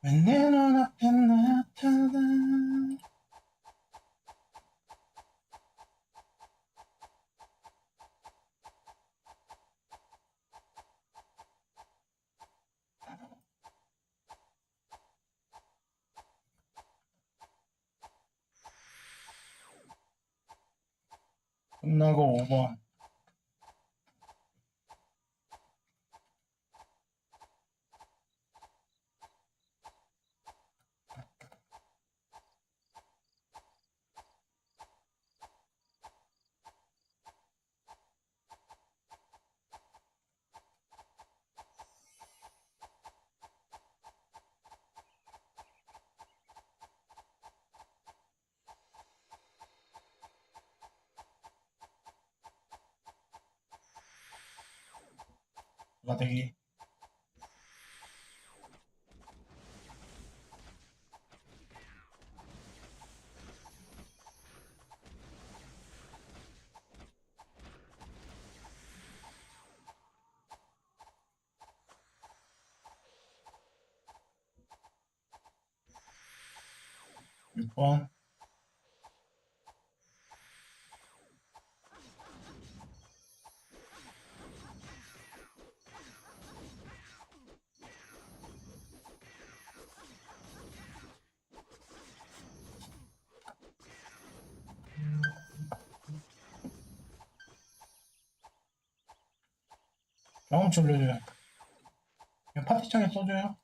왜 내 눈앞에 나타나. 끝나고 5번. 가대기. 6번. 경험치 올려줘요. 그냥 파티창에 써줘요.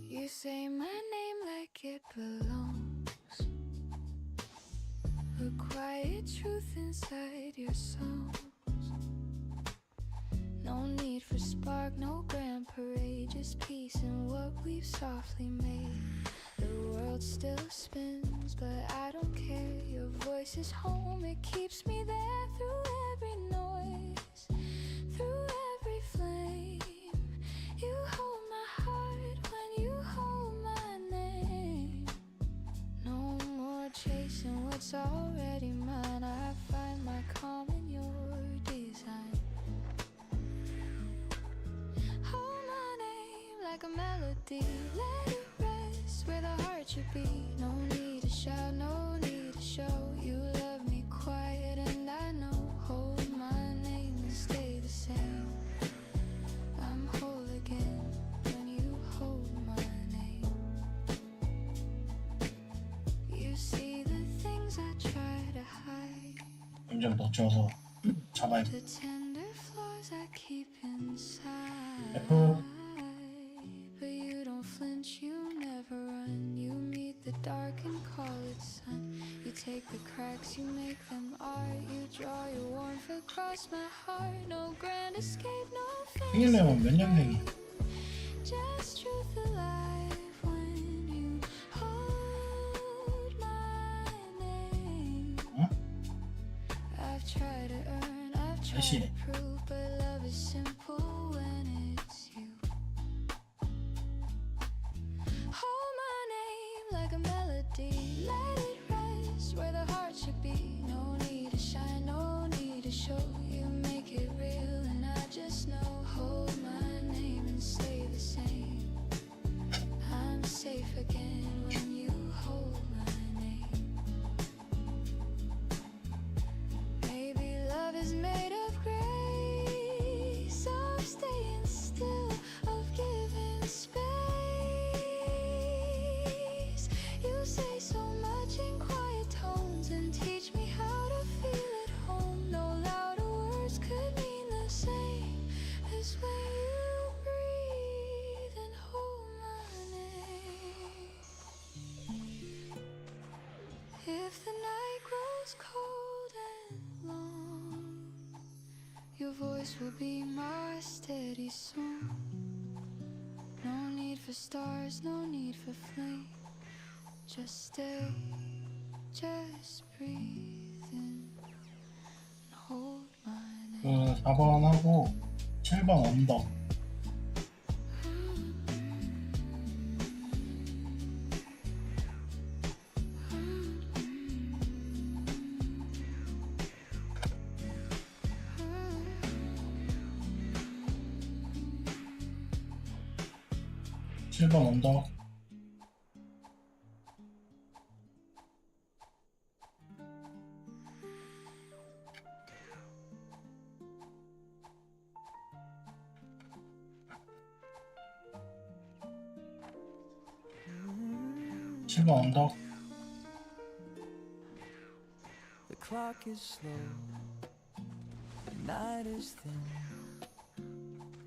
You say my name like it belongs. A quiet truth inside your songs. No need for spark, no grand parade, just peace in what we've softly made. The world still spins, but I don't care. Your voice is home, it keeps me there through every noise, through every flame. You hold my heart when you hold my name. No more chasing what's already mine. I find my calm in your design. Hold my name like a melody. Let it rest where the heart should be. No need to shout, no need to show. You love me quiet and I know. Hold my name and stay the same. I'm whole again when you hold my name. 이제 넣쳐서 잡아야 돼. The tender flaws I keep inside. F. But you don't flinch, you never run. You meet the dark and call it sun. You take the cracks, you make them art. You draw your warmth across my heart. No grand escape, no 생일내면 몇 fancy. 년생이? Just truth alive when you hold my name. 응? I've tried to earn, I've tried 다시. to prove, but love is simple when it's you. Hold my name like a melody, let it rest where the heart should be. No need to shine, no need to show. You make it real, and I just know. Hold my name and stay the same. I'm safe again when you hold my name. Maybe love is made of grace, of staying still, of giving space. You say so much in quiet tones and teach me how to feel at home. No louder words could mean the same as when you breathe and hold my name. If the night grows cold and long, your voice will be my steady song. No need for stars, no need for flame. Just stay, just breathe in and hold my name. 4번 하고 7번 언덕. 번 언덕. 언덕. The clock is slow, the night is thin.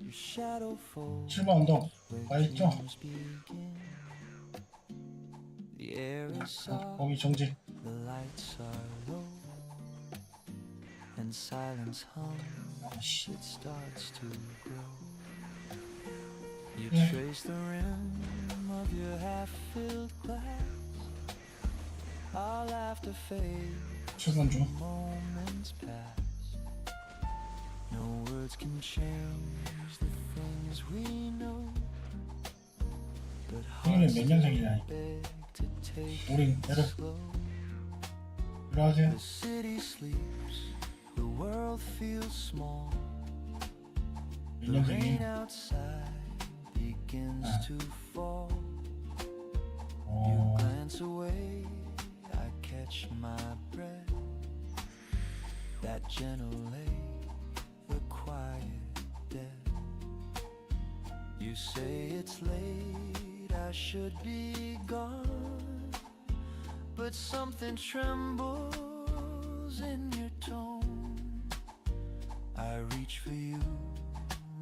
Your shadow falls 7번 언덕. 맛있죠? The air is soft, 거기 정지. the lights are low, and silence hums, it starts to grow. You trace the rim of your half-filled glass. Our laughter fades, 7번 중. moments pass. No words can change the things we know. But 생일은 몇 년생이냐? beg to take 우린 it 내려. slow. 일어나세요. The city sleeps, the world feels small. 몇 The rain 년생이? outside begins to fall. You glance away, I catch my breath. That gentle lake, the quiet death. You say it's late, I should be gone, but something trembles in your tone. I reach for you,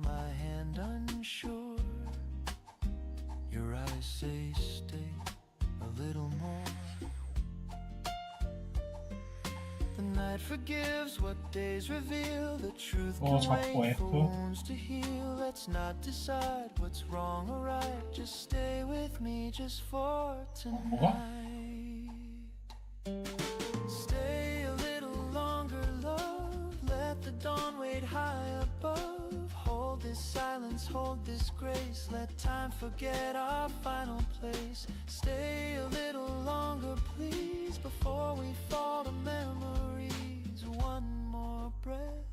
my hand unsure. Your eyes say stay a little more. The night forgives what days reveal. The truth can 잡고 wait for F. wounds to heal. Let's not decide what's wrong or right. Just stay with me just for tonight. Stay a little longer, love. Let the dawn wait high above. Hold this silence, hold this grace. Let time forget our final place. Stay a little longer, please, before we fall to memories. One more breath,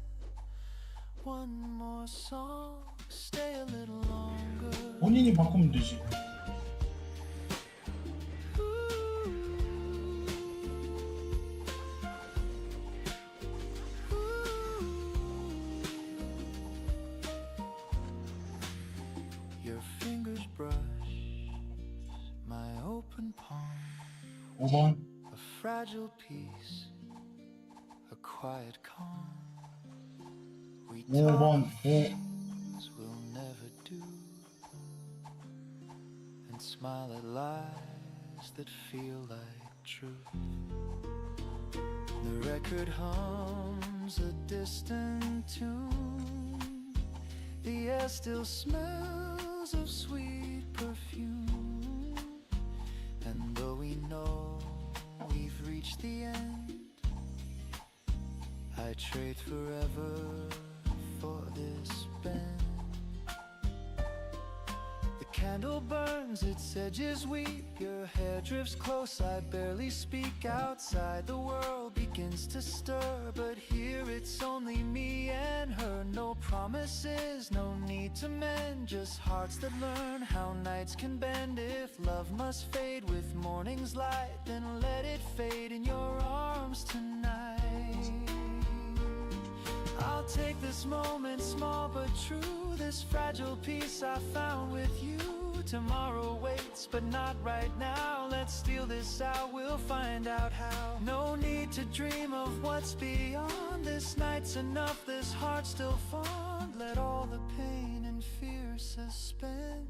one more song. Stay a little longer. 본인이 바꾸면 되지. Your fingers brush my open palm. 5번. A fragile piece, a quiet calm. We 5번 talk 5 things we'll never do, and smile at lies that feel like truth. The record hums a distant tune. The air still smells of sweet perfume. And though we know we've reached the end, I trade forever for this bend. The candle burns, its edges weep. Your hair drifts close, I barely speak. Outside the world begins to stir, but here it's only me and her. No promises, no need to mend, just hearts that learn how nights can bend. If love must fade with morning's light, then let it fade in your arms tonight. I'll take this moment, small but true, this fragile piece I found with you. Tomorrow waits, but not right now. Let's steal this out, we'll find out how. No need to dream of what's beyond. This night's enough, this heart's still fond. Let all the pain and fear suspend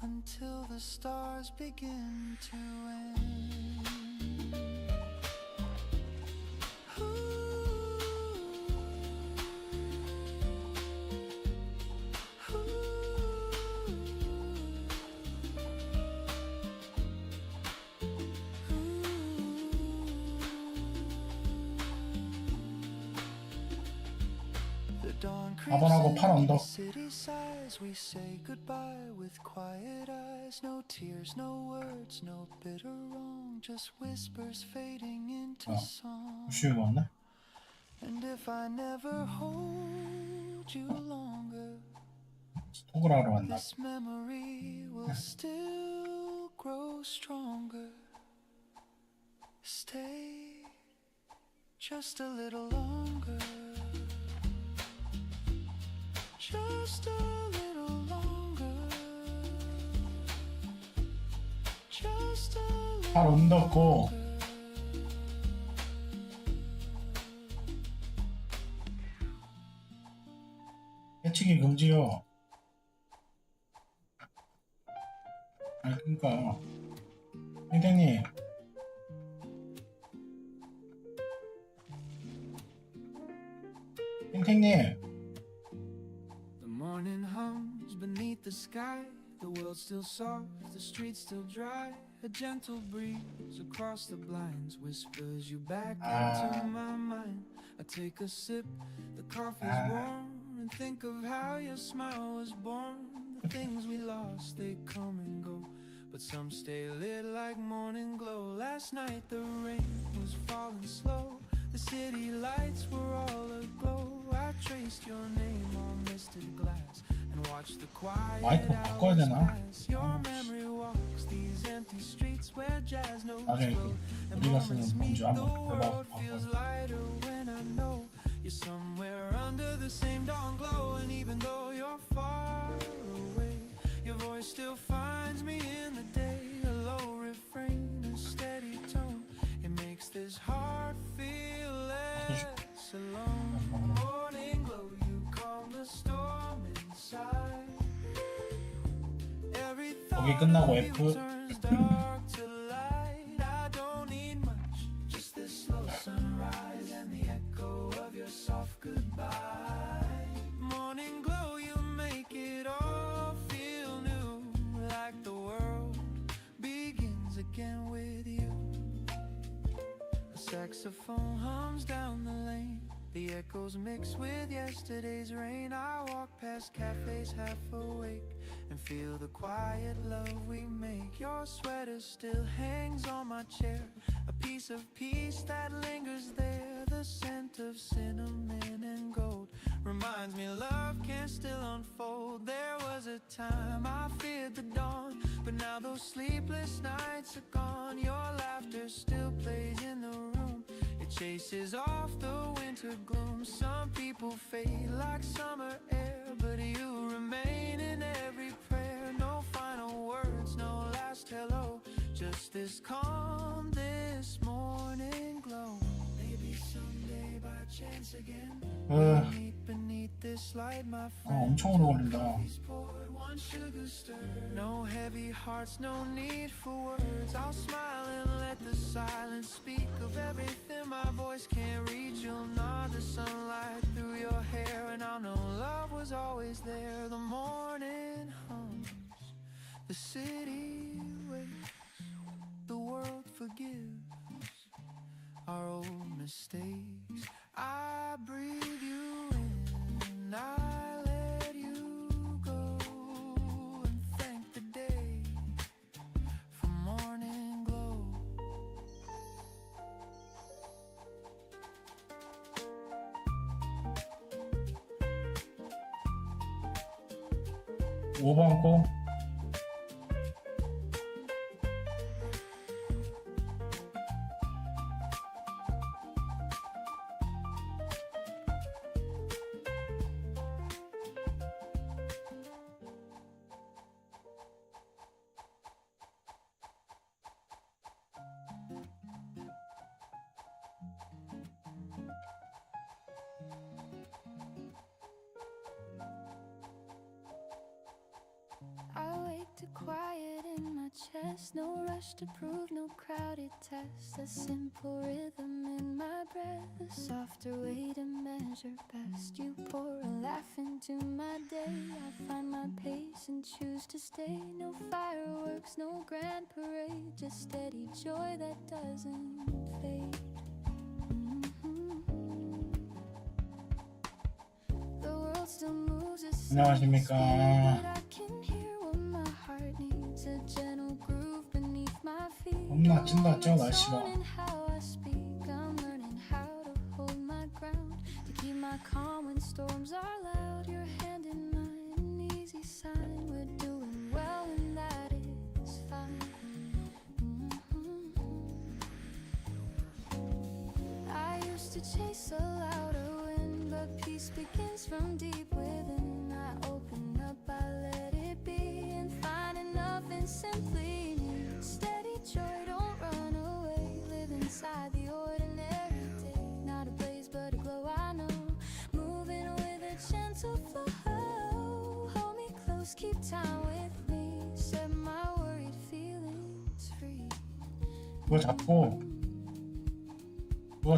until the stars begin to end. The dawn creeps 4번하고 8 in, 언덕. city sighs, we say goodbye with quiet eyes. No tears, no words, no bitter wrong, just whispers fading into song. 부시 먹었네? And if I never hold you longer, 톡을 하러 간다. this memory will still grow stronger. Stay just a little longer. Just a little longer. Just a 8 little 언덕 고 해치기 금지요. 아니 그니까 땡땡님 땡땡님 The morning hums beneath the sky. The world's still soft, the streets still dry. A gentle breeze across the blinds whispers you back into my mind. I take a sip, the coffee's warm, and think of how your smile was born. The things we lost, they come and go, but some stay lit like morning glow. Last night the rain was falling slow. The city lights were all aglow. I traced your name on misted glass and watched the quiet 마이크 바꿔야 hours 되나? pass. Your memory walks these empty streets where jazz notes 나중에 flow. And 어디 갔으면 moments meet, 뭔지 the 한번 world 해봐. feels lighter when I know you're somewhere under the same dawn glow. And even though you're far away, your voice still finds me in the day. A low refrain, a steady tone, it makes this heart feel less alone. Morning glow, you calm the storm inside. Every 거기 thought 끝나고 of you F. turns dark to light. I don't need much, just this slow sunrise and the echo of your soft goodbye. Morning glow, you make it all feel new, like the world begins again with you. A saxophone hums down the lane, the echoes mix with yesterday's rain. I walk past cafes half awake and feel the quiet love we make. Your sweater still hangs on my chair, a piece of peace that lingers there. The scent of cinnamon and gold reminds me love can still unfold. There was a time I feared the dawn, but now those sleepless nights are gone. Your laughter still plays in the room, it chases off the winter gloom. Some people fade like summer air, but you remain in every prayer. No final words, no last hello, just this calm, this morning glow. Beneath this light, my 엄청 오래 걸린다. poured one sugar stir. No heavy hearts, no need for words. I'll smile and let the silence speak of everything my voice can't reach. You'll nod the sunlight through your hair, and I'll know love was always there. The morning hums, the city waits, the world forgives our old mistakes. I breathe you in, I let you go, and thank the day for morning glow. 5번 거. I wake to quiet in my chest. No rush to prove, no crowded test. A simple rhythm in my breath, a softer way to measure best. You pour a laugh into my day. I find my pace and choose to stay. No fireworks, no grand parade, just steady joy that doesn't fade. The world still moves at some 안녕하십니까. speed, but I can hear what my heart needs. A gentle groove beneath my feet. 겁나 찐다죠 날씨가. Tone in how I speak. I'm learning how to hold my ground, to keep my calm when storms are loud. Your hand in mine, an easy sign. We're doing well, and that is fine. I used to chase a louder wind, but peace begins from deep within. I open up, I let it be, and find enough and simply need steady joy. Don't run away, live inside the ordinary day. Not a blaze, but a glow, I know. Moving with a gentle flow. Hold me close, keep time with me. Set my worried feelings free. 그거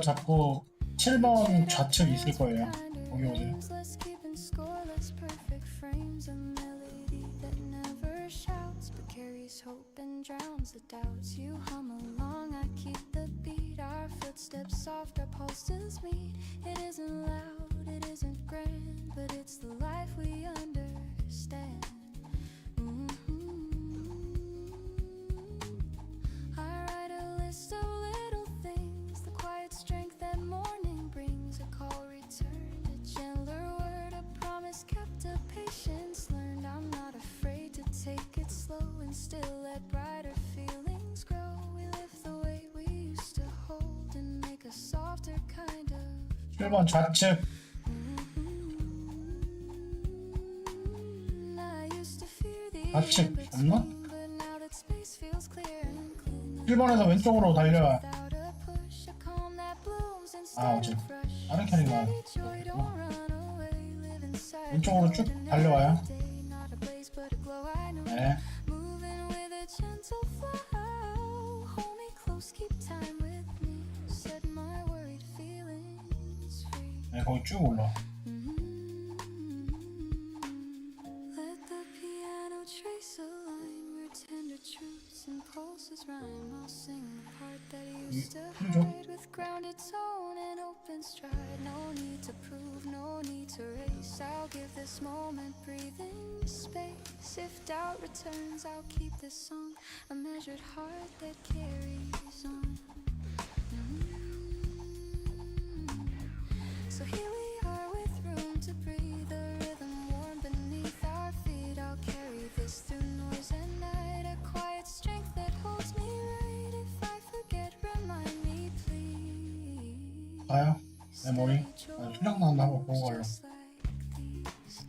잡고 7번 좌측 있을 거예요. 거기 오세요. Let's keep in scoreless perfect frames. A melody that never shouts, but carries hope and drowns the doubts. You hum along, I keep the beat. Our footsteps soft, our pulses meet. It isn't loud, it isn't grand, but it's the life we understand. I write a list of little things, the quiet strength that morning brings. A call returned, a gentler word, a promise kept, a patience learned. I'm not afraid to take it slow and still let brighter feelings grow. We lift the way we used to hold and make a softer kind of 7번 좌측. I used to fear the 좌측 없나? but now that space feels clear and clean. 7번에서 왼쪽으로 달려와. Without a push, a calm that blooms 아, instead 어제 of rush. 다른 캐릭터. Steady joy, don't run away, live inside 왼쪽으로 쭉 the 달려와요. ordinary day. Not a blaze, but a glow, I know. 네. Moving with a gentle flow. Hold me close, keep time with me. Set my worried feelings free. 네, 거기 쭉 올라. Let the piano trace a line where tender truths and pulses rhyme. I'll sing the part that used to 그죠? hide with grounded tone and open stride. No need to prove, no need to race. I'll give this moment breathing space. If doubt returns, I'll keep this song a measured heart that carries on. So here we are with room to breathe, a rhythm warm beneath our feet. I'll carry this through noise and night, a quiet strength that holds me right. If I forget, remind me please. 가요. 내 머리. 투정 나왔나 한번 보고 가려고. Just like these.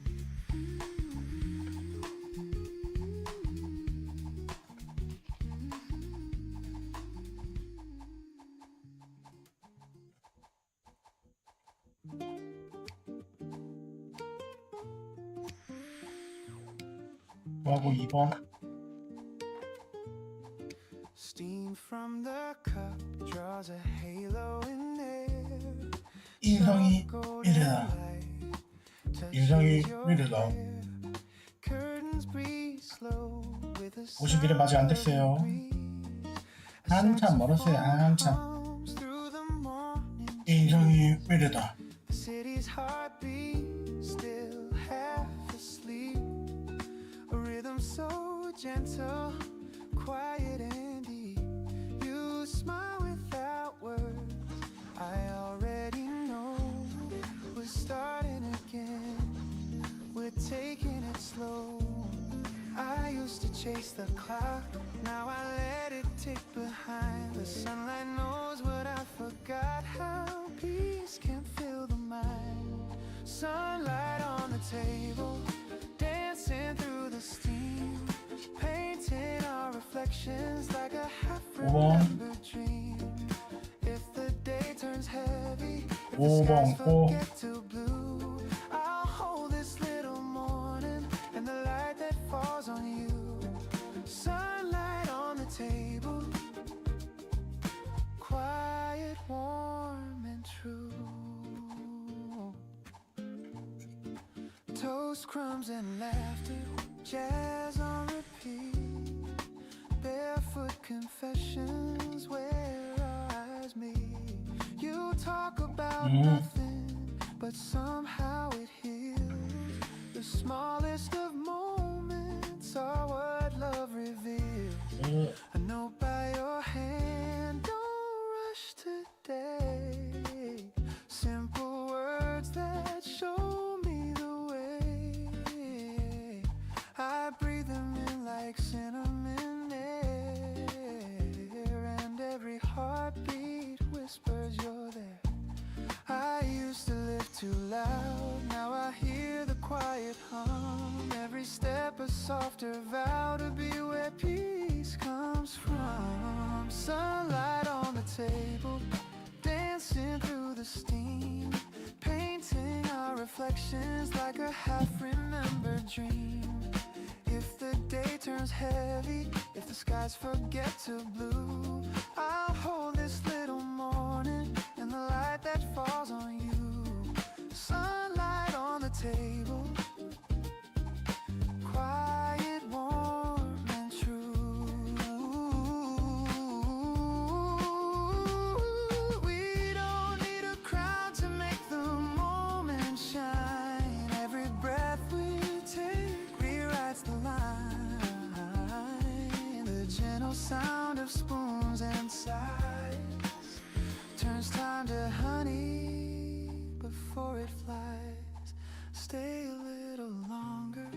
하고 2번. Steam from the cup draws a halo in air. 인성이 미래다. 인성이 미래다. Curtains breathe slow with a 50일은 아직 안 됐어요. 한참 멀었어요. 한참. comes through the morning. 인성이 미래다. The city's heartbeat still half asleep. A rhythm so gentle, quiet and deep. You smile without words. I already know we're starting again. We're taking it slow. I used to chase the clock, now I let it tick behind. The sunlight knows what I forgot, how peace can fill the mind. Sunlight on the table, dancing through the steam, painting our reflections like a half-remembered dream. If the day turns heavy, if the skies forget to blue, I'll hold this little morning and the light that falls on you. Sunlight on the table, quiet, warm and true. Toast, crumbs and laughter, jazz on repeat. Barefoot confessions where our eyes meet. You talk about nothing, but somehow it heals. The smallest of moments are what love reveals. A note by your hand, don't rush today. Simple words that show me the way. I breathe them in like cinnamon air, and every heartbeat whispers you're there. I used to live too loud, now I hear the quiet hum. Every step a softer vow to be where peace comes from. Sunlight on the table, dancing through the steam, painting our reflections like a half-remembered dream. If the day turns heavy, if the skies forget to blue, I'll hold this little morning and the light that falls on you. Sunlight on the table, quiet, warm and true. We don't need a crowd to make the moment shine. Every breath we take rewrites the line. The gentle sound of spoons and sighs turns time to honey before it flies. Stay a little longer,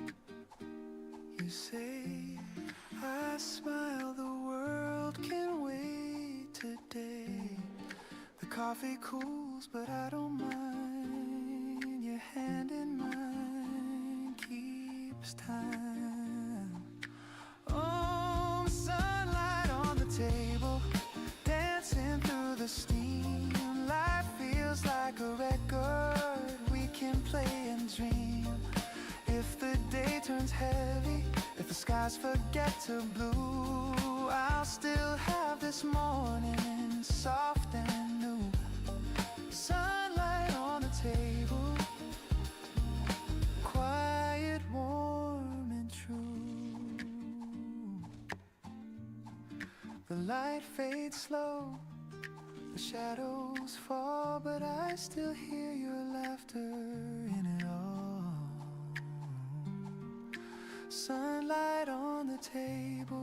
you say. I smile, the world can wait today. The coffee cools, but I don't mind. Your hand in mine keeps time. Oh, sunlight on the table, dancing through the steam. Life feels like a record we can play and dream. If the day turns heavy, if the skies forget to blue, I'll still have this morning soft and new. Sunlight on the table, quiet, warm and true. The light fades slow, the shadows fall, but I still hear your laughter in it all. Sunlight on the table,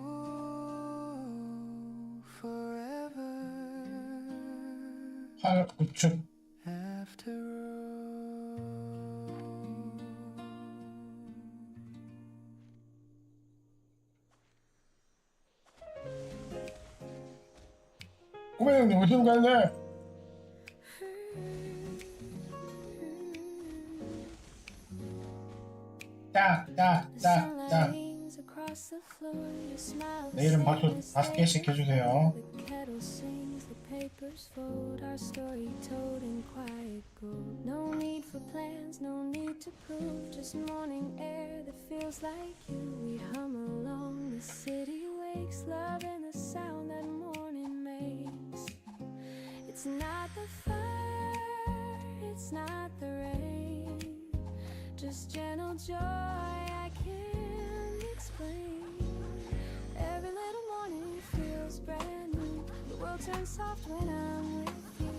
forever. 팔 우측. After all. 꼬마 형님 어디로 갈래? 딱. 내일은 박수 5개씩 해주세요. papers fold, our story told in quiet gold. No need for plans, no need to prove, just morning air that feels like you. We hum along, the city wakes, loving the sound that morning makes. It's not the fire, it's not the rain, just gentle joy I can't explain. Every little morning feels brand new. The world turns soft when I'm with you.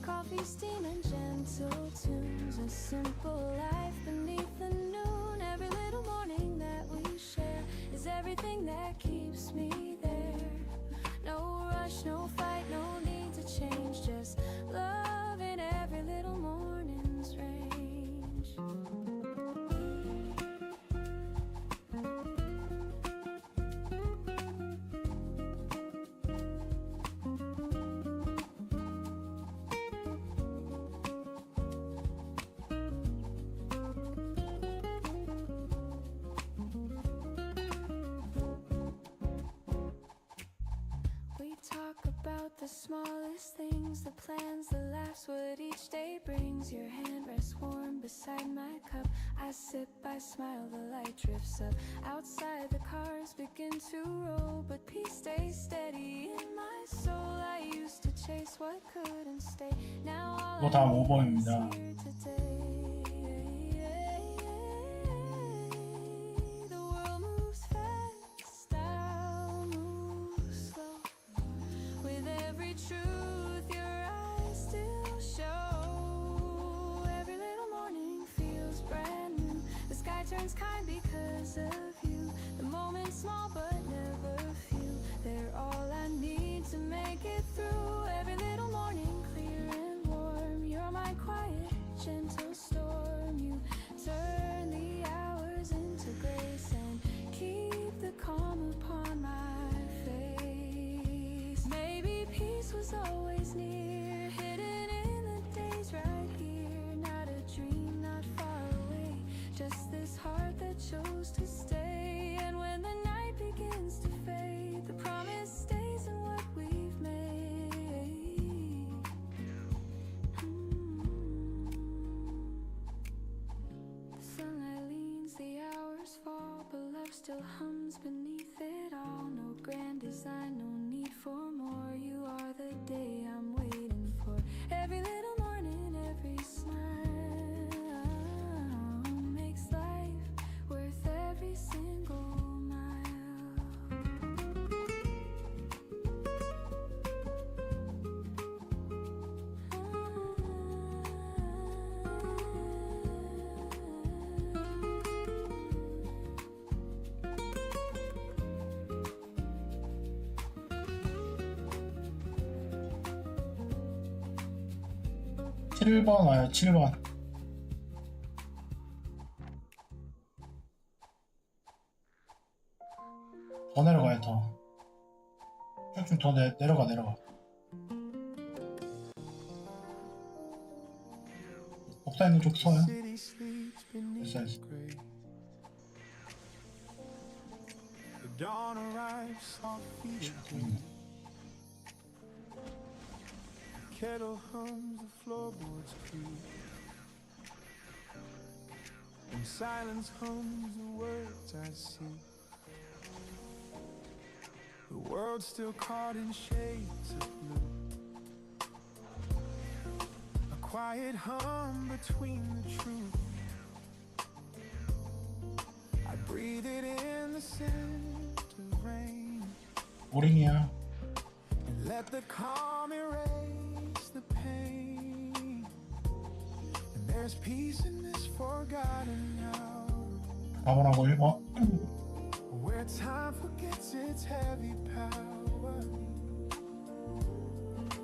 Coffee, steam, and gentle tunes. A simple life beneath the noon. Every little morning that we share is everything that keeps me there. No rush, no fight, no need to change. Just love in every little morning's range. The smallest things, the plans, the laughs, what each day brings. Your hand rests warm beside my cup. I sip, I smile, the light drifts up. Outside the cars begin to roll, but peace stays steady in my soul. I used to chase what couldn't stay. Now all 다 I need is 5번입니다. here today. The world moves fast, I'll move slow. With every truth your eyes still show. Every little morning feels brand new. The sky turns kind because of you. The moment's small but never few. They're all I need to make it through. Every little morning clear and warm. You're my quiet, gentle storm. You turn the hours into grace and keep the calm upon my face. Maybe peace was always near, hidden in the days right here. Not a dream, not far away, just this heart that chose to stay. And when the night begins to fade, the promise stays in what we've made. The sunlight leans, the hours fall, but love still hums beneath it all. No grand design, no need for more. You are the day I'm waiting for. Every little morning, every smile makes life worth every single mile. 칠 번 와요. 7번. 더 내려가요. 더. 쭉쭉 더 내려가. 옥상 있는 쪽 서요. City sleeps beneath 됐어요. the gray. The dawn arrives, soft feet of day. Kettle hums, the floorboards creak. And silence hums the words I seek. The world's still caught in shades of blue. A quiet hum between the truth. I breathe it in the scent of rain. 오링이야. And let the calm erase the pain. And there's peace in this forgotten hour, 4번하고 1번. where time forgets its heavy power.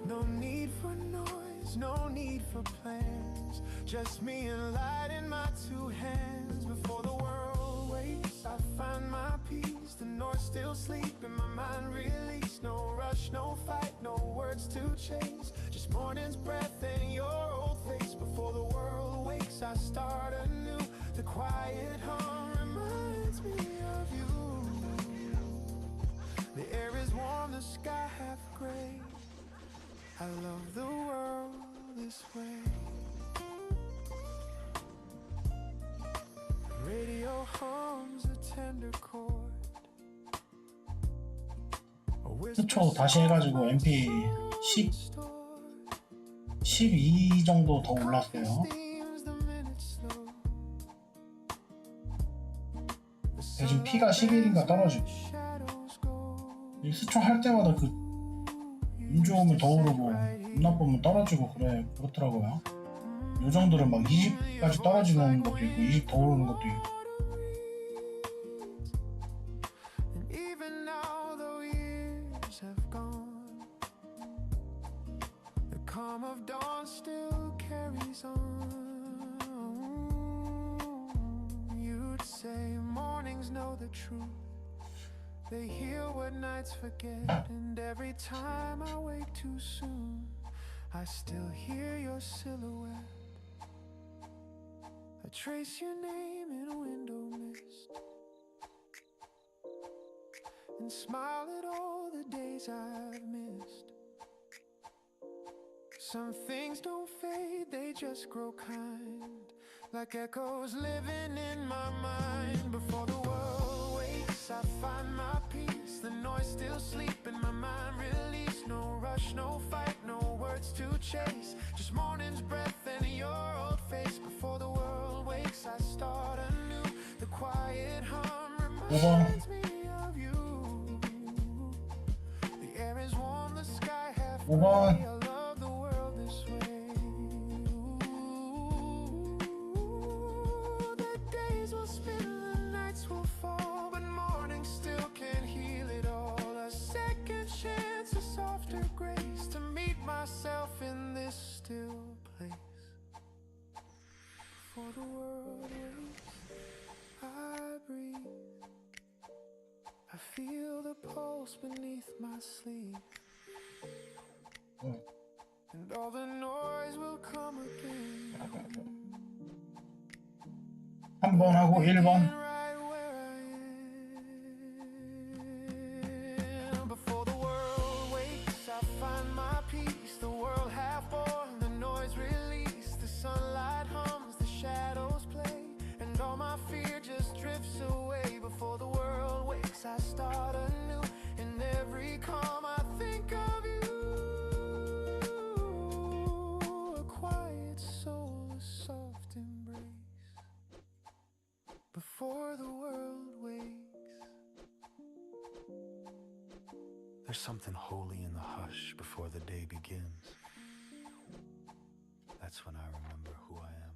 No need for noise, no need for plans. Just me and light in my two hands. Before the world wakes, I find my peace. The north still sleeping, my mind released. No rush, no fight, no words to chase. Just morning's breath and your old face. Before the world wakes, I start anew. The quiet hum reminds me of you. The air is warm, the sky half gray. this way. Radio hums a tender chord. 수초 다시 해가지고 MP 12 정도 더 올랐어요. 대신 P가 11인가 떨어지고, 이 수초 할 때마다 그 운 좋으면 더 오르고 운 나쁘면 떨어지고 그렇더라고요. 요 정도는 막 20까지 떨어지는 것도 있고 20 더 오르는 것도 있고. Of dawn still carries on. You'd say mornings know the truth. They heal what nights forget. And every time I wake too soon, I still hear your silhouette. I trace your name in a window mist and smile at all the days I've missed. Some things don't fade, they just grow kind, like echoes living in my mind. Before the world wakes, I find my peace. The noise still sleep in my mind, release. No rush, no fight, no words to chase. Just morning's breath and your old face. Before the world wakes, I start anew. The quiet hum reminds me of you. The air is warm, the sky half gray. Myself in this still place. For the world wakes, I breathe. I feel the pulse beneath my sleeve. And all the noise will come again. 한 번 하고 1번. I start anew. In every calm I think of you. A quiet soul, a soft embrace. Before the world wakes. There's something holy in the hush before the day begins. That's when I remember who I am.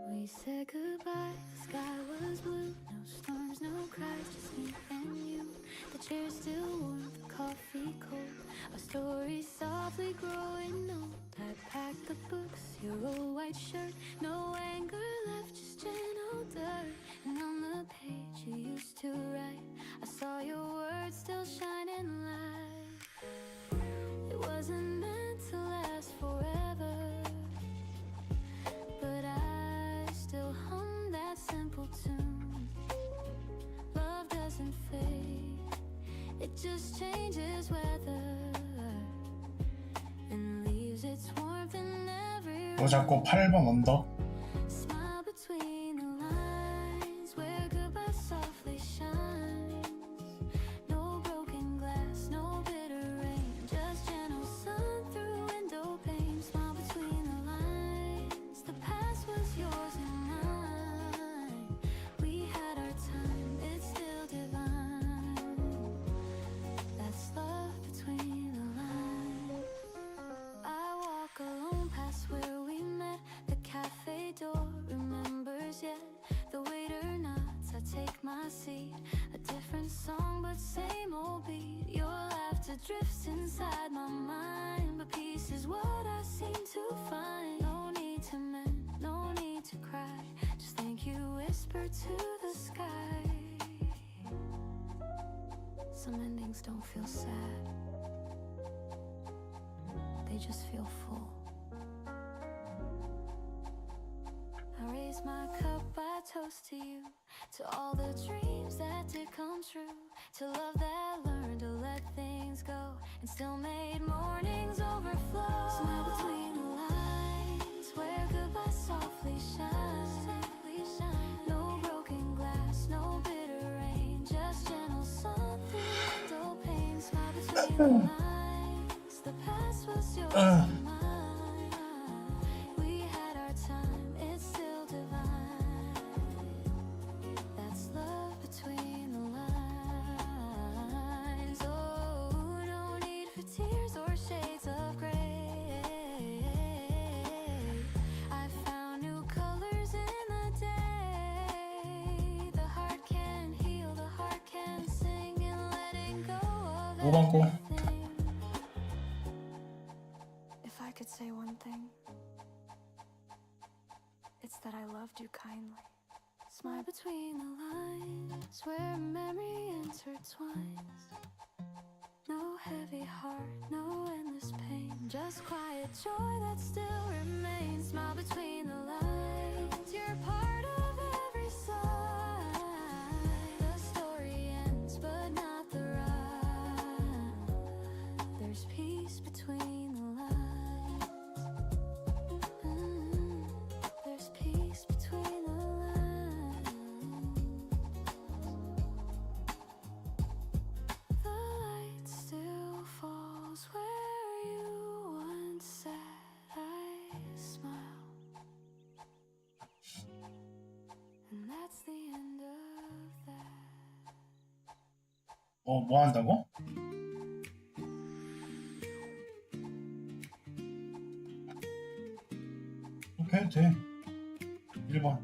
We said goodbye, the sky was blue. No storms, no cries, just me and you. The chair's still warm, the coffee cold. Our story softly growing old. I packed the books, your old white shirt. No anger left, just gentle dirt. And on the page you used to write, I saw your words still shining light. It wasn't meant to last forever, but I still hum that simple tune. Love doesn't fade, it just changes weather and leaves its warmth in every 또 잡고 8번 언더. smile between the lines where goodbye softly shines. No broken glass, no bitter rain, just gentle sun through window pane. Smile between the lines, the past was yours and mine. We had our time, it's still divine. That's love between the lines. I walk alone past where we met. The cafe door remembers yet. The waiter nods, I take my seat. A different song but same old beat. Your laughter drifts inside my mind, but peace is what I seem to find. No need to mend, no need to cry. Just thank you, whisper to the sky. Some endings don't feel sad, they just feel full. I raise my cup, I toast to you, to all the dreams that did come true, to love that learned to let things go and still made mornings overflow. Smile between the lines where goodbye softly shine. No broken glass, no bitter rain, just gentle sun through window pane. Smile between the lines, the past was yours and mine. We had our time, it's still divine. That's love between the lines. Oh, no need for tears or shades of gray. I found new colors in the day. The heart can heal, the heart can sing, and letting go of 5번 거. everything. If I could say one thing, it's that I loved you kindly. Smile between the lines where memory intertwines. No heavy heart, no endless pain, just quiet joy that still remains. Smile between the lines, you're part of every sign. The story ends, but not the rhyme. There's peace between the lines. There's peace between the lines. The light still falls where you once sat. I smile, and that's the end of that. 뭐 한다고? 이렇게 해도 돼. 1번.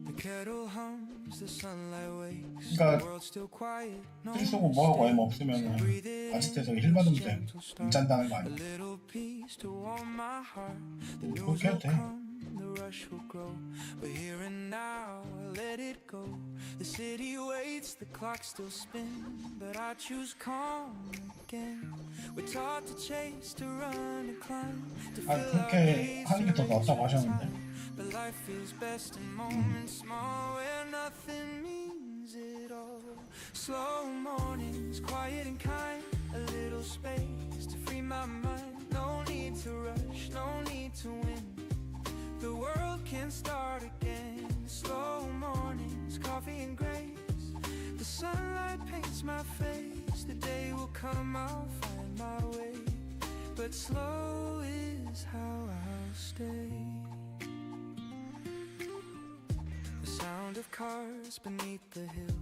The kettle hums, the sunlight wakes. The 그러니까 world's still quiet. No 필 쓰고 뭐하고 M 없으면 아직도 힐 받으면 돼. 못 잔다는 거 A 아니야. little peace to warm my heart. The 뭐 news 그렇게 will 해도 돼. come, the rush will grow. But here and now, I let it go. The city waits, the clock still spins. But I choose calm again. We're taught to chase, to run, to climb, to 아, fill our 그렇게 days 하는 게 더 with 낫다고 하셨는데. But life feels best in moments small where nothing means it all. Slow mornings, quiet and kind, a little space to free my mind. No need to rush, no need to win. The world can start again. Slow mornings, coffee and grace. The sunlight paints my face. The day will come, I'll find my way. But slow is how I'll stay. The sound of cars beneath the hill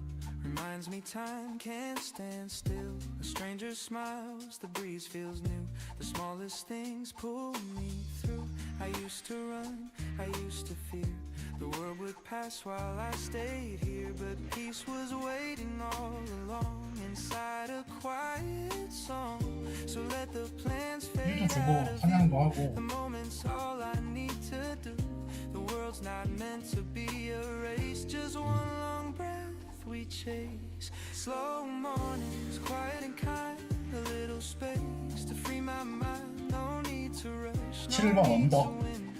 reminds me time can't stand still. A stranger smiles, the breeze feels new. The smallest things pull me through. I used to run, I used to fear the world would pass while I stayed here. But peace was waiting all along inside a quiet song. So let the plans fade 일도 주고 out of 사냥도 view. 하고. The moment's all I need to do. The world's not meant to be a race, just one long breath we chase. Slow mornings, quiet and kind, a little space to free my mind. No need to rush, no 7번 need to 언덕. win.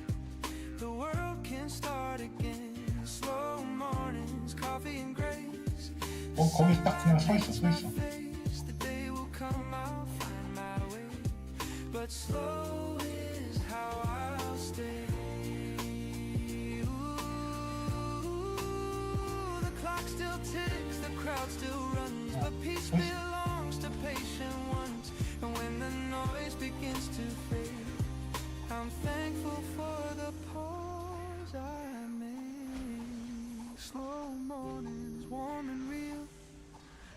The world can start again. Slow mornings, coffee and grace. 거기 딱 그냥 서 있어, 서 있어. The day will come, I'll find my way. But slow is how I'll stay. The clock still ticks, the crowd still runs, but peace belongs to patient ones. And when the noise begins to fade, I'm thankful for the pause I made. Slow mornings, warm and real.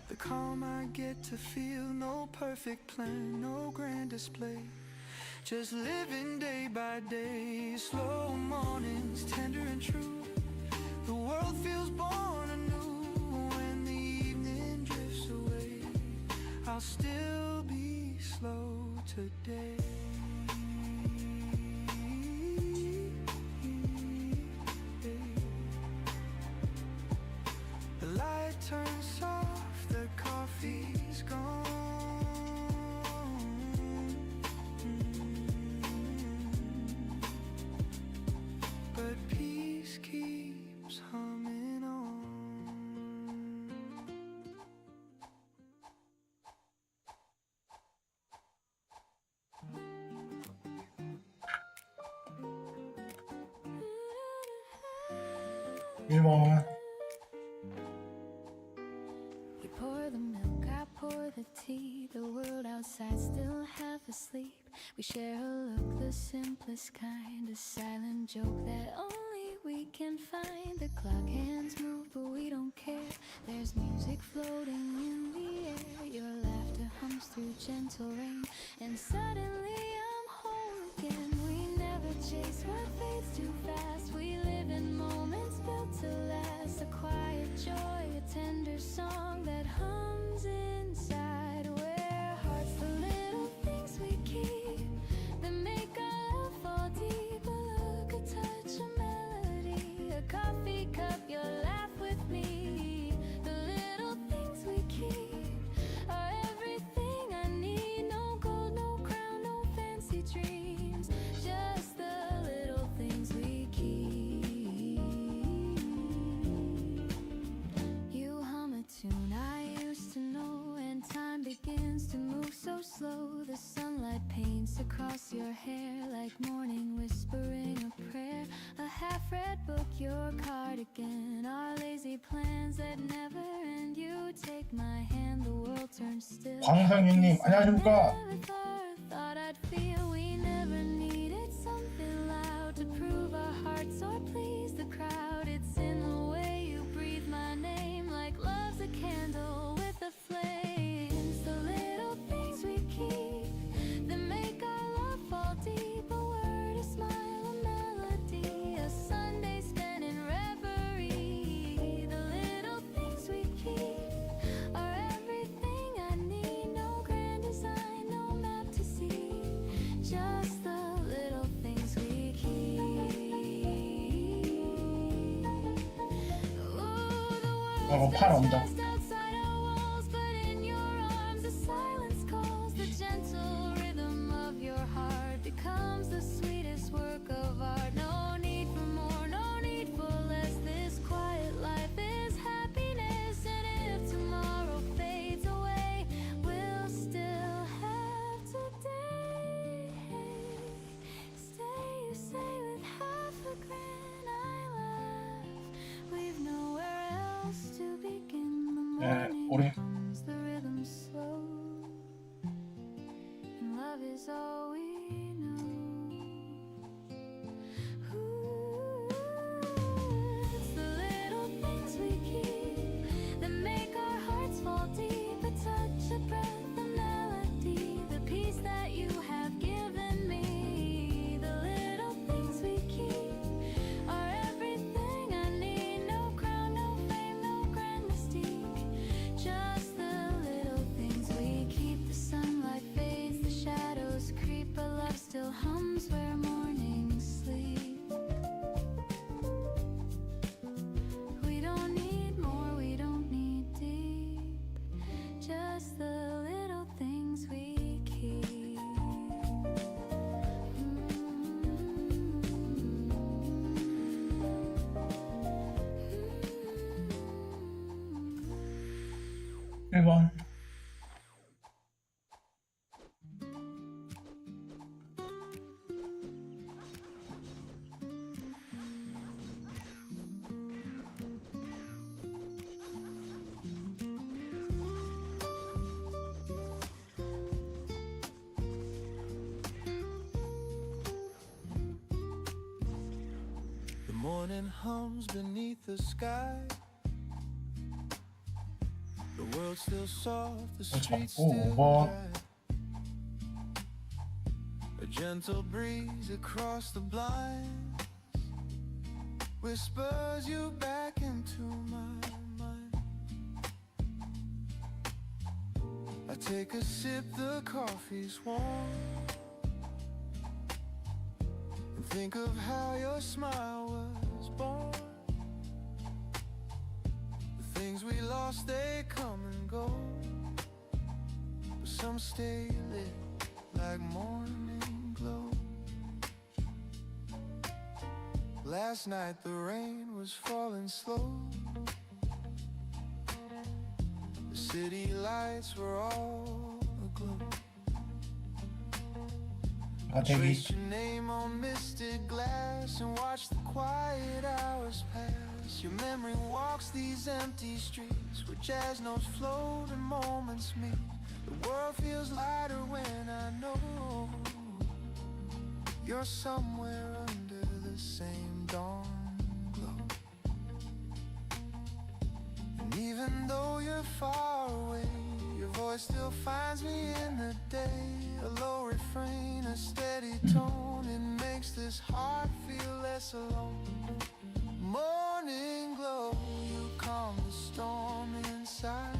The calm I get to feel. No perfect plan, no grand display, just living day by day. Slow mornings, tender and true. The world feels born anew when the evening drifts away. I'll still be slow today. The light turns soft, the coffee's gone. 1번. You pour the milk, I pour the tea. The world outside still half asleep. We share a look, the simplest kind. A silent joke that only we can find. The clock hands move, but we don't care. There's music floating in the air. Your laughter hums through gentle rain. And suddenly I'm home again. We never chase what fades too fast. We live in moments built to last. A quiet joy, a tender song that hums inside. Where hearts, the little things we keep that make our love fall deep. A look, a touch, a melody, a coffee cup, your laugh with me. The little things we keep are everything I need. No gold, no crown, no fancy dreams. Just the little things we keep. You hum a tune I used to know, and time begins to move so slow. The sunlight paints across your hair like morning whispering a prayer. A half-read book, your cardigan, our lazy plans that never end. You take my hand, the world turns still. 광상윤님 안녕하십니까? Thought I'd feel we never needed something loud to prove our hearts or please the crowd. It's in the way you breathe my name, like love's a candle with a flame. It's the little things we keep that make our love fall deep. A word, a smile, a melody, a Sunday spent in reverie. The little things we keep are everything I need. No grand design, no map to see, just the little things we keep. Ooh, the 어, world's 팔 언더. just outside our walls, but in your arms the silence calls. The gentle rhythm of your heart becomes the sweetest work of art. No need for more, no need for less. This quiet life is happiness, and if tomorrow fades away, we'll still have today. Stay, you say with half a grin. I laugh. We've nowhere else to begin. The 네, morning 우리 comes, the rhythm slow, and love is all we know. Ooh, it's the little things we keep that make our hearts fall deep. A touch, a breath, a melody, the peace that you have given me. The little things we keep are everything I need. No crown, no fame, no grand mystique, just the little things we keep. The sunlight fades, the shadows creep, but love still hums where mornings sleep. We don't need more, we don't need deep, just the little things we keep. Mm-hmm. 1번. The morning hums beneath the sky. The world's still soft, the streets 잡고 still 5번. dry. A gentle breeze across the blinds whispers you back into my mind. I take a sip, the coffee's warm, and think of how your smile was born. The things we lost, they come and go, but some stay lit like morning glow. Last night the rain was falling slow. The city lights were all aglow. 가대기. Traced your name on misted glass and watched the quiet hours pass. us. Your memory walks these empty streets where jazz notes float and moments meet. The world feels lighter when I know you're somewhere under the same dawn glow. And even though you're far away, your voice still finds me in the day. A low refrain, a steady tone, it makes this heart feel less alone. Morning glow, you calm the storm inside.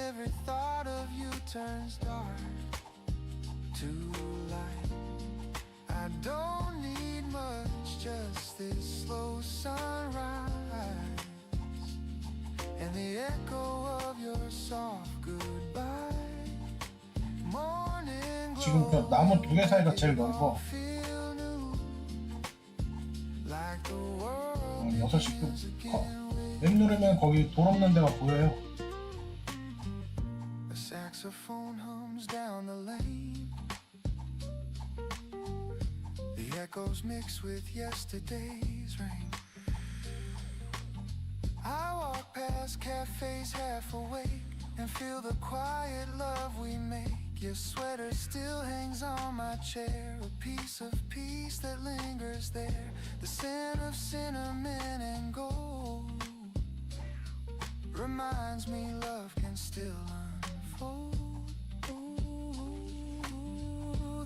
Every thought of you turns dark to light. I don't need much, just this slow sunrise and the echo of your soft goodbye. Morning 지금 그 나무 두 개 사이가 제일 넓어. feel new, like the world 6시 맵 누르면 거기 돌 없는 데가 보여요. The saxophone hums down the lane. The echoes mix with yesterday's rain. I walk past cafes half awake and feel the quiet love we make. Your sweater still hangs on my chair, a piece of peace that lingers there. The scent of cinnamon and gold reminds me love can still unfold. Ooh,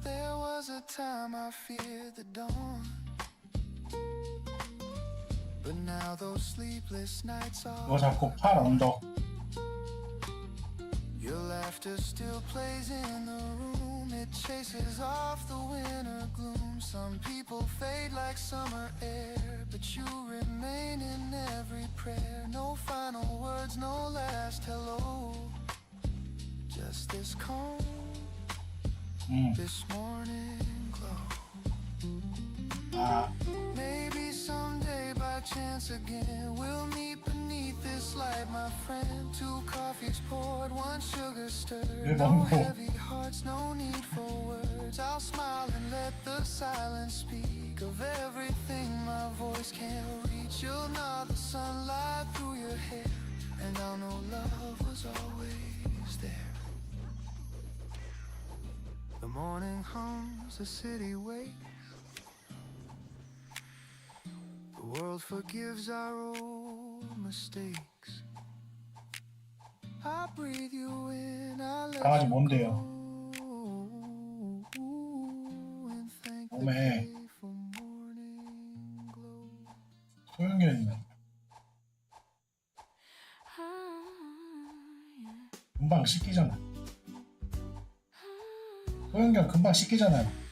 there was a time I feared the dawn, but now those sleepless nights 이거 are. 잡고 팔 언덕. Your laughter still plays in the room. It chases off the winter gloom. Some people fade like summer air, but you remain in every prayer. No final words, no last hello, just this calm, this morning glow. 아, Maybe someday by chance again we'll meet beneath this light, my friend. 2 coffees poured, 1 sugar stirred. No heavy hearts, no need for words. I'll smile and let the silence speak of everything my voice can't reach. You'll nod the sunlight through your hair, and I'll know love was always there. The morning hums, the city waits. The world forgives our old mistakes. I breathe you in, I let 강아지 you 뭔데요? go, and thank the 몸에 day for morning glow. 소형견이네. 금방 씻기잖아. 소형견 금방 씻기잖아요.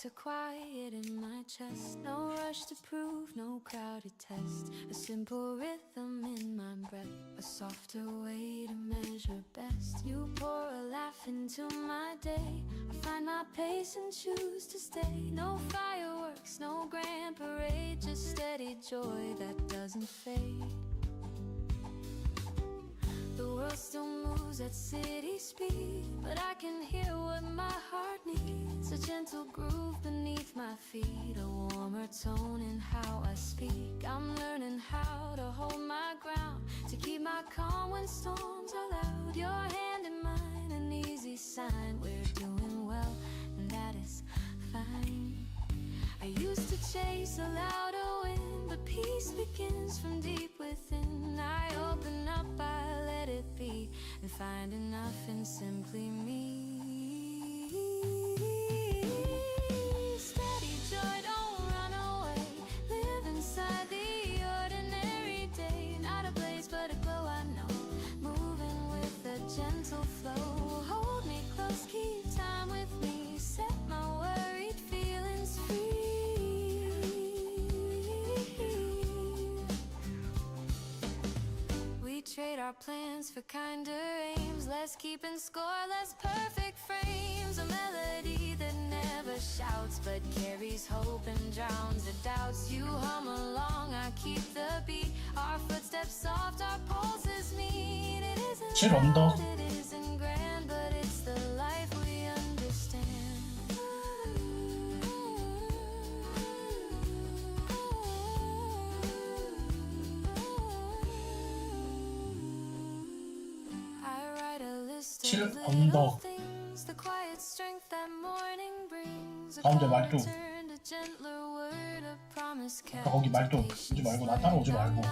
To quiet in my chest, no rush to prove, no crowded test. A simple rhythm in my breath, a softer way to measure best. You pour a laugh into my day, I find my pace and choose to stay. No fireworks, no grand parade, just steady joy that doesn't fade. The world still moves at city speed, but I can hear what my heart needs. A gentle groove beneath my feet, a warmer tone in how I speak. I'm learning how to hold my ground, to keep my calm when storms are loud. Your hand in mine, an easy sign we're doing well, and that is fine. I used to chase a louder wind, but peace begins from deep within. I open up, I let it be, and find enough in simply me. Steady joy, don't run away. Live inside the ordinary day. Not a blaze, but a glow, I know. Moving with a gentle flow. Hold me close, keep time with me. Set my worried feelings free. We trade our plans for kinder aims, less keeping score, less perfect frames. A melody that never shouts but carries hope and drowns the doubts. You hum along, I keep the beat. Our footsteps soft, our pulses meet. It isn't 칠 언더. loud, it isn't grand, but it's the life we understand. 7 언덕 가운데 말뚝. 아까 거기 말뚝 오지 말고 나 따라오지 말고.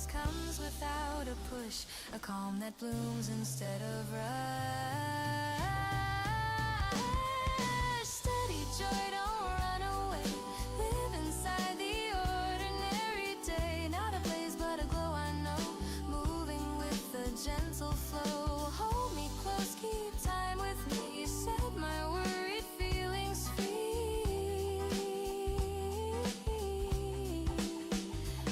Comes without a push, a calm that blooms instead of rush. Steady joy, don't run away. Live inside the ordinary day. Not a blaze, but a glow, I know. Moving with a gentle flow. Hold me close, keep time with me. Set my worried feelings free.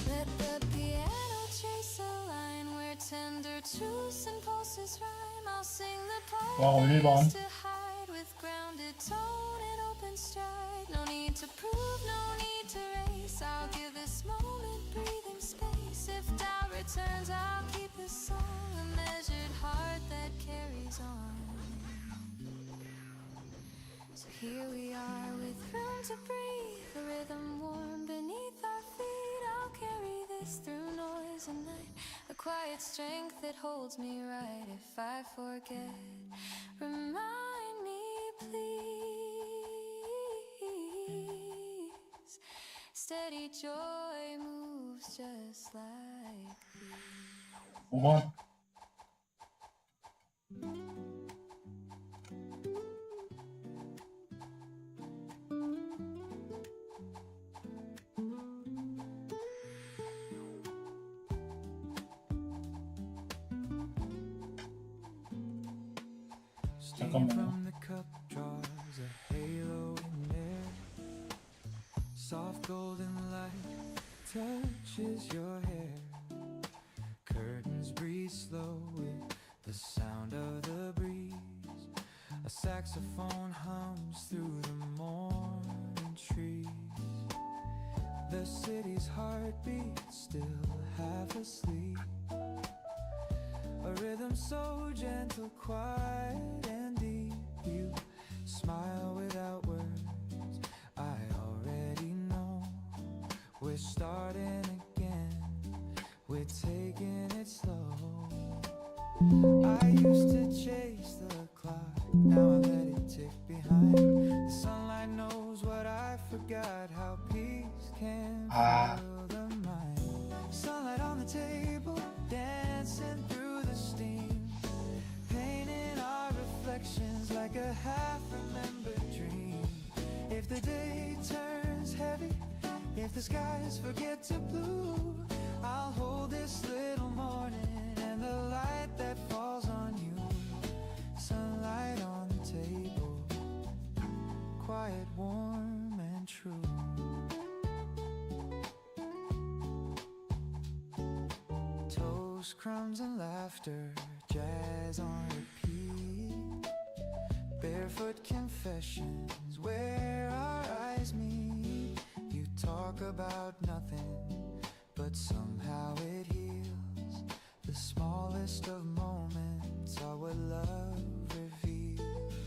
Let the piano chase a line where tender truths and pulses rhyme. I'll sing the 와, 1번. parts to hide with grounded tone and open stride. No need to prove, no need to race. I'll give this moment breathing space. If doubt returns, I'll keep this song a measured heart that carries on. So here we are with room to breathe, a rhythm warm beneath our feet. I'll carry this through noise and night, a quiet strength that holds me right. If I forget, remind me please. Steady joy moves just like these. 5번. 잠깐만요. From the cup draws a halo in air. Soft golden light touches your hair. Curtains breathe slow with the sound of the breeze. A saxophone hums through the morning trees. The city's heartbeat still half asleep. A rhythm so gentle, quiet and deep. You smile without words, I already know. We're starting again, we're taking it slow. I used to chase the clock, now I let it tick behind. The sunlight knows what I forgot, how peace can fill the mind. Sunlight on the table, dancing through the steam, painting our reflections like a half-remembered dream. If the day turns heavy, if the skies forget to blue, I'll hold this little morning and the light that falls on you. Sunlight on the table, quiet, warm and true. Toast, crumbs and laughter, jazz on repeat. Barefoot confessions where our eyes meet. You talk about nothing, but somehow it heals. The smallest of moments are what love reveals.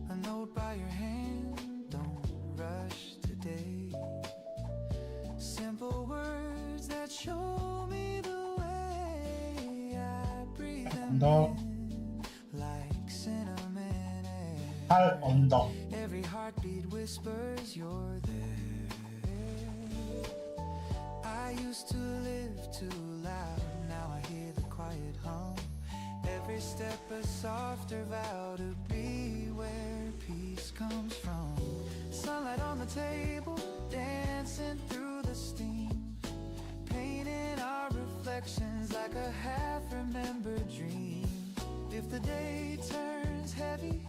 A note by your hand, don't rush today. Simple words that show me the way. I breathe them 언덕. in like cinnamon air. 8 언덕. Every heartbeat whispers you're there. I used to live too loud, now I hear the quiet hum. Every step a softer vow to be where peace comes from. Sunlight on the table, dancing through the steam, painting our reflections like a half-remembered dream. If the day turns heavy,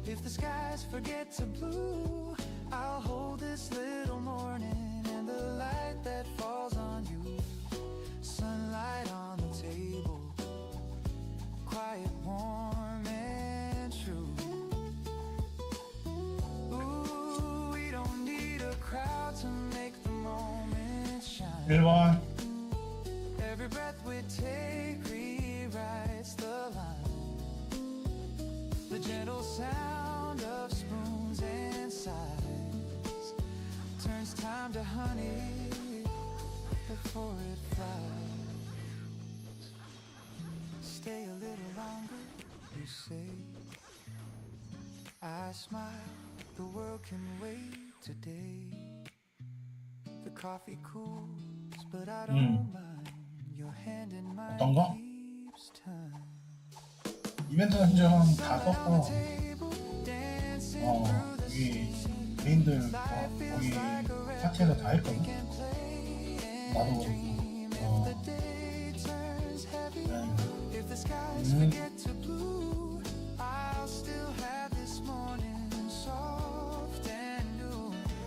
if the skies forget to blue, I'll hold this little morning and the light that falls on you. Sunlight on the table, quiet, warm and true. Ooh, we don't need a crowd to make the moment shine. 1번. Every breath we take rewrites it's time to hunt it before it flies. Stay a little longer, you say. I smile, the world can wait today. The coffee cools, but I don't mind. Your hand in mine 어떤가? keeps time. 이벤트 현재는 다 썼고, 여기 개인들 거기 파티에서 다 했거든. 나도 그렇고,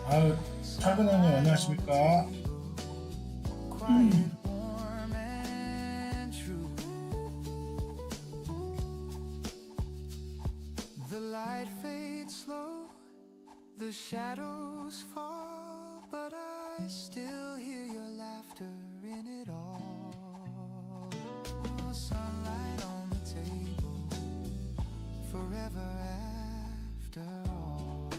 아유, 철근 형님 안녕하십니까? The light fades slow, the shadows fall, but I still hear your laughter in it all. Sunlight on the table, forever after all.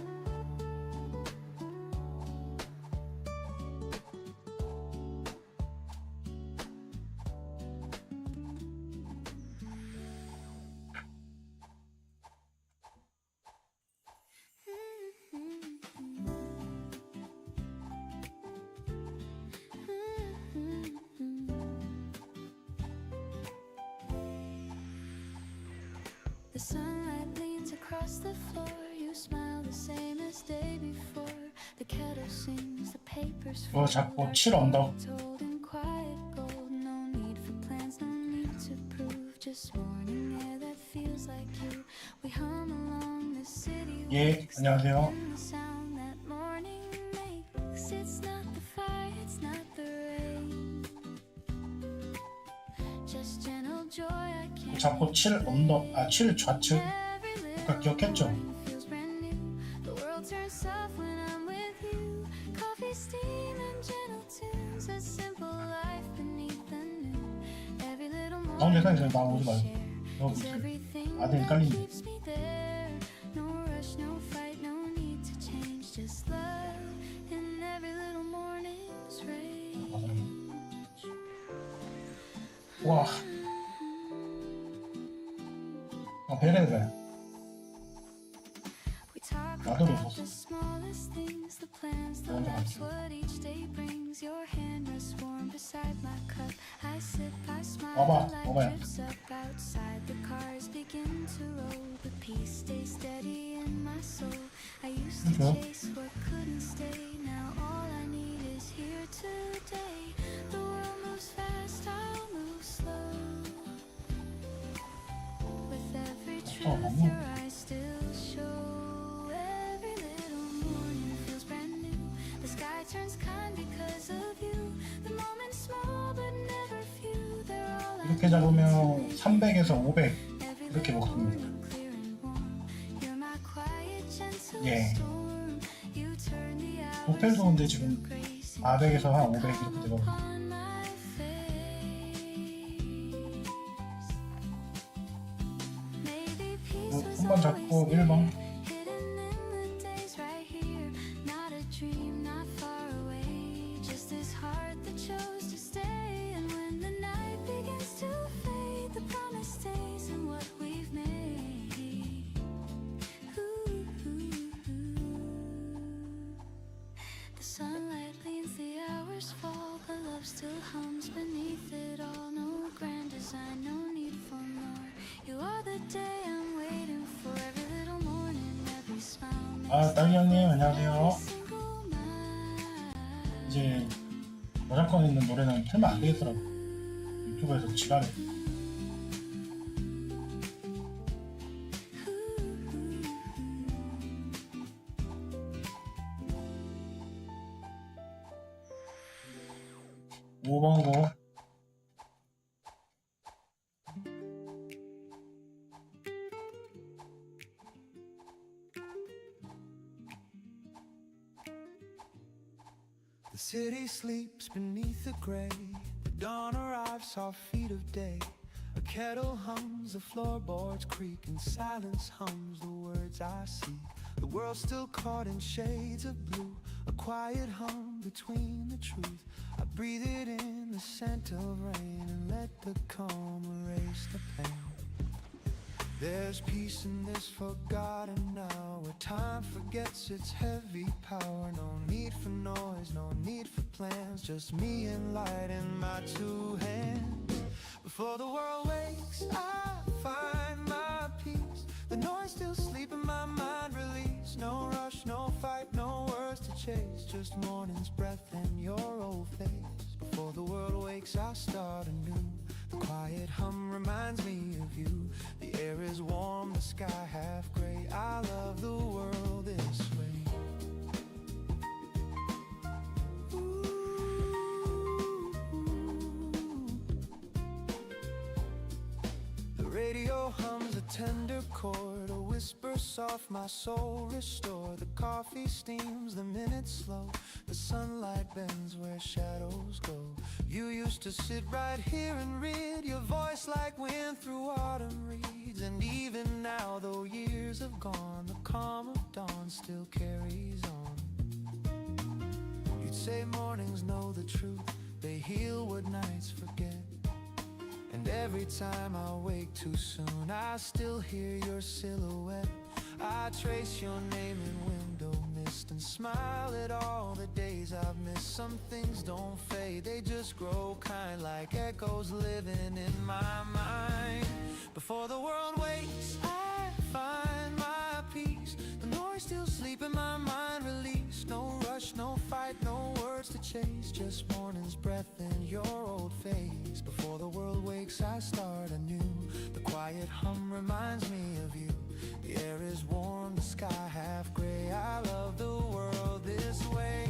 The sunlight leans across the floor. You smile the same as day before. The kettle sings, the papers 그거 자꾸 7 언덕. told in quiet gold. No need for plans, no need to prove. Just morning air that feels like you. We hum along the city. 예, 안녕하세요. The sound that morning makes. It's not the fire, it's not the rain. Just gentle joy I can't. 자꾸 7 언덕, 7 좌측. 아까 기억했죠? Feels brand new. The world turns soft when I'm with you. Coffee, steam, and gentle tunes. A simple life beneath the noon. Every little 가운데 moment 사이에서 나오지 말고. 너 is 무슨 everything 아들 that 깔린다. keeps me there. No rush, no fight, no need to change. Just love in every little morning's rain. 와. 베레베. We talk 나도 about 먹었어. the smallest things, the plans, the 먼저 laughs, 갔어. what each day brings. Your hand rests warm beside my cup. I sip, I smile, 봐봐, the light 봐봐요. drifts up outside. The cars begin to roll, but peace stays steady in my soul. I used to Okay. chase what couldn't stay. Now all I need is here today. The world moves fast, I'll move slow. With every truth, 너무. your eyes still show. Every little morning feels brand new. The sky turns kind because of you. The moment is small but never few. They're all I 이렇게 잡으면 300에서 500 Every 이렇게 little 먹습니다. morning clear and warm. You're my quiet, gentle 예. storm. You turn the hours 호텔도 근데 지금 into grace. 400에서 한 500 이렇게 되거든요. On my face. Maybe peace was 손만 잡고 always there. 1번. Hidden in the days right here. Not a dream, not far away. Just this heart that chose to stay. And when the night begins to fade, the promise stays in what we've made. Ooh. The sunlight leans, the hours fall, but love still hums beneath it all. No grand design, no need for more. You are the day I'm waiting for. Every little morning, every smile. 딸기 형님 안녕하세요. Single night. 이제 저작권 있는 노래는 틀면 안 되겠더라고. 유튜브에서 지랄해. 오번 고. The city sleeps beneath the gray. The dawn arrives, soft feet of day. A kettle hums, the floorboards creak, and silence hums the words I see. The world's still caught in shades of blue. a quiet hum between the truth. I breathe it in, the scent of rain, and let the calm erase the pain. There's peace in this forgotten hour, where time forgets its heavy power. No need for noise, no need for plans, just me and light in my two hands. Before the world wakes, I find my peace. The noise still sleep in my mind, release. No rush, no fight, no words to chase, just morning's breath and your old face. Before the world wakes, I start anew. The quiet hum reminds me of you. The air is warm, the sky half gray. I love the world this way. The radio hums a tender chord, a whisper soft, my soul restored. The coffee steams, the minutes slow. The sunlight bends where shadows go. You used to sit right here and read, your voice like wind through autumn reeds. And even now, though years have gone, the calm of dawn still carries on. You'd say mornings know the truth, they heal what nights forget. And every time I wake too soon, I still hear your silhouette. I trace your name in window mist and smile at all the days I've missed. Some things don't fade, they just grow kind, like echoes living in my mind. Before the world wakes, I find my peace. The noise still sleep in my mind, release. No rush, no fight, no words to chase, just morning's breath and your old face. Before the world wakes, I start anew. The quiet hum reminds me of you. The air is warm, the sky half gray. I love the world this way.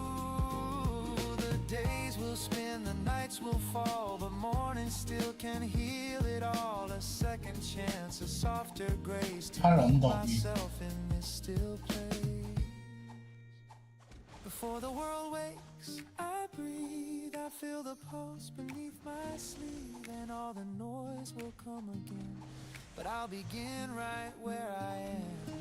Ooh, the days will spin, the nights will fall, but morning still can heal it all. A second chance, a softer grace to 팔 meet 언덕 위. myself in this still place. Before the world wakes, I breathe, I feel the pulse beneath my sleeve, and all the noise will come again, but I'll begin right where I am.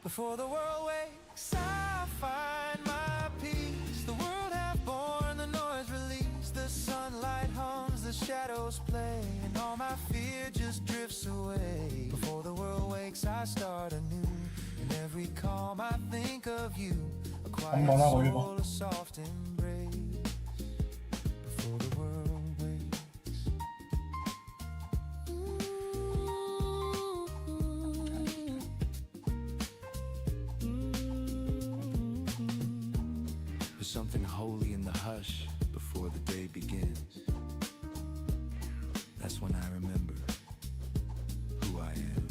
Before the world wakes, I find my peace. The world hath born, the noise release. The sunlight hums, the shadows play, and all my fear just drifts away. Before the world wakes, I start anew. In every calm I think of you. A quiet 한번 하고 soul, 읽어. a soft embrace. Before the world wakes. There's something holy in the hush before the day begins. That's when I remember who I am.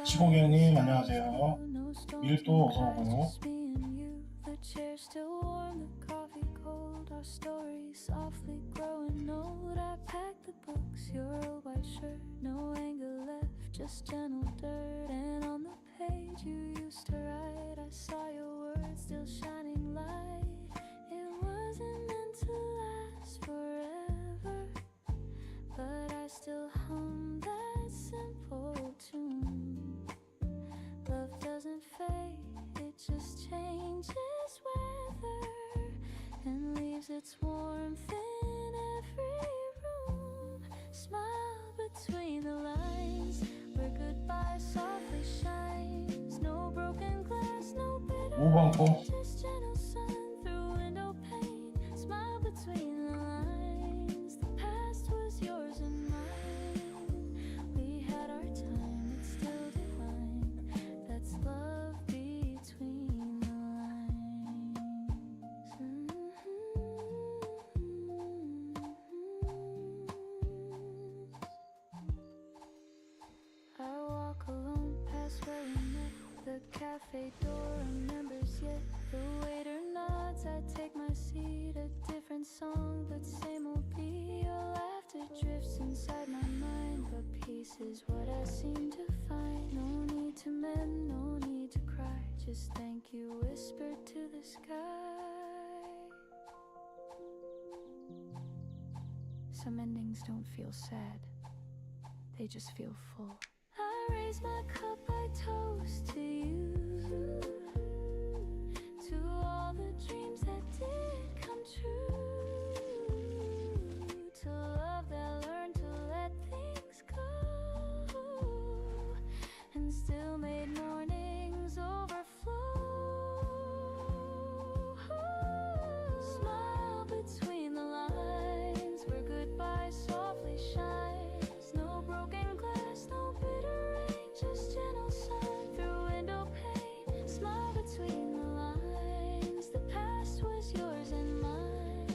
시공현님 안녕하세요. 밀도 어서오고. The chair still warm, the coffee cold, our story softly growing old. I packed the books, your old white shirt, no anger left, just gentle dirt. And on the page you used to write, I saw your words still shining light. It wasn't meant to last forever, but I still hum that simple tune. Love doesn't fade, it just changes weather and leaves its warmth in every room. Smile between the lines where goodbye softly shines. No broken glass, no bitter 5번 거. just gentle sun through window pane. Smile between the lines. The past was yours and mine. We had our time, it's still divine. That's love between the lines. the cafe door remembers yet. The waiter nods, I take my seat. A different song, but same old beat. Your laughter drifts inside my mind, but peace is what I seem to find. No need to mend, no need to cry. Just thank you whispered to the sky. Some endings don't feel sad, they just feel full. I raise my cup, I toast to you, to all the dreams that did come true, to love that learned to let things go, and still made mornings overflow. Smile between the lines where goodbye softly shines. No broken glass, no bitter rain, just gentle sun through window pane. Smile between the lines. The past was yours and mine.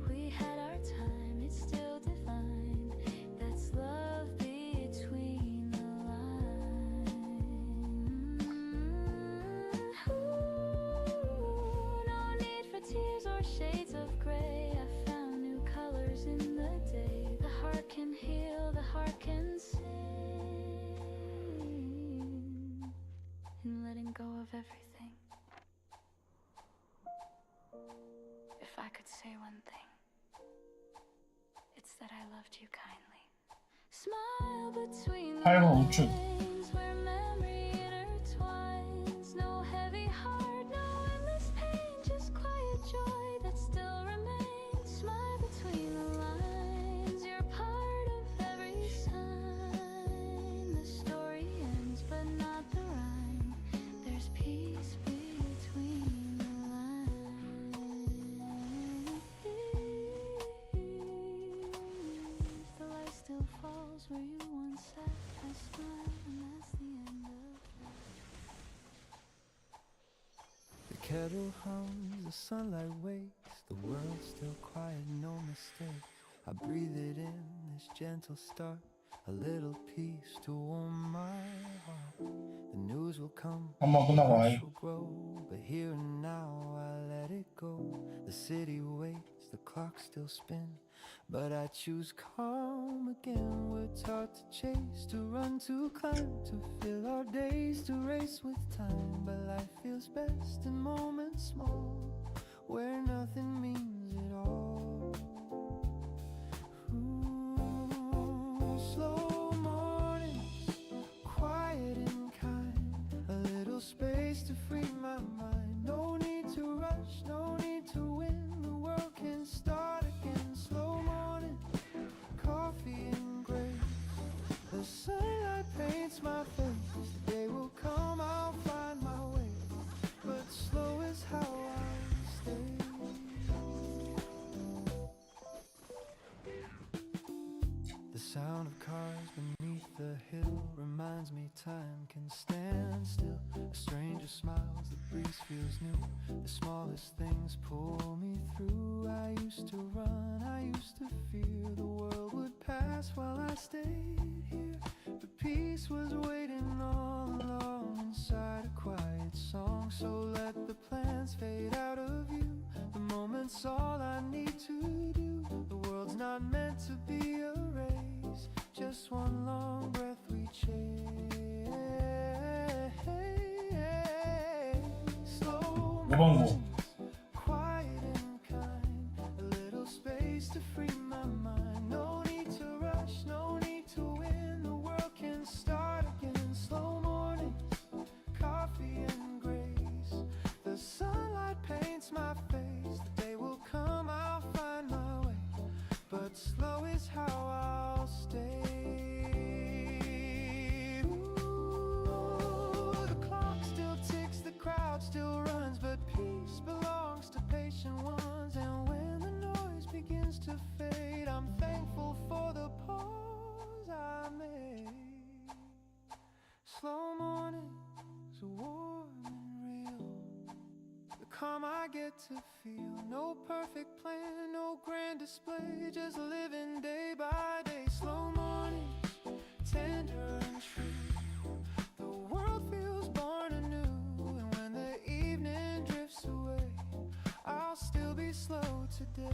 We had our time, it's still divine. That's love between the lines. Ooh, no need for tears or shades of gray. I found new colors in the day. The heart can heal, the heart can sing. And letting go of everything. If I could say one thing, it's that I loved you kindly. Smile between the 8번 우측. lines where memory intertwines. No heavy heart, no endless pain, just quiet joy that still remains. Smile between the lines, you're part of every sign. The story ends, but not the rhyme. There's peace between the lines. The light still falls where you once sat. I smile, and that's the end of that. The kettle hums, the sunlight wakes, the world's still quiet, no mistake. I breathe it in, this gentle start, a little peace to warm my heart. The news will come, 한번 끝나고 아이. will grow, but here and now I let it go. The city waits, the clock still spins, but I choose calm again. We're taught to chase, to run, to climb, to fill our days, to race with time. But life feels best in moments small, where nothing means it all. Slow mornings, quiet and kind, a little space to free my mind. No need to rush, no need to win, the world can start again. Slow morning, coffee and grace, the sunlight paints my face. The day will come, I'll find my way, but slow is how I stay. The sound of cars beneath the hill reminds me time can stand still. A stranger smiles, the breeze feels new, the smallest things pull me through. I used to run, I used to fear the world would pass while I stayed here, but peace was waiting all along inside a quiet song. So let the plans fade out of view, the moment's all I need to do. The world's not meant to be a race, just one long breath we chase. Slow 5번 고. mornings, quiet and kind, a little space to free my mind. No need to rush, no need to win, the world can start again. Slow mornings, coffee and grace, the sunlight paints my face. The day will come, I'll find my way, but slow is how I'll stay. Ooh, the clock still ticks, the crowd still runs, but peace belongs to patient ones. And when the noise begins to fade, I'm thankful for the pause I made. Slow mornings, warm and real, the calm I get to feel. No perfect plan, no grand display, just living day by day. Slow mornings, tender and true, the world feels born today.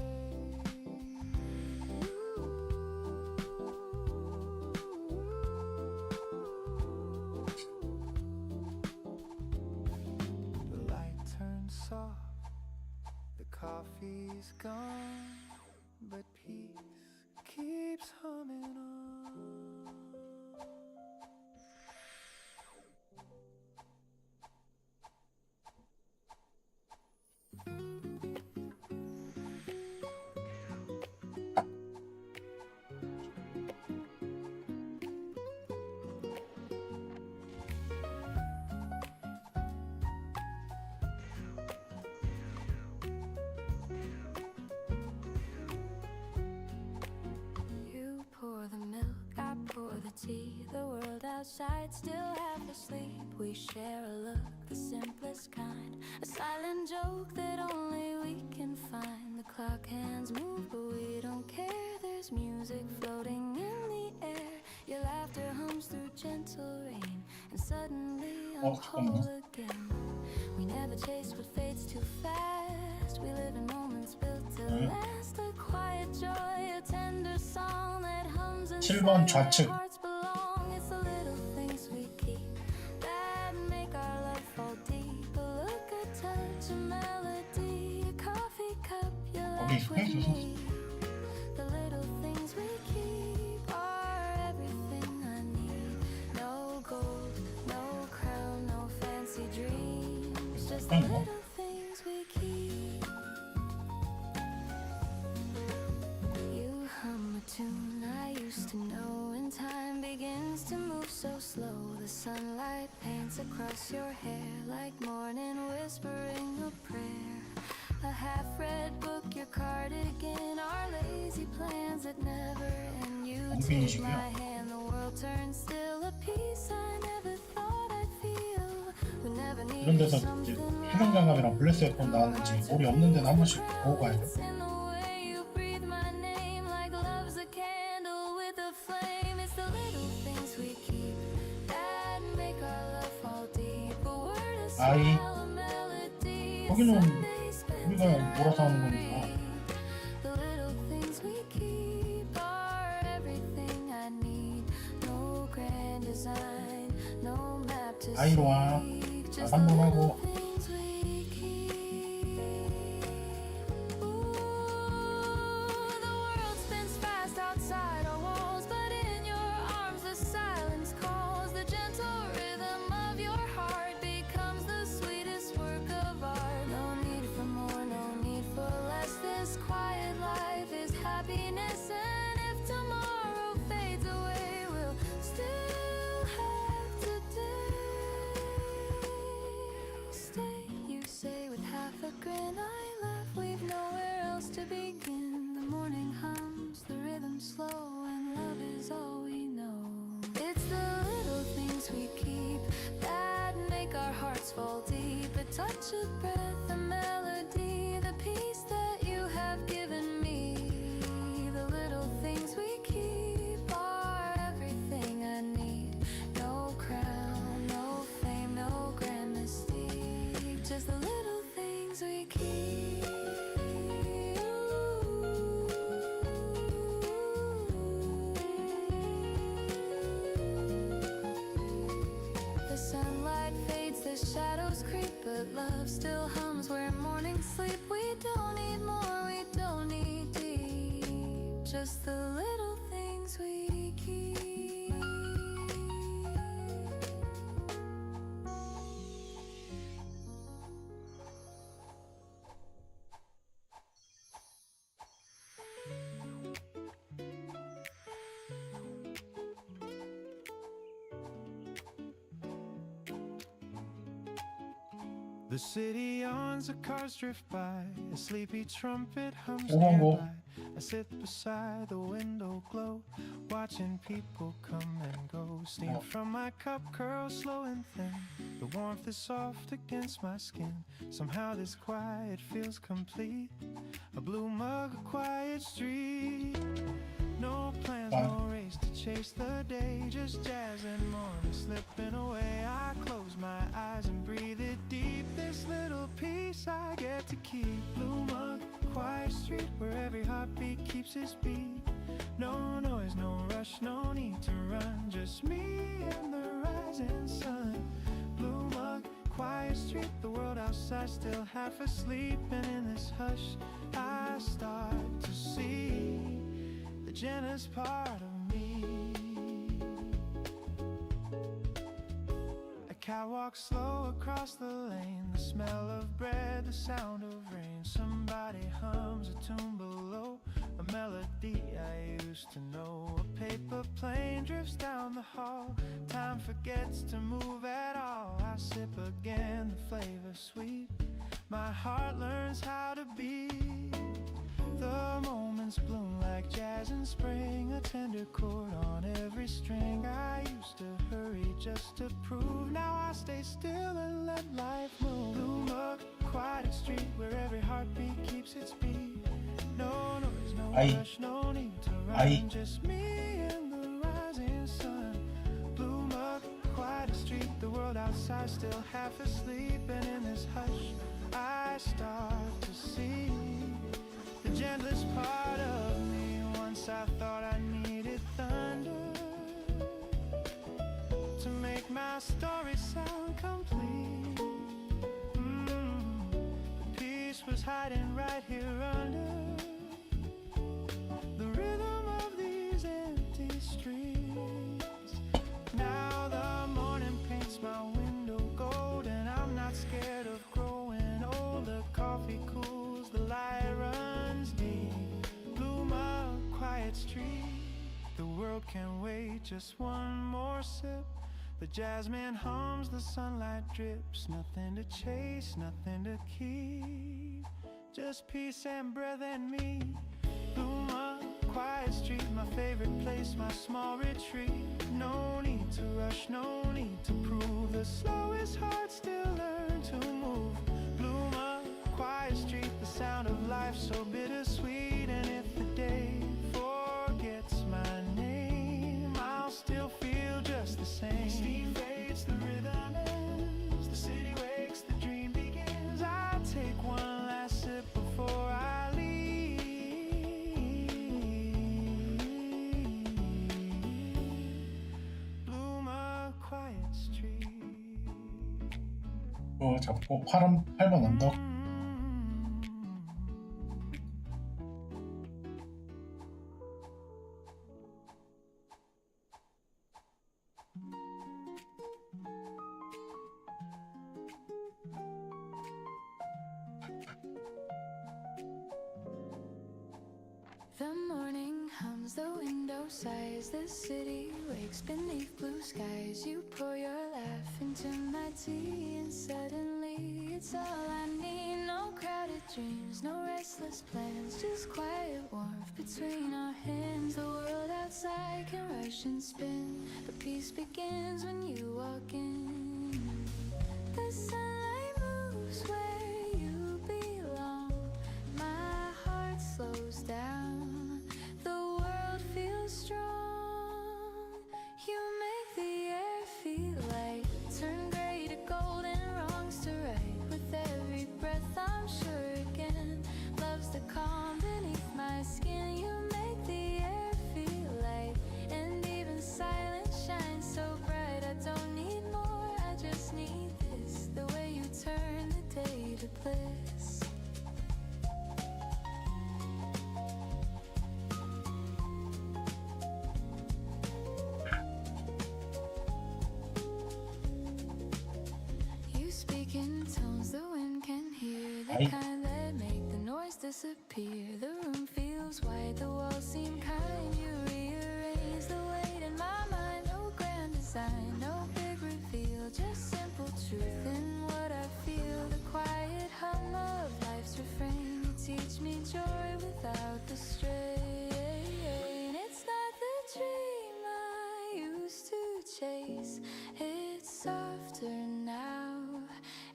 The light turns soft, the coffee's gone, but peace keeps humming on. You pour the milk, I pour the tea. The world outside still half asleep. We share a look, the simplest kind. A silent joke that only we can find. The clock hands move, but we don't care. There's music floating in the air. Your laughter hums through gentle rain. And suddenly I'm whole again. We never chase what fades too fast. We live in moments built to last. A quiet joy, a tender song that hums inside 7번 좌측. our hearts belong. It's the little things we keep that make our love fall deep. A look, a touch, a melody, a coffee cup, your laugh with me. The little things we keep are everything I need. No gold, no crown, no fancy dreams. Just the little things we keep. You hum a tune I used to know, and time begins to move so slow. The sunlight paints across your hair like morning whispering a prayer. A half-read book, your cardigan, our lazy plans that never end. You take my hand, the world turns still. A peace I never thought I'd feel. We never 이런 needed 데서 이제 something 해병장갑이랑 블레스 웨폰 나왔는지 우리 없는 데는 한 번씩 보고 가야 돼. in the way you breathe my name, like love's a candle with a flame. It's the little things we keep that make our love fall deep. A word, a 아이. smile, a melody, a 거기는 Sunday spent 우리가 몰아서 하는 거니까. the little things we keep are everything I need. No grand design, no map to 아이로 와. seek, 자, just the 3번 little 하고. things we keep. Ooh, the world spins fast outside our walls, but in your arms the silence calls. The gentle rhythm of your heart becomes the sweetest work of art. No need for more, no need for less. This quiet life is happiness, and if tomorrow fades away, we'll still have today. Stay, you say with half a grin. I laugh, we've nowhere else to begin. The morning hums, the rhythm slow, and love is all we know. It's the little things we keep that make our hearts fall deep. A touch of breath, a melody, the peace that you have given me. The little things we keep are everything I need. No crown, no fame, no grand mystique. Just the little things we keep. The sunlight fades, the shadows creep, but love still hums where morning sleep. We don't need more, we don't need deep. Just the little things we keep. The city yawns, the cars drift by, a sleepy trumpet hums 오홍고. nearby. I sit beside the window glow, watching people come and go. Steam from my cup curls slow and thin. The warmth is soft against my skin. Somehow this quiet feels complete. A blue mug, a quiet street. No plans, no race to chase the day. Just jazz and morning slipping away. I close my eyes and breathe it deep. This little piece I get to keep. Blue mug, quiet street where every heartbeat keeps its beat. No noise, no rush, no need to run. Just me and the rising sun. Blue mug, quiet street, the world outside still half asleep. And in this hush, I start to see the gentlest part of me. A cat walks slow across the lane, the smell of bread, the sound of rain. Somebody hums a tune below, a melody I used to know. A paper plane drifts down the hall, time forgets to move at all. I sip again, the flavor sweet, my heart learns how to beat. The moments bloom like jazz in spring, a tender chord on every string. I used to hurry just to prove, now I stay still and let life move. Blue mug, quiet street where every heartbeat keeps its beat. No noise, no rush, no need to run. Just me and the rising sun. Blue mug, quiet street, the world outside still half asleep. And in this hush, I start to see the gentlest part of me. Once I thought I needed thunder to make my story sound complete. Peace was hiding right here under the rhythm of these empty streets. Now the morning paints my window gold, and I'm not scared of growing old. The coffee cools, the light runs deep. Blue mug, quiet street, the world can wait just one more sip. The jasmine hums, the sunlight drips. Nothing to chase, nothing to keep, just peace and breath and me. Blue mug, quiet street, my favorite place, my small retreat. No need to rush, no need to prove, the slowest heart still learn to move. Blue mug, quiet street, the sound of life so bittersweet. And if the day forgets my name, I'll still feel just the same. Sleep fades, the rhythm ends, the city wakes, the dream begins. I take one last sip before I leave. Blue mug, quiet street. 잡고 8번 언덕. The morning hums, the window sighs, the city wakes beneath blue skies. You pour your laugh into my tea, and suddenly it's all I need. No crowded dreams, no restless plans, just quiet warmth between our hands. The world outside can rush and spin, but peace begins when you walk in. The sunlight moves where you belong, my heart slows down, the world feels strong. You make the air feel light, turn gray to gold and wrongs to right. With every breath I'm sure again, love's the calm beneath my skin. You make the air feel light, and even silence shines so bright. I don't need more, I just need this, the way you turn the day to bliss. You speak in tones the wind can hear, the kind that make the noise disappear. The room feels wide, the walls seem kind. You rearrange the weight in my mind. No grand design, no big reveal, just simple truth in what I feel. The quiet hum of life's refrain, you teach me joy without the strain. It's not the dream I used to chase, it's softer now,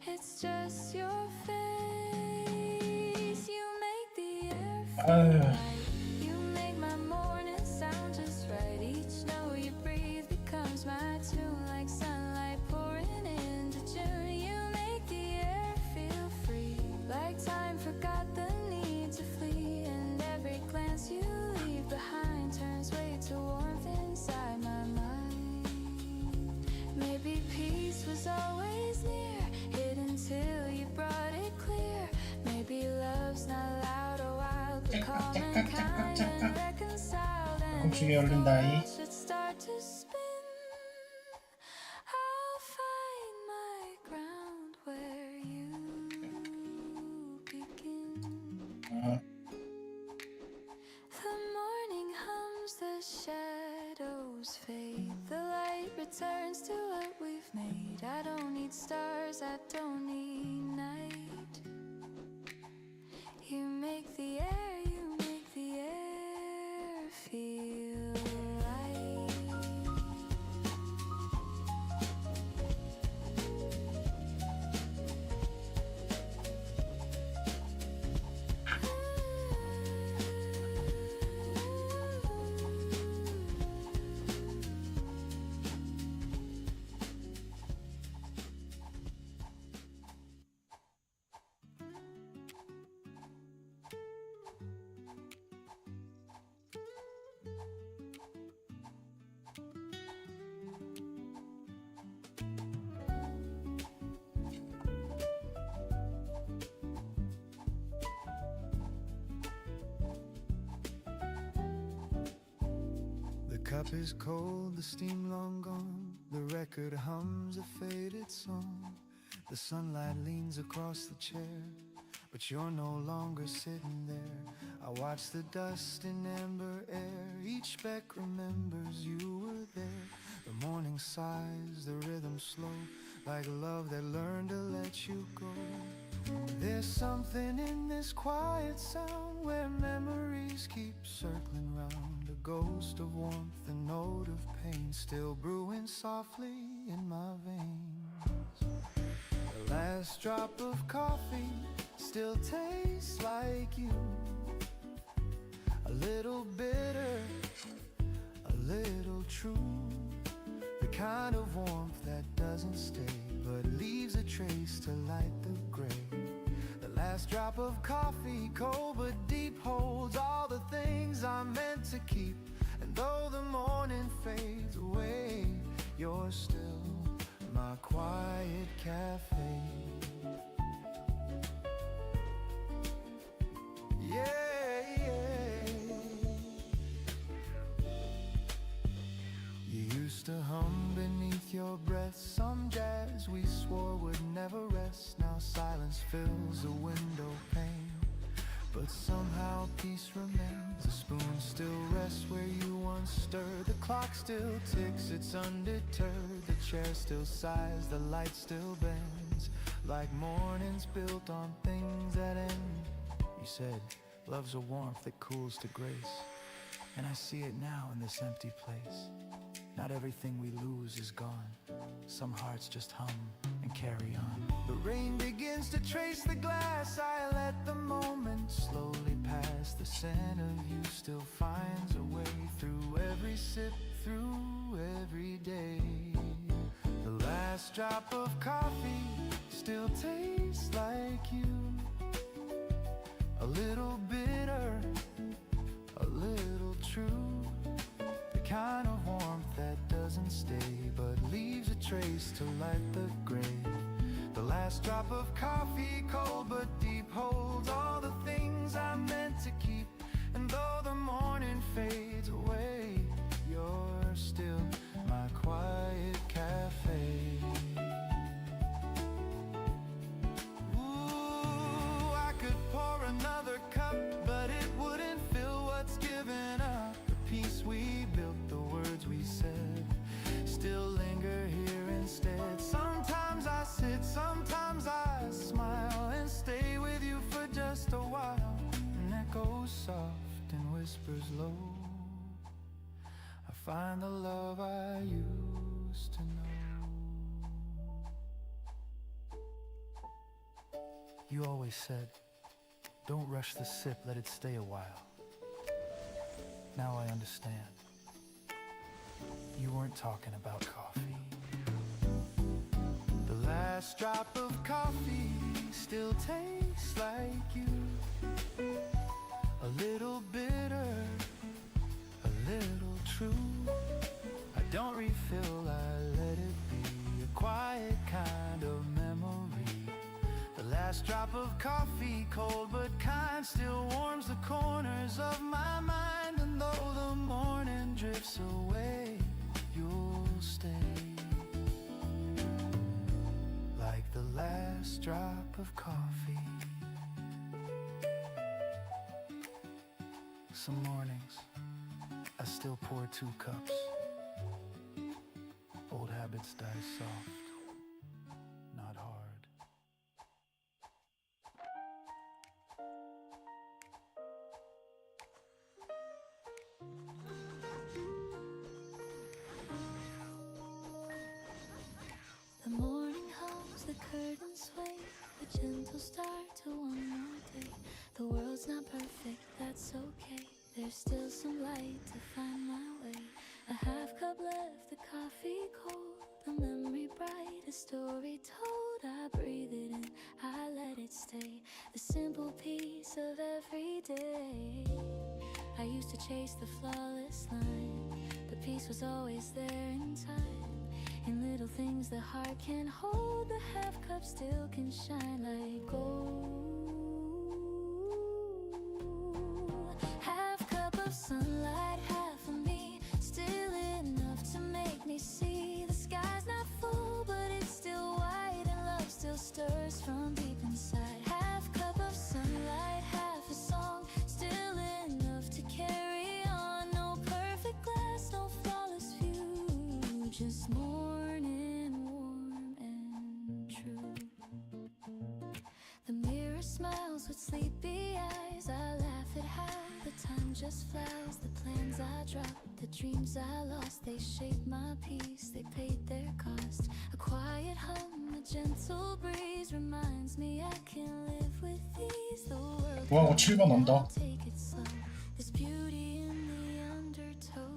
it's just your face. You make the air feel light, you make my morning sound just right. Each note you breathe becomes my tune, like sunlight pouring into June. You make the air feel free, like time forgot the need to 짝깍짝깍짝깍짝깍 조금씩 열린다이. should start to spin. I'll find my ground where you begin. The morning hums, the shadows fade, the light returns to what we've made. I don't need stars, I don't need night. You make the air, you make the air feel light. The cup is cold, the steam long gone. The record hums a faded song. The sunlight leans across the chair, but you're no longer sitting there. I watch the dust in amber air. Each speck remembers you were there. The morning sighs, the rhythm slow, like love that learned to let you go. There's something in this quiet sound where memories keep circling round. A ghost of warmth, a note of pain, still brewing softly in my veins. The last drop of coffee still tastes like you. A little bitter, a little true. The kind of warmth that doesn't stay, but leaves a trace to light the gray. The last drop of coffee, cold but deep, holds all the things I meant to keep. And though the morning fades away, you're still my quiet cafe. Yeah, yeah. You used to hum beneath your breath some jazz we swore would never rest. Now silence fills the window pane, but somehow peace remains. The spoon still rests where you once stirred. The clock still ticks, it's undeterred. The chair still sighs, the light still bends, like mornings built on things that end. You said, love's a warmth that cools to grace, and I see it now in this empty place. Not everything we lose is gone. Some hearts just hum and carry on. The rain begins to trace the glass. I let the moment slowly pass. The scent of you still finds a way through every sip, through every day. The last drop of coffee still tastes like you. A little bitter, a little true. The kind of warmth that doesn't stay, but leaves a trace to light the gray. The last drop of coffee, cold but deep, holds all the things I meant to keep. And though the morning fades away, you're still my quiet cafe. Ooh, I could pour another cup, but it wouldn't fill what's given up. The peace we built, the words we said, still linger here instead. Sometimes I sit, sometimes I smile, and stay with you for just a while. An echo soft and whispers low. I find the love I used to know. You always said, don't rush the sip, let it stay a while. Now I understand. You weren't talking about coffee. The last drop of coffee still tastes like you. A little bitter, a little true. I don't refill, I let it be. A quiet kind of memory. The last last drop of coffee, cold but kind, still warms the corners of my mind. And though the morning drifts away, you'll stay, like the last drop of coffee. Some mornings I still pour 2 cups. Old habits die soft, not hard. The morning hums, the curtains sway, a gentle start to one more day. The world's not perfect, that's okay. There's still some light to find my way. A half cup left, the coffee cold, a memory bright, a story told. I breathe it in, I let it stay, the simple piece of every day. I used to chase the flawless line, but peace was always there in time. In little things the heart can hold, the half cup still can shine like gold. Half cup of sunlight, half of me, still enough to make me see. The sky's not full, but it's still white, and love still stirs from deep inside. Half cup of sunlight, half a song, still enough to carry on. No perfect glass, no flawless view, just morning warm and true. The mirror smiles with sleepy eyes. I laugh at how the time just flies. The plans I dropped, the dreams I lost, they shaped my peace, they paid their cost. A quiet hum, a gentle breeze reminds me I can live with ease. The world 좋아하고 7번 언더. take it slow. There's beauty in the undertow.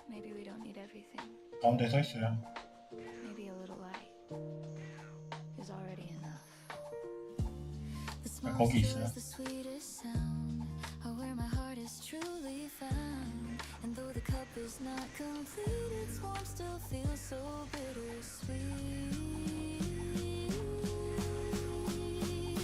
Maybe we don't need everything. 가운데 서 있어요. Maybe a little light is already enough. The small 거기 things, 있어요. the sweetest sound are where my heart is truly found. And though the cup is not complete, its warmth still feels so bittersweet.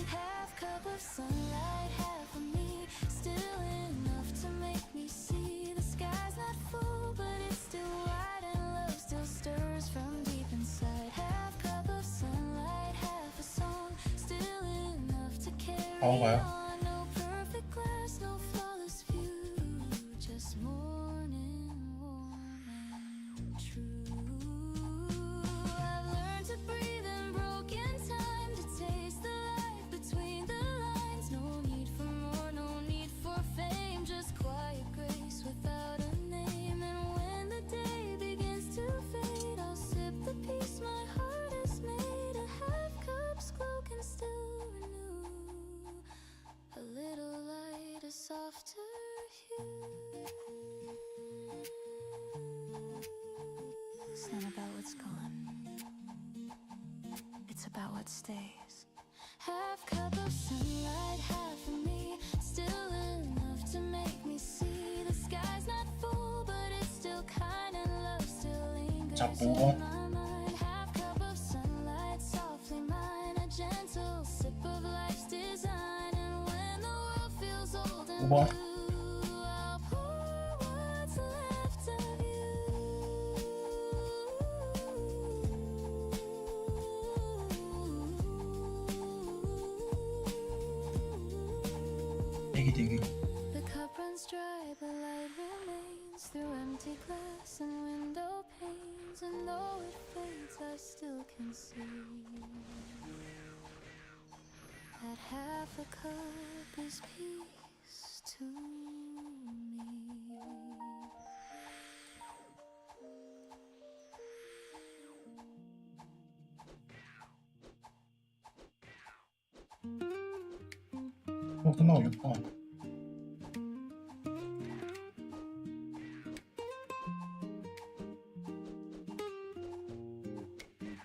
Half cup of sunlight, half of me, still enough to make me see. The sky's not full, but it's still wide, and love still stirs from deep inside. Half cup of sunlight, half a song, still enough to carry 가봐요. on. No perfect glass, no flawless view, just morning warm and true. I've learned to breathe in broken time, to taste the light between the lines. No need for more, no need for fame, just quiet grace without a name. And when the day begins to fade, I'll sip the peace my heart has made. A half cup's glow can still renew a little light, a softer hue. It's not about what's gone, it's about what stays. Half cup of sunlight, half of me, still enough to make me see. The sky's not full, but it's still kind, and love still lingers 자, in 5번. my mind. Half cup of sunlight, softly mine, a gentle sip of life's design. And when the world feels old and 5번. blue, I'll pour what's left of you. 대기 대기. The cup runs dry, but light remains through empty glass and window panes. And though it fades, I still can see that half a cup is peace to me. 끝나고 6번.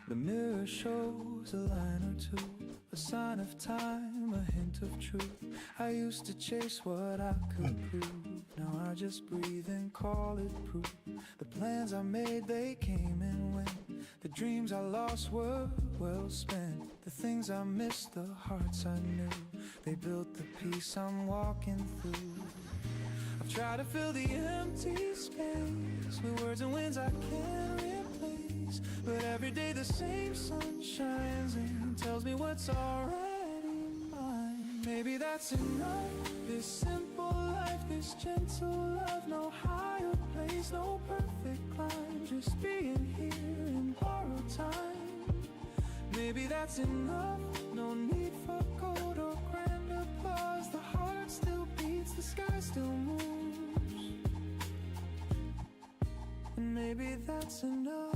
The mirror shows a line or two, a sign of time, a hint of truth. I used to chase what I could prove. Now I just breathe and call it proof. The plans I made, they came and went. The dreams I lost were well spent. The things I missed, the hearts I knew, they built the peace I'm walking through. I've tried to fill the empty space with words and winds I can't replace, but every day the same sun shines and tells me what's already mine. Maybe that's enough. This simple life, this gentle love, no higher place, no perfect climb, just being here in borrowed time. Maybe that's enough. No need for gold or grand applause. The heart still beats, the sky still moves, and maybe that's enough.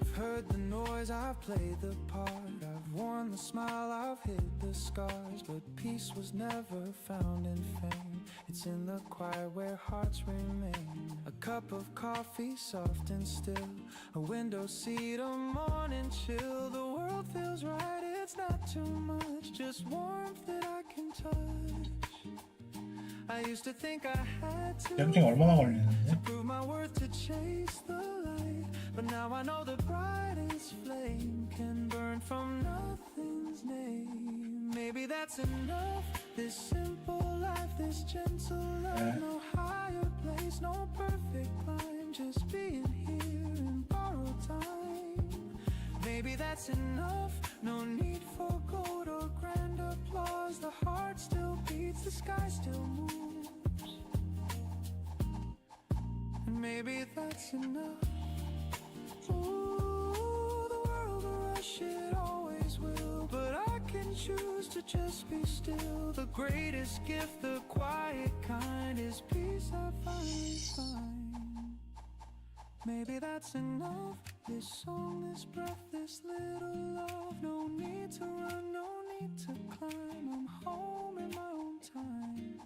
I've heard the noise, I've played the part, I've worn the smile, I've hid the scars, but peace was never found in fame. It's in the quiet where hearts remain. A cup of coffee, soft and still, a window seat, a morning chill. The world feels right, it's not too much, just warmth that I can touch. I used to think I had to 캠핑 얼마나 걸리는데? prove my worth to chase the light, but now I know the brightest flame can burn from nothing's name. Maybe that's enough. This simple life, this gentle love, no higher place, no perfect climb, just being here in borrowed time. Maybe that's enough. No need for gold or grand applause. The heart still beats, the sky still moves, and maybe that's enough. Ooh, the world will rush, it always will, but I can choose to just be still. The greatest gift, the quiet kind, is peace I finally find. Maybe that's enough. This song, this breath, this little love. No need to run, no need to climb. I'm home in my own time.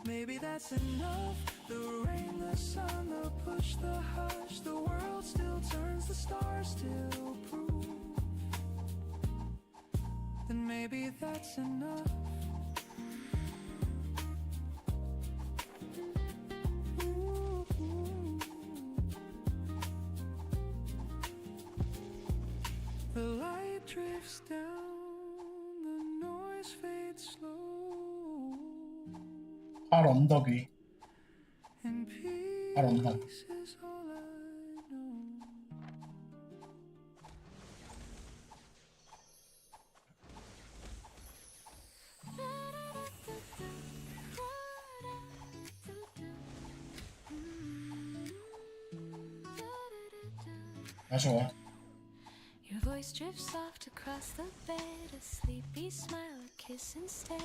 Maybe that's enough. The rain, the sun, the push, the hush. The world still turns, the stars still prove. Then maybe that's enough. Ooh, ooh. The light drifts down, the noise fades slow, 팔 언덕 위. and 팔 언덕. peace is all I know. 다시 와. Your voice drifts soft across the bed, a sleepy smile, a kiss instead.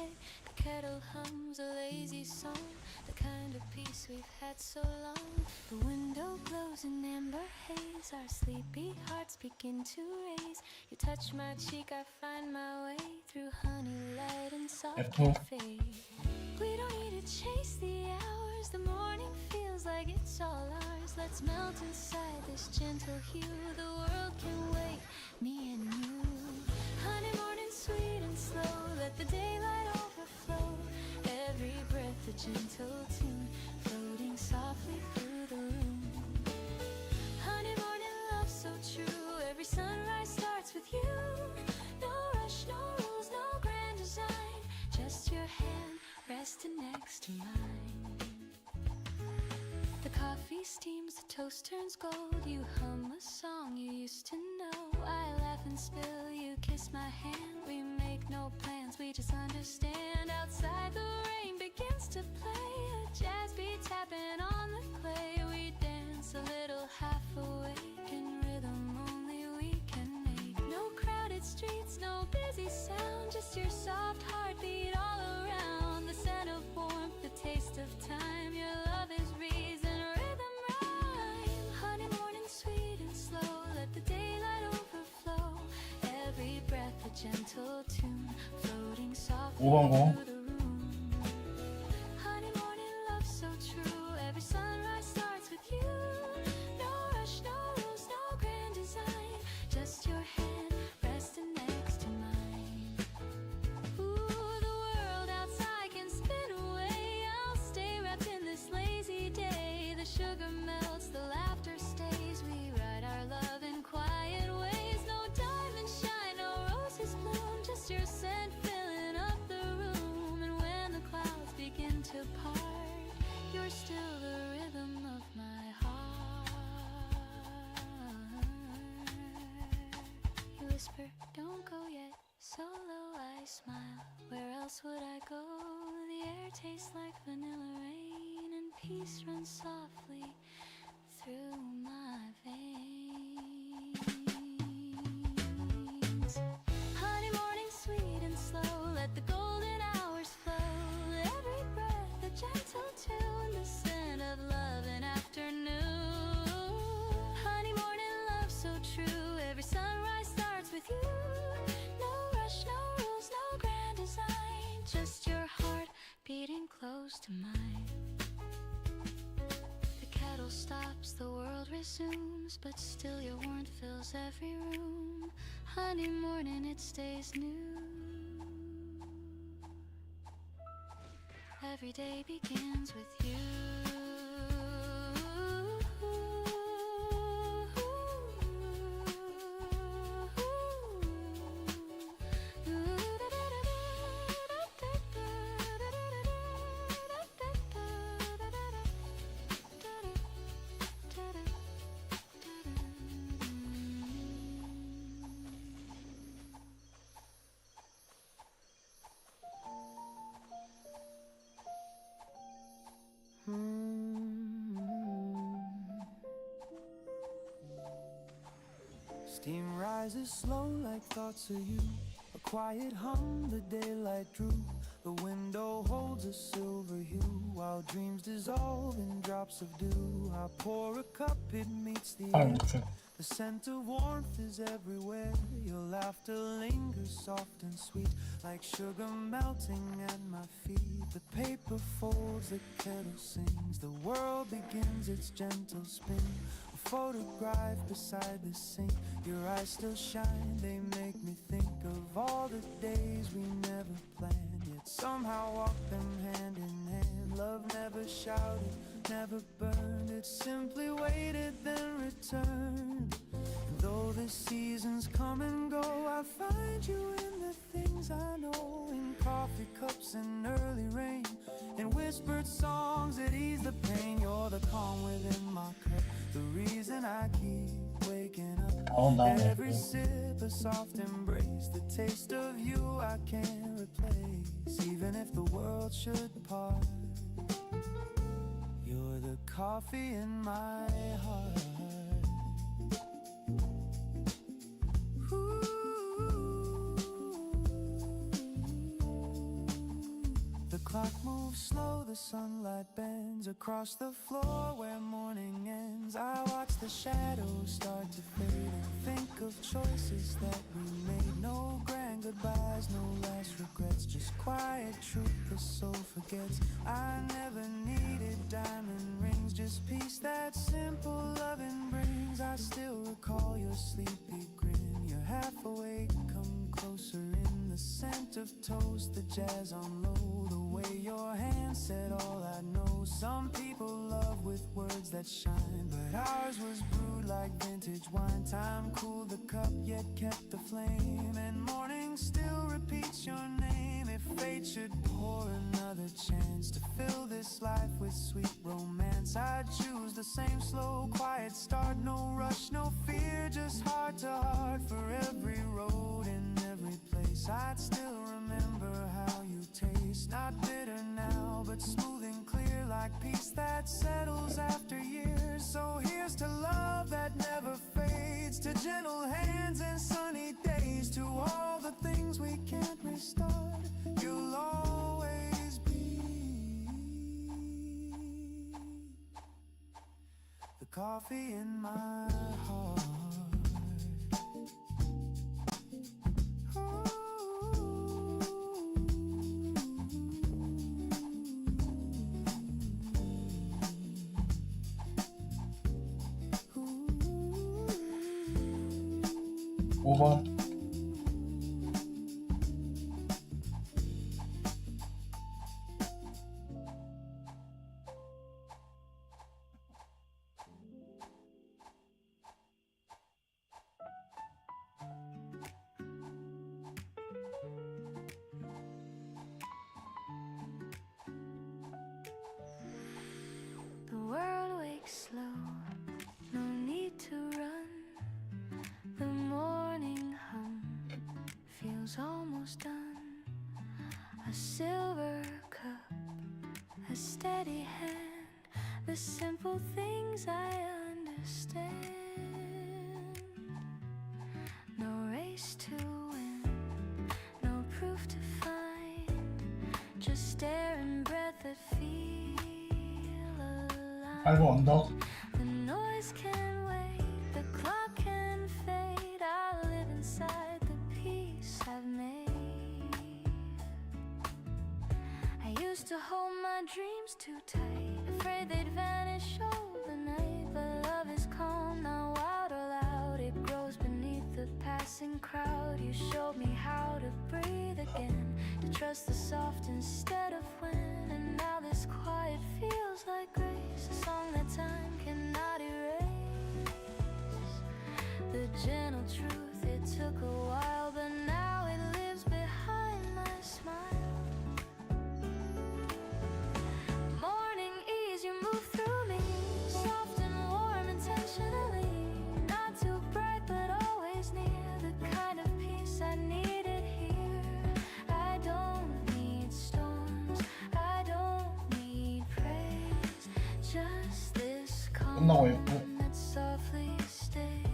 The kettle hums a lazy song, the kind of peace we've had so long. The window glows in amber haze, our sleepy hearts begin to raise. You touch my cheek, I find my way through honey, light and soft F2. cafe. We don't need to chase the hours, the morning feels like it's all ours. Let's melt inside this gentle hue, the world can wait, me and you. Honey, morning sweet and slow, let the daylight overflow. Every breath a gentle tune, floating softly through the room. Honey, morning love so true, every sunrise starts with you. No rush, no rules, no grand design, just your hand resting next to mine. The coffee steams, the toast turns gold. You hum a song you used to know. I laugh and spill, you kiss my hand. We make no plans, we just understand. Outside the rain begins to play, a jazz beat tapping on the clay. We dance a little half awake in rhythm only we can make. No crowded streets, no busy sound, just your soft heartbeat all around. The scent of warmth, the taste of time, your love is reason, rhythm rhyme. Honey, morning sweet and slow, let the daylight overflow. Every breath a gentle tune, floating softly 5번 공. through the room. Honey, morning love so true, every sunrise starts with you. No rush, no rules, no grand design, just your hand resting next to mine. Ooh, the world outside can spin away, I'll stay wrapped in this lazy day. The sugar tastes like vanilla rain, and peace runs softly through my veins. Honey morning, sweet and slow, let the golden hours flow. Every breath a gentle tune, the scent of love in afternoon. Honey morning, love so true, every sunrise starts with you. No rush, no rules, no grand design, just your heart beating close to mine. The kettle stops, the world resumes, but still your warmth fills every room. Honey morning, it stays new. Every day begins with you. Steam rises slow like thoughts of you. A quiet hum, the daylight drew. The window holds a silver hue, while dreams dissolve in drops of dew. I pour a cup, it meets the air. The scent of warmth is everywhere. Your laughter lingers soft and sweet, like sugar melting at my feet. The paper folds, the kettle sings. The world begins its gentle spin. A photograph beside the sink. Your eyes still shine, they make me think of all the days we never planned, yet somehow walk them hand in hand. Love never shouted, never burned, it simply waited then returned. And though the seasons come and go, I find you in the things I know, in coffee cups and early rain, in whispered songs that ease the pain. You're the calm within my cup, the reason I keep waking up. Every sip a soft embrace, the taste of you I can't replace. Even if the world should part, you're the coffee in my heart. Ooh. The clock moves slow, the sunlight bends across the floor where morning ends. I watch the shadows start to fade and think of choices that we made. No grand goodbyes, no last regrets, just quiet truth the soul forgets. I never needed diamond rings, just peace that simple loving brings. I still recall your sleepy grin, you're half awake, come closer in the scent of toast, the jazz on low, the way your hand said all I know. Some people love with words that shine, but ours was brewed like vintage wine. Time cooled the cup yet kept the flame, and morning still repeats your name. If fate should pour another chance to fill this life with sweet romance, I'd choose the same slow quiet start. No rush, no fear, just heart to heart. For every road and every place, I'd still remember how you taste. Not bitter now, but smooth and clear, like peace that settles after years. So here's to love that never fades, to gentle hands and sunny days, to all the things we can't restart. You'll always be the coffee in my heart. 오번 The world wakes slow, no need to run. The morning hum feels almost done. A silver cup steady hand, the simple things I understand. No race to win, no proof to find, just air and breath that feel alive. 알고 언덕. The noise can wait, the clock can fade. I live inside the peace I've made. I used to hold my dreams too tight, afraid they'd vanish overnight. But love is calm, not wild or loud. It grows beneath the passing crowd. You showed me how to breathe again, to trust the soft instead of when. And now this quiet feels like grace, a song that time cannot erase. The gentle truth, it took a while, but now it lives behind my smile. Morning ease, you move through me, soft and warm intentionally. Not too bright, but always near, the kind of peace I needed here. I don't need storms, I don't need praise, just this 끝나고 calm 있고. that softly stays.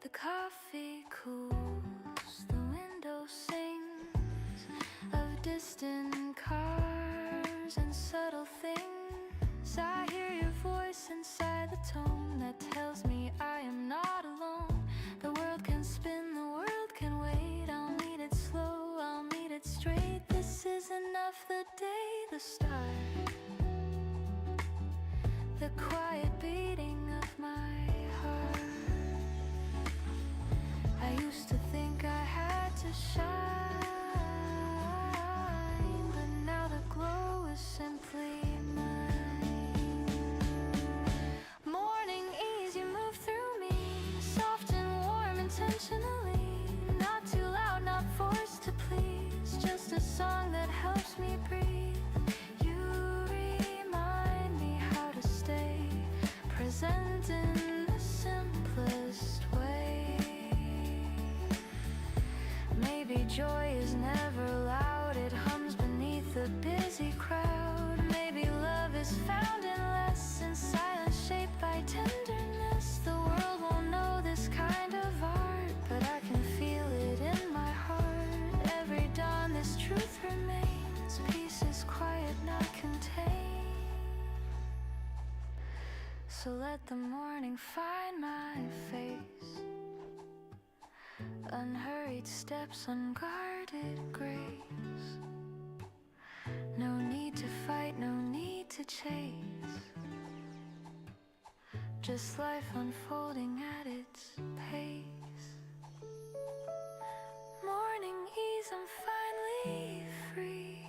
The coffee cools, the window sings of distant cars and subtle things. I hear your voice inside the tone that tells me I am not alone. The world can spin, the world can wait. I'll meet it slow, I'll meet it straight. This is enough, the day, the start, the quiet beating of my heart. I used to think I had to shine, but now the glow is simply mine. Morning ease, you move through me, soft and warm intentionally. Not too loud, not forced to please, just a song that helps me breathe. You remind me how to stay present in the simplest way. Maybe joy is never loud, it hums beneath the busy crowd. Maybe love is found in less, in silence shaped by tenderness. The world won't know this kind of art, but I can feel it in my heart. Every dawn this truth remains, peace is quiet, not contained. So let the morning find my face, unhurried steps, unguarded grace. No need to fight, no need to chase, just life unfolding at its pace. Morning ease, I'm finally free.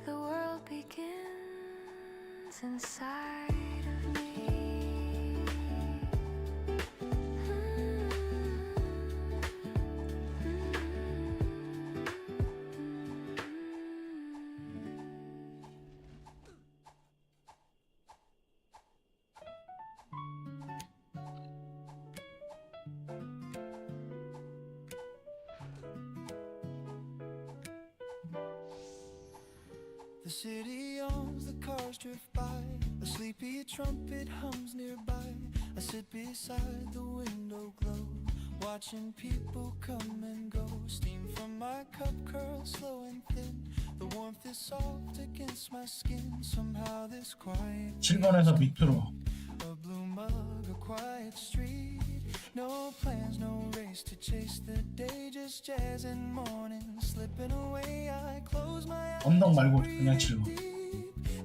The world begins inside of me. The city owns, the cars drift by, a sleepy trumpet hums nearby. I sit beside the window glow, watching people come and go. Steam from my cup curls slow and thin, the warmth is soft against my skin. Somehow this quiet 7번에서 밑으로. a blue mug, a quiet street. No plans, no race to chase the day, just jazz and morning slipping away. I close my eyes. 언덕 말고 그냥 7번.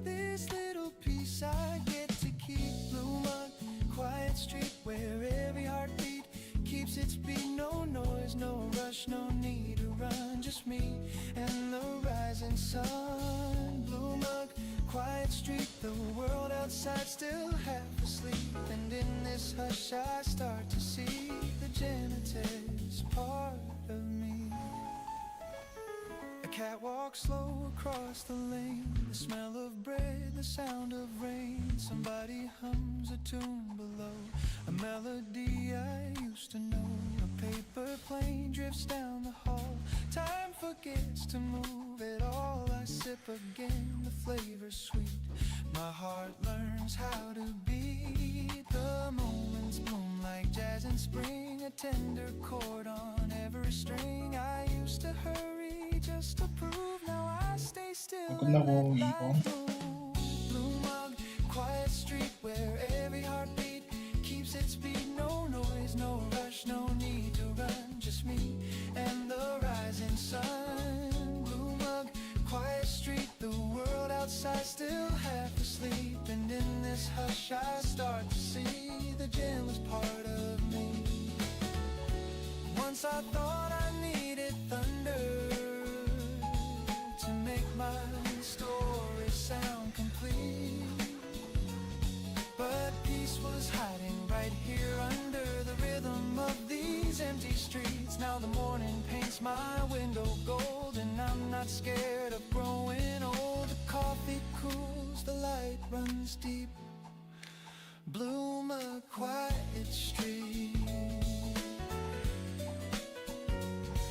This little piece I get to keep. Blue mug, quiet street where every heartbeat keeps its beat. No noise, no rush, no need to run. Just me and the rising sun. Blue mug, quiet street, the world outside still half asleep. And in this hush I start to see the janitor's part of me. A cat walks slow across the lane. The smell of bread, the sound of rain. Somebody hums a tune below, a melody I used to know. A paper plane drifts down the hall. Time forgets to move at all. I sip again, the flavor's sweet. My heart learns how to beat. The moments bloom like jazz in spring. A tender chord on every string. I used to hurry just to prove. Now I stay still. 끝나고 2번. Blue mug, quiet street where every heartbeat keeps its beat. No noise, no rush, no need to run. Just me and the rising sun. Blue mug, quiet street, the world outside still half asleep. And in this hush I start to see the gentlest part of me. Once I thought I needed thunder to make my story sound complete, but peace was hiding right here under the rhythm of these empty streets. Now the morning paints my window gold, and I'm not scared of growing old. The coffee cools, the light runs deep. Bloom a quiet street.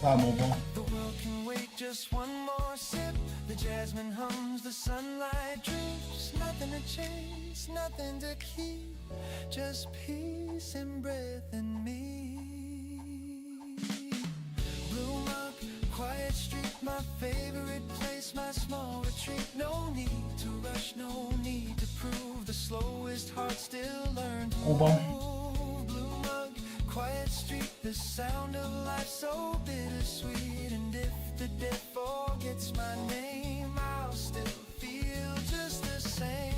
다음 5번. The world can wait just one more sip. The jasmine hums, the sunlight drips. Nothing to chase, nothing to keep, just peace and breath in me. Bloom up, quiet street, my favorite place, my small retreat. No need to rush, no need to prove. The slowest heart still learn to 5번. move. Blue mug, quiet street, the sound of life so bittersweet. And if the death forgets my name, I'll still feel just the same.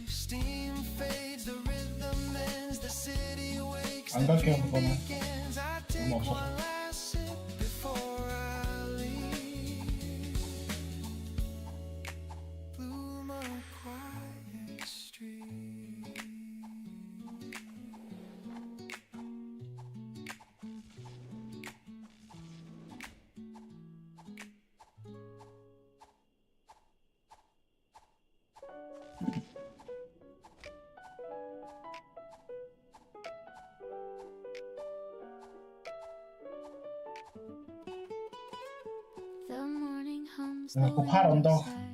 Steam fades, the rhythm ends, the city wakes, 안 the 갈게요, dream 그거는. begins. I take 너무 없어서. one last sip before I leave. Bloom a quiet street. The morning hums 네, the 그 팔 window 언덕. sighs.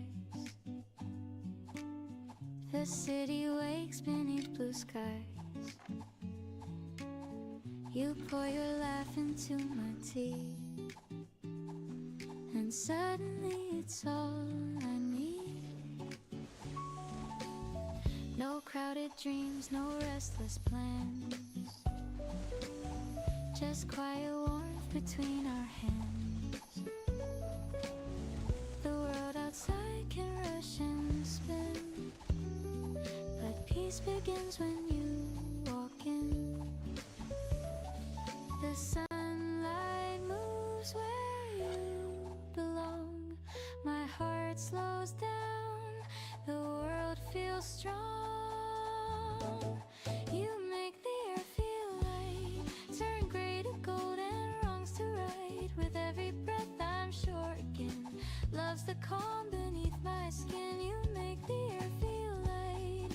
The city wakes beneath blue skies. You pour your laugh into my tea, and suddenly it's all I need. No crowded dreams, no restless plans, just quiet warmth between our hands. The world outside can rush and spin, but peace begins when you walk in. The sunlight moves where you belong. My heart slows down, the world feels strong. You make the air feel light, turn gray to gold and wrongs to right. With every breath I'm shortened, love's the calm beneath my skin. You make the air feel light,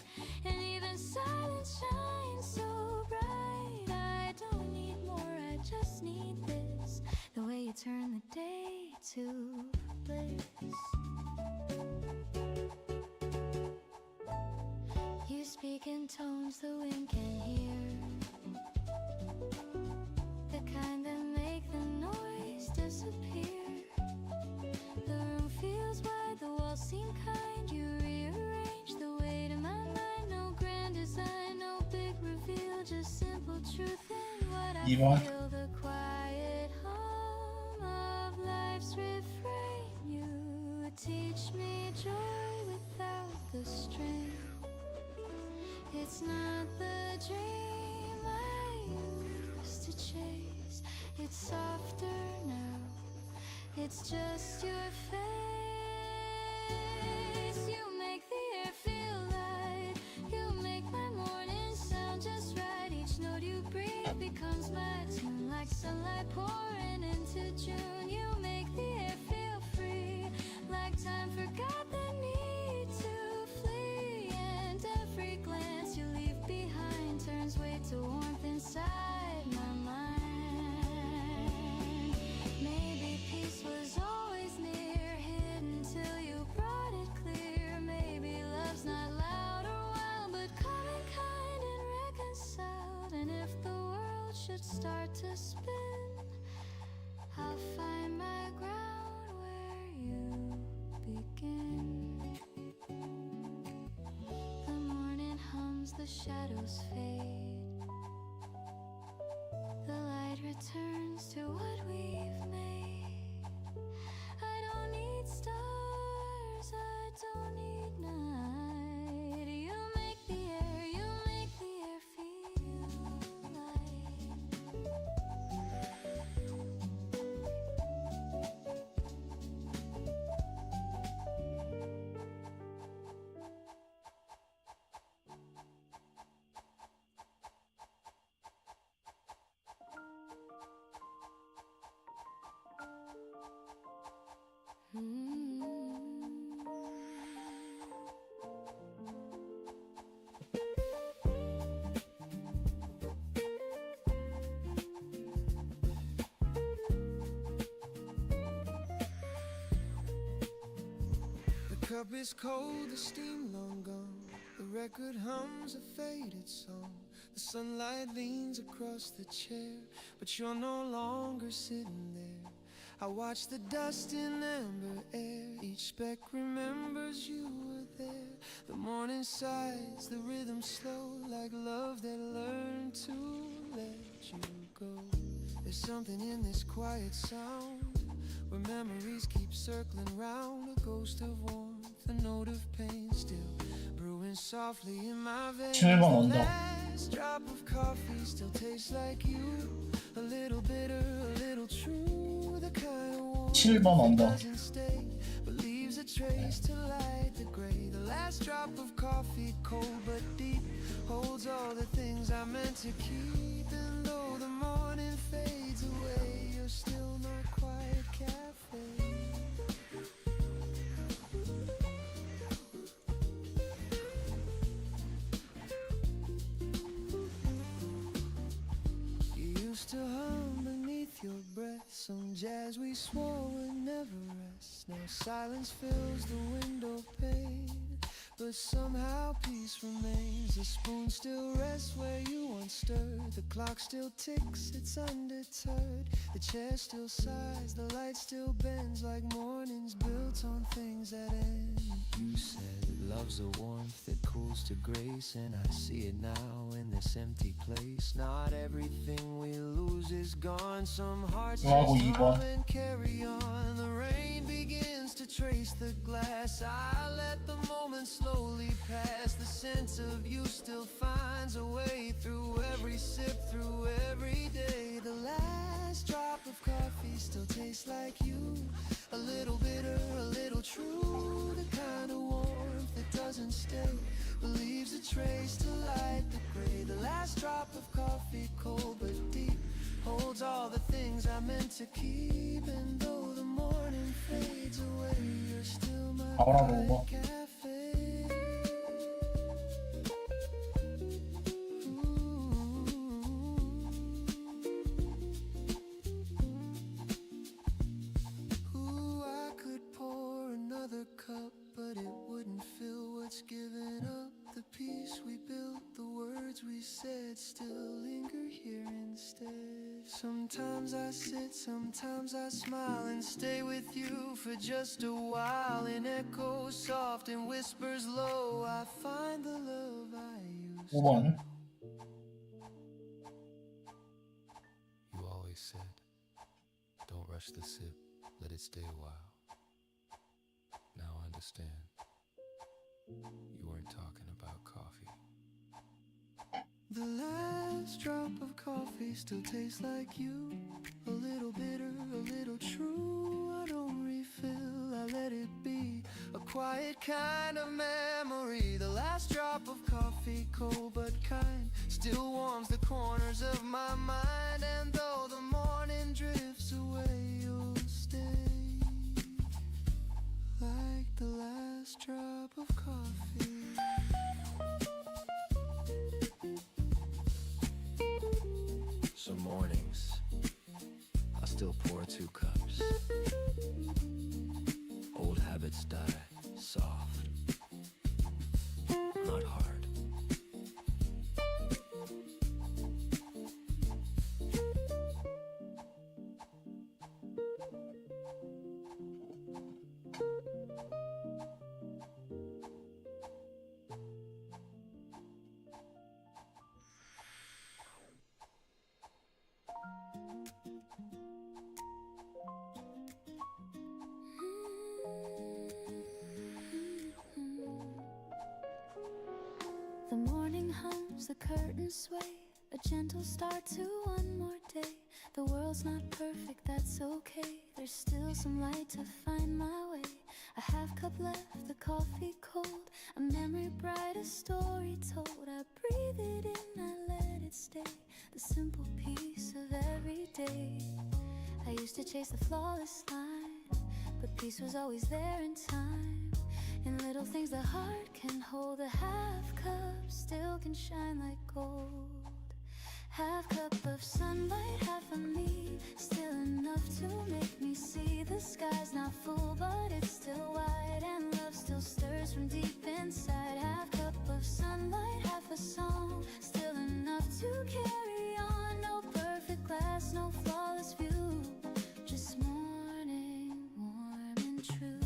and even silence shines so bright. I don't need more, I just need this, the way you turn the day to bliss. You speak in tones the wind can hear, the kind that make the noise disappear. The room feels wide, the walls seem kind. You rearrange the weight in my mind. No grand design, no big reveal, just simple truth in what I 2번. feel. The quiet hum of life's refrain. You teach me joy without the strain. It's not the dream I used to chase. It's softer now, it's just your face. You make the air feel light, pouring into June. You make the air feel free, like time forgot the need to flee. And every glance you leave behind turns weight to warmth inside my mind. Maybe peace was always near, hidden till you brought it clear. Maybe love's not loud or wild, but common, kind and reconciled. And if the world should start to spin, I'll find my ground where you begin. The morning hums, the shadows fade. The light returns to what we've made. I don't need stars, I don't need night. You make the air feel light. The cup is cold, the steam long gone. The record hums a faded song. The sunlight leans across the chair, but you're no longer sitting there. I watch the dust in amber air. Each speck remembers you were there. The morning sighs, the rhythm slow, like love that learned to let you go. There's something in this quiet sound, where memories keep circling round. A ghost of warmth, a note of pain still brewing softly in my veins. 7번 언더. Last drop of coffee still tastes like you. A little bitter, a little true. The kind of warmth 7번 언더. doesn't stay, but leaves a trace to light the gray. The last drop of coffee, cold but deep, holds all the things I meant to keep. And though the morning fades away, you're still my quiet cafe. You used to hum beneath your breath, some jazz we swore would never rest. Now silence fills the window pane, but somehow peace remains. The spoon still rests where you once stirred. The clock still ticks, it's undeterred. The chair still sighs, the light still bends, like mornings built on things that end. You said love's a warmth that cools to grace, and I see it now in this empty place. Not everything we lose is gone. Some hearts just 하고 2번. hum and carry on. The rain begins to trace the glass. I let the moment slowly pass. The sense of you still finds a way through every sip, through every day. The last drop of coffee still tastes like you. A little bitter, a little true. The kind of warmth that doesn't stay, but leaves a trace to light the gray. The last drop of coffee, cold but deep, holds all the things I meant to keep. And though the morning fades away, you're still my 아브라함 quiet 오버. cafe. Ooh, I could pour another cup, but it wouldn't fill what's given up. The peace we built, the words we said, still linger here instead. Sometimes I sit, sometimes I smile and stay with you for just a while. In echoes soft and whispers low, I find the love I used to 5번. You always said, don't rush the sip, let it stay a while. Now I understand. You weren't talking about coffee. The last drop of coffee still tastes like you. A little bitter, a little true. I don't refill, I let it be. A quiet kind of memory. The last drop of coffee, cold but kind, still warms the corners of my mind. And though the morning drift still pour 2 cups. Old habits die soft, not hard. The morning hums, the curtains sway, a gentle start to one more day. The world's not perfect, that's okay. There's still some light to find my way. A half cup left, the coffee cold, a memory bright, a story told. I breathe it in, I let it stay, the simple peace of every day. I used to chase the flawless line, but peace was always there in time. In little things the heart can hold, a half cup still can shine like gold. Half cup of sunlight, half of me, still enough to make me see. The sky's not full, but it's still wide, and love still stirs from deep inside. Half cup of sunlight, half a song, still enough to carry on. No perfect glass, no flawless view, just morning, warm and true.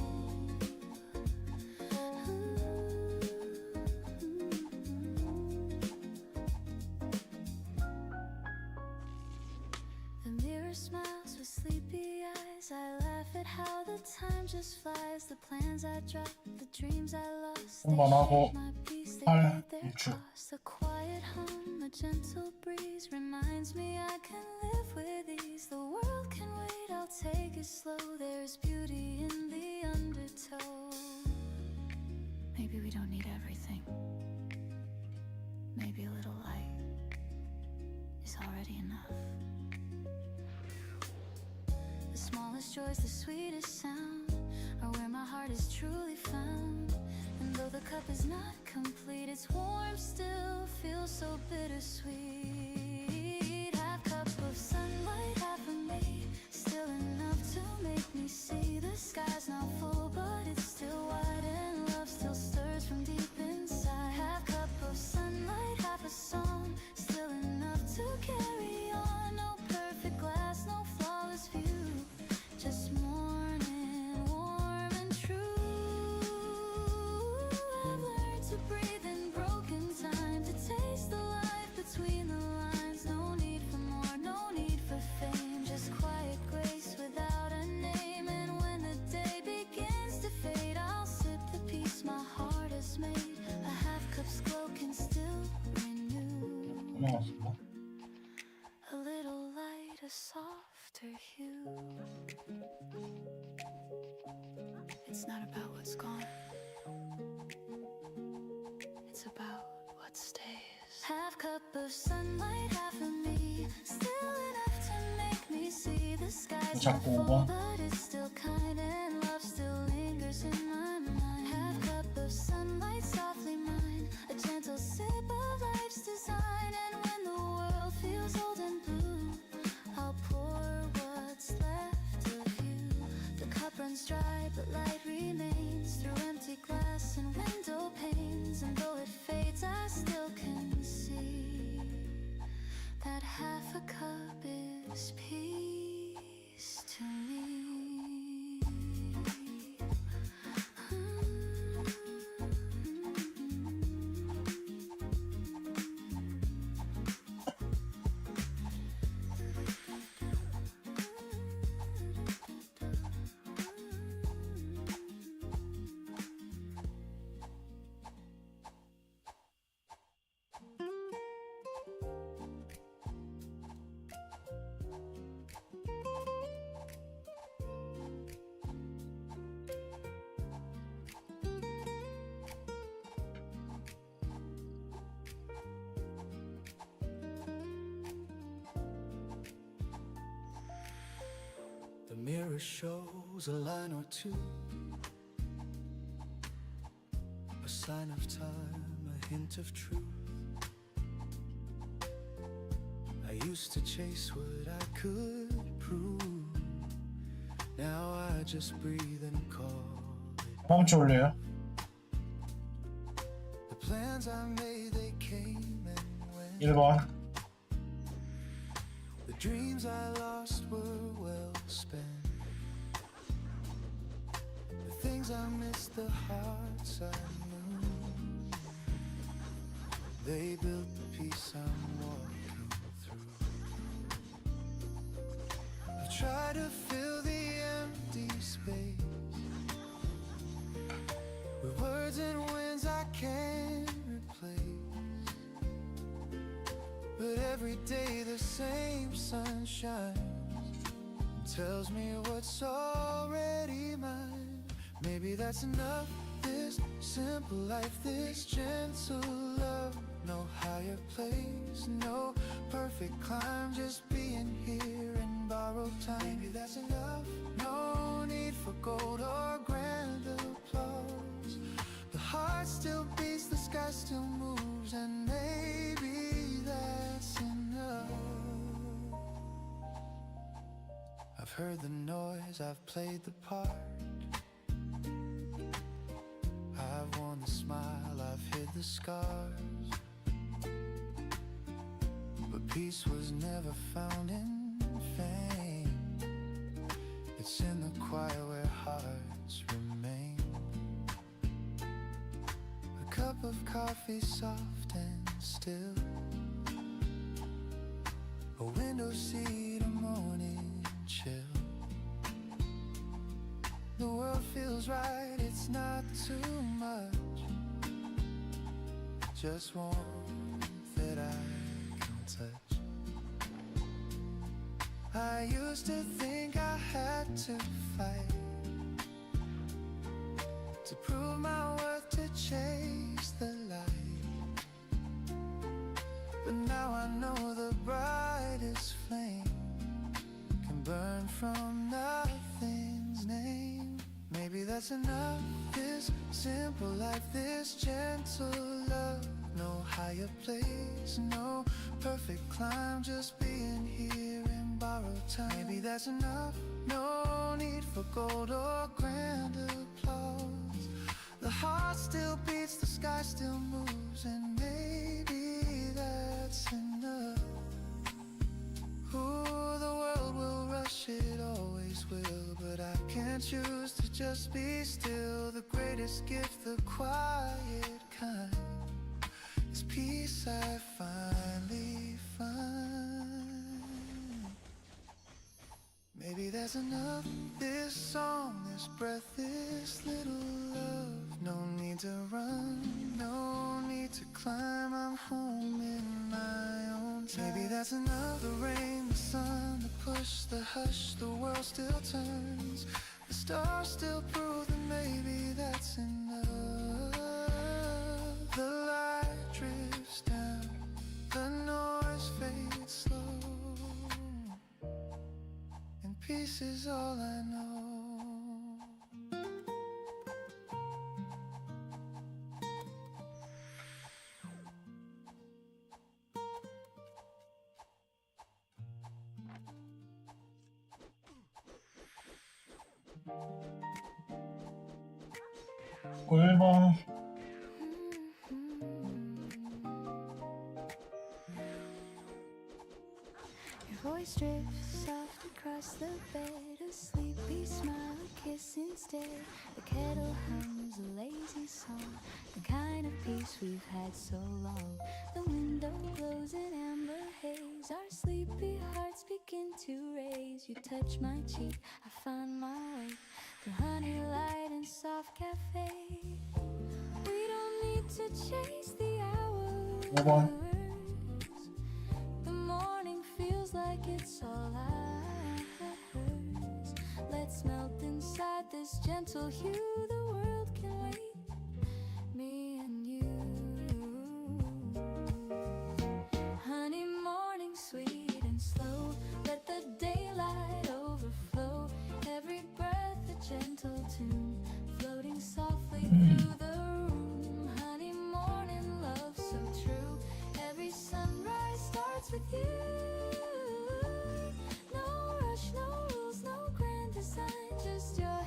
The mirror smiles with sleepy eyes. I laugh at how the time just flies. The plans I dropped, the dreams I lost, they 한번하고 shape my peace, they 팔, paid their 일출. cost. A quiet hum, a gentle breeze reminds me I can live with ease. The world can wait, I'll take it slow. There's beauty in the undertow. Maybe we don't need everything. Maybe a little light is already enough. The smallest joys, the sweetest sound, are where my heart is truly found. And though the cup is not complete, its warmth still feels so bittersweet. Half cup of sunlight, half of me, still enough to make me see. The sky's not full, but it's still wide, and love still stirs from deep inside. Half cup of sunlight, half a song, still enough to carry on. No perfect glass, no flawless view, just morning, warm and true. I've learned to breathe in broken time, to taste the life between the lines. No need for more, no need for fame, just quiet grace without a name. And when the day begins to fade, I'll sip the peace my heart has made. A half cup's glow can still renew. 고생하셨습니다. A little light, a softer hue. It's not about what's gone, it's about what stays. Half cup of sunlight, half of me, still enough to make me see. The sky's not 자꾸 full, 5번. but it's still kind, and love still lingers in my mind. Half cup of sunlight, softly mine, a gentle sip of life's design. And when the world feels old and blue, I'll pour what's left of you. The cup runs dry, but light remains through empty glass and window panes. And though it fades, I still can see that half a cup is peace to me. The mirror shows a line or two, a sign of time, a hint of truth. I used to chase what I could prove. just breathe and call it. 다음 주 올려요. The plans I made, they came and went. 1번. The dreams I lost were well spent. The things I missed, the hearts I knew, they built the peace I'm walking through. I try to fill the empty space with words and winds I can't replace. But every day the same sun shines and tells me what's already mine. Maybe that's enough, this simple life, this gentle love. No higher place, no perfect climb, just being here in borrowed time. Maybe that's enough, no need for gold or grand applause. The heart still beats, the sky still moves, and maybe that's enough. I've heard the noise, I've played the part, I've worn the smile, I've hid the scars. But peace was never found in fame. It's in the quiet where hearts remain. A cup of coffee soft and still, a window seat, a morning chill. The world feels right, it's not too much, just warmth that I can touch. I used to think I had to fight to prove my worth, to chase the light. But now I know the brightest flame can burn from nothing's name. Maybe that's enough, this simple life, this gentle love. No higher place, no perfect climb, just being here in borrowed time. Maybe that's enough, no need for gold or grand applause. The heart still beats, the sky still moves, and maybe that's enough. Ooh, the world will rush, it always will, but I can't choose to just be still. The greatest gift, the quiet kind, is peace I finally find. Maybe that's enough, this song, this breath, this little love. No need to run, no need to climb, I'm home in my own time. Maybe that's enough, the rain, the sun, the push, the hush, the world still turns, the stars still prove that maybe that's enough. The light drifts down, the noise fades slow, and peace is all I know. 그 1번. Your voice drifts soft across the bed, a sleepy smile, a kiss instead. The kettle hums a lazy song, the kind of peace we've had so long. The window glows in amber haze, our sleepy hearts begin to raise. You touch my cheek, I find my way through honey light and soft cafe. We don't need to chase the hours. 5번. The morning feels like it's all ours. Let's melt inside this gentle hue. The world can wait, me and you. Honey, morning sweet and slow. Let the daylight overflow. Every breath a gentle tune, floating softly through the room. Honey, morning love so true. Every sunrise starts with you. No rush, no rules, no grand design, just your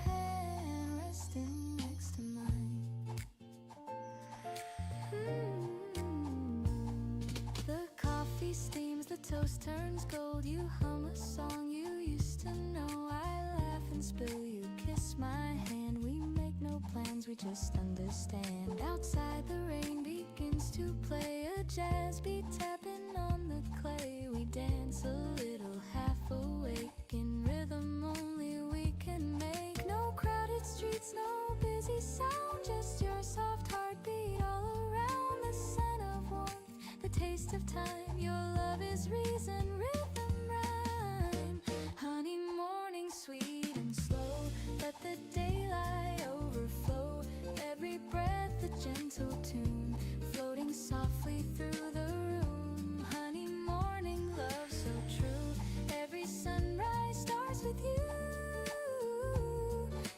toast turns gold. You hum a song you used to know. I laugh and spill, you kiss my hand. We make no plans, we just understand. Outside the rain begins to play, a jazz beat tapping on the clay. We dance a little half awake, in rhythm only we can make. No crowded streets, no busy sound, just your soft heartbeat all around. The scent of warmth, the taste of time, your love is reason, rhythm, rhyme. Honey, morning, sweet and slow, let the daylight overflow. Every breath a gentle tune, floating softly through the room. Honey, morning, love so true. Every sunrise starts with you.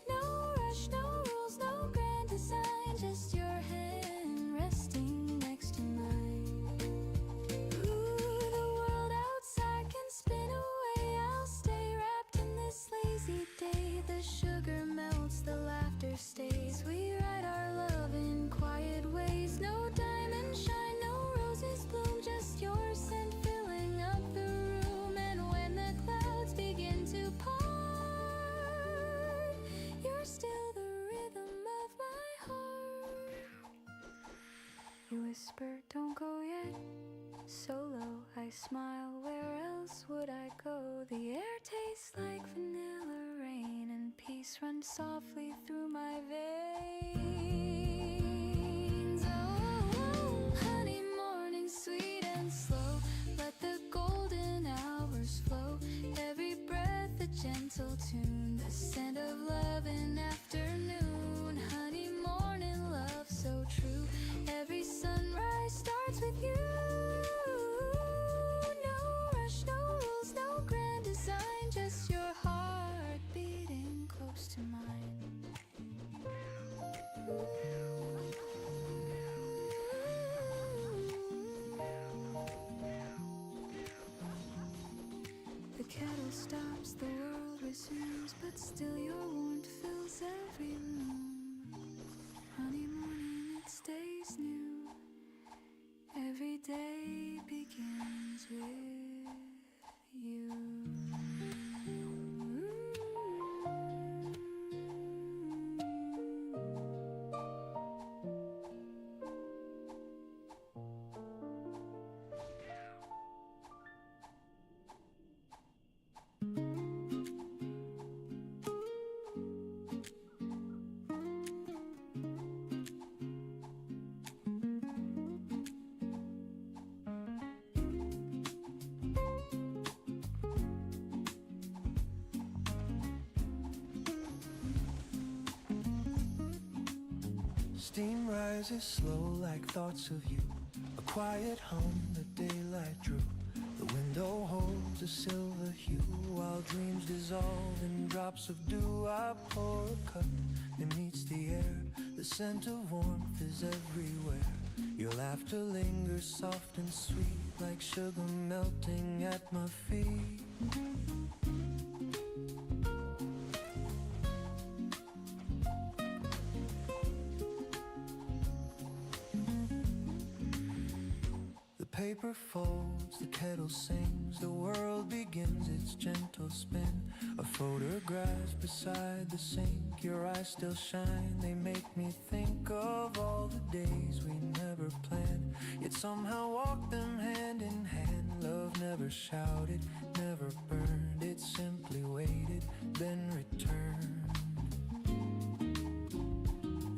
No rush, no rules, no grand design, just your hand resting next to mine. Ooh, the world outside can spin away, I'll stay wrapped in this lazy day. The sugar melts, the laughter stays. We write our love in quiet ways. No diamond shine, no roses bloom, just your scent filling up the room. And when the clouds begin to part, you're still the rhythm of my heart. You whisper, don't go yet, so low. I smile, where else would I go? The air tastes like vanilla rain, and peace runs softly through my veins. Oh, honey, morning, sweet and slow, let the golden hours flow. Every breath a gentle tune, the scent of love in afternoon. Honey, morning, love so true. Every sunrise starts with you. No rush, no rules, no grand design, just your heart beating close to mine. The kettle stops, the world resumes, but still your warmth fills every room. Honey, morning, it stays new. Every day begins with you. Steam rises slow like thoughts of you. A quiet hum the daylight drew. The window holds a silver hue, while dreams dissolve in drops of dew. I pour a cup, it meets the air. The scent of warmth is everywhere. Your laughter lingers soft and sweet, like sugar melting at my feet. Paper folds, the kettle sings, the world begins its gentle spin. A photograph beside the sink, your eyes still shine, they make me think of all the days we never planned, yet somehow walked them hand in hand. Love never shouted, never burned, it simply waited, then returned.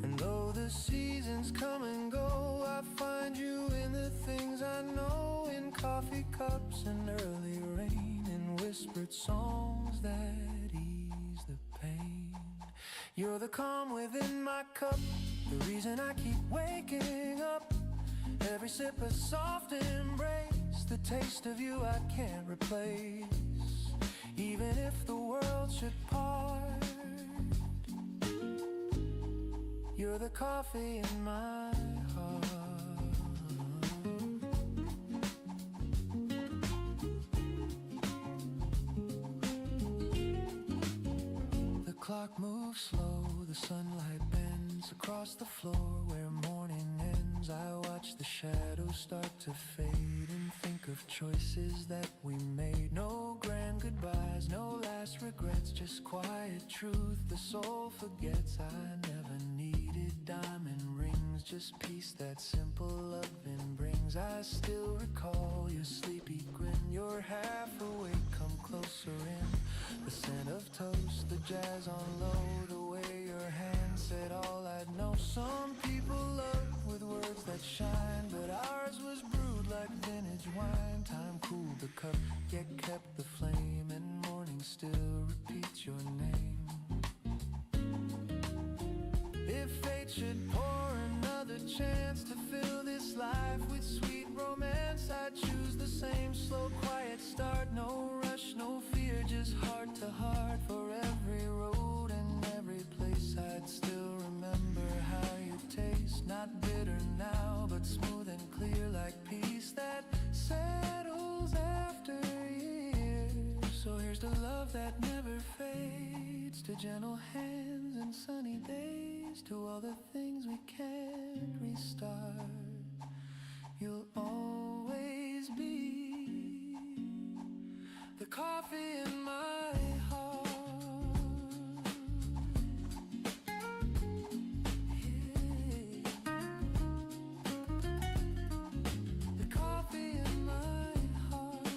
And though the seasons come and go, I find you in the things I know, in coffee cups and early rain, in whispered songs that ease the pain. You're the calm within my cup, the reason I keep waking up. Every sip a soft embrace, the taste of you I can't replace. Even if the world should part, you're the coffee in my heart. The clock moves slow, the sunlight bends across the floor where morning ends. storms, I watch the shadows start to fade and think of choices that we made. No grand goodbyes, no last regrets, just quiet truth the soul forgets. I never needed diamond rings, just peace that simple loving brings. I still recall your sleepy grin, you're half awake, come closer in. The scent of toast, the jazz on low, the way your hand said all I'd know. Some people love with words that shine, but ours was brewed like vintage wine. Time cooled the cup, yet kept the flame, and morning still repeats your name. If fate should pour another chance to fill this life with sweet romance, I'd choose the same slow, quiet start. No rush, no fear, just heart to heart. For every road and every place, I'd still remember how you taste. Not bitter now, but smooth and clear like peace that settles after years. So here's to love that never fades, to gentle hands and sunny days, to all the things we can't restart. You'll always be the coffee in my heart. The coffee in my heart.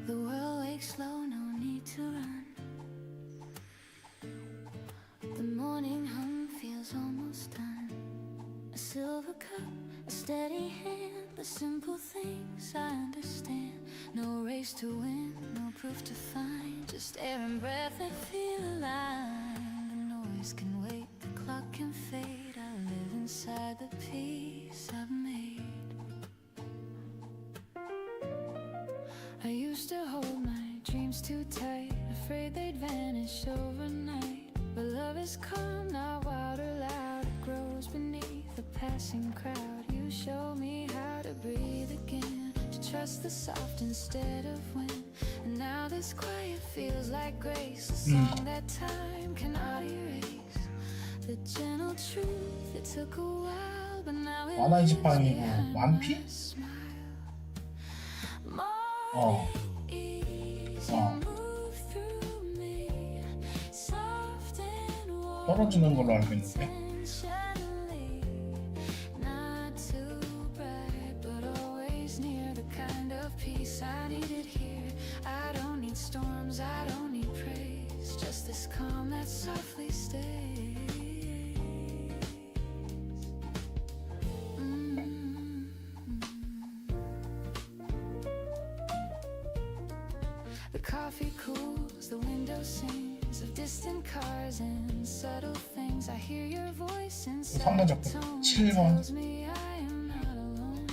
The world wakes slow, no need to run. The morning hum feels almost done. A silver cup, a steady hand, the simple things I understand. No race to win, no proof to find, just air and breath that feel aligned. The noise can wait, the clock can fade. I live inside the peace I've made. I used to hold my dreams too tight, afraid they'd vanish overnight. But love is calm, not wild or loud. It grows beneath the passing crowd. You show me how to breathe again, to trust the soft instead of wind. And now this quiet feels like grace, a song that time cannot erase. The gentle truth, it took a while, but now it 만화의 lives 지팡이고 behind 완피? my smile. 어. 떨어지는 걸로 알고 있는데. Not too bright, but always near, the kind of peace I needed here. I don't need storms, I don't need praise, just this calm that softly stays. The coffee cools, the window sings of distant cars and subtle things. I hear your voice inside the tone, 3번 tells me I am not alone.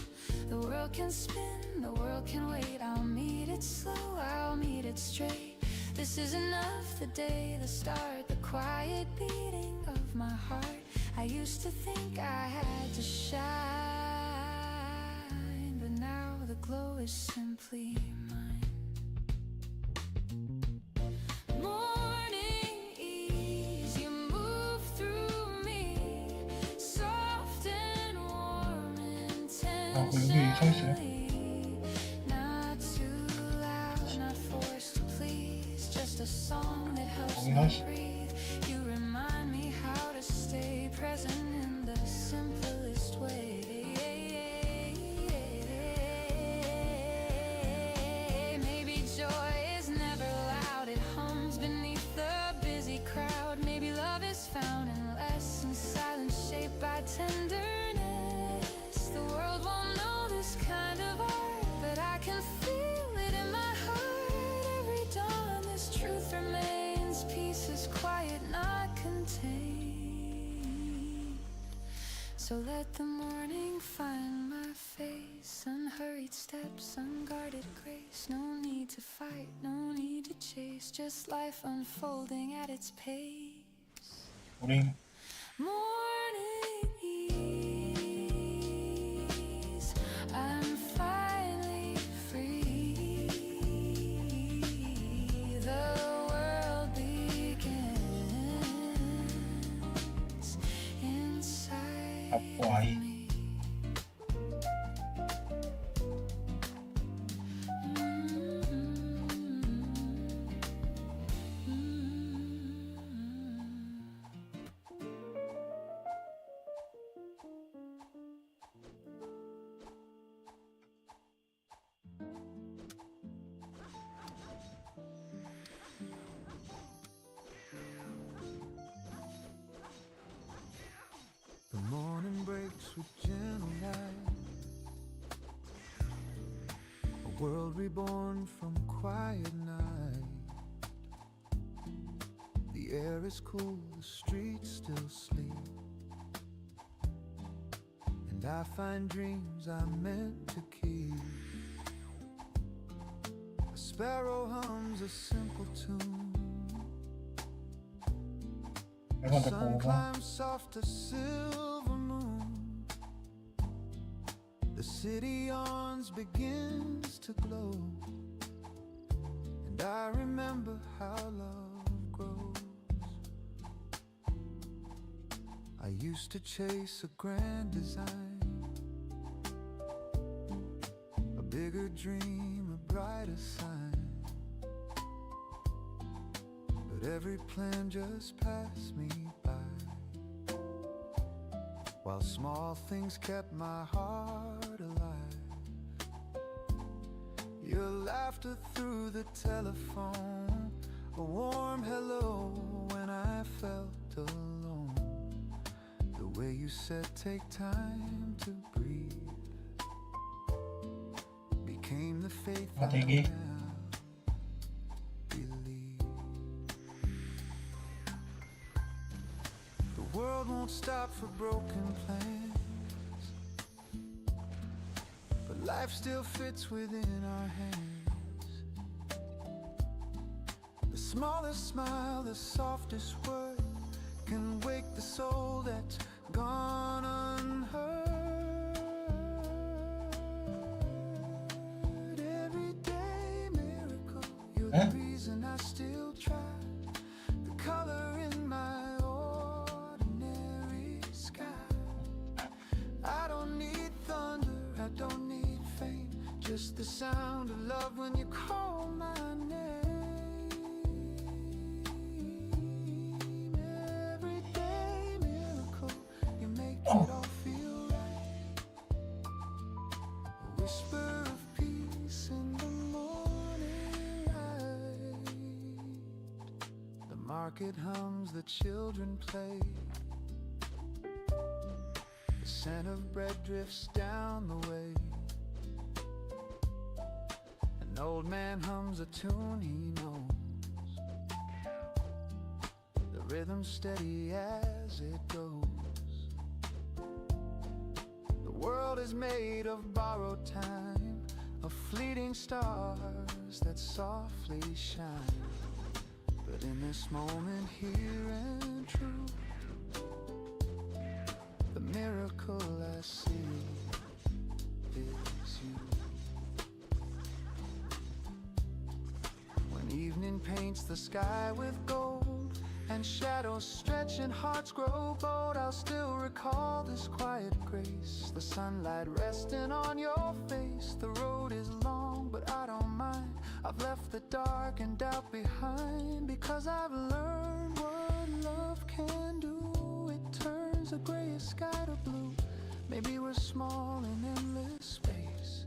The world can spin, the world can wait. I'll meet it slow, I'll meet it straight. This is enough, the day, the start, the quiet beating of my heart. I used to think I had to shine, but now the glow is simply mine. 여기 서 있어요. 거기 하시. Maybe joy is never loud, it hums beneath the busy crowd. Maybe love is found in lessons, silence shaped by tenderness. The world won't know this kind of art, but I can feel it in my heart. Every dawn this truth remains, peace is quiet, not contained. So let the morning find my face. Unhurried steps, unguarded grace. No need to fight, no need to chase. Just life unfolding at its pace. 우리 Morning ease, I'm finally free. The world begins inside 아빠 아이 me. The morning breaks with gentle light, a world reborn from quiet night. The air is cool, the streets still sleep, and I find dreams I'm meant to keep. A sparrow hums a simple tune, 이건 내 sun 거고 climbs soft a silver moon. The city yawns, begins to glow, and I remember how love grows. I used to chase a grand design, a bigger dream, a brighter sign. But every plan just passed me by, while small things kept my heart alive. Your laughter through the telephone, a warm hello when I felt alone. The way you said take time to breathe became the faith I 되게 now believe. The world won't stop for broken plans, but life still fits within our hands. The smallest smile, the softest word can wake the soul that's gone unheard. Everyday miracle, you're the reason I still try. The color in my ordinary sky. I don't need thunder, I don't need fame, just the sound of love when you call my name. Everyday miracle, you make it all feel right. A whisper of peace in the morning light. The market hums, the children play, the scent of bread drifts down the way. An old man hums a tune he knows, the rhythm steady as it goes. The world is made of borrowed time, of fleeting stars that softly shine. But in this moment here and true, the miracle I see is you. When evening paints the sky with gold, and shadows stretch and hearts grow bold, I'll still recall this quiet grace, the sunlight resting on your face. The road is long, but I don't mind. I've left the dark and doubt behind, because I've learned what love can do. It turns a grayish sky to blue. Maybe we're small in endless space,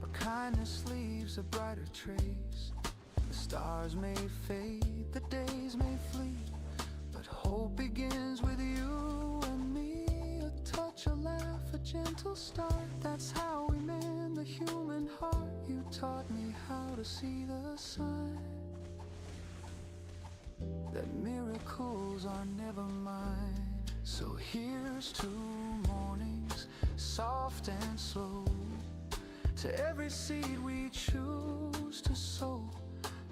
but kindness leaves a brighter trace. The stars may fade, the days may flee, but hope begins with you and me. A touch, a laugh, a gentle start, that's how we mend the human heart. You taught me how to see the sign, that miracles are never mine. So here's to mornings, soft and slow, to every seed we choose to sow,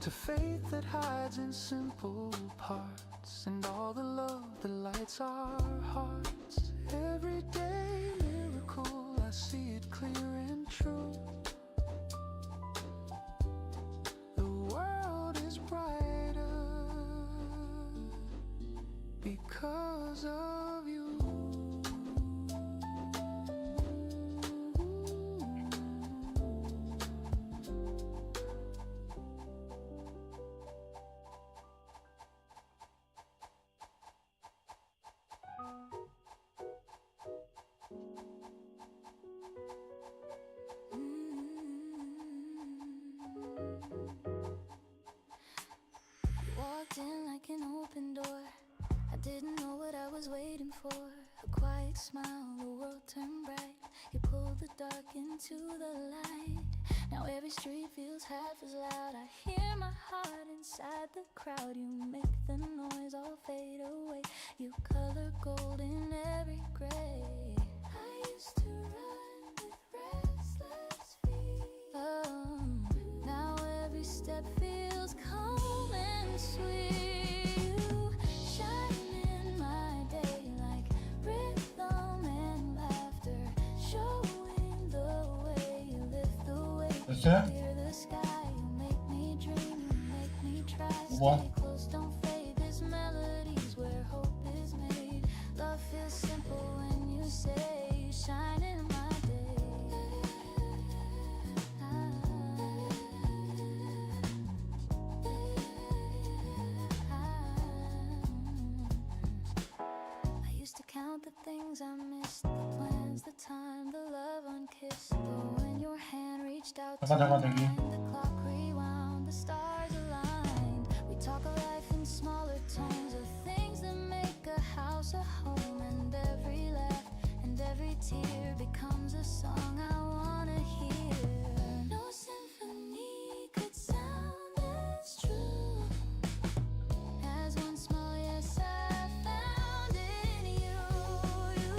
to faith that hides in simple parts, and all the love that lights our hearts. Everyday miracle, I see it clear and true. The world is brighter because of you. Walked in like an open door. I didn't know what I was waiting for. A quiet smile, the world turned bright. You pulled the dark into the light. Now every street feels half as loud. I hear my heart inside the crowd. You make the noise all fade away. You color gold in every gray. I used to run with restless feet. Oh, now every step feels calm and sweet. You shine in my day like rhythm and laughter, showing the way you lift the weight. 됐어요? Clear the sky, you make me dream, you make me try. 뭐? Stay close, don't fade. This melody's where hope is made. Love feels simple when you say you shine in my day. I used to count the things I missed, the plans, the time, the love unkissed. But when your hand reached out to 잠깐 mine, 대기. the clock rewound, the stars aligned. We talk of life in smaller tones, of things that make a house a home. And every laugh and every tear becomes a song I wanna hear. No symphony could sound as true as one small yes I found in you. You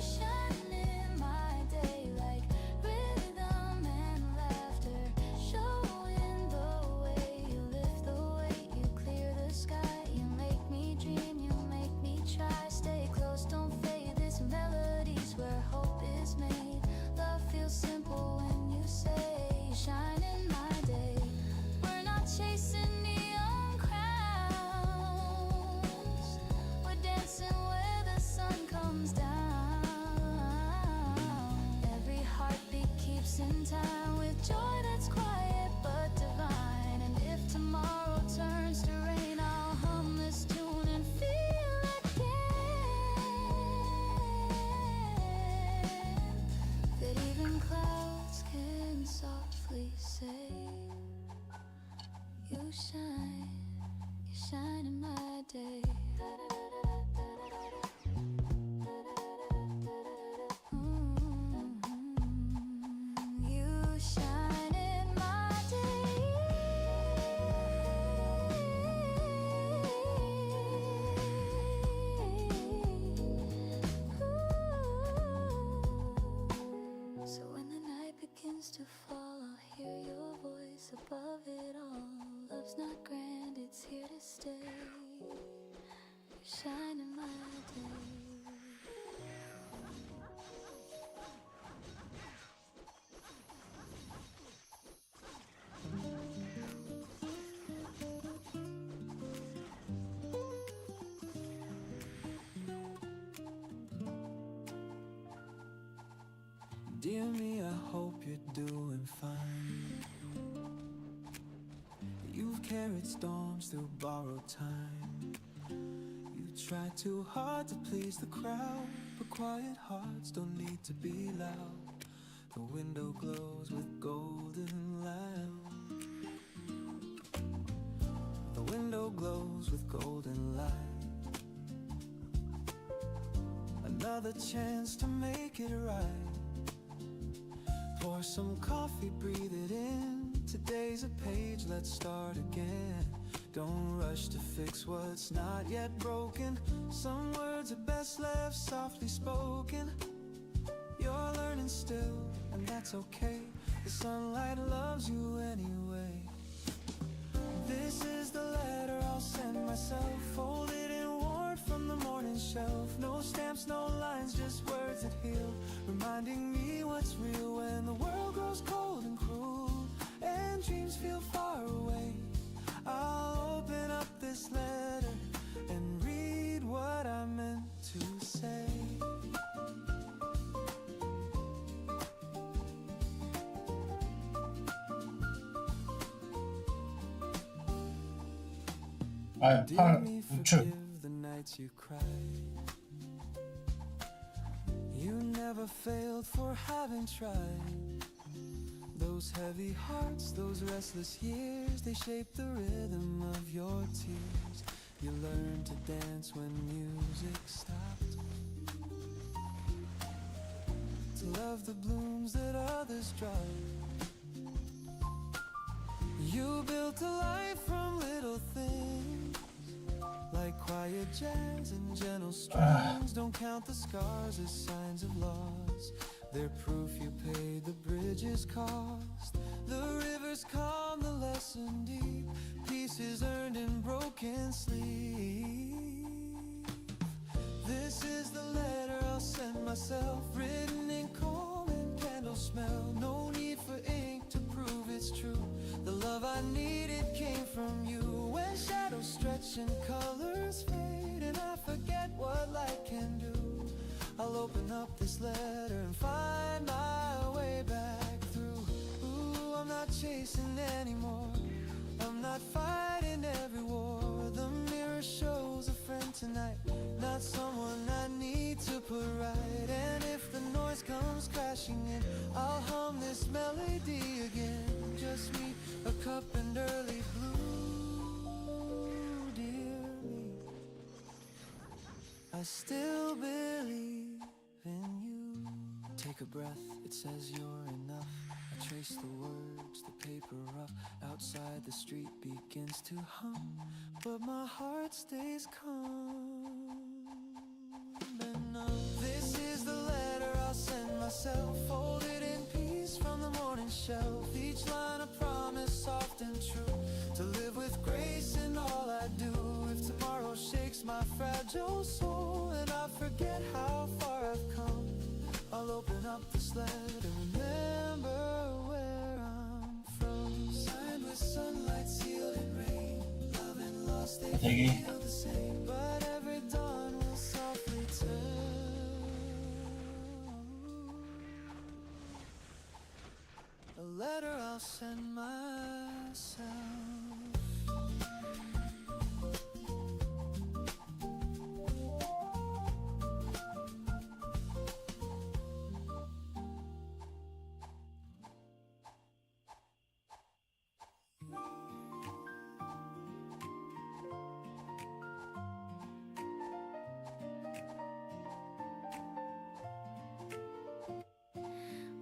shine in my day like rhythm and laughter, showing the way you lift the weight. You clear the sky, you make me dream, you make me try. Stay close, don't fade. This melody's where hope is made. Love feels simple when you say you shine in my day. We're not chasing neon crowns, we're dancing where the sun comes down. Every heartbeat keeps in time with joy that's quiet but divine. And if tomorrow turns to rain, I'll hum this tune and feel again that even clouds can softly say, you shine in my day. You shine in my day. So when the night begins to fall, I'll hear your voice above it all. Love's not grand, it's here to stay. You shine in my day. Dear me, I hope you're doing fine. You've carried storms through borrowed time. You try too hard to please the crowd, but quiet hearts don't need to be loud. The window glows with golden light. The window glows with golden light. Another chance to make it right. Pour some coffee, breathe it in. Today's a page, let's start again. Don't rush to fix what's not yet broken. Some words are best left softly spoken. You're learning still, and that's okay. The sunlight loves you anyway. This is the letter I'll send myself, folded and worn from the morning shelf. No stamps, no lines, just words that heal, reminding me what's real when the world grows cold and cruel and dreams feel far away. I'll open up this letter and read what I meant to say. 아, 팔 우측. The nights you cried. You never failed for having tried. Those heavy hearts, those restless years, they shape the rhythm of your tears. You learned to dance when music stopped, to love the blooms that others dropped. You built a life from little things, like quiet jazz and gentle strings. Don't count the scars as signs of loss, they're proof you paid the bridge's cost. The rivers calm, the lesson deep, pieces earned in broken sleep. This is the letter I'll send myself, written in calm and candle smell. No need for ink to prove it's true. The love I needed came from you. When shadows stretch and colors fade and I forget what light can do, I'll open up this letter and find my way back through. Ooh, I'm not chasing anymore, I'm not fighting every war. The mirror shows a friend tonight, not someone I need to put right. And if the noise comes crashing in, I'll hum this melody again. Just me, a cup and early blue, dear me. I still believe in you. Take a breath, it says you're enough. I trace the words, the paper rough. Outside the street begins to hum, but my heart stays calm and numb. This is the letter I'll send myself, folded in peace from the morning shelf. Each line a promise, soft and true, to live with grace in all I do. If tomorrow shakes my fragile soul and I forget how far I've come, I'll open up this letter and remember where I'm from. Signed with sunlight, sealed in rain, love and loss, they feel the same. But every dawn will softly turn a letter I'll send myself.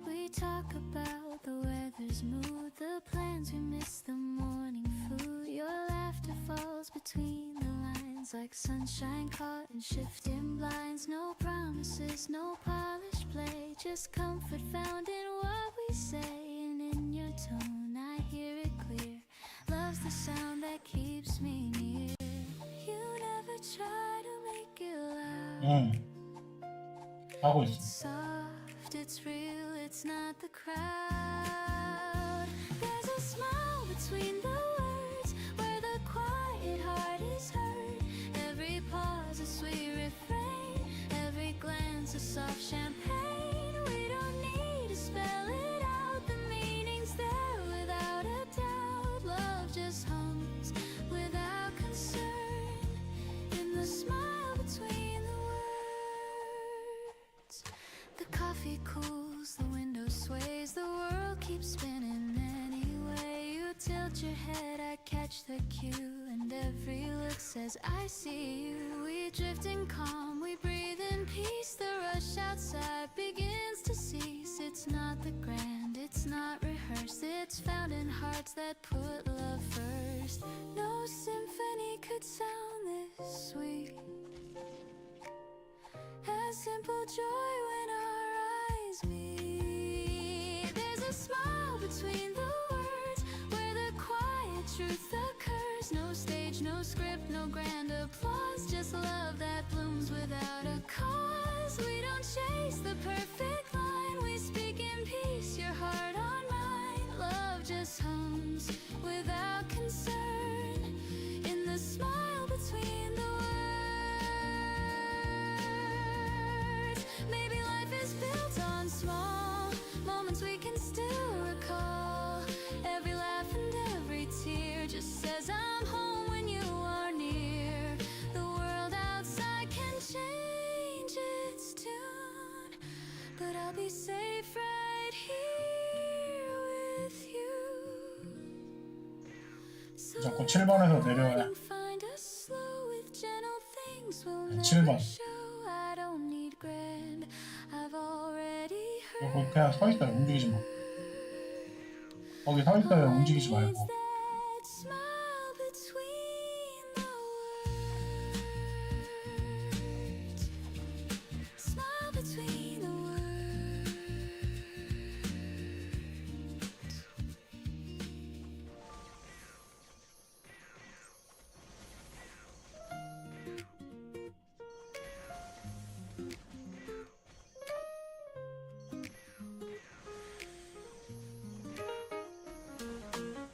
We talk about the weather's mood, the plans we miss, the morning food. Your laughter falls between the lines like sunshine caught in shifting blinds. No promises, no polished play, just comfort found in what we say. And in your tone I hear it clear, love's the sound that keeps me near. You never try to make it loud. 하고 있어. It's soft, it's real, it's not the crowd. There's a smile between the words, where the quiet heart is heard. Every pause a sweet refrain, every glance a soft champagne. We don't need to spell it out, the meaning's there without a doubt. Love just hums without concern in the smile between the words. The coffee cools, the window sways, the world keeps spinning anyway. You tilt your head, I catch the cue, and every look says I see you. We drift in calm, we breathe in peace. The rush outside begins to cease, It's not the grand, it's not rehearsed. It's found in hearts that put love first. No symphony could sound this sweet. As simple joy when our eyes meet. There's a smile between the words where the quiet truth occurs. No stage, no script, no grand applause. Just love that blooms without a cause. We don't chase the perfect line. We speak in peace, your heart on mine. Love just hums without concern in the smile between the words. Maybe life is built on small moments we can still recall. Every laugh and every tear just says I'm home when you are near. The world outside can change its tune, but I'll be safe right here with you. So 자꾸 7번에서 내려와요. find us slow with gentle things we'll 네, never 7번. show. I don't need grand. I've already heard. 거기 그냥 서 있어요. 움직이지 마. 거기 서 있어요. 움직이지 It's 말고. that smile between the words. Smile between the words.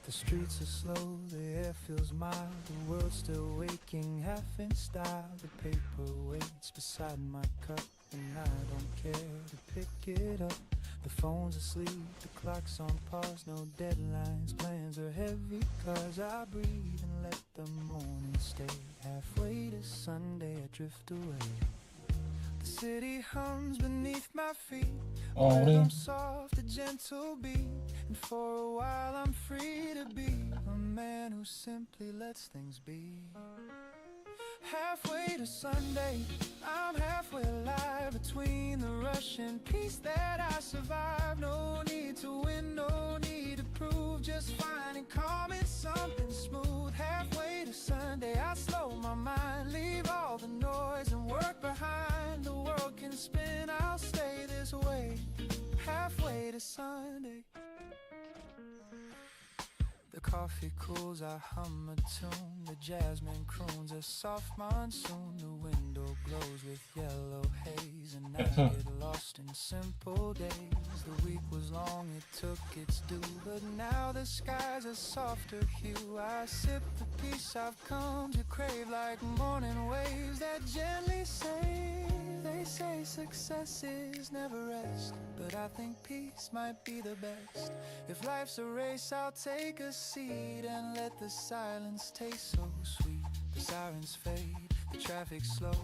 The streets are slow, the air feels mild. The world's still waking, half in style. The paper waits beside my cup, and I don't care to pick it up. The phone's asleep, the clock's on pause. No deadlines, plans are heavy. Cause I breathe and let the morning stay. Halfway to Sunday, I drift away. The city hums beneath my feet. 우리 Rhythm soft, a gentle beat. And for a while I'm free to be a man who simply lets things be. Halfway to Sunday, I'm halfway alive. Between the rush and peace that I survive. No need to win, no need to prove. Just finding calm in something smooth. Halfway to Sunday, I slow my mind. Leave all the noise and work behind. The world can spin, I'll stay this way. Halfway to Sunday. The coffee cools, I hum a tune. The jasmine croons a soft monsoon. The window glows with yellow haze, and I get lost in simple days. The week was long, it took its due, but now the sky's a softer hue. I sip the peace I've come to crave, like morning waves that gently save. They say success is never rest, but I think peace might be the best. If life's a race, I'll take a seat and let the silence taste so sweet. The sirens fade, the traffic slows,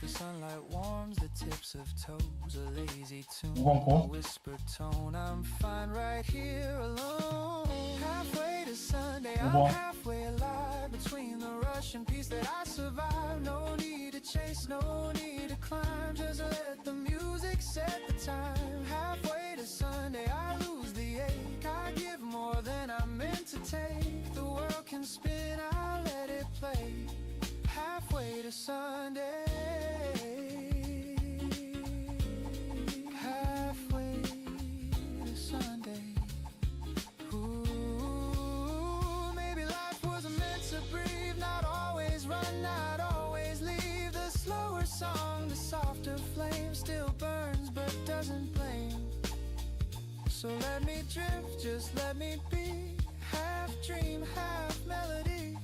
the sunlight warms the tips of toes. A lazy tune, a whispered tone. I'm fine right here alone. Halfway to Sunday, I'm halfway alive. Between the rush and peace that I survive. No need to chase, no need to climb. Just let the music set the time. Halfway to Sunday, I lose the ache. I give more than I'm meant to take. The world can spin, I'll let it play. Halfway to Sunday. Halfway to Sunday. Ooh, maybe life wasn't meant to breathe. Not always run, not always leave. The slower song, the softer flame still burns but doesn't blame. So let me drift, just let me be. Half dream, half melody.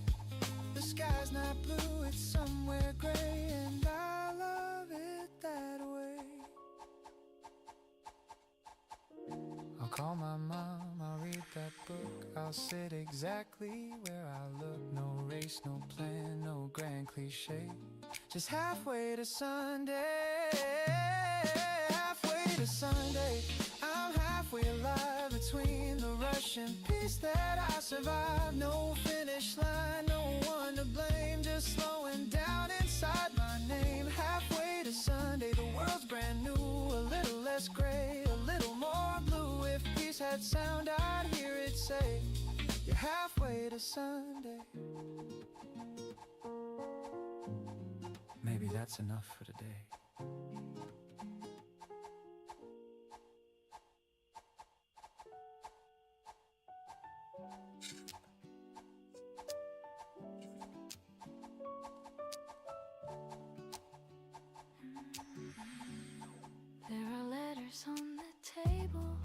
The sky's not blue, it's somewhere gray, and I love it that way. I'll call my mom, I'll read that book. I'll sit exactly where I look. No race, no plan, no grand cliche. Just halfway to Sunday. Halfway to Sunday. I'm halfway alive between the rush and peace that I survive. No finish line, no one to blame. Just slowing down inside my name. Halfway to Sunday, the world's brand new. A little less gray, a little more Monday. Maybe that's enough for today. There are letters on the table,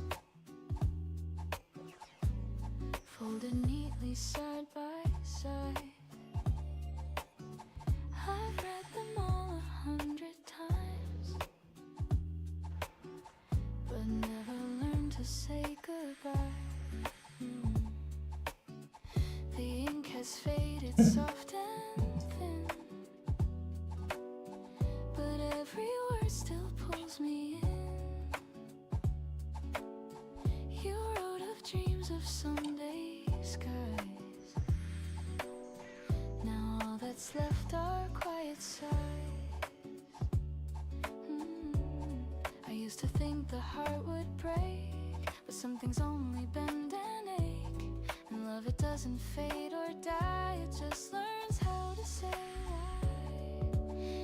folded neatly side by side. I've read them all 100 times, but never learned to say goodbye. The ink has faded soft and thin, but every word still pulls me in. You wrote of dreams of someday skies. Now all that's left are quiet sighs. I used to think the heart would break, but some things only bend and ache. And love, it doesn't fade or die, it just learns how to say why.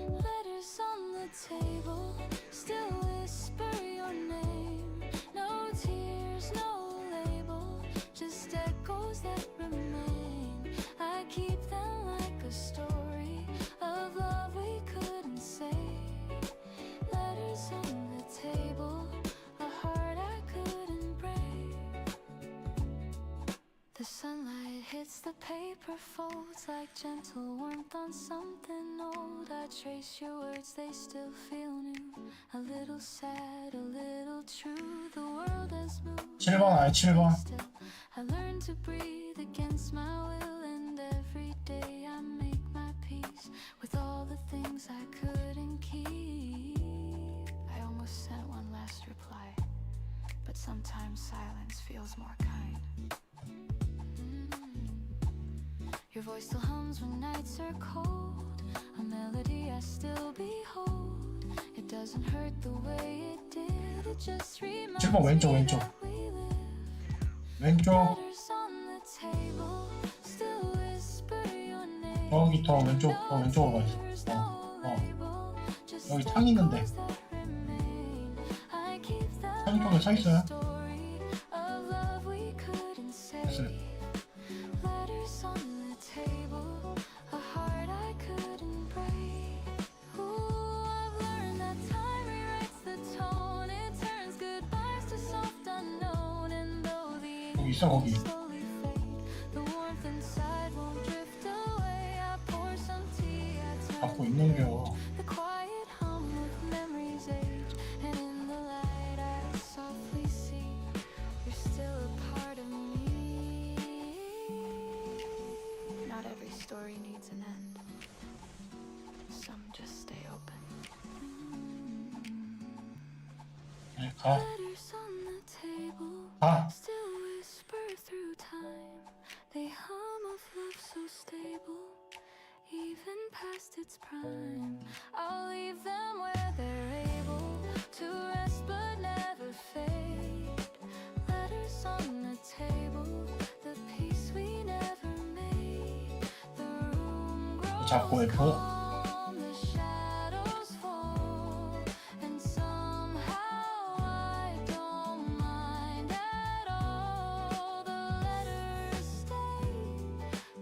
Letters on the table still whisper your name. No tears, no label, just echoes that remain. I keep them like a story of love we couldn't say. Letters on the table, a heart I couldn't break. The sunlight hits the paper folds like gentle warmth on something old. I trace your words, they still feel new. A little sad, a little true. The world has moved. 7번 아니 7번. Still, I learn to breathe against my will, and every day I make my peace with all the things I couldn't keep. I almost sent one last reply, but sometimes silence feels more kind. Your voice still hums when nights are cold, a melody I still behold. It doesn't hurt the way it did, it just reminds 7번 왼쪽 me 왼쪽 that we live. 왼쪽. Letters on the table still whisper your name. 저기 더 왼쪽 더 왼쪽으로 가 있어. There's no label, just 여기 창 있는데. echoes that remain. I keep them 창 쪽에 서 like a 있어요. story of love we couldn't say. 됐어요. Letters on the table, a heart I couldn't break. Ooh, I've learned that time rewrites the tone. It turns goodbyes to soft unknown. And though the 거기 있어 거기. ink slowly fade, the warmth inside won't drift away. I pour some tea, I turn 갖고 있는겨. the quiet hum of memories age. And in the light I softly see you're still a part of me. Not every story needs an end. Some just stay open. 아니, 가. Letters on the table 가. still whisper through time. They hum of love so stable, even past its prime. I'll leave them where they're able to rest but never fade. Letters on the table, the peace we never made. The room grows 잡고 F. calm, the shadows fall, and somehow I don't mind at all. The letters stay,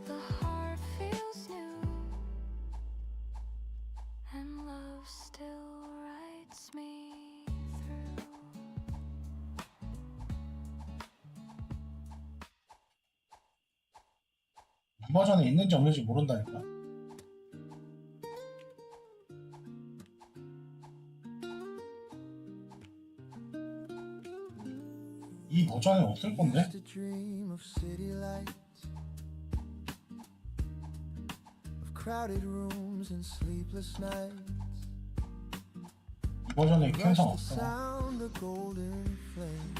the heart feels new, and love still writes me through. 버전에 있는지 없는지 모른다니까. 이 버전에 없을 건데? Used to dream of city lights, of crowded rooms and sleepless nights. 이 버전에 캔성 Rush to 없어. sound the golden flame.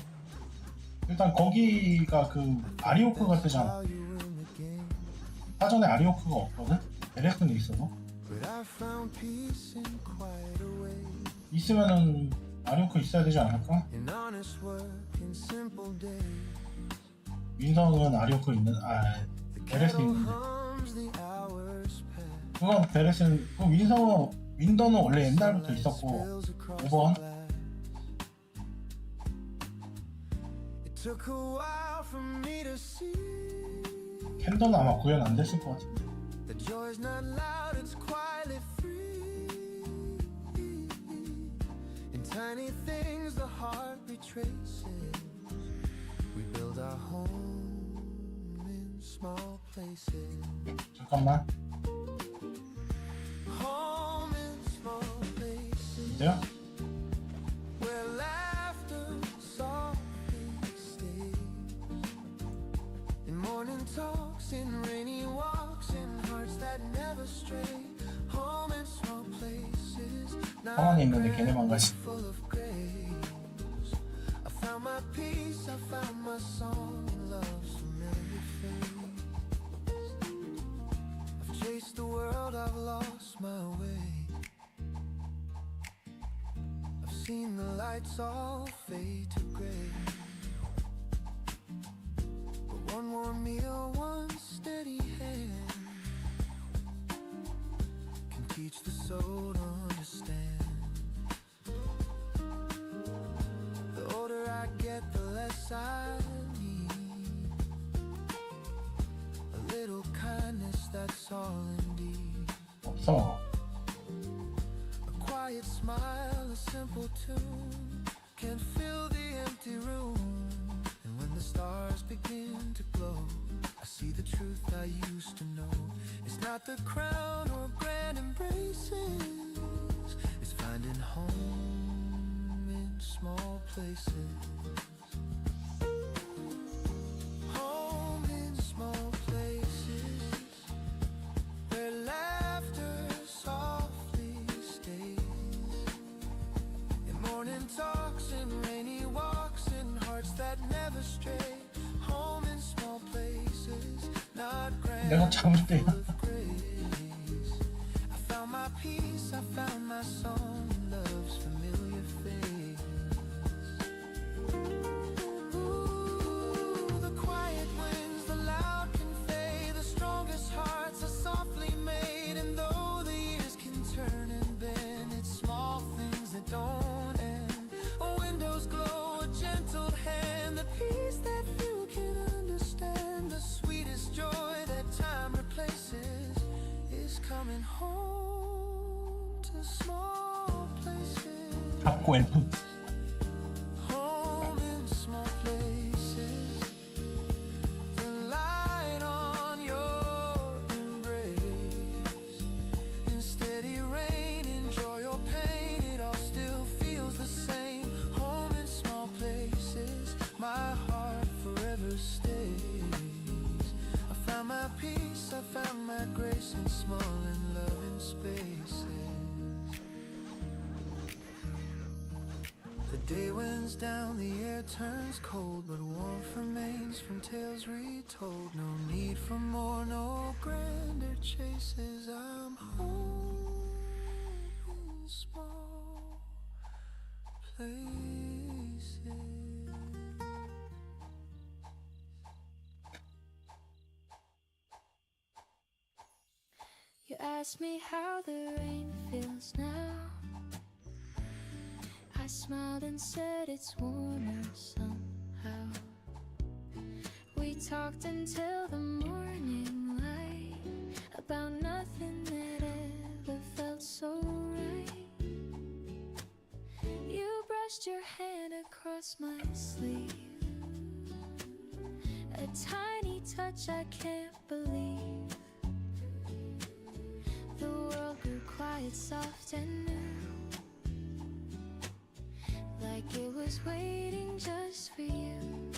일단 거기가 그 아리오크가 뜨잖아. How you win the game. 사전에 아리오크가 없거든? LS는 있어도. But I found peace in quieter ways, 있으면은 아리오크 있어야 되지 않을까? in honest work, in simple days. 민성은 아리오크 있는 The 베레스 있는데. hums, the hours pass. 그건 베레스는 그 윈도는 원래 옛날부터 있었고 Spills across 5번 the glass. It took a while for me to see 캔더는 아마 구현 안 됐을 것 같은데. that joy's not loud, it's quietly free. In tiny things the heart retraces. We build our home in small places. 잠깐만. Home in small places. 이제요? Where laughter softly stays. In morning talks, in rainy walks, in hearts that never stray. Home in small places. 가만히 있는데 걔네만 가지. Full of grace. I found my peace, I found my song, and love's familiar face. I've chased the world, I've lost my way. I've seen the lights all fade to gray. But one warm meal, one steady hand can teach the soul to understand. The older I get, the less I need. A little kindness, that's all indeed. 없어. A quiet smile, a simple tune can fill the empty room. And when the stars begin to glow, I see the truth I used to know. It's not the crown or grand embraces, it's finding home in small places. Home in small places, where laughter softly stays. In morning talks, in rainy walks, in hearts that never stray. Home in small places, not grand. 내가 잡을 때야. Grace. I found my peace, I found my song, and love's familiar face. Ooh, the quiet winds, the loud convey, the strongest hearts are softly made. And though the years can turn and bend, it's small things that don't end. Windows glow, a gentle hand, the peace that you can understand. The sweetest joy that time replaces is coming home to small places. 잡고 F. Home in small places. The light on your embrace. In steady rain, in joy or pain, it all still feels the same. Home in small places, my heart forever stays. I found my peace, I found my grace in small and loving spaces. The day winds down, the air turns cold, but warmth remains from tales retold. No need for more, no grander chases. I'm home in small places. You ask me how the rain feels now. I smiled and said it's warmer somehow. We talked until the morning light about nothing that ever felt so right. You brushed your hand across my sleeve, a tiny touch I can't believe. The world grew quiet, soft and new, like it was waiting just for you.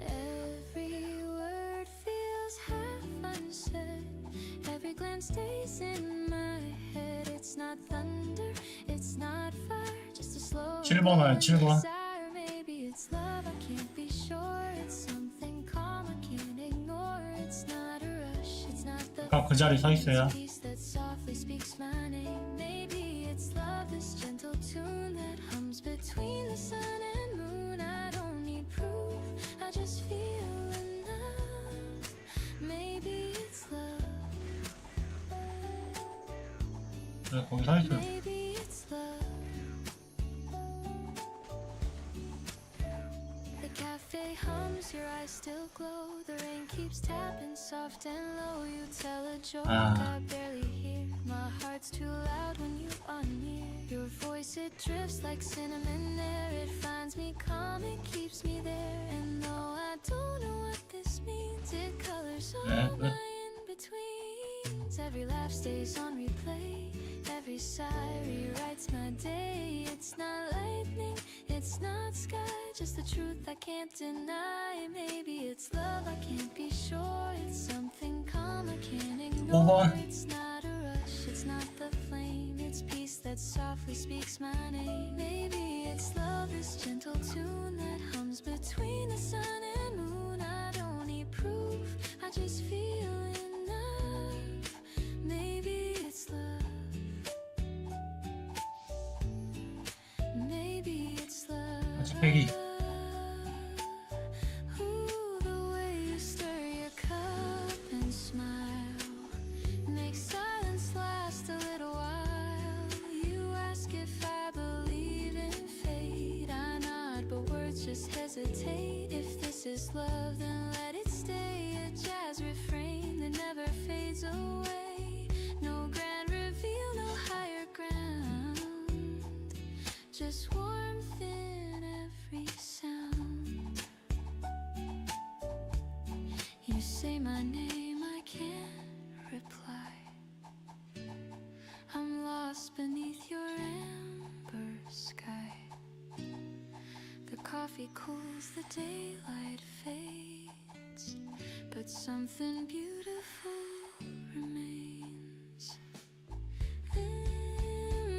Every word feels half unsaid, every glance stays in my head. It's not thunder, it's not fire, just a slow 7번 와요, 7번. desire. Maybe it's love, I can't be sure. It's something calm, I can't ignore. It's not a rush, it's not the 아까 그 자리 서 있어요. peace that softly speaks my name. Maybe it's love, this gentle tune that hums between the sun and moon. I don't need proof, I just feel enough. 네, 거기 서 있어요. Maybe it's love. The cafe hums, your eyes still glow. The rain keeps tapping soft and low. You tell a joke I barely hear. My heart's too loud when you are near. Your voice, it drifts like cinnamon air. It finds me calm, it keeps me there. And though I don't know what this means, it colors all my in-betweens. Every laugh stays on replay. Every sigh rewrites my day. It's not lightning, it's not sky, just the truth I can't deny. Maybe it's love, I can't be sure. It's something calm I can't ignore. It's not a rush, it's not the flame. It's peace that softly speaks my name. Maybe it's love, this gentle tune that hums between the sun and moon. I don't need proof, I just feel enough. Maybe it's love. Maybe it's love. Peggy. Ooh, the way you stir your cup and smile makes silence last a little while. You ask if I believe in fate. I nod, but words just hesitate. If this is love, then let it stay. A jazz refrain that never fades away. No grand reveal, no higher ground. Just warmth in every sound. You say my name, I can't reply. I'm lost beneath your amber sky. The coffee cools, the daylight fades, but something beautiful remains.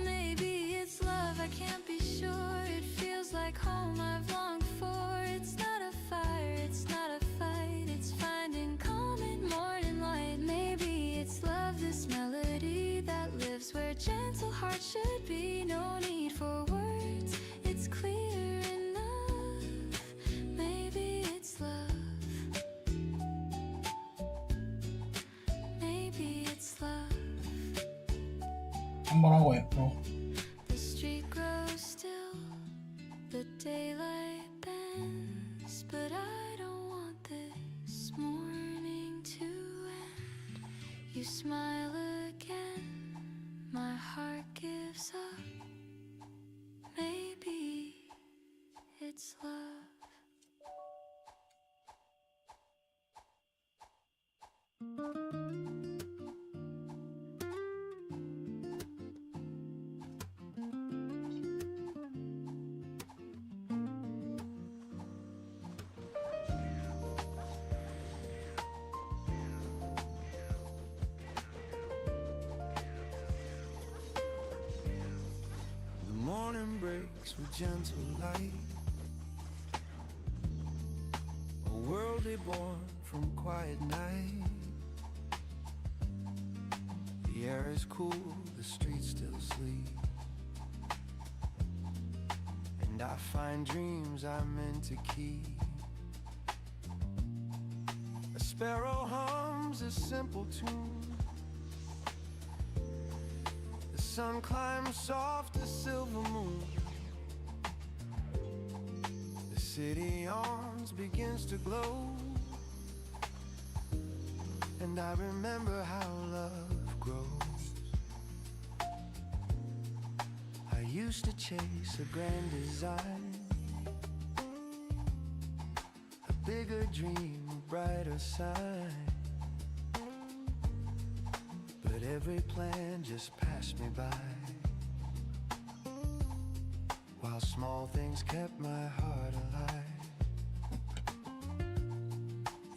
Maybe it's love, I can't be sure. It feels like home I've longed for. It's not a fire, it's not a fight. It's finding calm in morning light. Maybe it's love, this melody that lives where gentle hearts should be. No need for words, it's clear enough. Maybe it's love. Maybe it's love. 한번 하고 옆으로. The street grows still, the daylight bends, but I don't want this morning to end. You smile again, my heart gives up. Maybe it's love. The morning breaks with gentle light. A worldly born from quiet night. The air is cool, the streets still sleep. And I find dreams I'm meant to keep. A sparrow hums a simple tune. The sun climbs soft as silver moon. The city yawns, begins to glow. And I remember how love grows. I used to chase a grand design, a bigger dream, a brighter sign. But every plan just passed me by, while small things kept my heart alive.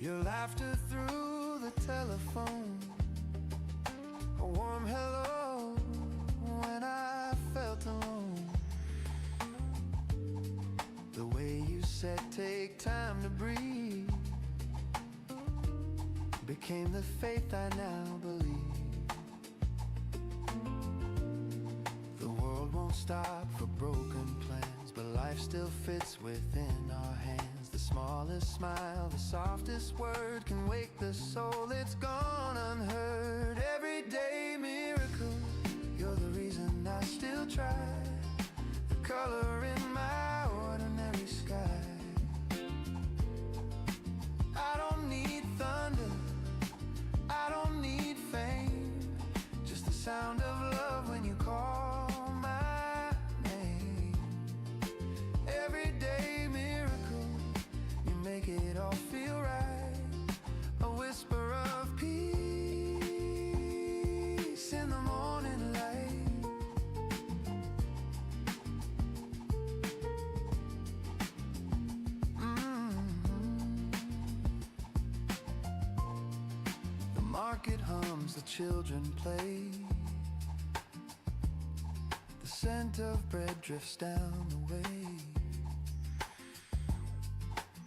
Your laughter through the telephone, a warm hello when I felt alone. The way you said take time to breathe became the faith I now believe. The world won't stop for broken plans, but life still fits within our hands. The smallest smile, the softest word can wake the soul. It's gone unheard. Everyday miracle, you're the color in my ordinary sky. I don't need thunder, I don't need fame, just the sound of love when you call my name. Everyday miracle, you make it all feel right. A whisper of peace in the morning light. The market hums, the children play. The scent of bread drifts down the way.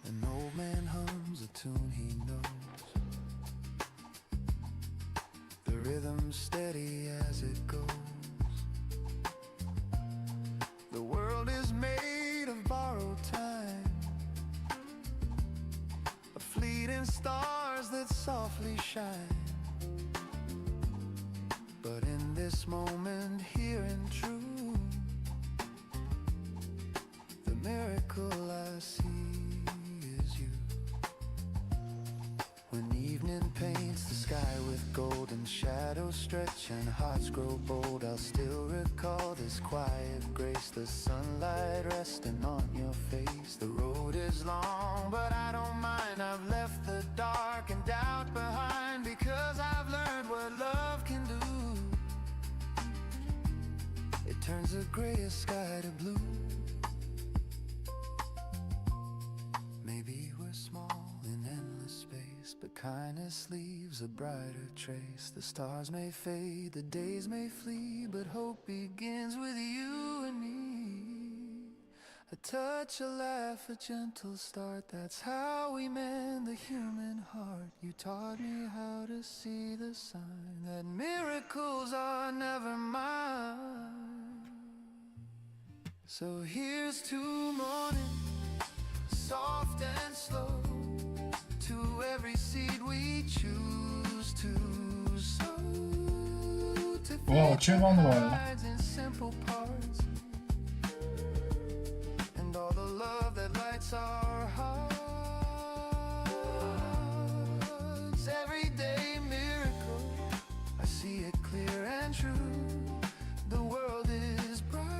An old man hums a tune he knows. The rhythm's steady as it goes. The world is made of borrowed time, of fleeting stars that softly shine. But in this moment, here and true, the miracle I see is you. When evening paints the sky with golden shadows stretch and hearts grow bold, I'll still recall this quiet grace, the sunlight resting on your face. The road is long, but I don't mind. I've left the dark and doubt behind, because I've learned what love can do. It turns the grayest sky to blue. Maybe we're small in endless space, but kindness leaves a brighter trace. The stars may fade, the days may flee, but hope begins with you and me. A touch, a laugh, a gentle start, that's how we mend the human heart. You taught me how to see the sign that miracles are never mine. So here's to morning, soft and slow, to every seed we choose to sow, to 와, 7번으로 와요. guides in simple parts, and all the love that lights our hearts. Everyday miracle, I see it clear and true. The world is brighter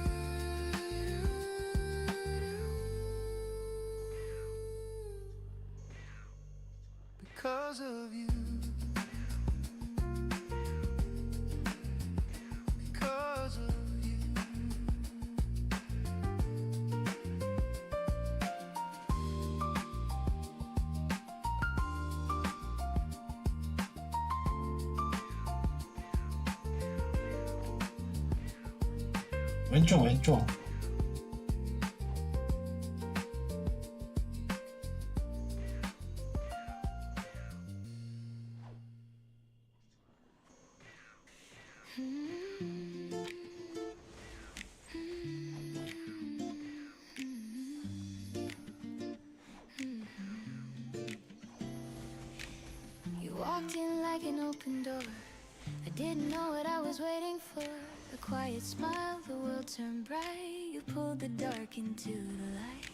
because of you. Because of you. 왼쪽 왼쪽. You walked in like an open door. I didn't know what I was waiting for. A quiet smile, the world turned bright. You pulled the dark into the light.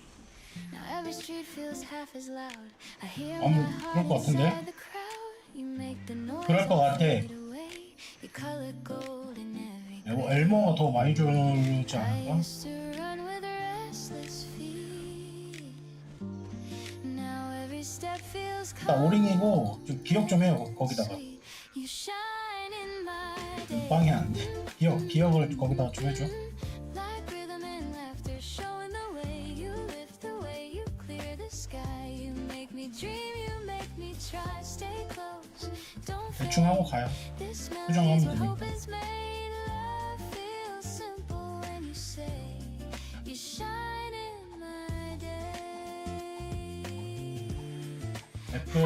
Now every street feels half as loud. I hear my heart 그럴 것 같은데? inside the crowd. You make the noise 그럴 것 같아. fade away. You color gold in every 엘모가 더 많이 주지 I 않을까? used to run with restless feet. Now every step feels 나 오링이고 좀 기억 좀 해요. 거기다가 sweet. You shine in my day. 빵이 안 돼. 기억을 거기다가 좀 해줘. Like rhythm and laughter, showing the way you lift the way you clear the sky. You make me dream, you make me try. Stay close, don't 대충 하고 fade. 가요. This 표정하면 memory's what 되니까. hope is made. Love feels simple when you say you shine in my day. F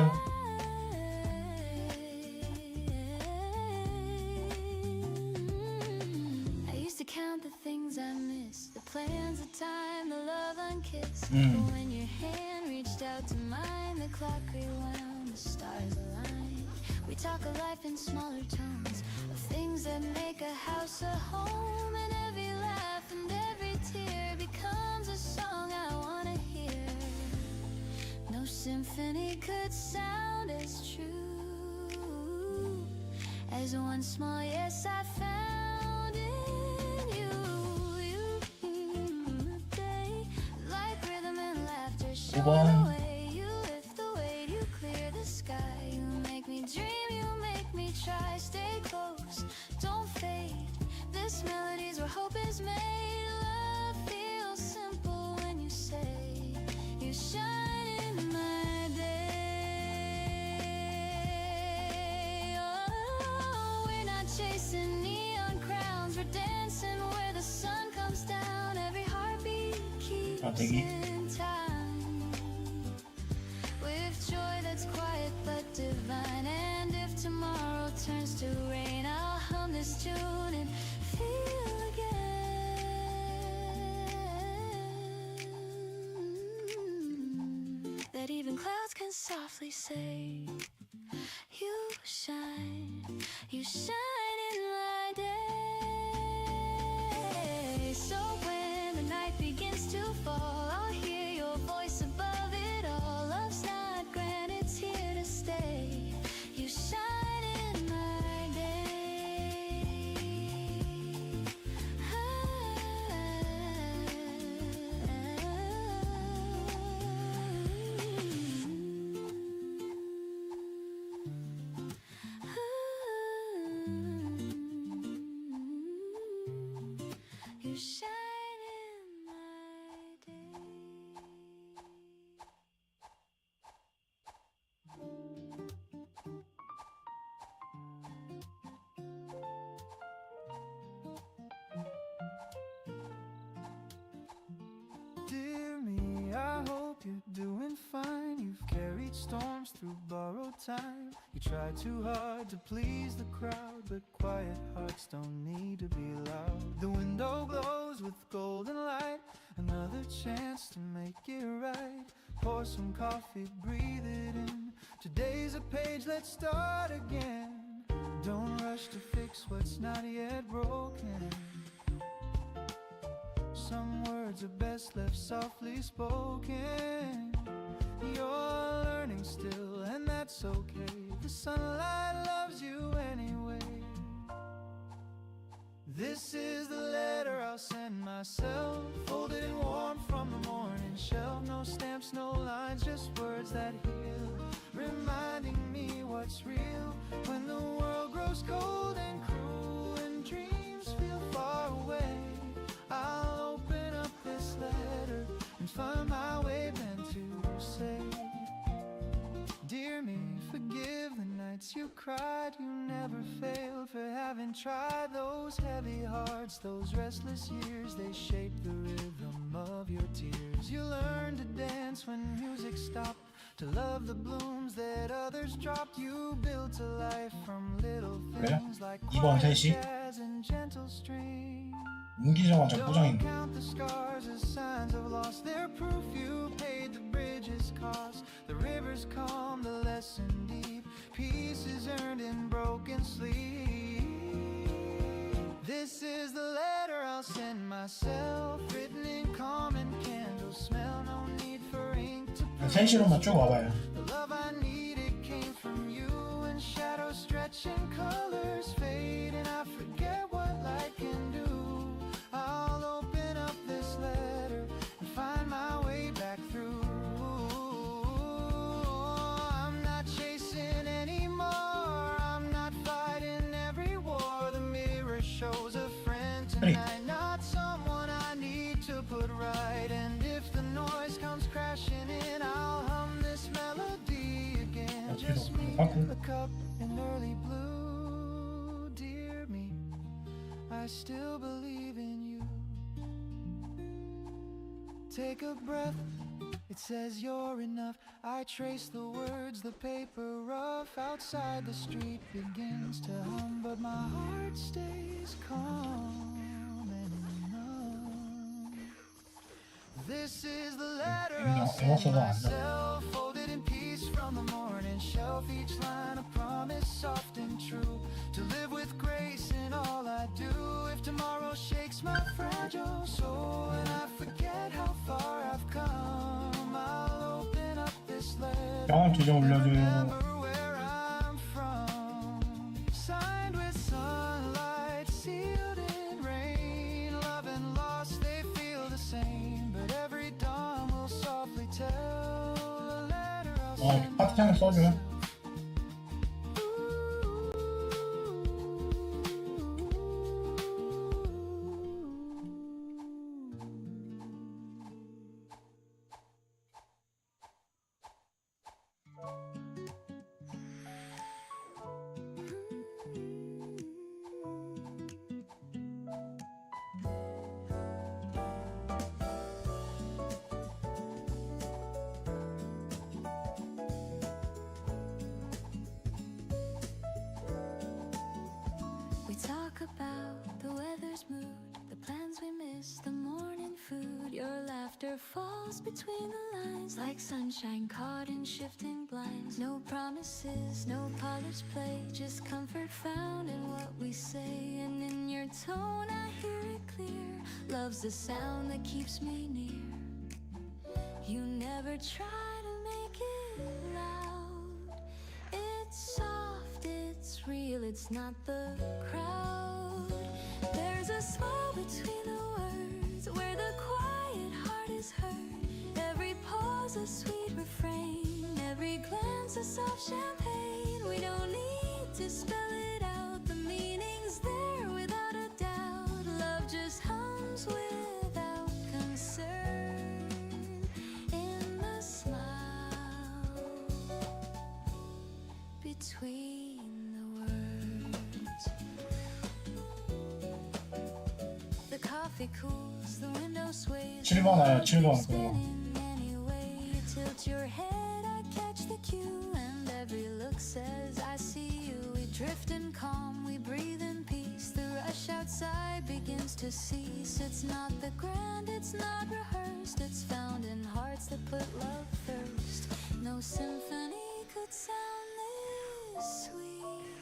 I used to count the things I missed, the plans of time, the love unkissed. Mm. But when your hand reached out to mine, the clock rewound, the stars aligned. We talk of life in smaller tones, of things that make a house a home, and every laugh and every tear symphony could sound as true as one small yes I found in you. They like rhythm and laughter show the way. You lift the weight, you clear the sky. You make me dream, you make me try. Stay close, don't fade. This melody's where hope is made. Love feels simple when you say you shine in my day. Oh, we're not chasing neon crowns, we're dancing where the sun comes down. Every heartbeat keeps in time with joy that's quiet but divine. And if tomorrow turns to rain, I'll hum this tune and feel again that even clouds can softly say you shine in my day. So when the night begins to fall, I'll hear your voice above it all. Love's not grand, it's here to stay. You shine in my day. You shine in my day. Dear me, I hope you're doing fine. You've carried storms through borrowed time. You try too hard to please the crowd, but quiet hearts don't need to be loud. The window glows with golden light, another chance to make it right. Pour some coffee, breathe it in. Today's a page, let's start again. Don't rush to fix what's not yet broken. Some words are best left softly spoken. You're learning still, and that's okay. The sunlight loves you anyway. This is the letter I'll send myself, folded and warm from the morning shelf. No stamps, no lines, just words that heal, reminding me what's real. When the world grows cold and cruel and dreams feel far away, I'll open up this letter and find my way meant to say, dear me, forgive the nights you cried. You never failed for having tried. Those heavy hearts, those restless years, they shape the rhythm of your tears. You learned to dance when music stopped, to love the blooms that others dropped. You built a life from little things like 이번 quiet 셋이 jazz and gentle strings. 옮기자마자 Don't 포장입니다. count the scars as signs of loss. They're proof you paid the bridge's cost. The river's calm, the lesson deep. Peace is earned in broken sleep. This is the letter I'll send myself, written in calm and candle smell. No need for ink to prove 3시로만 쭉 와봐요. the love I needed came from you. And shadows stretch and colors fade, and I forget what light can do. I'll open up this letter and find my way back through. I'm not chasing anymore, I'm not fighting every war. The mirror shows a friend tonight, not someone I need to put right. And if the noise comes crashing in, I'll hum this melody again. Just me, a cup in early blue. Dear me, I still believe in you. Take a breath, it says you're enough. I trace the words, the paper rough. Outside the street begins to hum, but my heart stays calm and numb. This is the letter I'll send myself, folded in peace from the morning shelf. Each line a promise, soft and true, to live with grace in all I do. If tomorrow shakes my fragile soul and I forget how far I've come, I'll open up this letter 경험치 좀 올려줘요. where I'm from. Signed with sunlight, sealed in rain. Love and loss, they feel the same. But every dawn will softly tell a letter I'll send 파티창 써줘요. We talk about the weather's mood, the plans we miss, the morning food. Your laughter falls between the lines like sunshine caught in shifting blinds. No promises, no polished play, just comfort found in what we say. And in your tone I hear it clear. Love's the sound that keeps me near. You never try to make it loud. It's soft, it's real, it's not the crowd. There's a smile between the words where the quiet heart is heard. Every pause a sweet refrain, every glance a soft champagne. We don't need to spell it out, the meaning's there without a doubt. Love just hums without concern in the smile between the words. The coffee cools, the window sways. 7번 와요. 7번. 그거. Spinning anyway, you tilt your head, I catch the cue, and every look says I see you. We drift in calm, we breathe in peace. The rush outside begins to cease. It's not the grand, it's not rehearsed. It's found in hearts that put love first. No symphony could sound this sweet,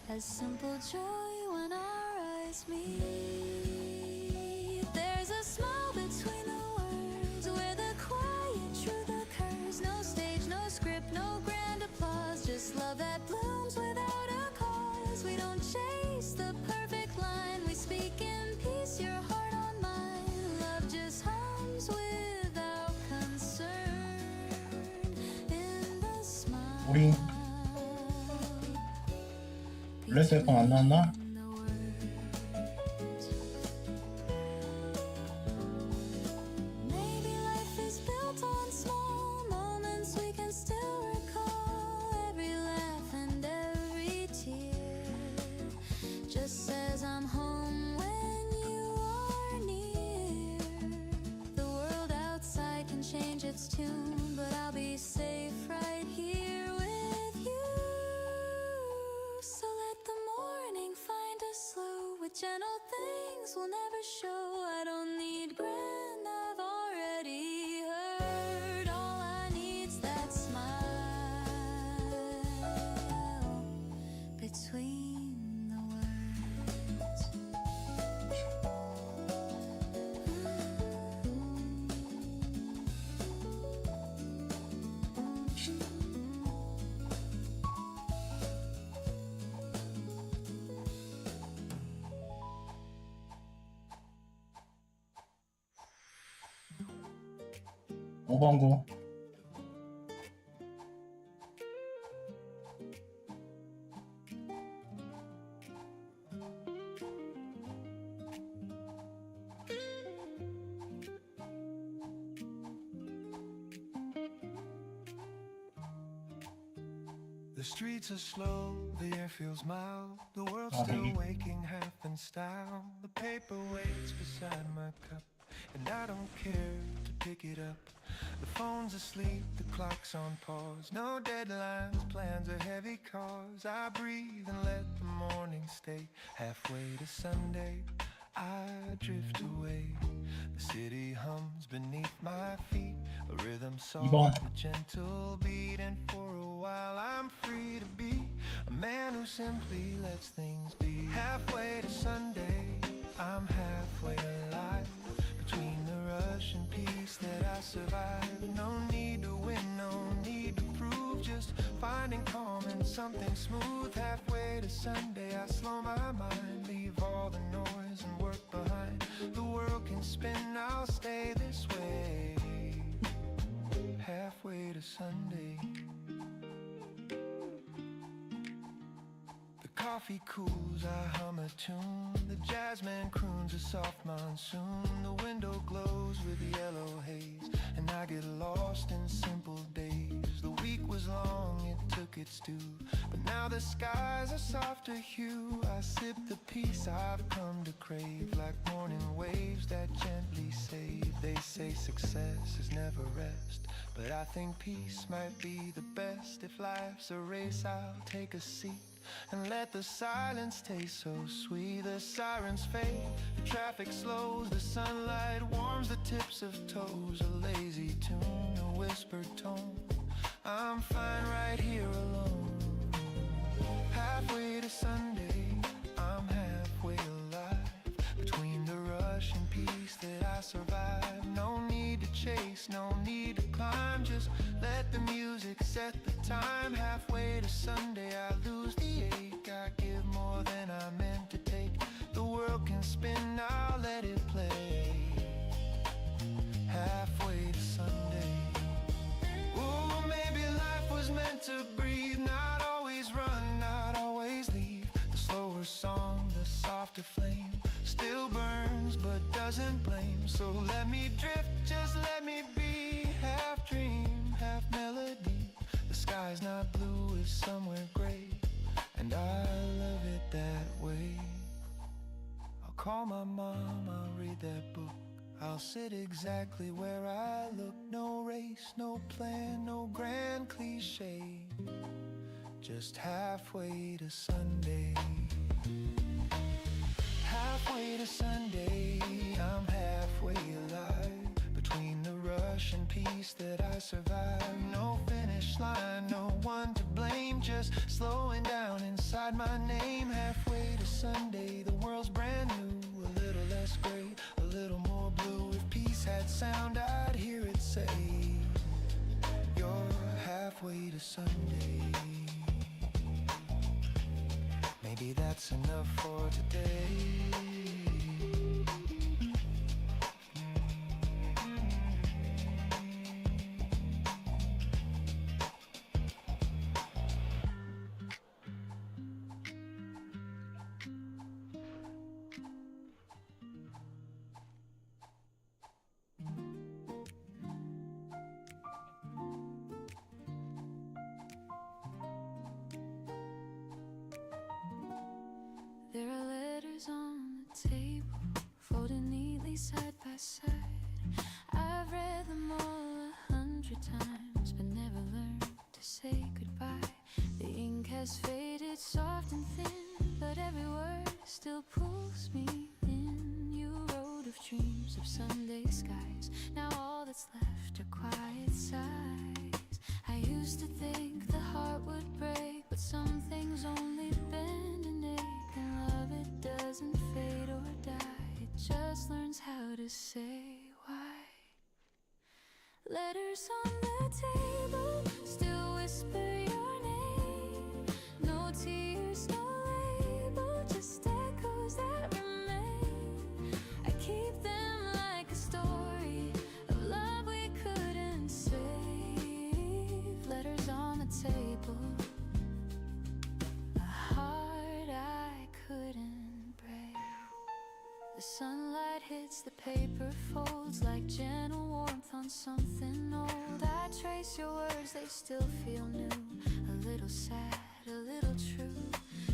as simple joy when our eyes meet. There's a smile between the words where the quiet truth occurs. No stage, no script, no grand applause, just love that blooms without a cause. We don't chase the perfect line, we speak in peace, your heart on mine. Love just hums without concern in the smile. 우리 블레스 앨범 안 나왔나? Maybe life is built on small moments we can still recall. Every laugh and every tear just says I'm home when you are near. The world outside can change its tune, but I'll be safe right here with you. So let the morning find us slow with gentle things we'll never show. I don't need grand, I've already heard. All I need's that smile between the words. 5번 구. The streets are slow, the air feels mild. The world's still waking half in style. The paper waits beside my cup, and I don't care to pick it up. The phone's asleep, the clock's on pause. No deadlines, plans are heavy cause. I breathe and let the morning stay. Halfway to Sunday, I drift away. The city hums beneath my feet, a rhythm soft, a gentle beat. And for a while I'm free to be a man who simply lets things be. Halfway to Sunday, I'm halfway alive. Between the rush and peace that I survive, no need to win, no need to prove. Just finding calm in something smooth. Halfway to Sunday, I slow my mind, leave all the noise and work behind. The world can spin, I'll stay this way. Halfway to Sunday. The coffee cools, I hum a tune. The jazzman croons a soft monsoon. The window glows with yellow haze, and I get lost in simple days. The week was long, it took its due, but now the skies are softer hue. I sip the peace I've come to crave, like morning waves that gently save. They say success is never rest, but I think peace might be the best. If life's a race, I'll take a seat and let the silence taste so sweet. The sirens fade, the traffic slows, the sunlight warms the tips of toes. A lazy tune, a whispered tone, I'm fine right here alone. Halfway to Sunday, I'm halfway alive. Between the rush and peace that I survive. No need to chase, no need to climb, just let the music set the time. Halfway to Sunday, I lose the ache, I give more than I meant to take. The world can spin, I'll let it play. Halfway to Sunday. Ooh, maybe life was meant to breathe, not always run, not always leave. The slower song, the softer flame, still burns but doesn't blame. So let me drift, just let me be. Half dream, half melody. The sky's not blue, it's somewhere gray, and I love it that way. I'll call my mom, I'll read that book, I'll sit exactly where I look. No race, no plan, no grand cliche, just halfway to Sunday. Halfway to Sunday, I'm halfway alive. Between the rush and peace that I survive. No finish line, no one to blame, just slowing down inside my name. Halfway to Sunday, the world's brand new. A little less gray, a little more blue. If peace had sound, I'd hear it say, you're halfway to Sunday. Maybe that's enough for today. There are letters on the table, folded neatly side by side. I've read them all 100 times, but never learned to say goodbye. The ink has faded soft and thin, but every word still pulls me in. You wrote of dreams of Sunday skies, now all that's left are quiet sighs. I used to think the heart would break, but some things only bend and ache. And love, it doesn't fade or die, it just learns how to say why. Letters on the table still whisper your name. No tears, no label, just echoes that remain. I keep them like a story of love we couldn't save. Letters on the table, a heart I couldn't break. The sunlight hits the paper folds like gentle warmth on something old. I trace your words, they still feel new, a little sad, a little true.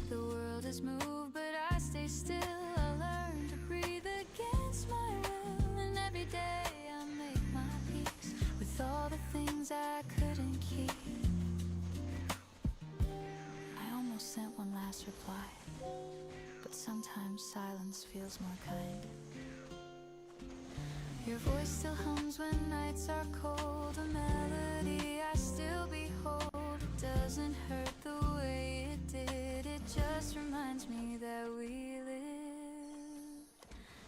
The world has moved, but I stay still. I learn to breathe against my will, and every day I make my peace with all the things I couldn't keep. I almost sent one last reply, but sometimes silence feels more kind. Your voice still hums when nights are cold, a melody I still behold. It doesn't hurt the way it did, it just reminds me that we lived.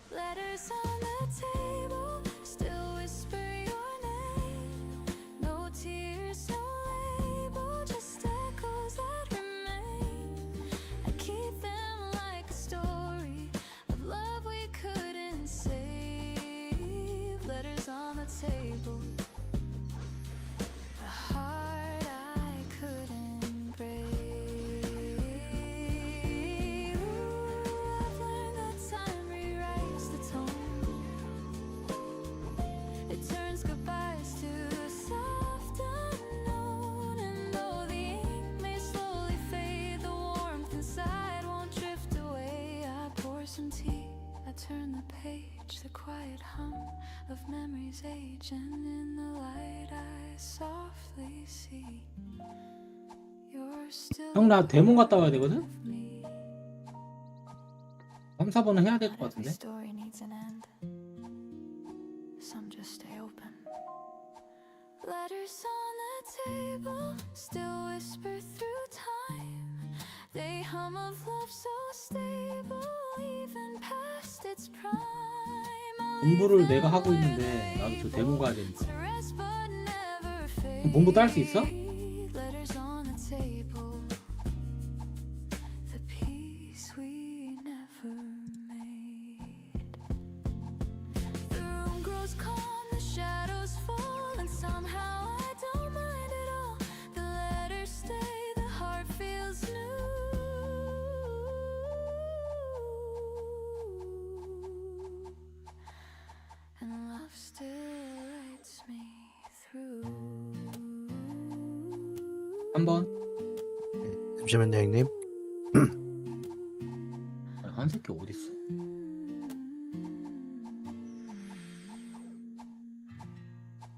Letters on the table still whisper your name. No tears, no quiet hum of memories age, and in the light I softly see you're still 형 나 대문 갔다 와야 되거든? with me. 3, 4번은 해야 될 것 Not every 같은데? story needs an end. Some just stay open. Letters on the table still whisper through time. They hum of love so stable even past its prime. 공부를 내가 하고 있는데 나도 저 대문 가야 되니까. 그럼 공부 딸 수 있어? Letters on the table. The peace we never made. The room grows calm, the shadows fall, and somehow I don't mind at all. The letters stay, the heart feels new. And love still lights me through. 3번. 잠시만요, 형님. 한 새끼 어딨어?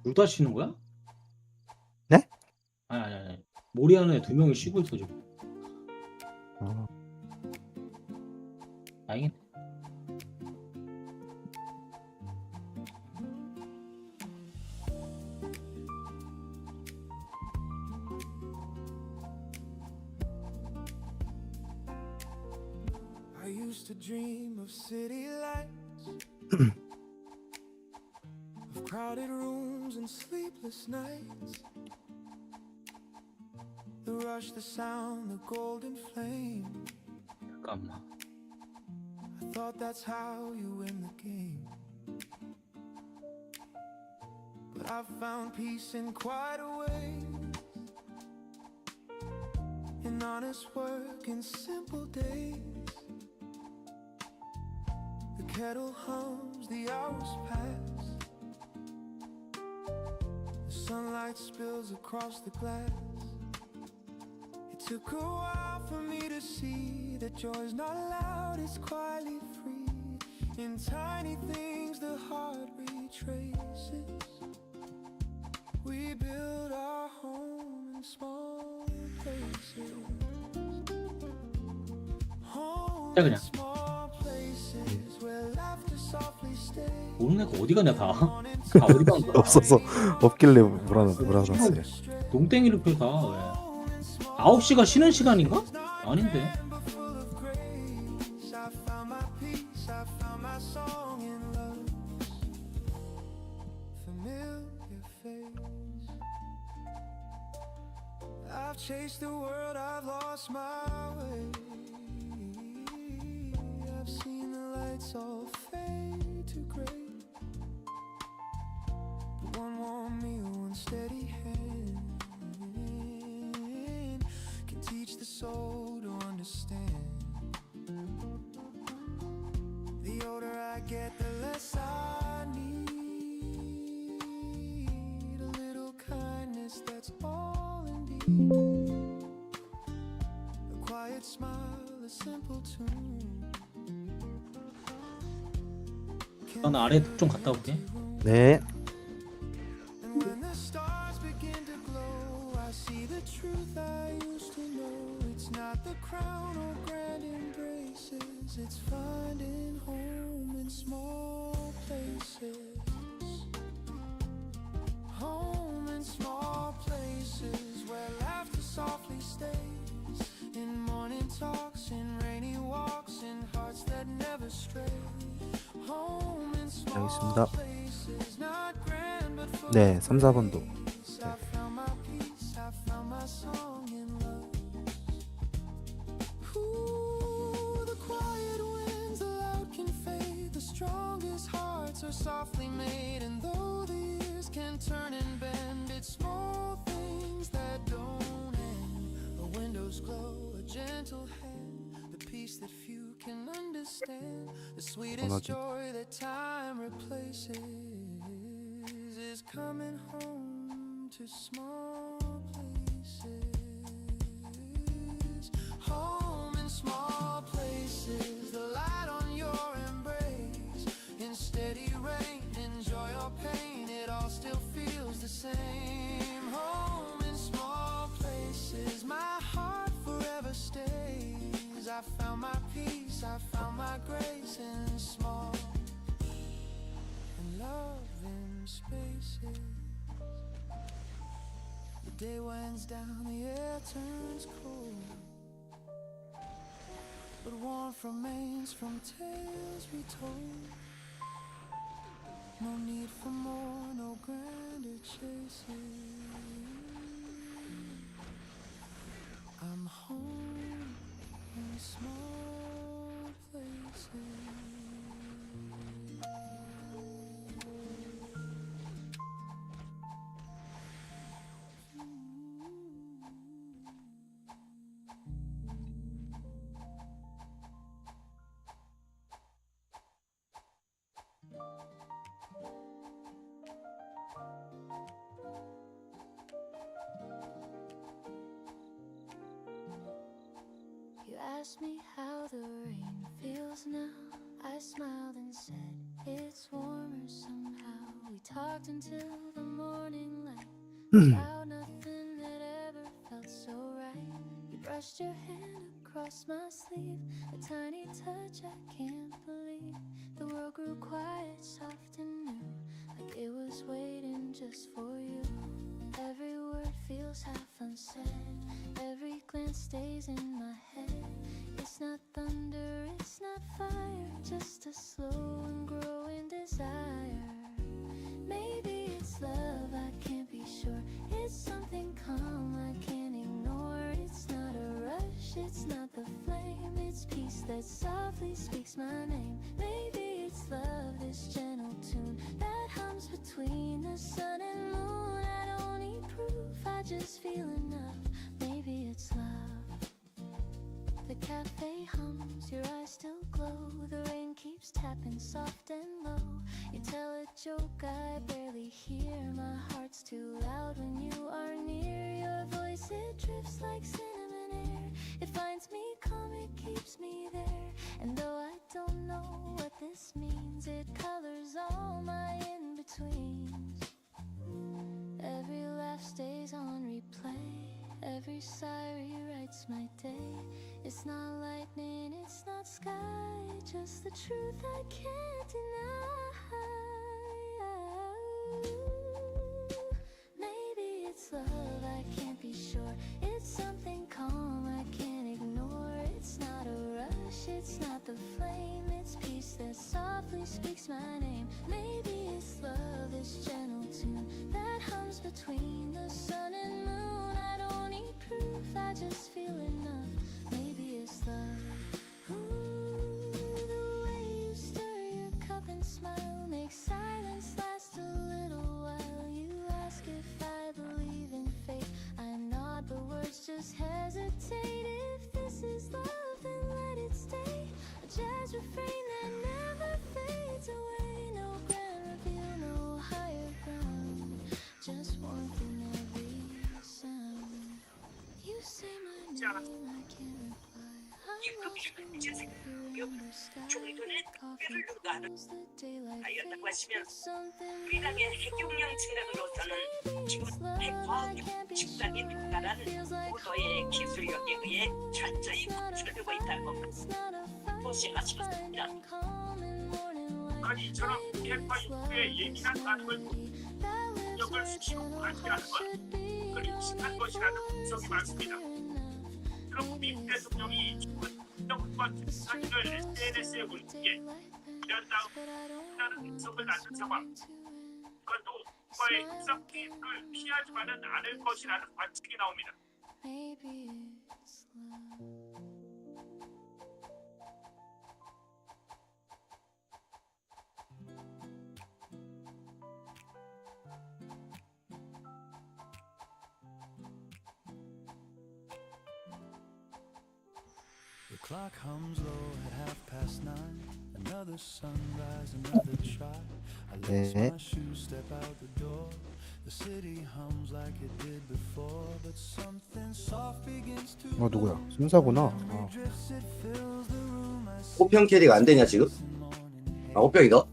둘 다 쉬는 거야? 네? 아니. 모리 안에 2명이 쉬고 있어 지금. 어, 다행이네. I used to dream of city lights, of crowded rooms and sleepless nights. The rush, the sound, the golden flame. 잠깐만. I thought that's how you win the game. But I found peace in quieter ways, in honest work, in simple days. The kettle hums, the hours pass, the sunlight spills across the glass. It took a while for me to see that joy's not loud, it's quietly free. In tiny things the heart retraces. We build our home in small places. Home 자, in 그냥. small places where laughter softly stays. 모르는 애가 어디 가냐 다. 다 어디 간 거야? 없어서 없길래 몰아놨어요. 농땡이를 펴다 왜? 9시가 쉬는 시간인가? 아닌데. Full of grace, I found my peace, I found my song in love's familiar face. I've chased the world, I've lost my way. I've seen the lights all fade to gray. But one warm meal, one steady hand can teach the soul to understand. The older I get, the less I need. A little kindness, that's all indeed. A quiet smile, a simple tune. 난 아래 좀 갔다 올게. 네. And when the stars begin to glow, I see the truth I used to know. It's not the crown or grand embraces, it's finding home in small places. Home in small places where laughter softly stays. In morning talks, in rainy walks, in hearts that never stray. Home in small 알겠습니다. places, not grand but full 네, of 3, 4번도. grace. I found my peace, I found my song in love. Ooh, the quiet winds, the loud can fade. The strongest hearts are softly made. And though the years can turn and bend, it's small things that don't end. A window's glow, a gentle hand, the peace that few can understand. The sweetest 전화기. joy that time replaces is coming home to small places. Home in small places, the light on your embrace, in steady I found my peace, I found my grace in small and love in spaces. The day winds down, the air turns cold, but warmth remains from tales we told. No need for more, no grander chases. I'm home in small places. You asked me how the rain feels now. I smiled and said it's warmer somehow. We talked until the morning light about nothing that ever felt so right. You brushed your hand across my sleeve, a tiny touch I can't believe. The world grew quiet, soft and new, like it was waiting just for you. Every word feels half unsaid, every glance stays in my head. It's not thunder, it's not fire, just a slow and growing desire. Maybe it's love, I can't be sure. It's something calm I can't ignore. It's not a rush, it's not the flame, it's peace that softly speaks my name. Maybe it's love, this gentle tune that hums between the sun and moon. I don't need proof, I just feel enough. Maybe it's love. The cafe hums, your eyes still glow. The rain keeps tapping soft and low. You tell a joke I barely hear. My heart's too loud when you are near. Your voice, it drifts like cinnamon air. It finds me calm, it keeps me there. And though I don't know what this means, it colors all my in-betweens. Every laugh stays on replay, every sigh rewrites my day. It's not lightning, it's not sky, just the truth I can't deny. Maybe it's love, I can't be sure. It's something calm I can't ignore. It's not a rush, it's not the flame, it's peace that softly speaks my name. Maybe it's love, this gentle tune that hums between the sun and moon. I don't need proof, I just feel enough. Maybe it's love. Ooh, the way you stir your cup and smile makes silence last a little while. You ask if I believe in fate, I nod, but words just hesitate. If this is love, then let it stay. A jazz refrain that never fades away. No grand reveal, no higher ground, just warmth in every sound. You say my name, I can't reply. I'm lost in the under sky. Coffee cools the daylight fades, but something 우리나라의 핵용량 측량으로서는 지구 핵과학 측량이 특별한 고도의 기술력에 의해 철저히 구축되고 있다고 보시하셨습니다. 아니 이처럼 핵과 인구의 예민한 반응을 공격을 수시로 관찰하는 것 그리 심한 것이라는 분석이 많습니다. 트럼프 미국 대통령이 중국과 사진을 SNS에 올리기에 이런 다음이라는 분석을 낳는 상황. 그것도 국가의 협상 개입을 피하지만은 않을 것이라는 관측이 나옵니다. Maybe it's love. The clock hums low at 9:30. Another sunrise, another try. I lace my shoes, step out the door. The city hums like it did before, but something soft begins to 누구야? 순사구나. drifts, it fills the room. I see 호평 캐릭 안 되냐 지금? 아 호평이다?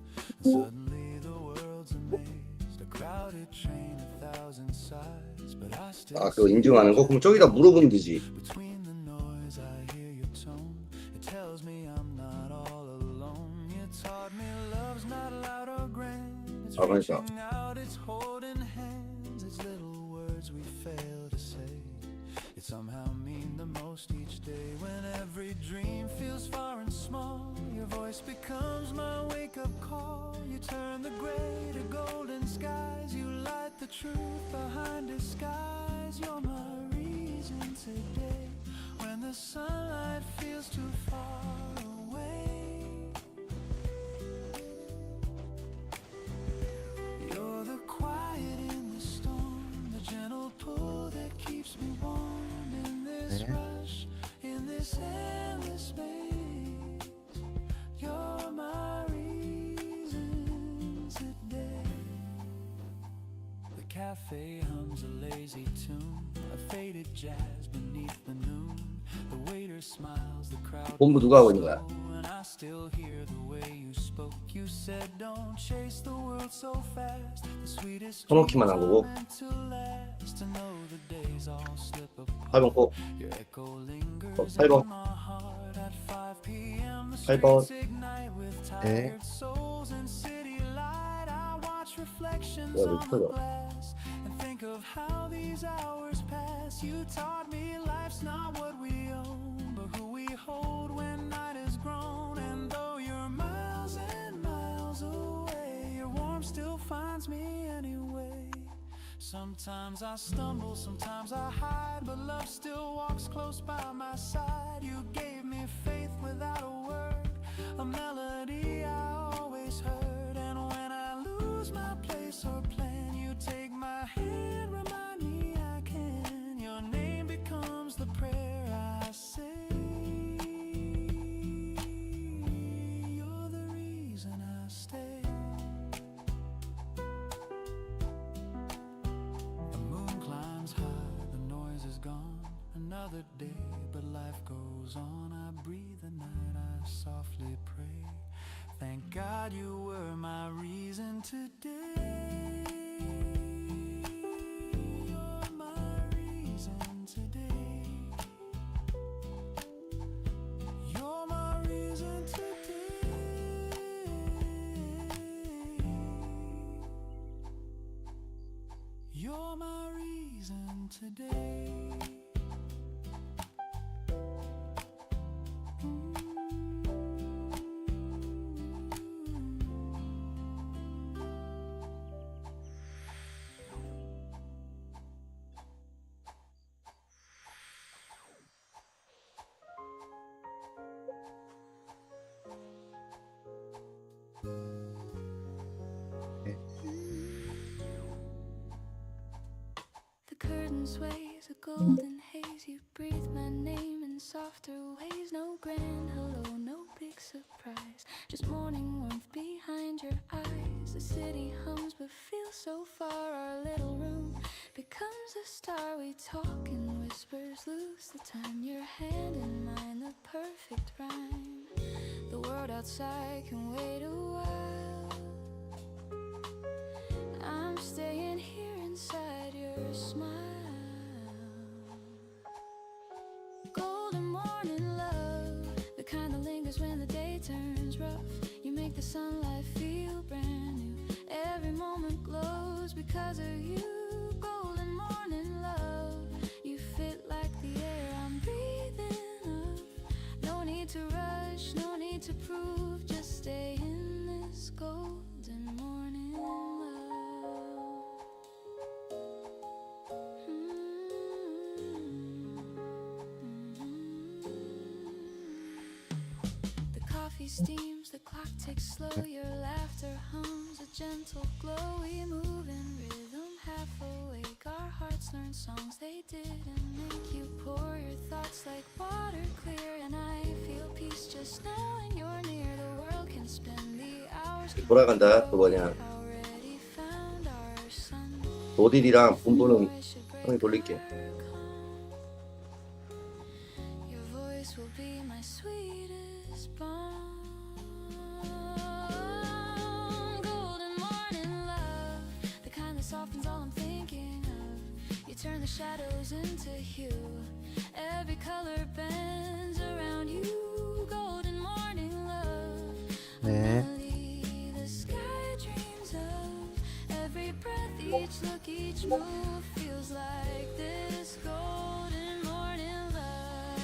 suddenly the world's amazed. A crowded train, 1,000 sides, but I still 아 그거 인증하는 거? 그럼 저기다 물어보면 되지. between the noise I hear your tone. It tells me I'm not all alone. You taught me love's not loud or grand. It's 아, 그러니까. reaching out, it's holding hands. It's little words we fail to say. It somehow mean the most each day. When every dream feels far and small, your voice becomes my wake-up call. You turn the gray to golden skies. You light the truth behind disguise. You're my reason today. When the sunlight feels too far away, you're the quiet in the storm, the gentle pull that keeps me warm in this rush, in this endless space. You're my reason today. The cafe hums a lazy tune, a faded jazz beneath the noon. The waiter smiles, the crowd 본부 누가 하고 있는 거야? and I still hear the way you spoke. You said don't chase the world so fast. The sweetest 터놓기만 한 거고. meant to last. To know the days all slip apart. 8번 꼭. Your echo lingers 8번. in my heart at 5 p.m. The 8번. streets ignite with 네. tired souls and city light. I watch reflections 야, 왜 on the 터져? glass and think of how these hours pass. You taught me life's not what we own, but who we hold when night is grown. And though you're miles and miles away, your warmth still finds me anyway. Sometimes I stumble, sometimes I hide, but love still walks close by my side. You gave me faith without a word, a melody I always heard. And when I lose my place or plan, you take my hand, remind me I can. Your name becomes the prayer I say. You're the reason I stay. The moon climbs high, the noise is gone. Another day, but life goes on. I breathe the night, I softly pray. Thank God you were my reason today. You're my reason today. You're my reason today. You're my reason today. The curtain sways, a golden haze. You breathe my name in softer ways. No grand hello, no big surprise. Just morning warmth behind your eyes. The city hums but feels so far. Our little room becomes a star. We talk in whispers, lose the time. Your hand in mine, the perfect rhyme. The world outside can wait a while. I'm staying here inside your smile. Golden morning love, the kind that lingers when the day turns rough. You make the sunlight feel brand new. Every moment glows because of you. Golden morning love, you fit like the air I'm breathing up. No need to rush, no need to prove. Just stay in this golden morning love. The coffee steams, the clock ticks slow. Your laughter hums, a gentle glow. We move in rhythm, half awake. Our hearts learn songs they didn't make. You pour your thoughts like water clear, and I feel peace just knowing you're near. The world can spend the hours. 돌아간다. 그거냐. Already found our sun. 노딜이랑 본부는 형이 돌릴게. Your voice will be my sweetest balm. Golden morning love, the kind that softens all I'm thinking of. You turn the shadows into hue. Every color bends around you. Ooh, feels like this golden morning love.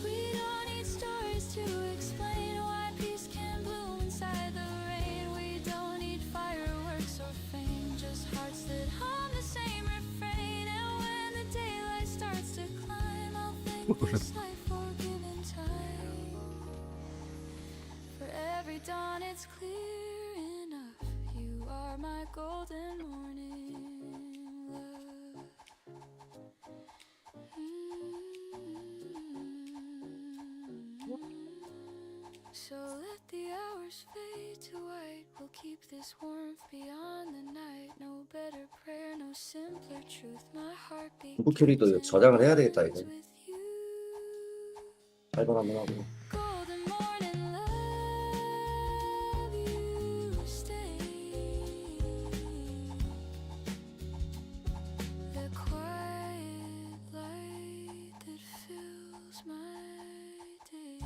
We don't need stories to explain why peace can bloom inside the rain. We don't need fireworks or fame, just hearts that hum the same refrain. And when the daylight starts to climb, I'll thank this life for giving time. For every dawn it's clear enough, you are my golden morning love. So let the hours fade to white, we'll keep this warmth beyond the night. No better prayer, no simpler truth. My heartbeat 누구 캐리도 저장을 해야 되겠다 이거. with you. 발견 한번 하고. Golden morning love, you stay. The quiet light that fills my day.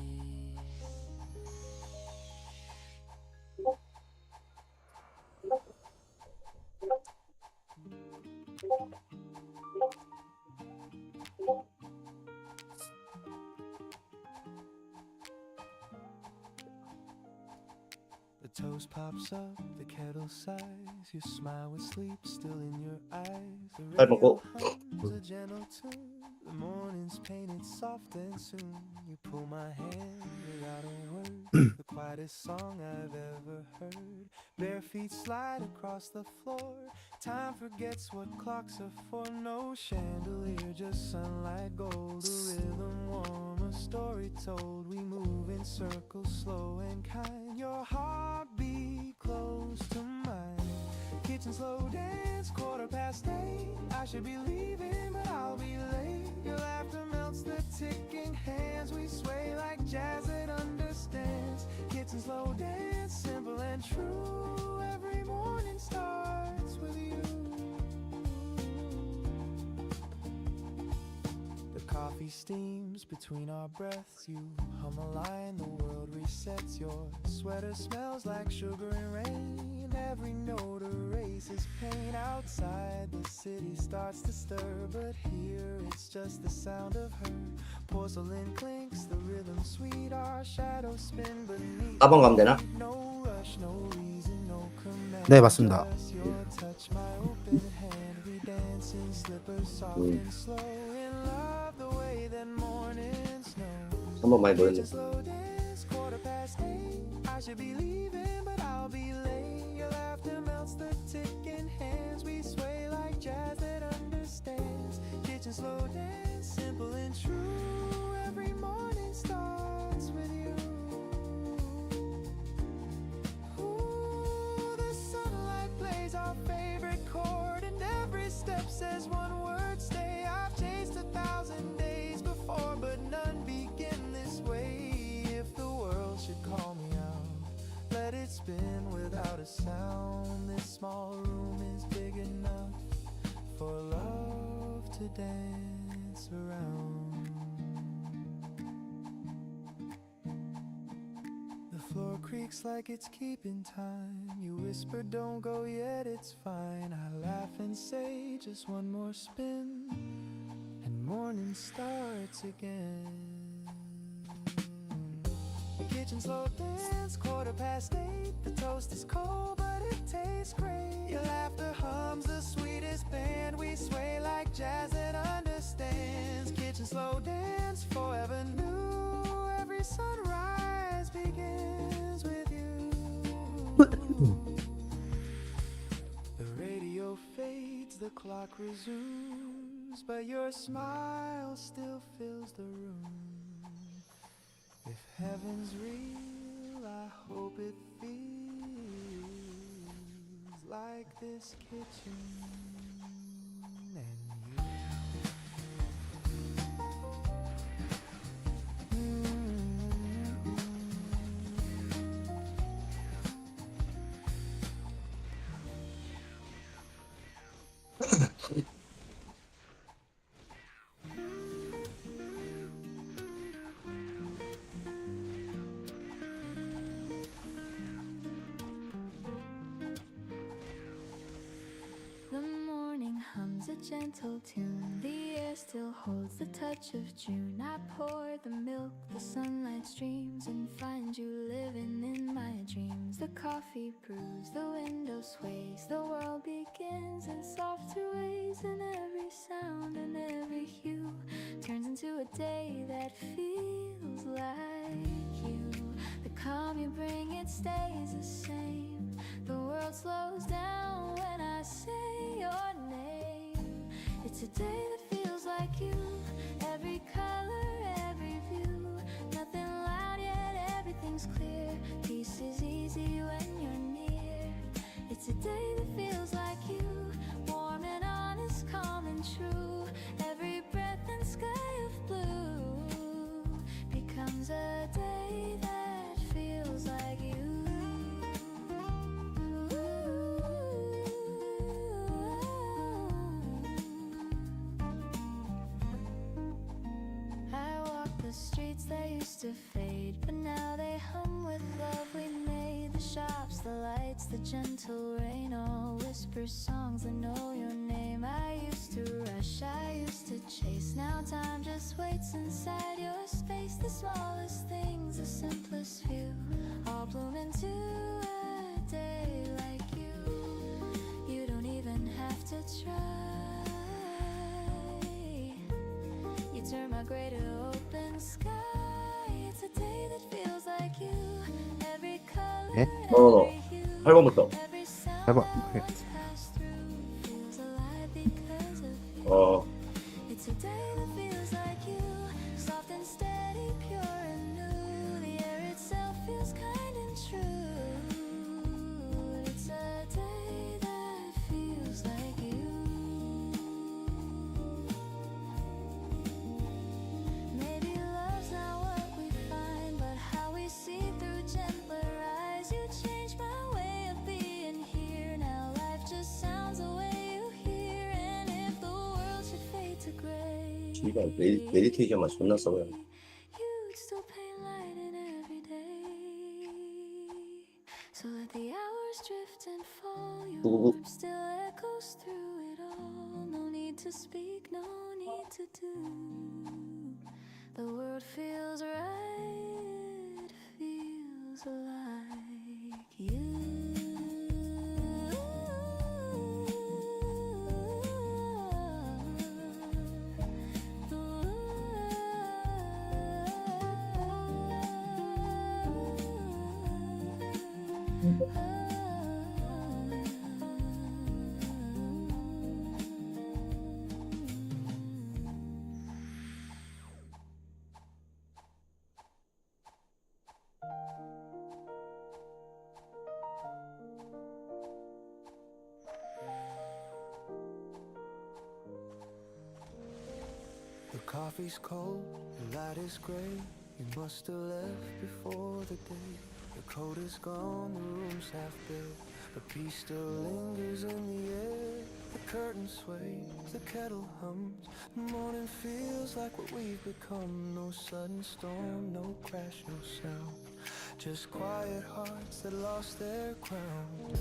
The toast pops up, the kettle sighs. Your smile with sleep still in your eyes. The 잘 radio 먹고. hums a gentle tune. The morning's painted soft and soon you pull my hand without a word. The quietest song I've ever heard. Bare feet slide across the floor. Time forgets what clocks are for. No chandelier, just sunlight gold. A rhythm warm, a story told. We move in circles, slow and kind. Your heartbeat close to mine. Kitchen slow dance, 8:15. I should be leaving, but I'll be late. Your laughter melts the ticking hands. We sway like jazz that understands. Kitchen slow dance, simple and true. Every morning starts with you. The coffee steams between our breaths. You hum a line, the world resets. Your sweater smells like sugar and rain. Every note erases pain. Outside the city starts to stir, but here it's just the sound of her. Porcelain clinks, the rhythm sweet. Our shadows spin beneath. 4번 가면 되나? No rush, no reason, no command. 네, 맞습니다. Just your touch, my open hand. We dance in slippers, soft and slow. In love the way that morning snows. 3번 많이 보였네. Slow dance, 8:15. I should be leaving, but I'll be late. Your laughter melts the ticking hands. We sway like jazz that understands. Kitchen slow dance, simple and true. Every morning starts with you. Ooh, the sunlight plays our favorite chord, and every step says one word, stay. I've chased 1,000 days before, but none begin this way. If the world should call me out, let it spin without a sound. This small room is big enough for love to dance around. The floor creaks like it's keeping time. You whisper, don't go yet, it's fine. I laugh and say, just one more spin, and morning starts again. Kitchen slow dance, 8:15. The toast is cold, but it tastes great. Your laughter hums the sweetest band. We sway like jazz that understands. Kitchen slow dance, forever new. Every sunrise begins with you. The radio fades, the clock resumes, but your smile still fills the room. If heaven's real, I hope it feels like this kitchen and you. gentle tune. The air still holds the touch of June. I pour the milk, the sunlight streams, and find you living in my dreams. The coffee brews, the window sways, the world begins in softer ways, and every sound and every hue turns into a day that feels like you. The calm you bring, it stays the same. The world slows down when I say your name. It's a day that feels like you. Every color, every view. Nothing loud yet everything's clear. Peace is easy when you're near. It's a day that feels like you. Warm and honest, calm and true. Every breath and sky of blue becomes a day that feels like you. I walk the streets that used to fade, but now they hum with love we made. The shops, the lights, the gentle rain, all whisper songs that know your name. I used to rush, I used to chase. Now time just waits inside your space. The smallest things, the simplest few, all bloom into a day like you. You don't even have to try. You turn my gray to open sky. It's a day that feels like you. Every color, 예? 너너너 8번부터. every sound 해봐. that pass through feels alive because of you. It's a day that feels like you. Soft and steady, pure and new. The air itself feels kind and true. It's a day that feels like you. Maybe love's not what we find, but how we see through gentler eyes. You changed my way of being here. Now life just sounds the way you hear. And if the world should fade to gray, 지가 메디테이션만 존나 써요. you'd still paint light in every day. So let the hours drift and fall. Your 구구구. warmth still echoes through it all. No need to speak, no need to do. The world feels right, feels like you. The coffee's cold, the light is gray. You must have left before the day. The coat is gone, the room's half bare, but peace still lingers in the air. The curtain sways, the kettle hums. The morning feels like what we've become. No sudden storm, no crash, no sound. Just quiet hearts that lost their crown.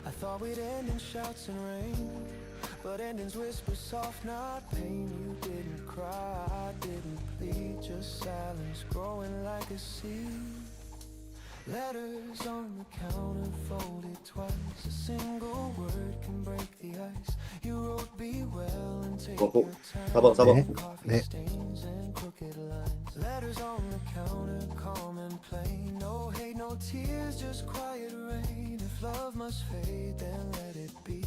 I thought we'd end in shouts and rain, but endings whisper soft, not pain. You didn't cry, I didn't plead, just silence growing like a seed. Letters on the counter folded twice. A single word can break the ice. You wrote be well and take your time. 4번. Coffee stains and crooked lines. Letters on the counter, calm and plain. No hate, no tears, just quiet rain. If love must fade, then let it be.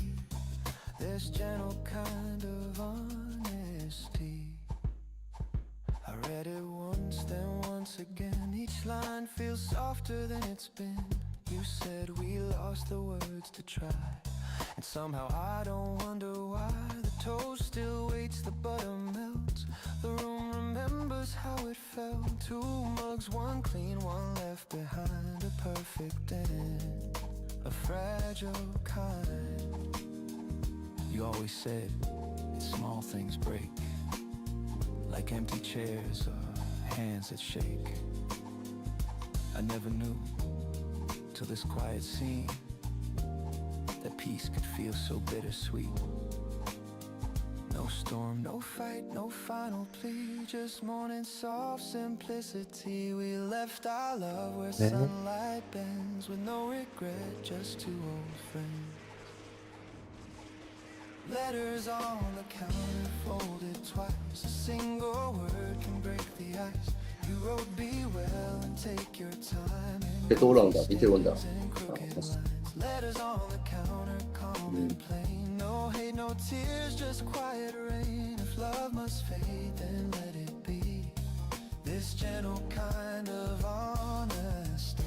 This gentle kind of honesty. I read it once, then once again. Each line feels softer than it's been. You said we lost the words to try, and somehow I don't wonder why. The toast still waits, the butter melts. The room remembers how it felt. 2 mugs, one clean, one left behind. A perfect end, a fragile kind. You always said small things break, like empty chairs or hands that shake. I never knew till this quiet scene that peace could feel so bittersweet. storm, no fight, no final plea, just morning soft simplicity. We left our love where 네. sunlight bends, with no regret, just two old friends. Letters on the counter folded twice, a single word can break the ice. You wrote be well and take your time. 또 올라온다. 밑에 온다. Letters on the counter, calm and plain. No hate, no tears, just quiet rain. If love must fade, then let it be. This gentle kind of honesty.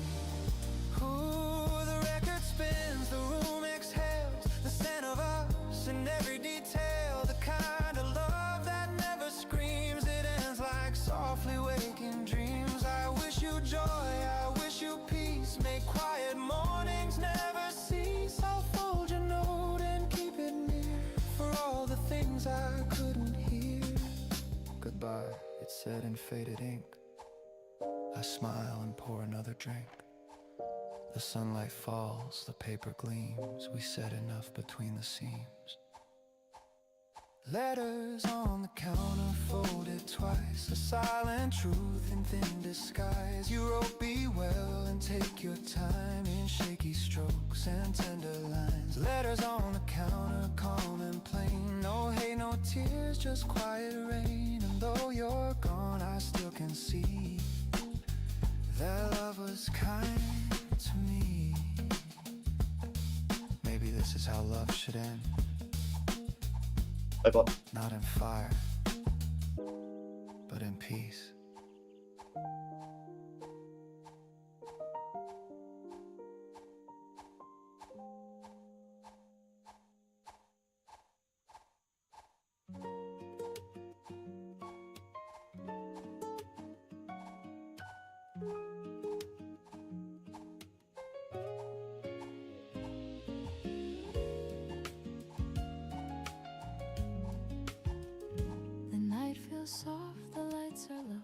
Ooh, the record spins, the room exhales, the scent of us in every detail. The kind of love that never screams, it ends like softly waking dreams. I wish you joy, I wish you peace. Make quiet mornings never cease. I'll fold your note and keep it near, for all the things I couldn't hear. Goodbye, it said in faded ink. I smile and pour another drink. The sunlight falls, the paper gleams. We said enough between the seams. Letters on the counter folded twice, a silent truth in thin disguise. You wrote be well and take your time, in shaky strokes and tender lines. Letters on the counter, calm and plain. No hate, no tears, just quiet rain. And though you're gone, I still can see that love was kind to me. Maybe this is how love should end. 빨리 Not in fire, but in peace. The night feels soft, the lights are low.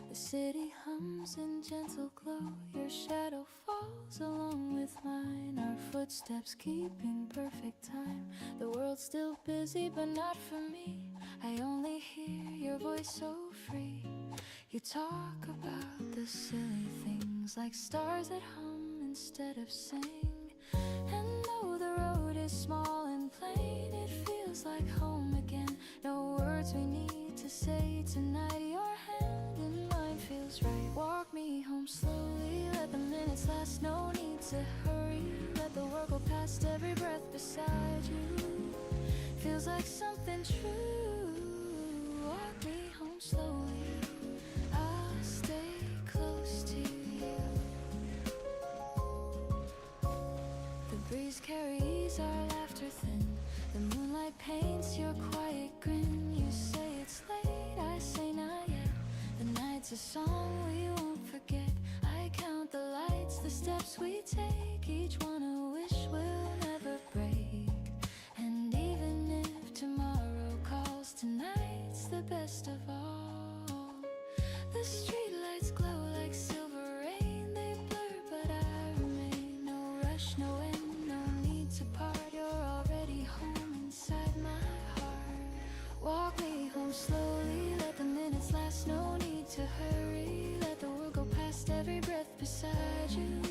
The city hums in gentle glow. Your shadow falls along with mine. Our footsteps keeping perfect time. The world's still busy, but not for me. I only hear your voice so free. You talk about the silly things, like stars that hum instead of sing. And though the road is small and plain, it feels like home again. No words we need to say tonight. Your hand in mine feels right. Walk me home slowly, let the minutes last. No need to hurry, let the world go past. Every breath beside you feels like something true. Walk me home slowly, I'll stay close to you. The breeze carries our laughter thin. The moonlight paints your quiet grin. You say it's late, I say not yet. The night's a song we won't forget. I count the lights, the steps we take, each one a wish will never break. And even if tomorrow calls, tonight's the best of all. The streetlights glow like silver rain. They blur, but I remain. No rush, no end, no need to part. You're already home inside my heart. Walk me home slowly, let the minutes last. No need to hurry, let the world go past. Every breath beside you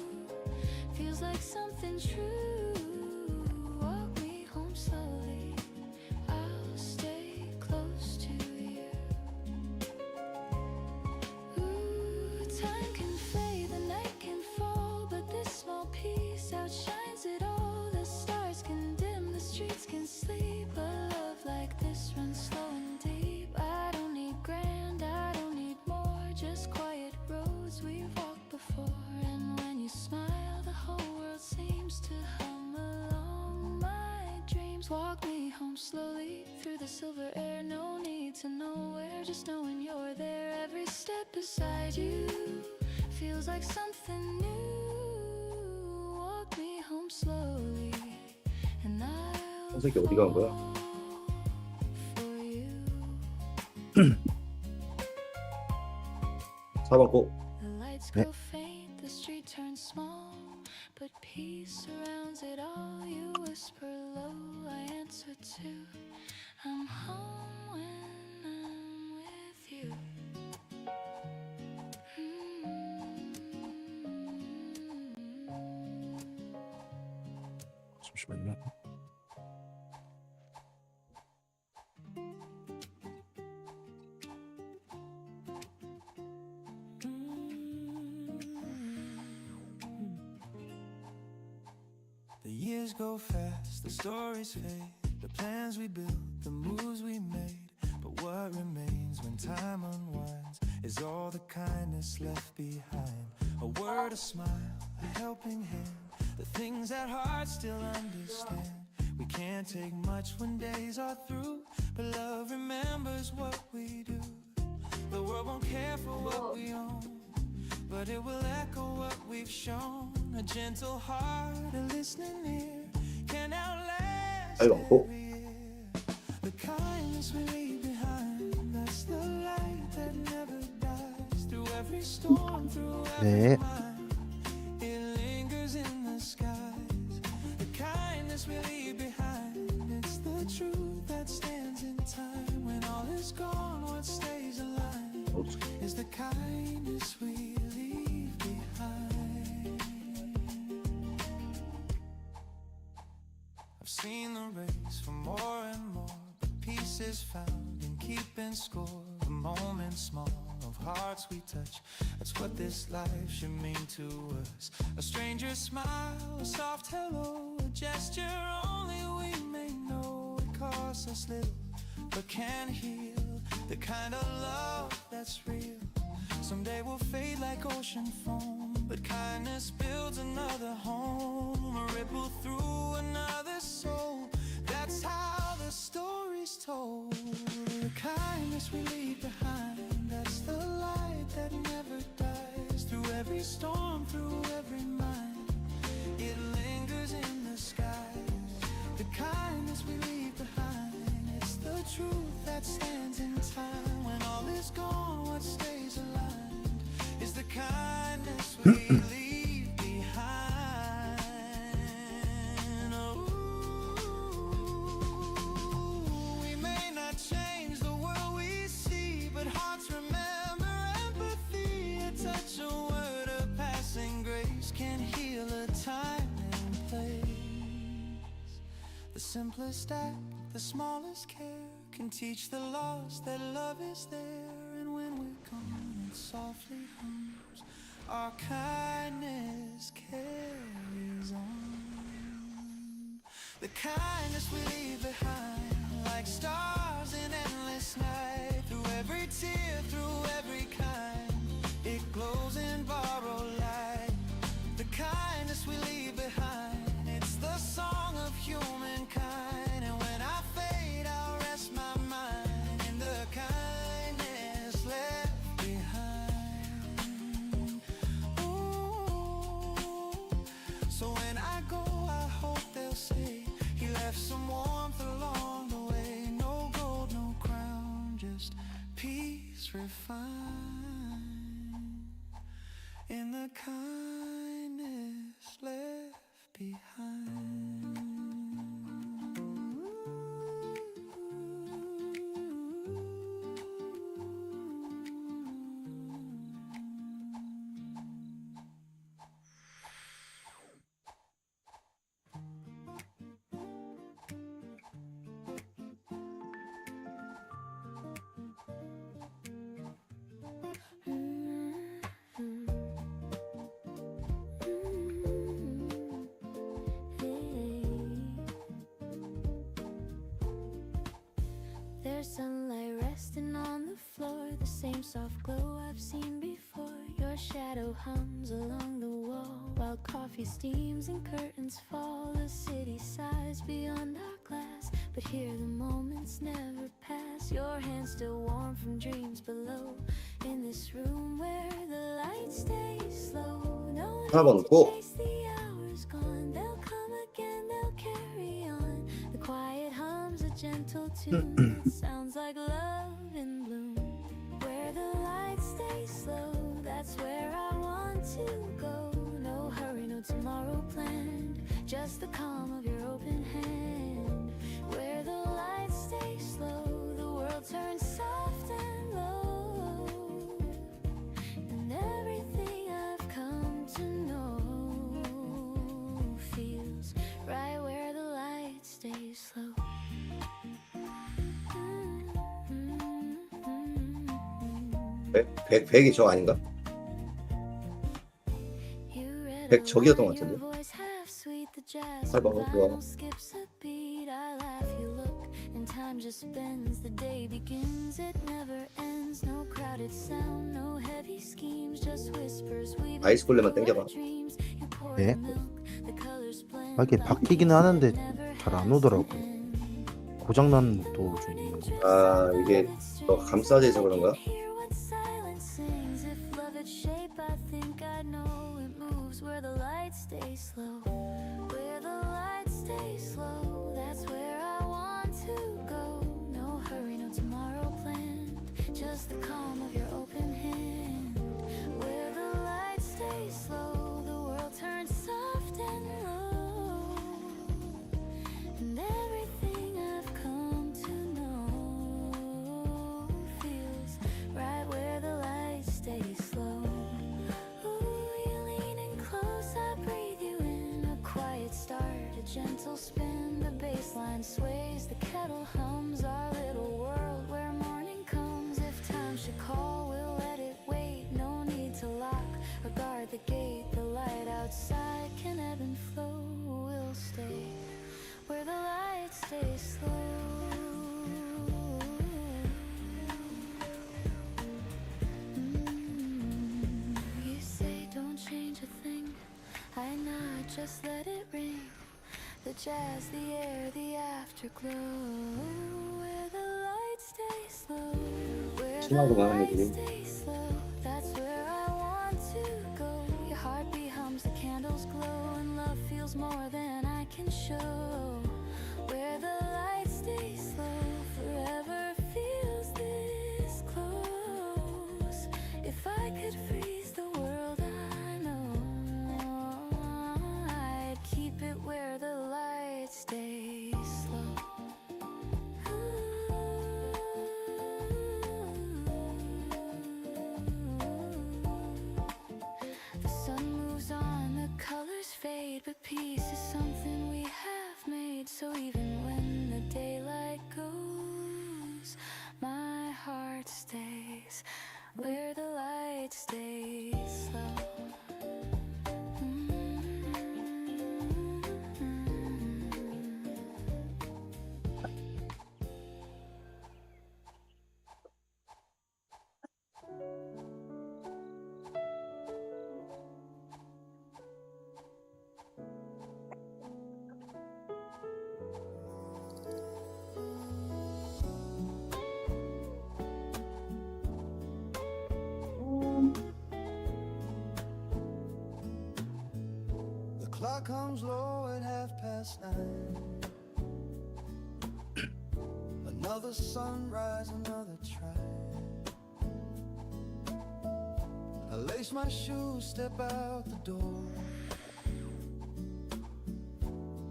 feels like something true. Walk me home slowly, I'll stay close to you. Ooh, time can fade, the night can fall, but this small piece outshines it all. The stars can dim, the streets can sleep, but love like this runs slow and deep. I don't need grand, I don't need more, just quiet roads we've walked before. And when you smile, the whole world seems to hum along. My dreams walk me home slowly through the silver air. No need to know where, just knowing you're there. Every step beside you feels like something new. Walk me home slowly, and I'll 새끼 어디 간 거야? fall for you. 4번 꼭. The lights 네. go faint, the street turns small, but peace surrounds it all. You whisper low, I answer too. I'm home when I'm with you. 잠시만요. The years go fast, the stories fade, the plans we built, the moves we made. But what remains when time unwinds is all the kindness left behind. A word, a smile, a helping hand, the things that hearts still understand. We can't take much when days are through, but love remembers what we do. The world won't care for what we own, but it will echo what we've shown. A gentle heart, a listening ear can outlast 아이고, every year. The kindness we leave behind, that's the light that never dies. Through every storm, through every 네. mind, it lingers in the skies. The kindness we leave behind, it's the truth that stands in time. When all is gone, what stays alive is the kindness we leave behind. I've seen the race for more and more, but peace is found in keeping score. The moments small of hearts we touch, that's what this life should mean to us. A stranger's smile, a soft hello, a gesture only we may know. It costs us little, but can heal. The kind of love that's real. Someday we'll fade like ocean foam, but kindness builds another home. A ripple through another soul. That's how the story's told. The kindness we leave behind, that's the light that never dies. Through every storm, through every mind, it lingers in the skies. The kindness we leave behind, it's the truth that stands in time. When all is gone, what stays alive is the kindness we leave behind. Oh, we may not change the world we see, but hearts remember empathy. A touch, a word, a passing grace can heal a time and place. The simplest act, the smallest care can teach the lost that love is there. And when we're gone, it softly hums. Our kindness carries on. The kindness we leave behind, like stars in endless night. Through every tear, through every kind, it glows in borrowed light. The kindness we leave behind, it's the song of humankind. And when I fade, I'll rest my mind in the kindness left behind. Ooh. So when I go, I hope they'll say he left some warmth along the way. No gold, no crown, just peace refined in the kindness left behind. There's sunlight resting on the floor, the same soft glow I've seen before. Your shadow hums along the wall while coffee steams and curtains fall. The city sighs beyond our glass, but here the moments never pass. Your hands still warm from dreams below, in this room where the light stays slow. No one 4번 to 고! chase the hours gone. They'll come again, they'll carry on. The quiet hums a gentle tune. It sounds like love in bloom. Where the light stays slow, that's where I want to go. No hurry, no tomorrow planned, just the calm of your open hand. Where the light stays slow. 100이 저 아닌가? 100 저기였던 것 같은데. 8번 그거. Time just spends, the day begins, it never ends. No crowded sound, no heavy schemes, just whispers weaving 아이스콜레만 땡겨봐. dreams. You pour 네. the milk, the colors blend. 아, 이게 바뀌기는 하는데 잘 안 오더라고. 고장난 것도 좀 있는 거. 아 이게 너 감싸져 있어 그런가? Hear what silence sings. If love had shape, I think I know it moves where the lights stay slow. Where the lights stay slow, that's where I want to go. No hurry, no tomorrow planned, just the calm of your open hand. Where the lights stay slow, the world turns soft and low, and everything I've come to know feels right where the lights stay slow. Ooh, you're leaning close, I breathe you in. A quiet start, a gentle spin, the bass line sways, the kettle hums. Our little world where morning comes. If time should call, we'll let it wait. No need to lock or guard the gate. The light outside can ebb and flow. We'll stay where the lights stay slow. You say don't change a thing, I nod, just let it ring. The jazz, the air, the afterglow. Where the lights stay slow, where the 심하구만 lights 애들이. stay slow, that's where I want to go. Your heartbeat hums, the candles glow, and love feels more than I can show. Where the lights stay slow, forever feels this close. If I could freeze the world, I know I'd keep it where the lights stay slow. The sun moves on, the colors fade, but peace is something we have made. So even when the daylight goes, my heart stays where the light stays slow. The clock comes low at 9:30. Another sunrise, another try. I lace my shoes, step out the door.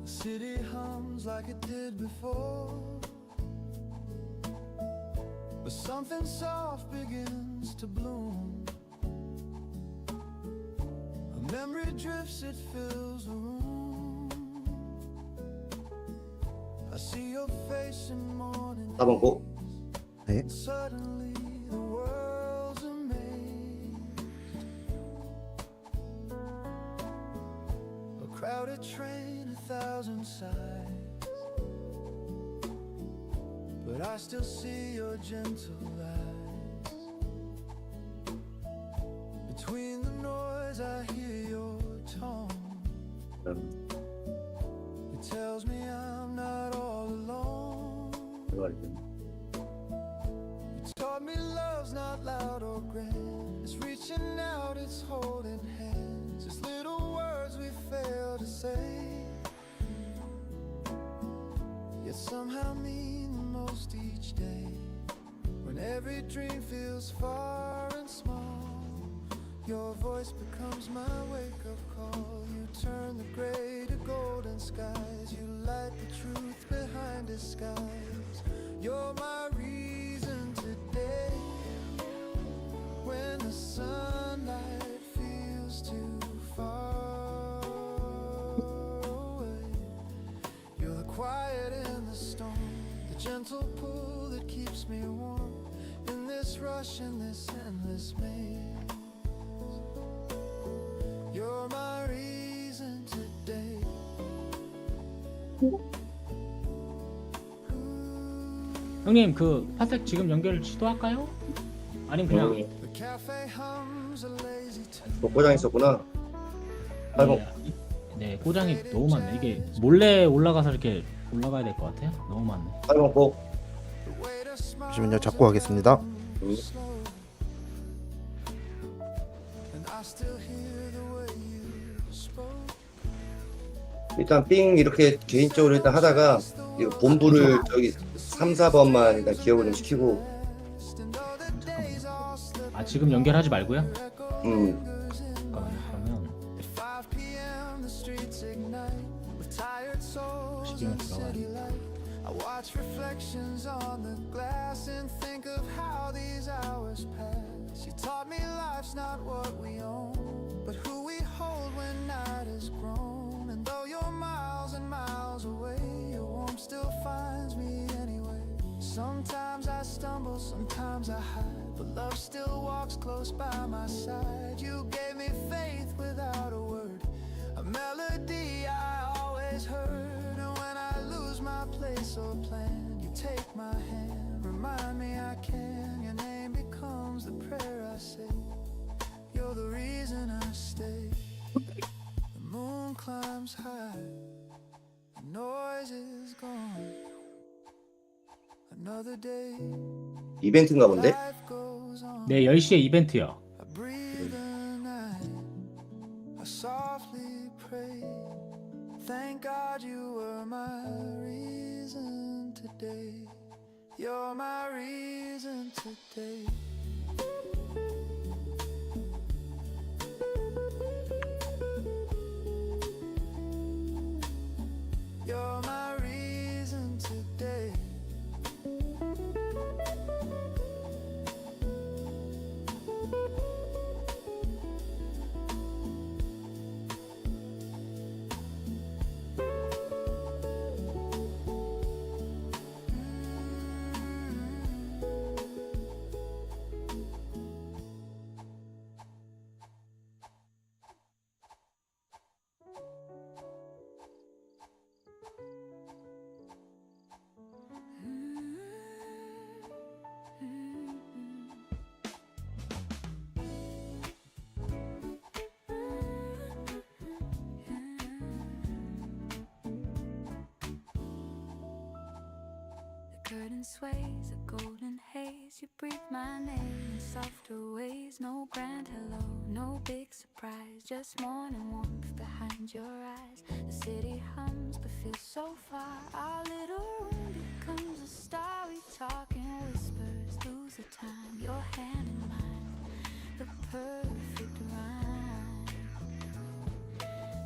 The city hums like it did before, but something soft begins to bloom. A memory drifts, it fills the room. I see your face in morning 4번 고. 네. and suddenly the world's amazed. A crowded train, 1,000 sighs, but I still see your gentle eyes. Between the noise I hear your tone. It tells me I'm not all alone. You taught me love's not loud or grand. It's reaching out, it's holding hands. It's little words we fail to say, yet somehow mean the most each day. When every dream feels far and small, your voice becomes my wake-up call. You turn the gray to golden skies. You light the truth behind disguise. You're my reason today. When the sunlight feels too far away, you're the quiet in the storm, the gentle pull that keeps me warm in this rush. rush in this endless maze. You're my reason today. 형님 그 파색 지금 연결 시도할까요? 아니면 그냥 The cafe hums a lazy tune. 뭐 고장 있었구나. 아이고. 네 고장이 너무 많네. 이게 몰래 올라가서 이렇게 올라가야 될 것 같아요. 너무 많네. 빨간 꼭. 잠시만요. 잡고 하겠습니다. And I still hear the way you spoke. 일단 삥 이렇게 개인적으로 일단 하다가 이거 본부를 저기 3, 4번만 일단 기억을 좀 시키고. 아 지금 연결하지 말고요. At 잠깐만요. 그러면 5 p.m. the streets ignite with tired souls 시계가 and city 들어가야 light. I watch reflections on the glass and think of how these hours pass. You taught me life's not what we own, but who we hold when night has grown. And though you're miles and miles away, your warmth still finds me anyway. Sometimes I stumble, sometimes I hide, but love still walks close by my side. You gave me faith without a word, a melody I always heard. And when I lose my place or plan, you take my hand, remind me I can. Your name becomes the prayer I say. You're the reason I stay. The moon climbs high, the noise is gone. Another day, 이벤트인가 본데? life goes on. 네 10시에 이벤트요. I breathe the night, I softly pray. Thank God you were my reason today. You're my reason today. You're my reason today. Curtain sways a golden haze. You breathe my name in softer ways. No grand hello, no big surprise. Just morning warmth behind your eyes. The city hums but feels so far. Our little room becomes a star. We talk in whispers, lose the time. Your hand in mine, the perfect rhyme.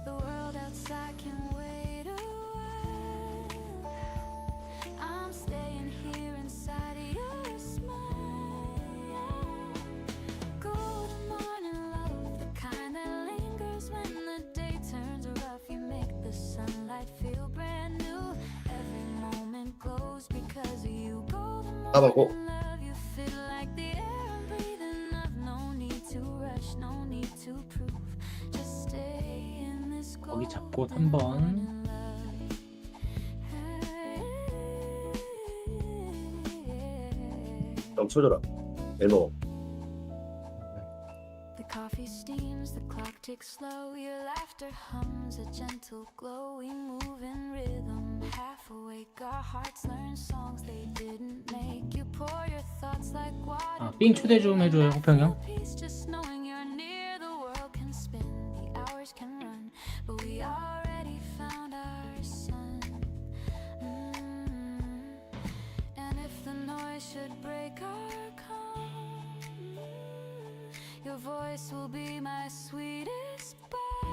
The world outside can wait a while. I'm staying here inside of your smile. Golden morning love, the kind that lingers when the day turns rough. You make the sunlight feel brand new. Every moment glows because of you. Golden 까먹고. morning love, you feel like the air I'm breathing up. No need to rush, no need to prove. Just stay in this 거기 잡고 golden 3번. morning love. 좀 쳐줘라. 엘모. The coffee steams, the clock ticks slow. Your laughter hums a gentle glow. We move in rhythm, half awake. Our hearts learn songs they didn't make. You pour your thoughts like water. 아, 삥 초대 좀 해줘요, 호평 형. Peace, just knowing you're near. The world can spin, the hours can run, but we already found our sun. And if the noise should break our calm, your voice will be my sweetest balm.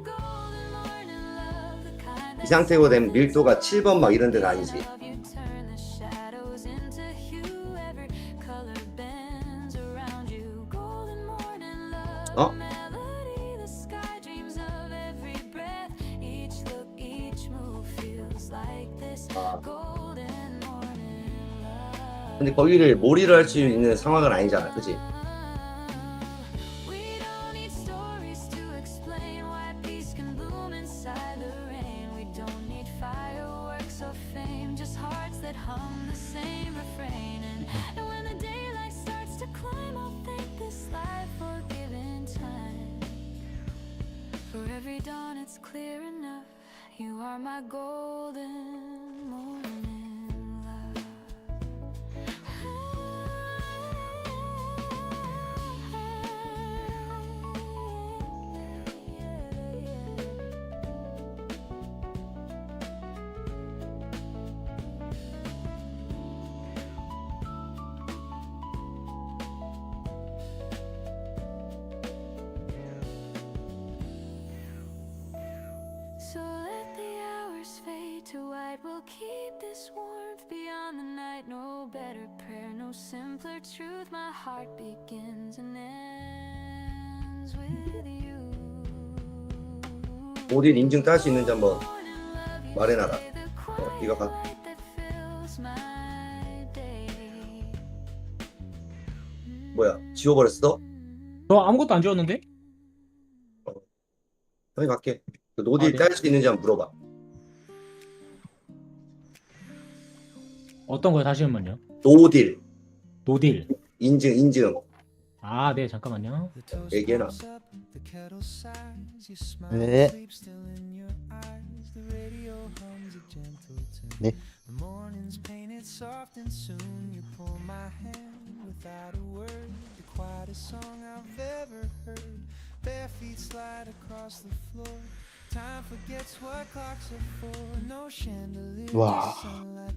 Golden morning love, the kind 이 상태로 된 밀도가 7번 막 이런 데는 아니지. love you turn the shadows into hue. Every color bends around you. Golden morning love, 어? melody the sky dreams of. Every breath, each look, each move feels like this. 아. Golden morning love. 근데 거기를 몰이를 할 수 있는 상황은 아니잖아, 그지? We don't need stories to explain why peace can bloom inside the rain. We don't need fireworks or fame, just hearts that hum the same refrain. And when the daylight starts to climb, I'll thank this life for giving time. For every dawn it's clear enough, you are my golden morning love. So let the hours fade to white. We'll keep this warmth beyond the night. No better prayer, no simpler truth. My heart begins and ends with you. 어딜 인증 딸 수 있는지 한번 말해놔라. 네가 가. 뭐야, 지워버렸어? 저 아무것도 안 지웠는데? 형이 갈게. 그 아, 노딜 네. 딸 수 있는지 한번 물어봐. 어떤 거요? 다시 한번요. 노딜 노딜. 인증. 아, 네, 잠깐만요. 얘기해놔. 네. 네. The morning's painted soft and soon you pull my hand without a word. The quietest song I've ever heard. Bare feet slide across the floor. Time forgets what clocks are for. No chandelier. 와.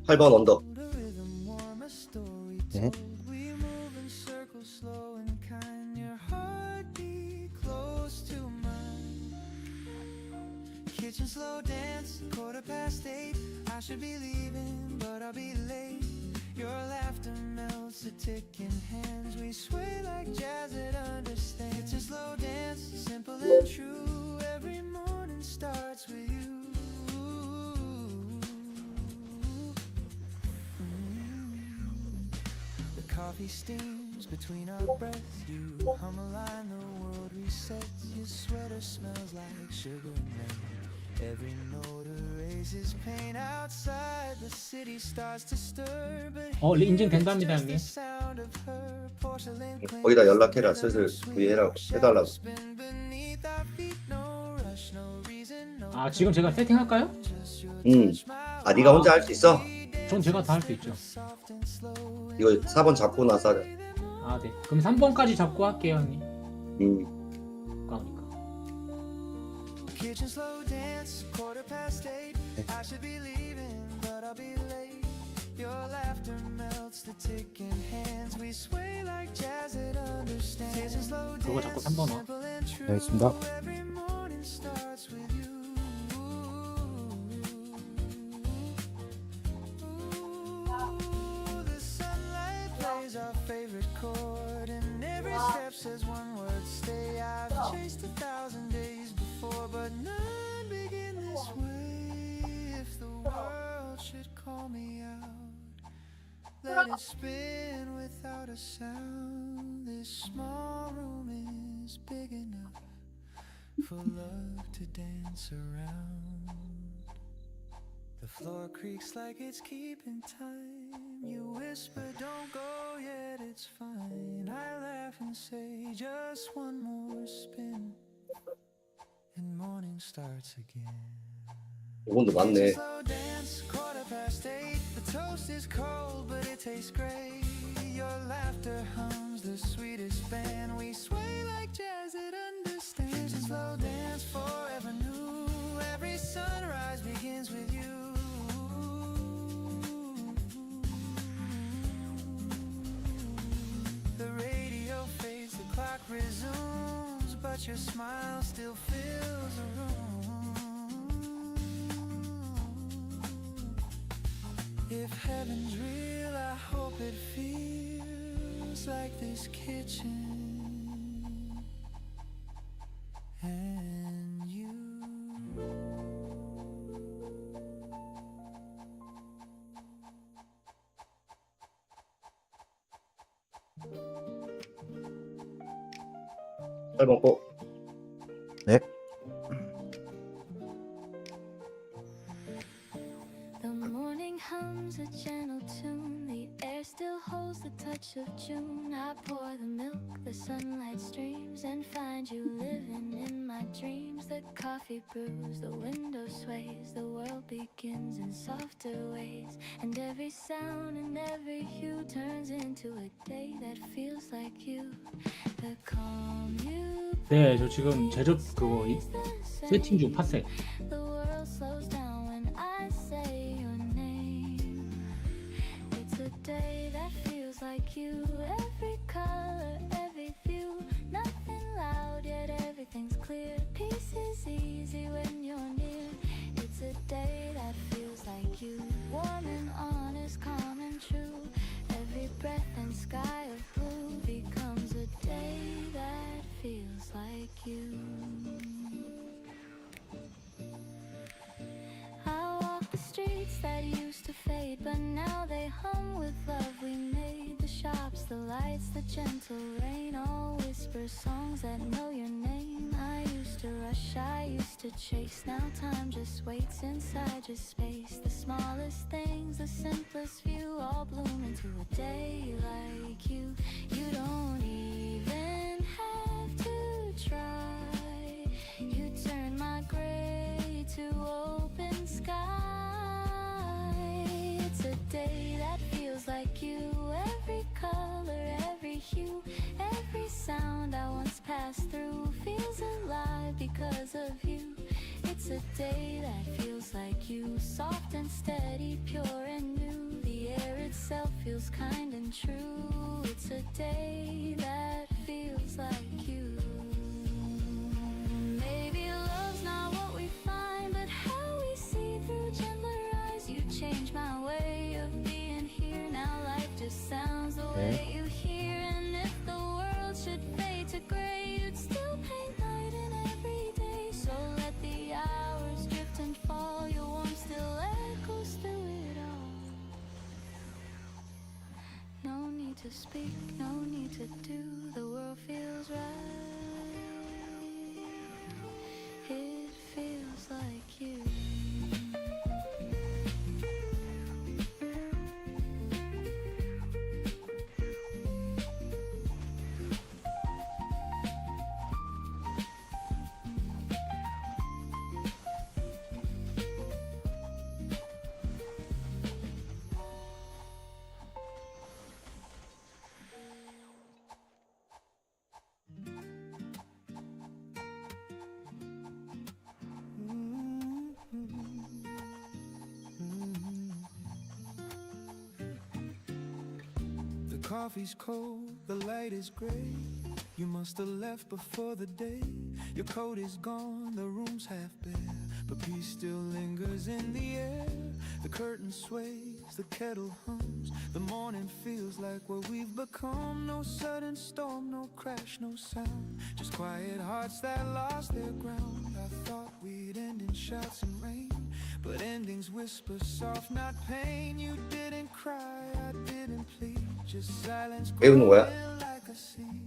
8번 언더. The rhythm warm, a story 네. told. We move in circles, slow and kind. Your heartbeat close to mine. Kitchen slow dance, 8:15. I should be leaving, but I'll be late. Your laughter melts the ticking hands. We sway like jazz that understands. Kitchen slow dance, simple and true. Every morning starts with you. The coffee steams between our breaths. You hum a line, the world resets. Your sweater smells like sugar and rain. Every note erases pain outside. The city starts to stir. But 인증 된답니다, just 형님. the sound of her porcelain 거기다 연락해라. 슬슬 구해라고 해달라고. spin beneath our feet. No rush, no reason, no 아, 지금 제가 세팅할까요? 아, 네가 혼자 할 수 있어? 전 제가 다 할 수 있죠. soft and slow. 이거 4번 잡고 나서 하자. 아, 네. 그럼 3번까지 잡고 할게요, 형님. 가니까. Kitchen slow dance, 8:15. I should be leaving, but I'll be late. Your laughter melts the ticking hands. We sway like jazz that understands. Kitchen slow 그거 dance, 자꾸 3번 와. simple and true. 알겠습니다. Every morning starts with you. Ooh, the sunlight plays our favorite chord, and every step says one word, stay. I've chased 1,000 days before, but none begin this way. If the world should call me out, let it spin without a sound. This small room is big enough for love to dance around. The floor creaks like it's keeping time. You whisper, don't go yet, it's fine. I laugh and say, just one more spin, and morning starts again. 이번도 맞네. Slow dance, 8:15. The toast is cold, but it tastes great. Your laughter hums the sweetest band. We sway like jazz that understands. And slow dance forever new. Every sunrise begins with you. The radio fades, the clock resumes, but your smile still fills the room. If heaven's real, I hope it feels like this kitchen and you. 잘 먹고. 네. The morning hums a gentle tune. The air still holds the touch of June. I pour the milk, the sunlight streams, and find you living in my dreams. The coffee brews, the window sways, the world begins in softer ways. And every sound and every hue turns into a day that feels like you. The calm you 네, 저 지금 제조 그거 세팅 중 팟색. The world slows down when I say your name. It's a day that feels like you. Every color, every view. Nothing loud, yet everything's clear. Peace is easy when you're near. It's a day that feels like you. Warm and honest, calm and true. Every breath and sky of blue becomes a day that feels like you. I walk the streets that used to fade, but now they hum with love we made. The shops, the lights, the gentle rain, all whisper songs that know your name. I used to rush, I used to chase. Now time just waits inside your space. The smallest things, the simplest view, all bloom into a day like you. You don't even have to try. You turn my gray to open sky. It's a day that feels like you. Every color, every hue, every sound I once passed through feels alive because of you. It's a day that feels like you. Soft and steady, pure and new. The air itself feels kind and true. It's a day that feels like you. Maybe love's not what we find, but how we see through gentler eyes. You changed my way of being here. Now life just sounds the way you hear. And if the world should fade to gray, you'd still paint light in every day. So let the hours drift and fall. Your warmth still echoes through it all. No need to speak, no need to do. The world feels right. It feels like you. The coffee's cold, the light is gray. You must have left before the day. Your coat is gone, the room's half bare, but peace still lingers in the air. The curtain sways, the kettle hums. The morning feels like what we've become. No sudden storm, no crash, no sound. Just quiet hearts that lost their ground. I thought we'd end in shouts and rain, but endings whisper soft, not pain. You didn't cry, I didn't plead. Just silence 배우는 거야? growing like a seed.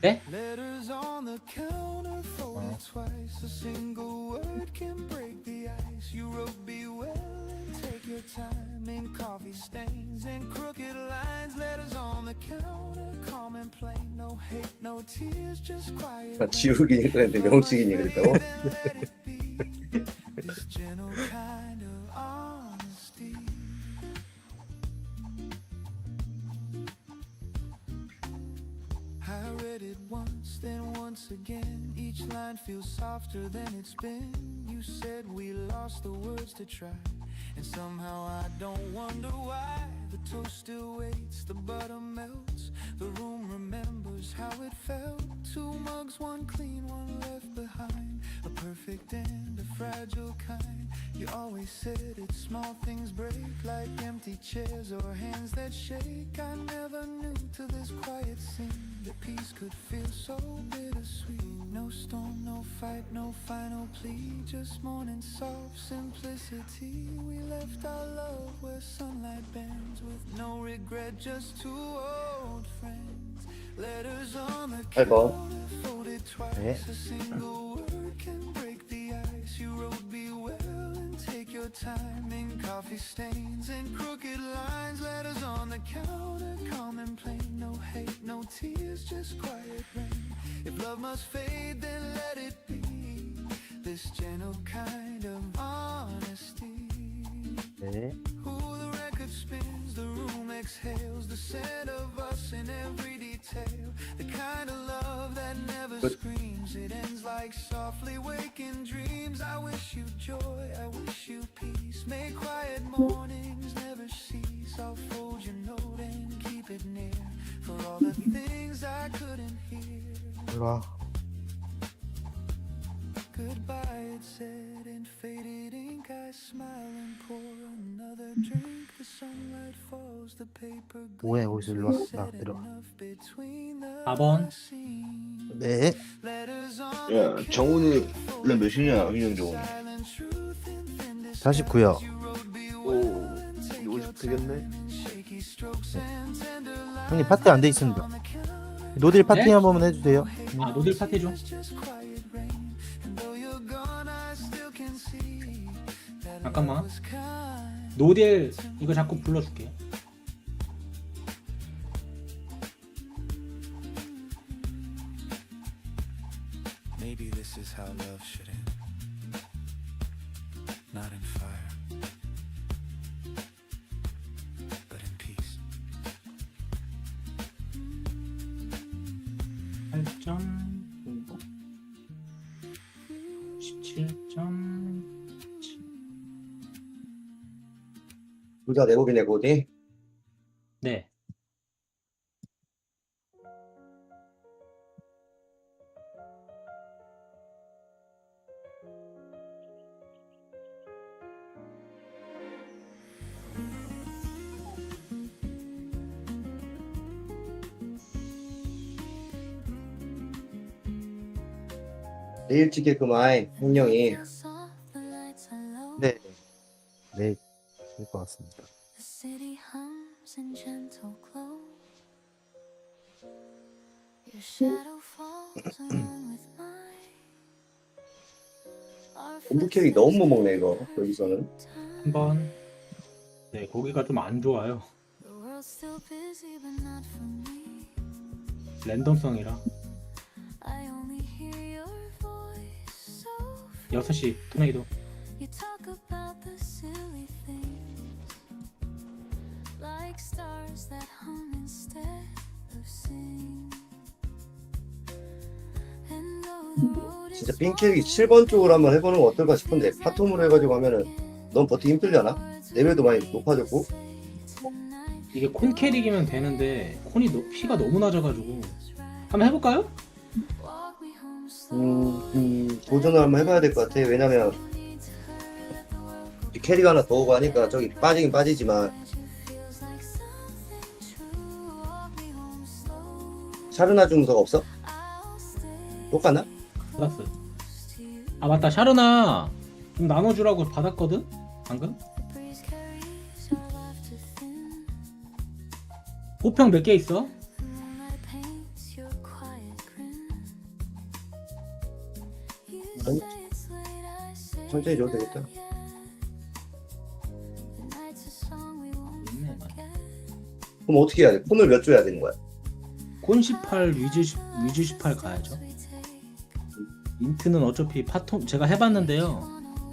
네? Letters on the counter folded twice. A single word can break the ice. You wrote be well and take your time. In coffee stains and crooked lines. Letters on the counter, calm and plain. No hate, no tears, just quiet. 지우기니 그랬는데 명칭이니 그랬다고? This gentle kind of honesty. I read it once, then once again. Each line feels softer than it's been. You said we lost the words to try, and somehow I don't wonder why. The toast still waits, the butter melts. The room remembers how it felt. Two mugs, one clean, one left behind. A perfect and a fragile kind. You always said it's small things break, like empty chairs or hands that shake. I never knew till this quiet scene that peace could feel so bittersweet. No storm, no fight, no final plea, just morning soft simplicity. We left our love where sunlight bends, with no regret, just two old friends. Letters on the 8번. counter, folded twice. 네. A single word can break the ice. You wrote be well and take your time, in coffee stains and crooked lines. Letters on the counter, calm and plain. No hate, no tears, just quiet rain. If love must fade, then let it be. This gentle kind of honesty. 네. Ooh, the record spins, the room exhales, the scent of us in every detail. The kind of love that never screams, it ends like softly waking dreams. I wish you joy, I wish you peace. May quiet mornings never cease. I'll fold your note and keep it near, for all the things I couldn't hear. 일로와. Goodbye, it said in faded ink. I smile and pour another drink. The sunlight falls, the paper 뭐해, gleams. 거기서 일로와. We 나 said 내려와. enough between the 4번. scenes. 네. Letters on 야, 정훈이 원래 몇이냐, 은영 정훈이? silent truth in thin 49요. You wrote be 오, well and take 이거 your 50 되겠네. time in shaky strokes and tender lines. 형님 파티 안 돼 있습니다. 노딜 파티 네? 한 번만 해주세요. 아 노딜 파티 좀. Just quiet rain. And though you're gone, I still can see that 잠깐만. love was kind. 노딜 이거 자꾸 불러줄게. Maybe this is how love should end. Not in fire, but in peace. 8점 17점. 둘 다 내곡이네, 고디. 네. 내일 찍겠구만, 홍영이. 네. 네. 될 것 같습니다. The city hums in gentle glow. Your shadow falls along with mine. Our 공부캐릭이 너무 못 먹네, 이거. 여기서는. 한번. 네 고기가 좀 안 좋아요. The world's still busy, but not for me. 랜덤성이라. I only hear your voice so 6시 토네이도. you talk about the silly things, like stars that hum instead of sing. And though the road is 진짜 빈캐릭이 7번 쪽으로 한번 해보는 거 어떨까 싶은데, 파톰으로 해가지고 하면은 너무 버티기 힘들려나? 레벨도 많이 높아졌고. 이게 콘 캐릭이면 되는데 콘이 피가 너무 낮아가지고 한번 해볼까요? walk me home slow. 도전을 한번 해봐야 될 것 같아. 왜냐면 이 캐릭 하나 더 오고 하니까 저기 빠지긴 빠지지만 Feels like something true. Walk me home slow. 샤르나 중서가 없어? I'll stay 똑같나? 받았어. close to you. 아 맞다 샤르나 좀 나눠주라고 받았거든? 방금? The breeze carries your laughter thin. 호평 몇 개 있어? Moonlight paints your quiet grin. You 아니, say it's late, I say 천천히 줘도 되겠다. not yet. The night's a song we won't 있네. forget. 그럼 어떻게 해야 돼? 폰을 몇 줘야 되는 거야? 콘 18, 위즈 18 가야죠. We take 인트는 어차피 파톰 제가 해봤는데요.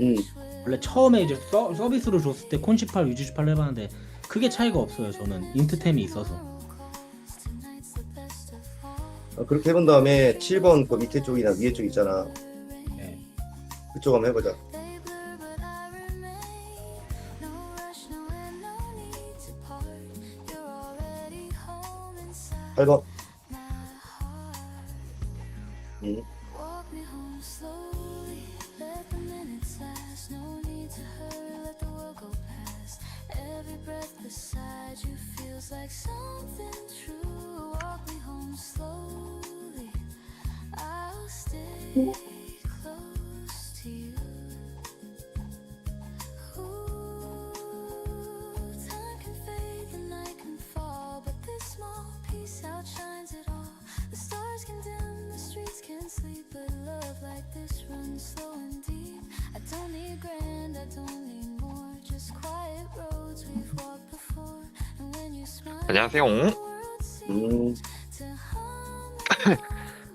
응. 원래 처음에 이제 서비스로 줬을 때 콘 18, 위즈 18 해봤는데 크게 차이가 없어요. 저는 인트템이 있어서. tonight's the best of all. 그렇게 해본 다음에 7번 그 밑에 쪽이나 위에 쪽 있잖아. 네. 그쪽 한번 해보자. They blur, but I remain. No rush, no end, no need to part. You're already home inside 8번. my heart. 응. Walk me home slowly. Let the minutes last. No need to hurry, let the world go past. Every breath beside you feels like something true. Walk me home slowly. I'll stay close to you. Ooh, time can fade, the night can fall, but this small piece outshines it all. The stars can dim, the streets can sleep, but love like this runs slow and deep. I don't need grand, I don't need more, just quiet roads we've walked before. And when you smile, 안녕하세요. the world seems to hum along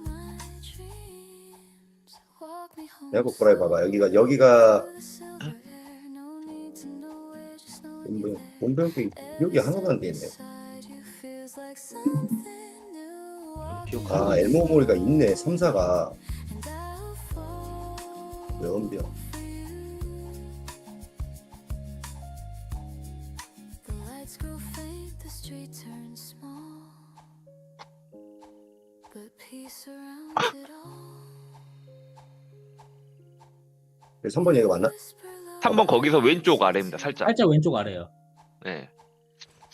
my dreams. Walk me home 내가 보라 봐봐. 여기가 through the silver hair. No need to know where, just know when you're there. 본병이 여기 하나도 안 돼 있네. Beside you feels like something new. Walk 아, 엘모모리가 있네. 3사가 and I'll fall 연병. for you. The lights grow faint, the street turns small, but peace surrounds it all. 3번 얘기 맞나? Whisper love, 3번 거기서 왼쪽 아래입니다. 살짝. 살짝 왼쪽 아래요. 네.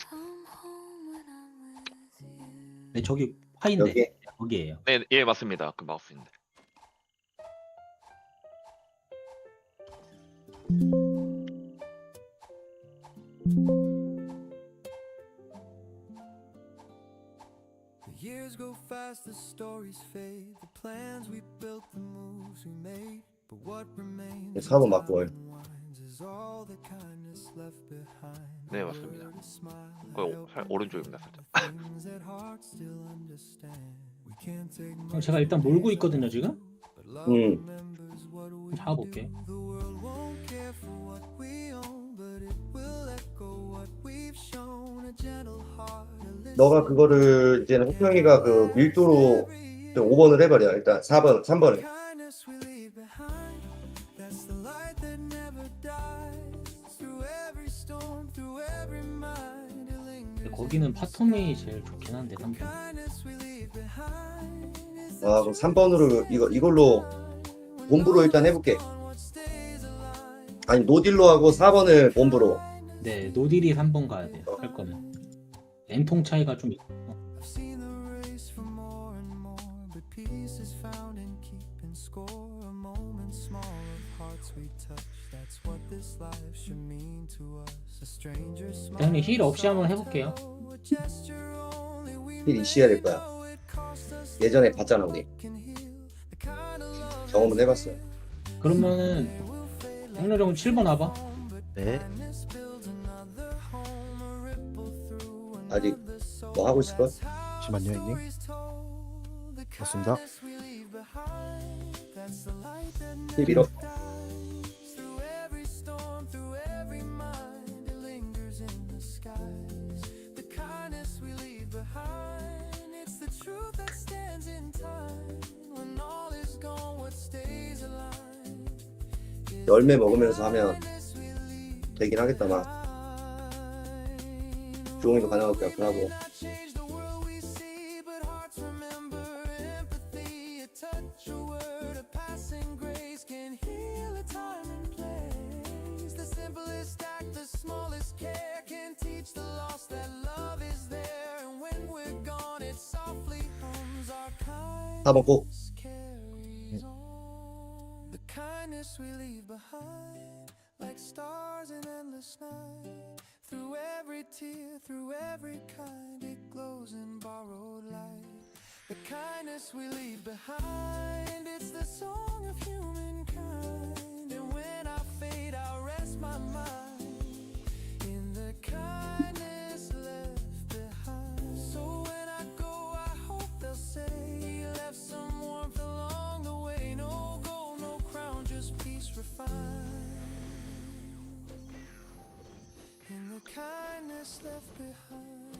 come home when I'm with you. 네, 저기 화인데 여기 거기에요. 네, 예, 맞습니다. 그 마우스인데. The years go fast, the stories fade, the plans we built, the moves we made. But what remains 4번 맞고 와요. is all the kindness left behind. 네, 맞습니다. 거기 오른쪽입니다. 살짝. Things that heart still understand. We can't take 그럼 제가 일단 몰고 있거든요 지금. but love 음. remembers what we 잡아볼게요. The world won't care for what we own, but it will echo what we've shown. A gentle heart, a 너가 그거를 이제는 호평이가 그 밀도로 5번을 해버려. 일단 3번을. kindness we leave behind. That's the light that never dies. Through every storm, through every mind, it lingers. 거기는 파톰이 제일 좋긴 한데 3번. Kindness we leave behind. It's 아, 그럼 3번으로 이걸로 본부로 일단 해볼게. what stays alive. 아니 노딜로 하고 4번을 본부로. 네, 노딜이 3번 가야 돼요. 할 거면. N통 차이가 좀 있어. I've seen the race for more and more, but peace is found in keeping score. A moment small of hearts we touch. That's what this life should mean to us. A stranger smile. 형님 힐 없이 한번 해볼게요. A gesture only we 힐 이시해야 될 거야. know it cost us. 예전에 봤잖아 우리. Can heal the kind of love 경험은 해봤어요. 그러면은 형님 7번 와봐. 네. this builds another home. A ripple through 아직 뭐 하고 있을 걸? 잠시만요 형님. told. The 맞습니다. kindness we leave behind. That's the light that 힐 밀어. through every storm, through every mind, it lingers in the skies. The kindness we leave behind, it's the truth that stands in time. When all is gone, what stays alive? 열매 먹으면서 하면 되긴 하겠다만. 주홍이도 가능할 것 같긴 하고. Not change the world we see, but hearts remember empathy. A touch, a word, a passing grace can heal a time and place. The simplest act, the smallest care can teach the lost that love is there. And when we're gone, it softly hums. Our 4번 꼭. kindness carries on. The kindness we leave behind, like stars in endless night. Through every tear, through every kind, it glows in borrowed light. The kindness we leave behind, it's the song of humankind. And when I fade, I'll rest my mind in the kindness left behind. So when I go, I hope they'll say you left some warmth along the way. No gold, no crown, just peace refined. In the kindness left behind.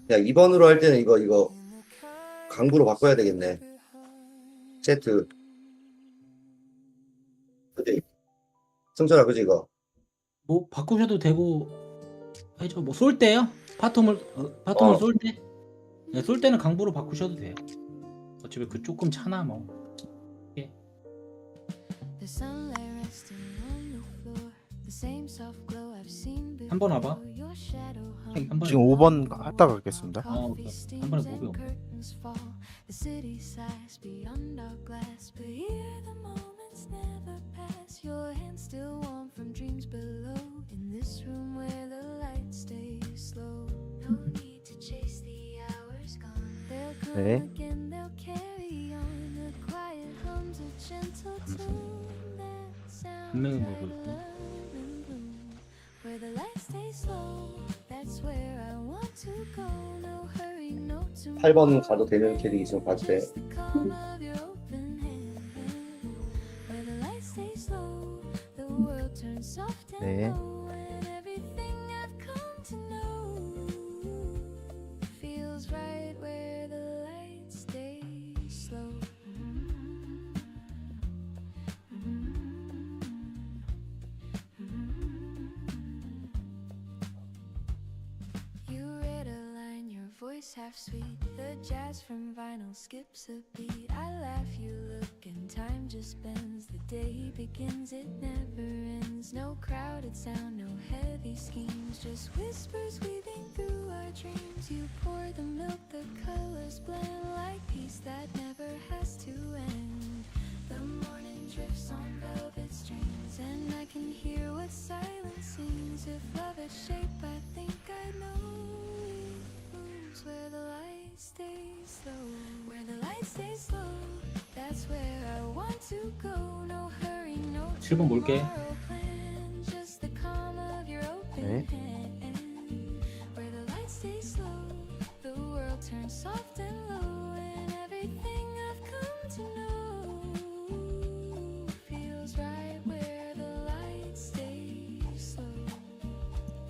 야 2번으로 할 때는 이거 강부로 바꿔야 되겠네. 세트. 그지? 승철아 그지 이거? 뭐 바꾸셔도 되고 해죠. 뭐 쏠 때요? 파톰을 어. 쏠 때? 네, 쏠 때는 강부로 바꾸셔도 돼요. 집에 그 조금 차나 뭐. 예. The sunlight resting on the floor, the same soft glow I've seen before. 한번 와봐. Your shadow 한번. 지금 5번 갔다 가겠습니다. coffee 한 steams 번에 and 목이 없네. curtains fall. The city sighs beyond our glass, but here the moments never pass. Your hands still warm from dreams below. In this room where the light stays slow. No need to chase the hours gone. They'll come 네. again, they'll carry on. The quiet hums a gentle tune that sounds 분명히 like 먹을 거. love and bloom. Where the light stays slow, that's where I want to go. No hurry, no tomorrow. 8번 가도 되는 캐릭 있으면 봐주세요. Just the calm of your open hand. Where the light stays slow, the world turns soft and 네. low, and everything I've come to know feels right where the light stays slow. You read a line, your voice half sweet. The jazz from vinyl skips a beat. I laugh, you look, and time just bends. The day begins, it never ends. No crowded sound, no heavy schemes, just whispers weaving through our dreams. You pour the milk, the colors blend like peace that never has to end. The morning drifts on velvet strings, and I can hear what silence sings. If love had shape, I think I'd know it moves where the light stays slow. Where the light stays slow, that's where I want to go. No hurry, no 7번 볼게. tomorrow plan, just the calm of your open 네. hand. Where the light stays slow, the world turns soft and low, and everything I've come to know feels right where the light stays slow.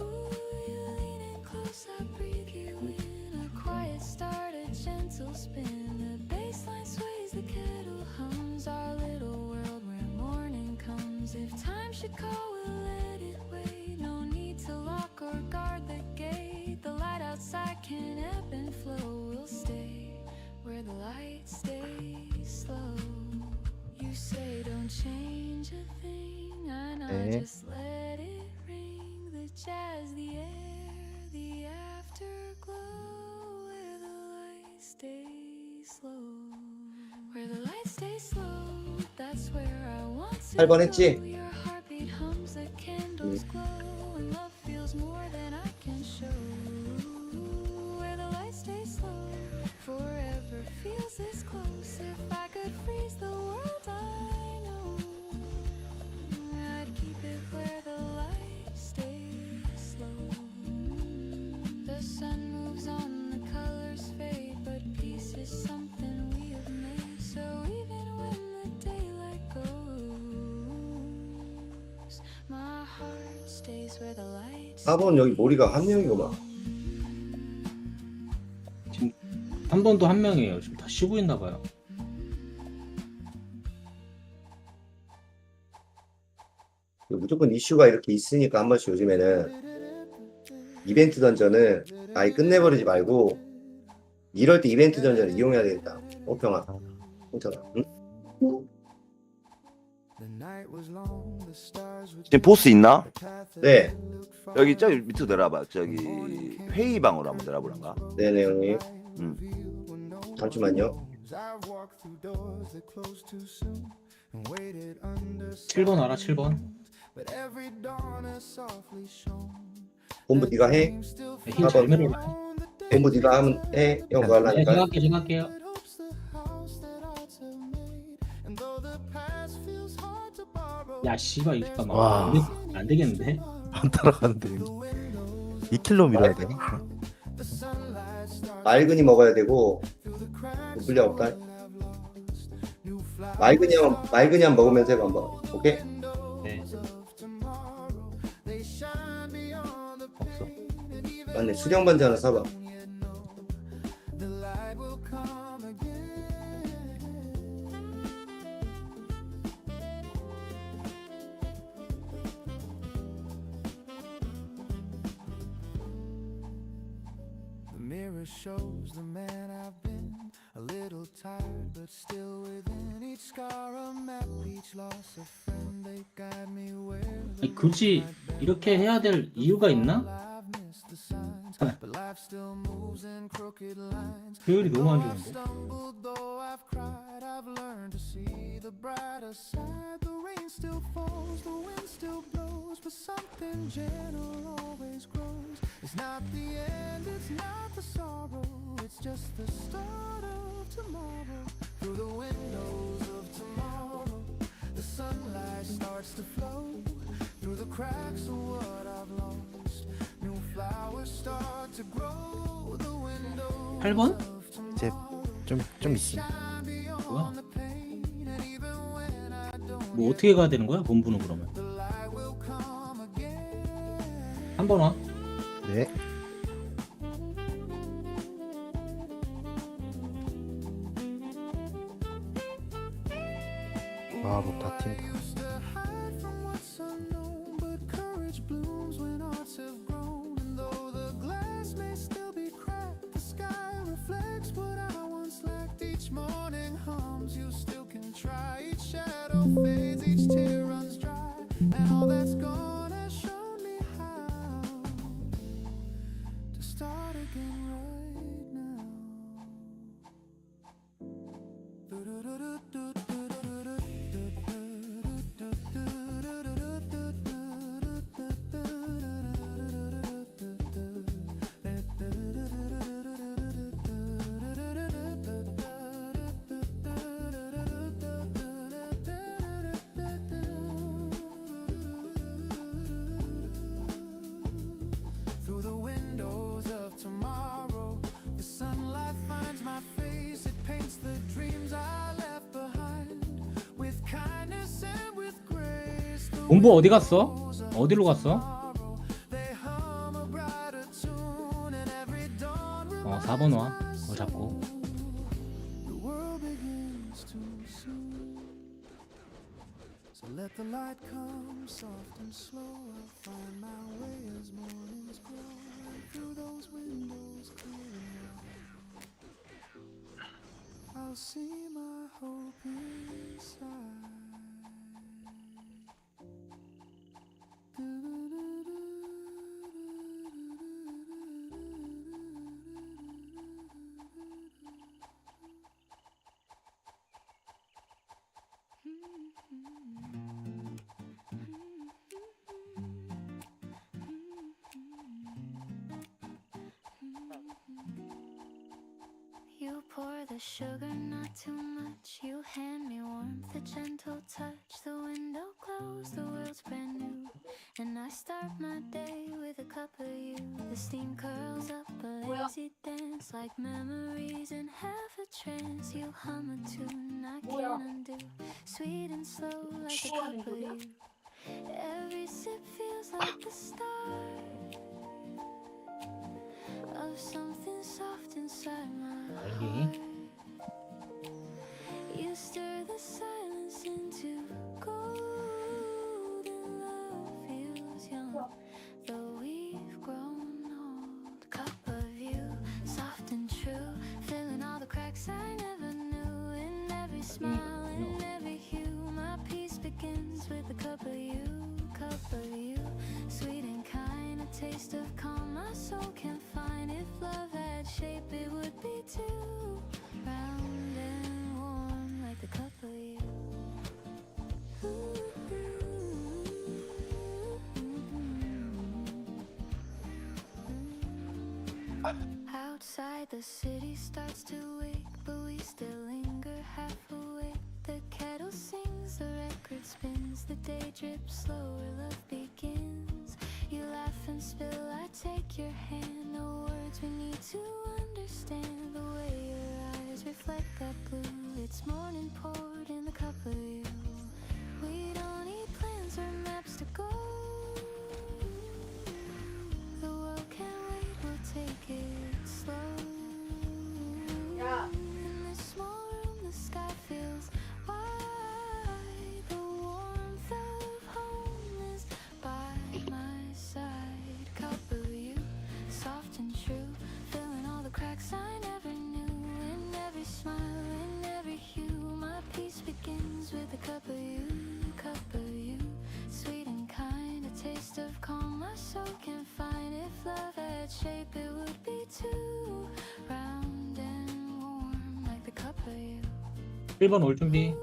Ooh, you lean in close, I breathe you in. A quiet start, a gentle spin. The bass line sways, the kettle hums. Our little world where morning comes. If time should call, we'll let it wait. No need to lock or guard the gate. The light outside can ebb and flow. We'll stay where the light stays slow. You say don't change a thing. I know, 네. just let it ring. The jazz, the air, the afterglow. Where the light stays slow. Where the light stays slow, that's where I want to 8번 했지? go. Your heartbeat hums, the candles glow, and love feels more than I can show. Where the light stays slow, forever feels this close. If I could freeze the world, I know I'd keep it where the light stays slow. The sun moves on, the colors fade, but peace is something we have made. So even when the daylight goes, my heart stays where the light 4번 여기 머리가 한 명이구만. 지금 한 번도 한 명이에요. 지금 다 쉬고 있나 봐요. 무조건 이슈가 이렇게 있으니까 한 번씩 요즘에는 이벤트 던전은 아예 끝내버리지 말고 이럴 때 이벤트 던전을 이용해야 되겠다. 평아, 홍철아, 응? 지금 보스 있나? 네, 여기 저기 밑으로 내려봐. 저기 회의방으로 한번 내려보란가? 네네 형님. 응. 잠시만요. 7번 알아? 7번. 본부 네가 해. 힘잘 밀어라. 본부 네가 하면 해. 형 그거 네, 하려니까. 제가 할게요. 제가 할게요. 야 씨발 이거 잠깐만. 와. 안 되겠는데? 안 따라가는데 2킬로 밀어야 돼. 맑은이 먹어야 되고 분량 없다. 맑은이 한 먹으면서 해봐 한번. 오케이? 네. 없어. 맞네. 수령 반지 하나 사봐. Shows the man I've been, a little tired, but still within each scar a map, each loss a friend. They guide me where 아니, 굳이 이렇게 해야 될 이유가 있나? I've missed the signs, but life still moves in crooked lines. 효율이 너무 안 I've 좋은데. stumbled, though I've cried, I've learned to see the brighter side. The rain still falls, the wind still blows, but something gentle always grows. It's not the end, it's not the sorrow, it's just the start of tomorrow. Through the windows of tomorrow, the sunlight starts to flow through the cracks of what I've lost. New flowers start to grow. The windows 8번? 이제 좀 있습니다. 뭐야? 뭐 어떻게 가야 되는 거야? 본부는 그러면 한 번 와. 네. 와, 뭐 다 튄다. 본부 어디 갔어? 어디로 갔어? 4번 와. 잡고. Let the light come soft and slow. I'll find my way as mornings grow. Through those windows clear, I'll see my hope inside. You pour the sugar, not too much. You hand me warmth, a gentle touch. The window closed, the world's brand new. And I start my day with a cup of you. The steam curls up, a lazy dance. Like memories in half a trance. You hum a tune I can't undo. Sweet and slow like a cup of you. Every sip feels like the start of something soft inside my heart. You stir the silence into gold, and love feels young, though we've grown old. Cup of you, soft and true, filling all the cracks I never knew. In every smile, in every hue, my peace begins with a cup of you. Cup of you, sweet and kind, a taste of calm my soul can find. If love had shape, it would be too round and warm like the cup of you. Outside the city starts to wake, but we still linger half awake. The kettle sings, the record spins, the day drips slower, love begins. You laugh and spill, I take your hand. No words we need to understand. The way your eyes reflect that blue, it's morning poured in the cup of you. We don't need plans or maps to go. The world can't wait, we'll take it slow. In this small room, the sky feels wide. The warmth of home is my soul can find. If love had shape, it would be too round and warm, like the cup of you. 1번 올 준비.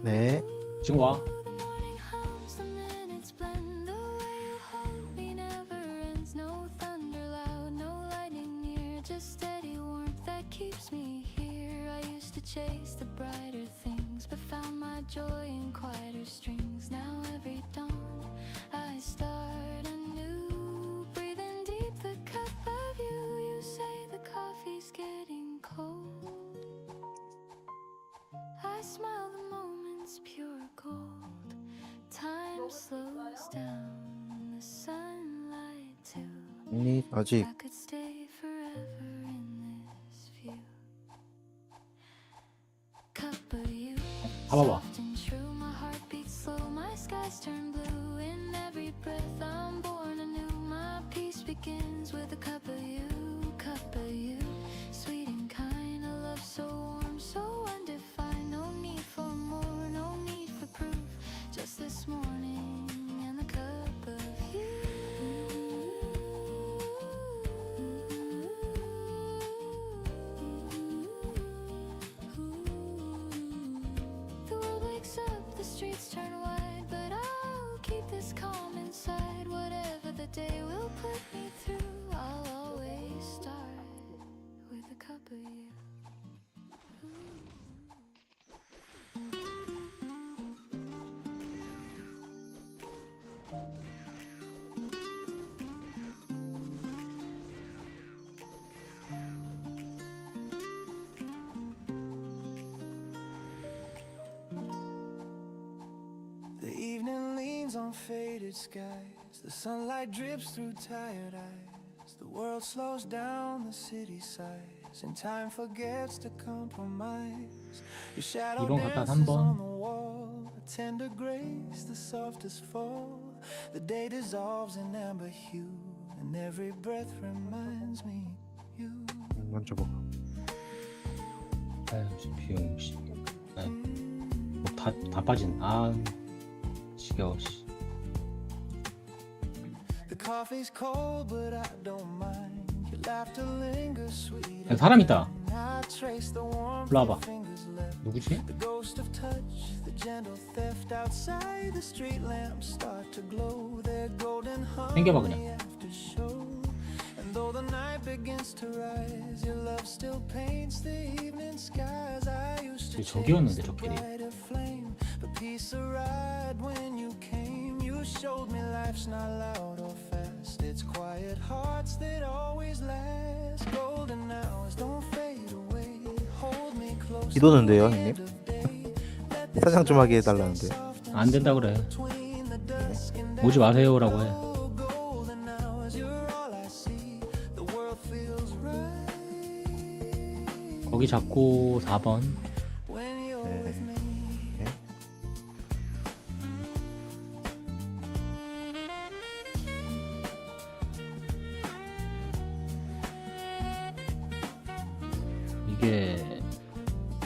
네. 지금 와. Morning hums, the minutes blend. The way you hold me never ends. No thunder loud, no lightning near. Just steady warmth that keeps me here. I used to chase the brighter things, but found my joy in quieter strings. Now every dawn I start anew, breathing deep the cup of you. You say the coffee's getting cold. I smile, the moment's pure gold. Time slows down, the sunlight too. 아직 I could stay forever in this view. Cup of you, 봐봐봐. soft and true. My heart beats slow, my skies turn blue. In every breath I'm born anew. My peace begins with a cup of you, cup of you. Sweet and kind, a love so warm, so undefined. No need for more, no need for proof. Just this morning and the cup of you. The world wakes up, the streets turn wide, but I'll keep this calm inside. Whatever the day will put me through, I'll always start with a cup of you. The evening leans on faded skies. The sunlight drips through tired eyes. The world slows down, the city sighs, and time forgets to compromise. Your shadow 2번 갔다 dances 3번. on the wall, a tender grace, the softest fall. The day dissolves in amber hue, and every breath reminds me you. 먼저 봐. 아유, 비용 씨. 다 빠진. 아, 지겨워 씨. The coffee's cold, but I don't mind. Your laughter lingers sweet. 야, 사람 있다. I trace the warmth 일로 와봐. your fingers left. 누구지? The ghost of touch, the gentle theft outside. The street lamps start to glow. Their golden 당겨봐, honey 그냥. after show. And though the night begins to rise, your love still paints the evening skies. I used to 저기였는데, chase 저 the 길이. brighter flame, but peace arrived when you came. You showed me life's not loud or fast. It's quiet hearts that always last. Golden hours don't fade away. Hold me close. 이도는데요, 형님? 사장 좀 하게 해달라는데요. 안 된다 그래. 오지 마세요라고 해. Golden hours, you're all I see. The world feels right 거기 잡고 4번. when you're with me. 이게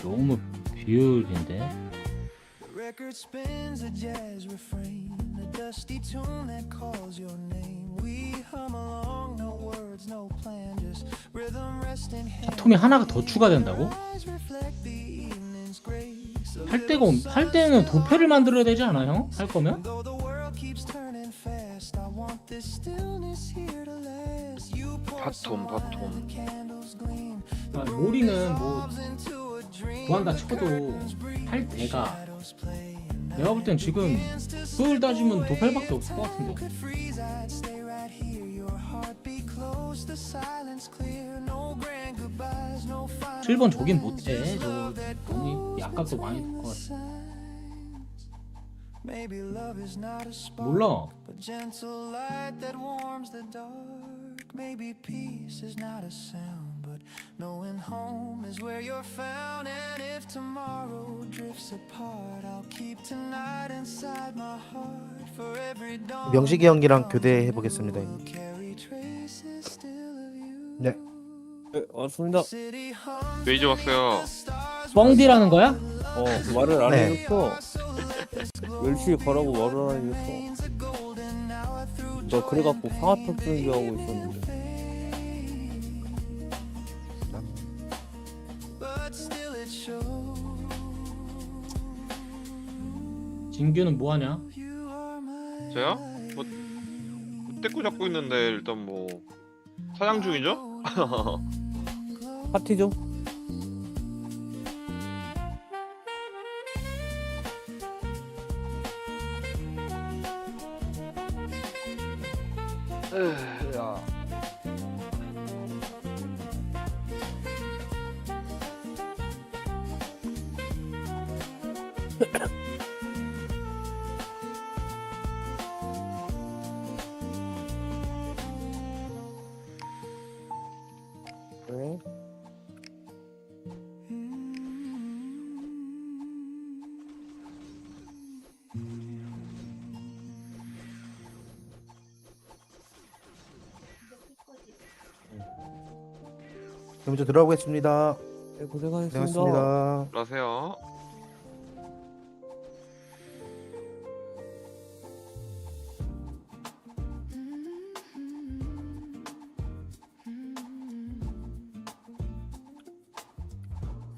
너무 비율인데. The record spins a jazz refrain, a dusty tune that calls your name. We hum along, no words, no plan, just rhythm resting hand. 톰이 하나가 더 추가된다고? Eyes reflect the evening's grace. 할 때는 도표를 만들어야 되지 않아 형? 할 거면? Though the world keeps turning fast, I want this stillness here to last. You pour some wine, the candles gleam. 아, 몰이는 뭐 구한다 쳐도 할 때가 내가 볼 땐 지금 그걸 따지면 도펠밖에 없을 것 같은데. Could freeze, I'd stay right here. Your heartbeat close, the silence clear. No grand goodbyes, no final 7번 저긴 못해. 저 너무 약값도 많이 들 것 같아. Maybe love is not a spark, 몰라. but gentle light that warms the dark. Maybe peace is not a sound, but knowing home is where you're found. And if tomorrow drifts apart, I'll keep tonight inside my heart. For every dawn 명식이 형이랑 교대해 보겠습니다. 형님. carry traces still of you. 네. 왔습니다. City hums 메이저 왔어요. 뻥디라는 거야? 말을 안 네. 해줬어. 10시에 가라고 말을 안 해줬어. a golden hour through 나 그래갖고 상하평 준비하고 있었는데. but still it shows. 진규는 뭐하냐? You are my 저요? 뭐 떼꾸 잡고 있는데 일단 뭐 사냥 중이죠? 파티 좀? 야. 네. 먼저 들어가겠습니다. 네, 고생하셨습니다. 고생하셨습니다. 안녕하세요.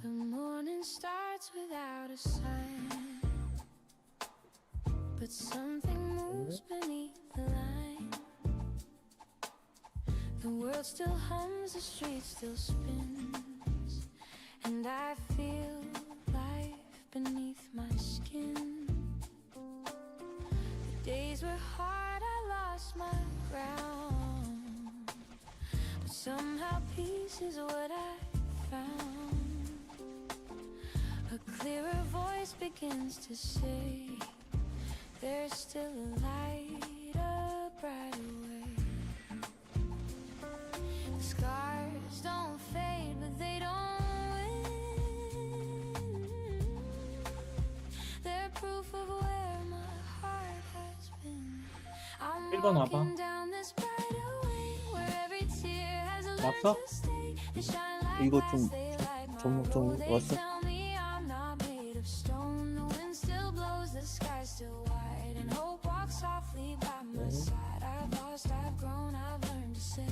The morning starts without a sign, but something moves beneath the line. The world still hums, the street still spins, and I feel life beneath my skin. The days were hard, I lost my ground, but somehow peace is what I found. A clearer voice begins to say, there's still a light, a brighter way. The scars don't fade, but they don't win. They're proof of where my heart has been. I'm 1번 와봐. walking down this brighter way, where every tear has a 왔어? light to stay. They shine like 이거 glass, 좀 they light my 좀 road. They 왔어? tell me I'm not made of stone. The wind still blows, the sky's still wide, and hope walks softly by my side. I've lost, I've grown, I've learned to say.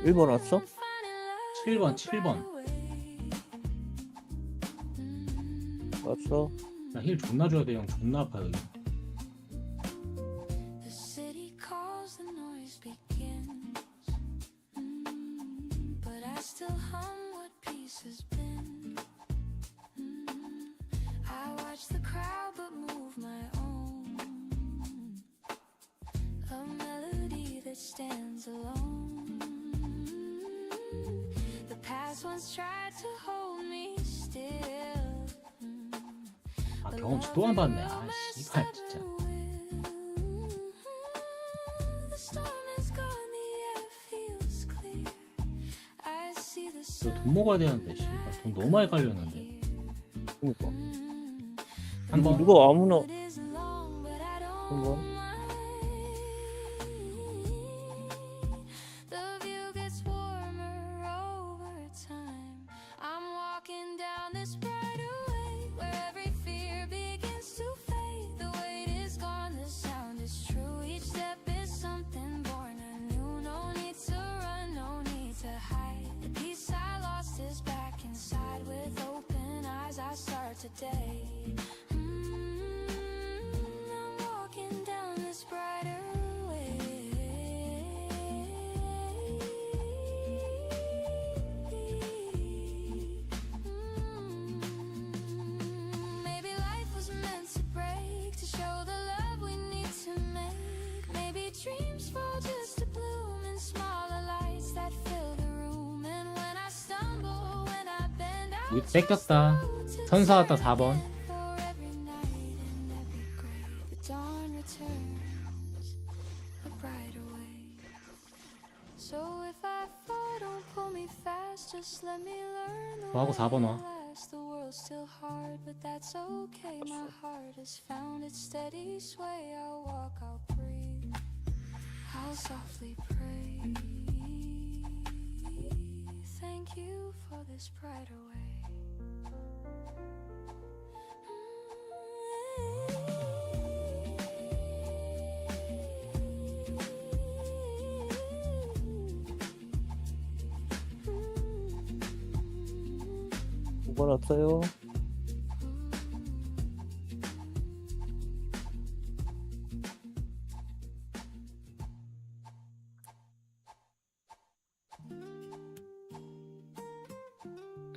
1번 왔어? 7번 7번. 왔어? 나 힐 존나 줘야 돼 형. 존나 아파 여기. The city calls, the noise begins, but I still hum what peace has been. I watch the crowd but move my own, a melody that stands alone. The past once tried to hold me still, 아 경험치 또 안 받네. 아 씨발 진짜. the storm is gone, the air feels clear. I see the 이거 돈 먹어야 되는데 씨발 돈 너무 많이 깔렸는데. 그니까. 한번 누가 아무나 road is long, but I don't 한번. mind. The view gets warmer over time. I'm walking down this brighter way, where every fear begins to fade. The weight is gone, the sound is true. Each step is something born anew. No need to run, no need to hide. The peace I lost is back inside. With open eyes, I start today. I'm walking down this brighter way. Maybe life was meant to break, to show the love we need to make. Maybe dreams fall just to bloom in smaller lights that fill the room. And when I stumble, when I bend, I 이거 뺏겼다. 선사 왔다 4번. for every night and every gray, the dawn returns, a brighter way. So if I fall, don't pull me fast, just let me learn the 뭐하고 4번 와. last. The world's still hard, but that's okay. My heart has found its steady sway. I'll walk, I'll breathe, I'll softly pray. Thank you for this brighter way. 5번 왔어요.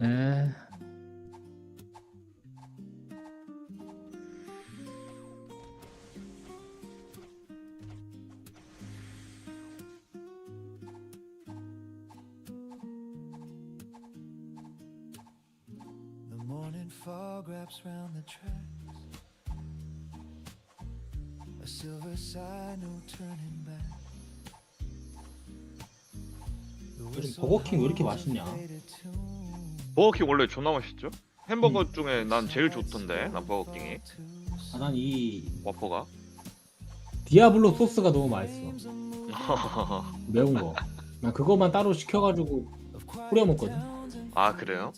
에. The morning fog wraps round the tracks. A silver sign, no turning back. 요즘 버거킹 왜 이렇게 맛있냐? 버거킹 원래 존나 맛있죠? 햄버거 중에 난 제일 좋던데. 난 버거킹이 아, 난 이 와퍼가. 디아블로 소스가 너무 맛있어. 매운 거. 난 그거만 따로 시켜가지고 뿌려 먹거든. 아 그래요?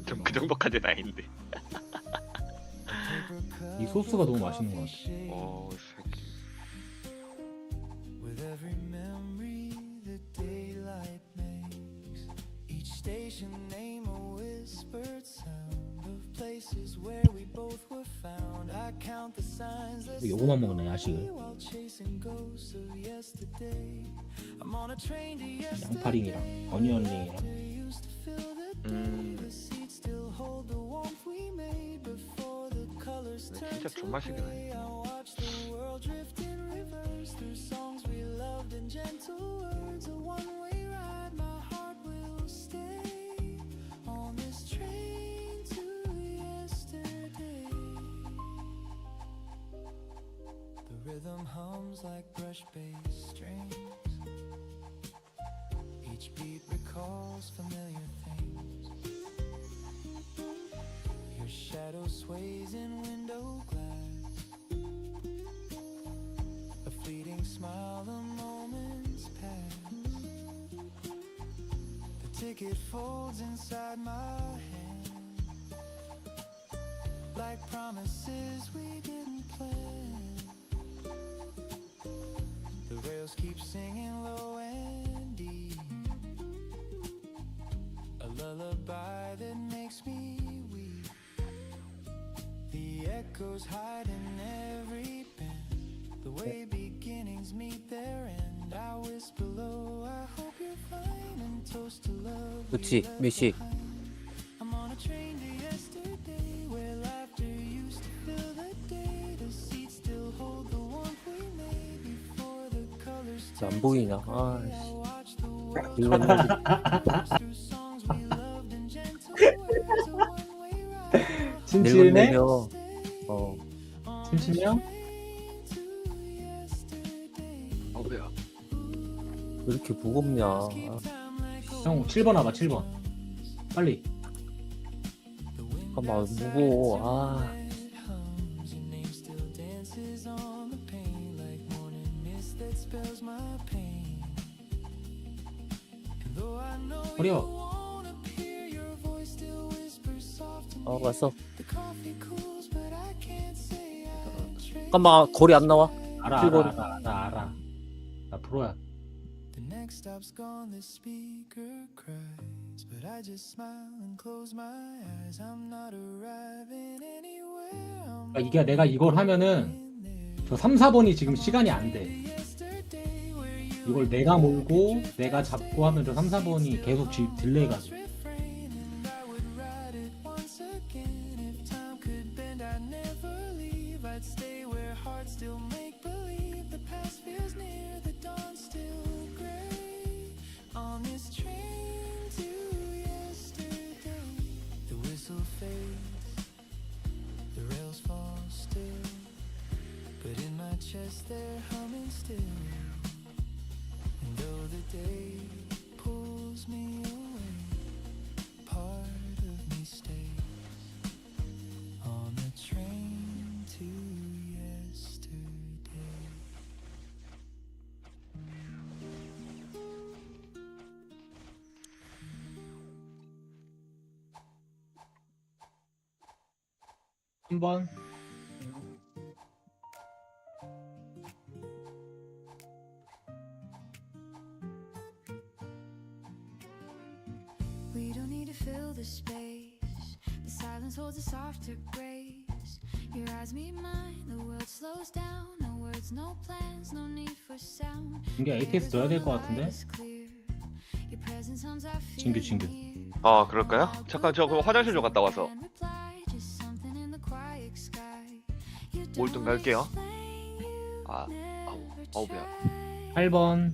좀 그 정도까지는 아닌데. 이 소스가 너무 맛있는 것 같아. 새끼. With every memory that daylight makes, each station name a whispered sound of places where we both were found. I count the signs that 요거만 먹네 야식을. while chasing ghosts of yesterday. I'm on a train to yesterday. 양파링이랑 어니언링이랑. Used to feel the day. The seats still hold the warmth we made before the colors turned 진짜 to 존맛이긴 gray. I watched the world drift in reverse through songs we loved and gentle words. A one-way ride, my heart will stay on this train to yesterday. The rhythm hums like brush-based strings. Each beat recalls familiar things. Your shadow sways in window glass. A fleeting smile, the moments pass. The ticket folds inside my hand, like promises we didn't plan. The rails keep singing low and deep, a lullaby that makes me weep. The echoes hide in every bend, the way beginnings meet their end. I whisper low, I hope you're fine, and toast to love. 그치, 몇 시? I'm on a train to yesterday, where laughter used to fill the day. The seats still hold the warmth we made before the colors 안 보이냐? 아, watch the world 일본 through songs we loved and gentle words. A one-way ride. 침침해? 내려. 침침해요? 어 배야. 왜 이렇게 무겁냐? 아, 형 7번 와봐 7번. 빨리. 잠깐만 무거워. 아, Your name still dances on the pane, like morning mist that spells my pain. And though I know you 어려. won't appear, your voice still whispers soft and 왔어. the coffee cools, but I can't say I trade. 잠깐만 거리 안 나와. 알아 칠번. 알아. 나 프로야. The next stop's gone, the speaker cries, but I just smile and close my eyes. I'm not arriving anywhere. I'm 그러니까 내가 이걸 하면은 저 3, 4번이 지금 시간이 안 돼. yesterday where you 이걸 내가 몰고 내가 잡고 하면 저 3, 4번이 계속 딜레이가 돼. refrain, and I would ride it once again. If time could bend, I'd never leave. I'd stay where hearts still make believe. The past feels near, the dawn's still gray. On this train to yesterday, the whistle fades, the rails fall still, but in my chest they're humming still. And though the day pulls me away, part of me stays on the train to yesterday. 한 번. We don't need to fill the space. The silence holds a softer grace. Your eyes meet mine, the world slows down. No words, no plans, no need for sound. 이게 ATS 넣어야 될 것 같은데. Your presence hums, I feel 진규 진규. near. 아 그럴까요? 잠깐 저 그 화장실 좀 갔다 와서 Just something in the quiet sky. 뭘 좀 갈게요. 아 아우 배야. 8번.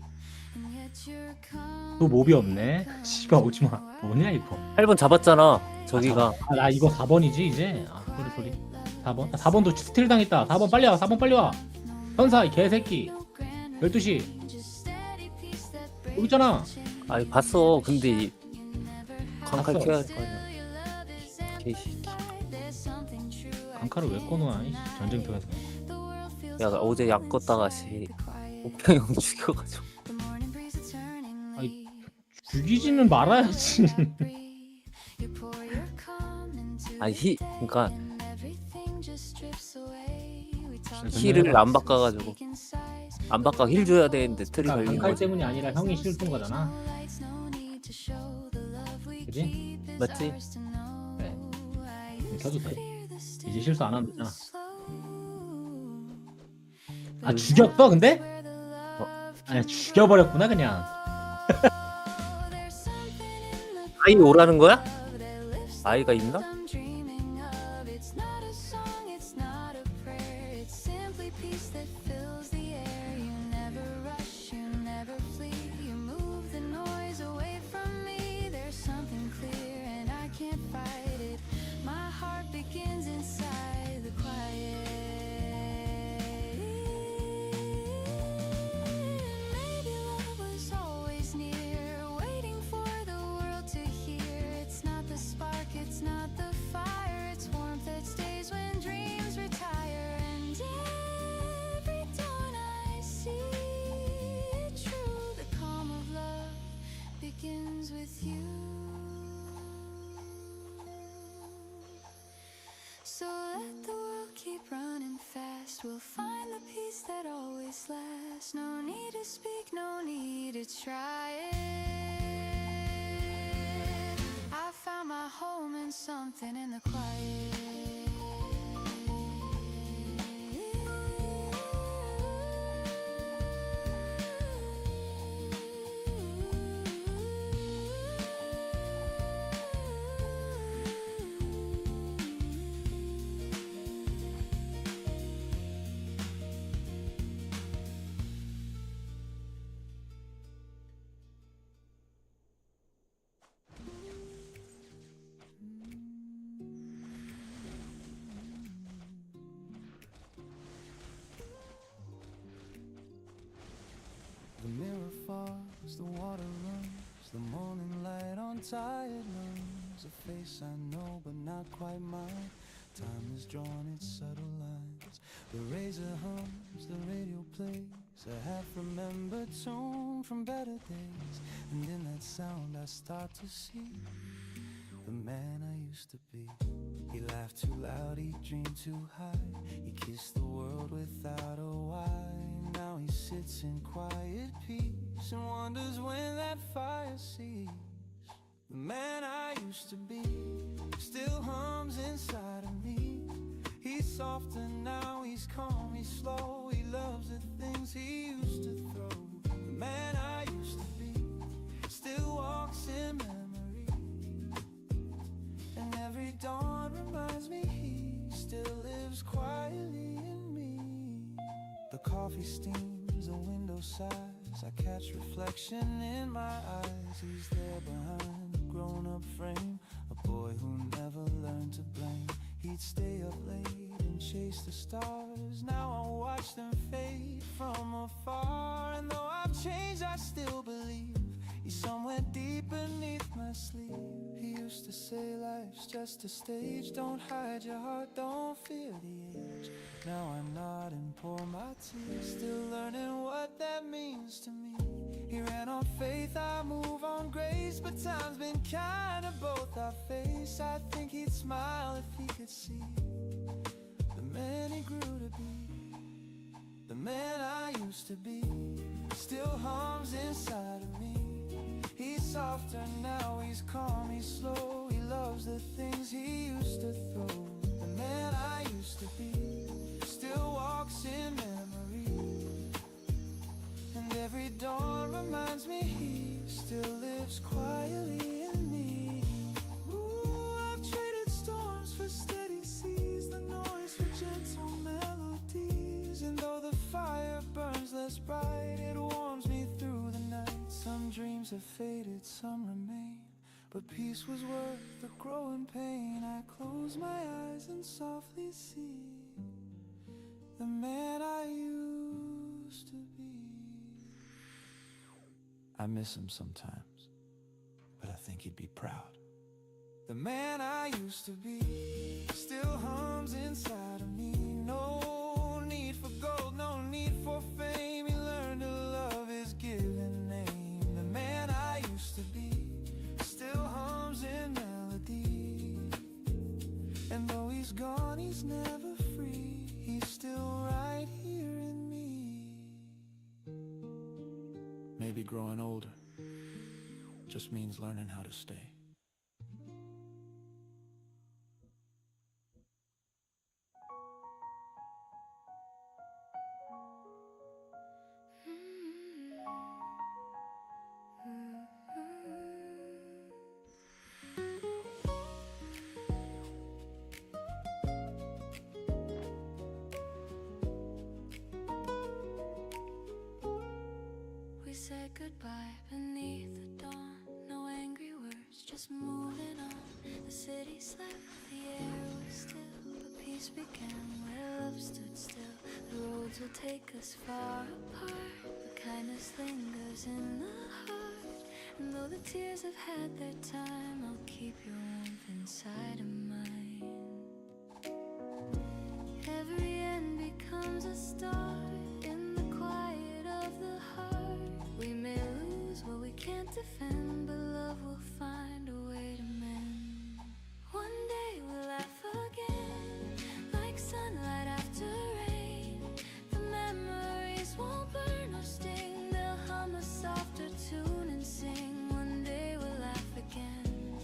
또 몹이 없네. 씨발 오지마. 뭐냐 이거. 8번 잡았잖아. 저기가. 아, 나 이거 4번이지 이제. 아 소리. 4번. 4번도 스틸 당했다. 4번 빨리 와. 4번 빨리 와. 현사 이 개새끼. 12시. 여기 있잖아. 아니 봤어. 근데 이 광칼 봤어. 켜야 할 거 아니야. 개새끼. 강카를 왜 꺼놓아? 이 전쟁터에서. 야 어제 약 껐다가 씨 오평 형 죽여가지고. 아니 죽이지는 말아야지. 아니 그러니까 힐을 안 바꿔가지고 안 바꿔 힐 줘야 되는데 틀이 그러니까 걸린 강칼 거지. 때문이 아니라 형이 싫은 거잖아. 그지? 맞지? 네. 켜도 돼. 이제 실수 안 하면 되잖아. 아 죽였어 근데? 아니 죽여버렸구나 그냥. 아이 오라는 거야? 아이가 있나? Begins with you. So let the world keep running fast. We'll find the peace that always lasts. No need to speak, no need to try it. I found my home in something in the quiet. The mirror falls, the water runs, the morning light on tired lungs. A face I know but not quite mine. Time has drawn its subtle lines. The razor hums, the radio plays a half-remembered tune from better days. And in that sound I start to see the man I used to be. He laughed too loud, he dreamed too high. He kissed the world without a why. Now he sits in quiet peace and wonders when that fire sees. The man I used to be still hums inside of me. He's softer now, he's calm, he's slow. He loves the things he used to throw. The man I used to be still walks in memory. And every dawn reminds me he still lives quietly in me. The coffee steams, the window sighs. I catch reflection in my eyes. He's there behind the grown-up frame, a boy who never learned to blame. He'd stay up late and chase the stars. Now I watch them fade from afar. And though I've changed, I still believe he's somewhere deep beneath my sleeve. He used to say life's just a stage. Don't hide your heart, don't fear the age. Now I nod and pour my tea, still learning what that means to me. He ran on faith, I move on grace, but time's been kind to both our face. I think he'd smile if he could see the man he grew to be. The man I used to be still hums inside of me. He's softer now, he's calm, he's slow. He loves the things he used to throw. The man I used to be still walks in memory, and every dawn reminds me he still lives quietly in me. Ooh, I've traded storms for steady seas, the noise for gentle melodies. And though the fire burns less bright, it warms me through the night. Some dreams have faded, some remain, but peace was worth the growing pain. I close my eyes and softly see the man I used to be. I miss him sometimes, but I think he'd be proud. The man I used to be still hums inside of me. No need for gold, no need for fame. He learned to love his given name. The man I used to be still hums in melody. And though he's gone, he's never free. He's still right here in me. Maybe growing older just means learning how to stay. We said goodbye beneath the dawn. No angry words, just moving on. The city slept, the air was still, but peace began where love stood still. The roads will take us far apart, but kindness lingers in the heart. And though the tears have had their time, I'll keep your warmth inside of mine. Every end becomes a start in the quiet of the heart. We may lose what we can't defend, but love will find a way to mend. One day we'll laugh again, like sunlight after rain. The memories won't burn or sting, they'll hum a softer tune and sing. One day we'll laugh again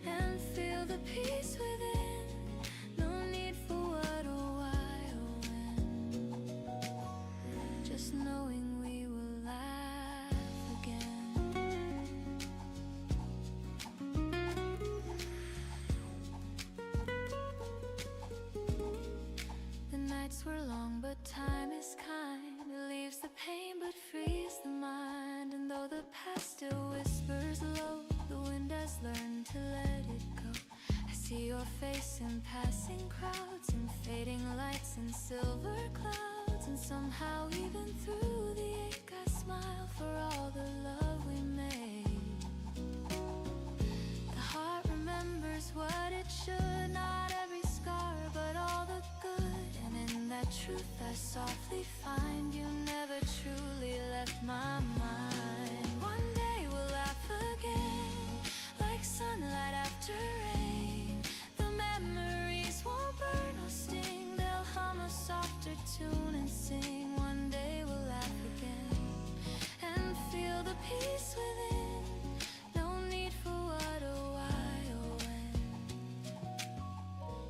and feel the peace within. No need for what or why or when, just knowing we will laugh again. The nights were long, but time is kind. It leaves the pain, but frees the mind. And though the past still whispers low, the wind has learned to let it go. I see your face in passing crowds, in fading lights and silver clouds. And somehow even through the ache I smile for all the love we made. The heart remembers what it should, not every scar but all the good. And in that truth I softly find you never truly left my mind. One day we'll laugh again, like sunlight after rain. The memories won't burn or sting, they'll hum a softer tune and sing. One day we'll laugh again and feel the peace within. No need for what or why or when,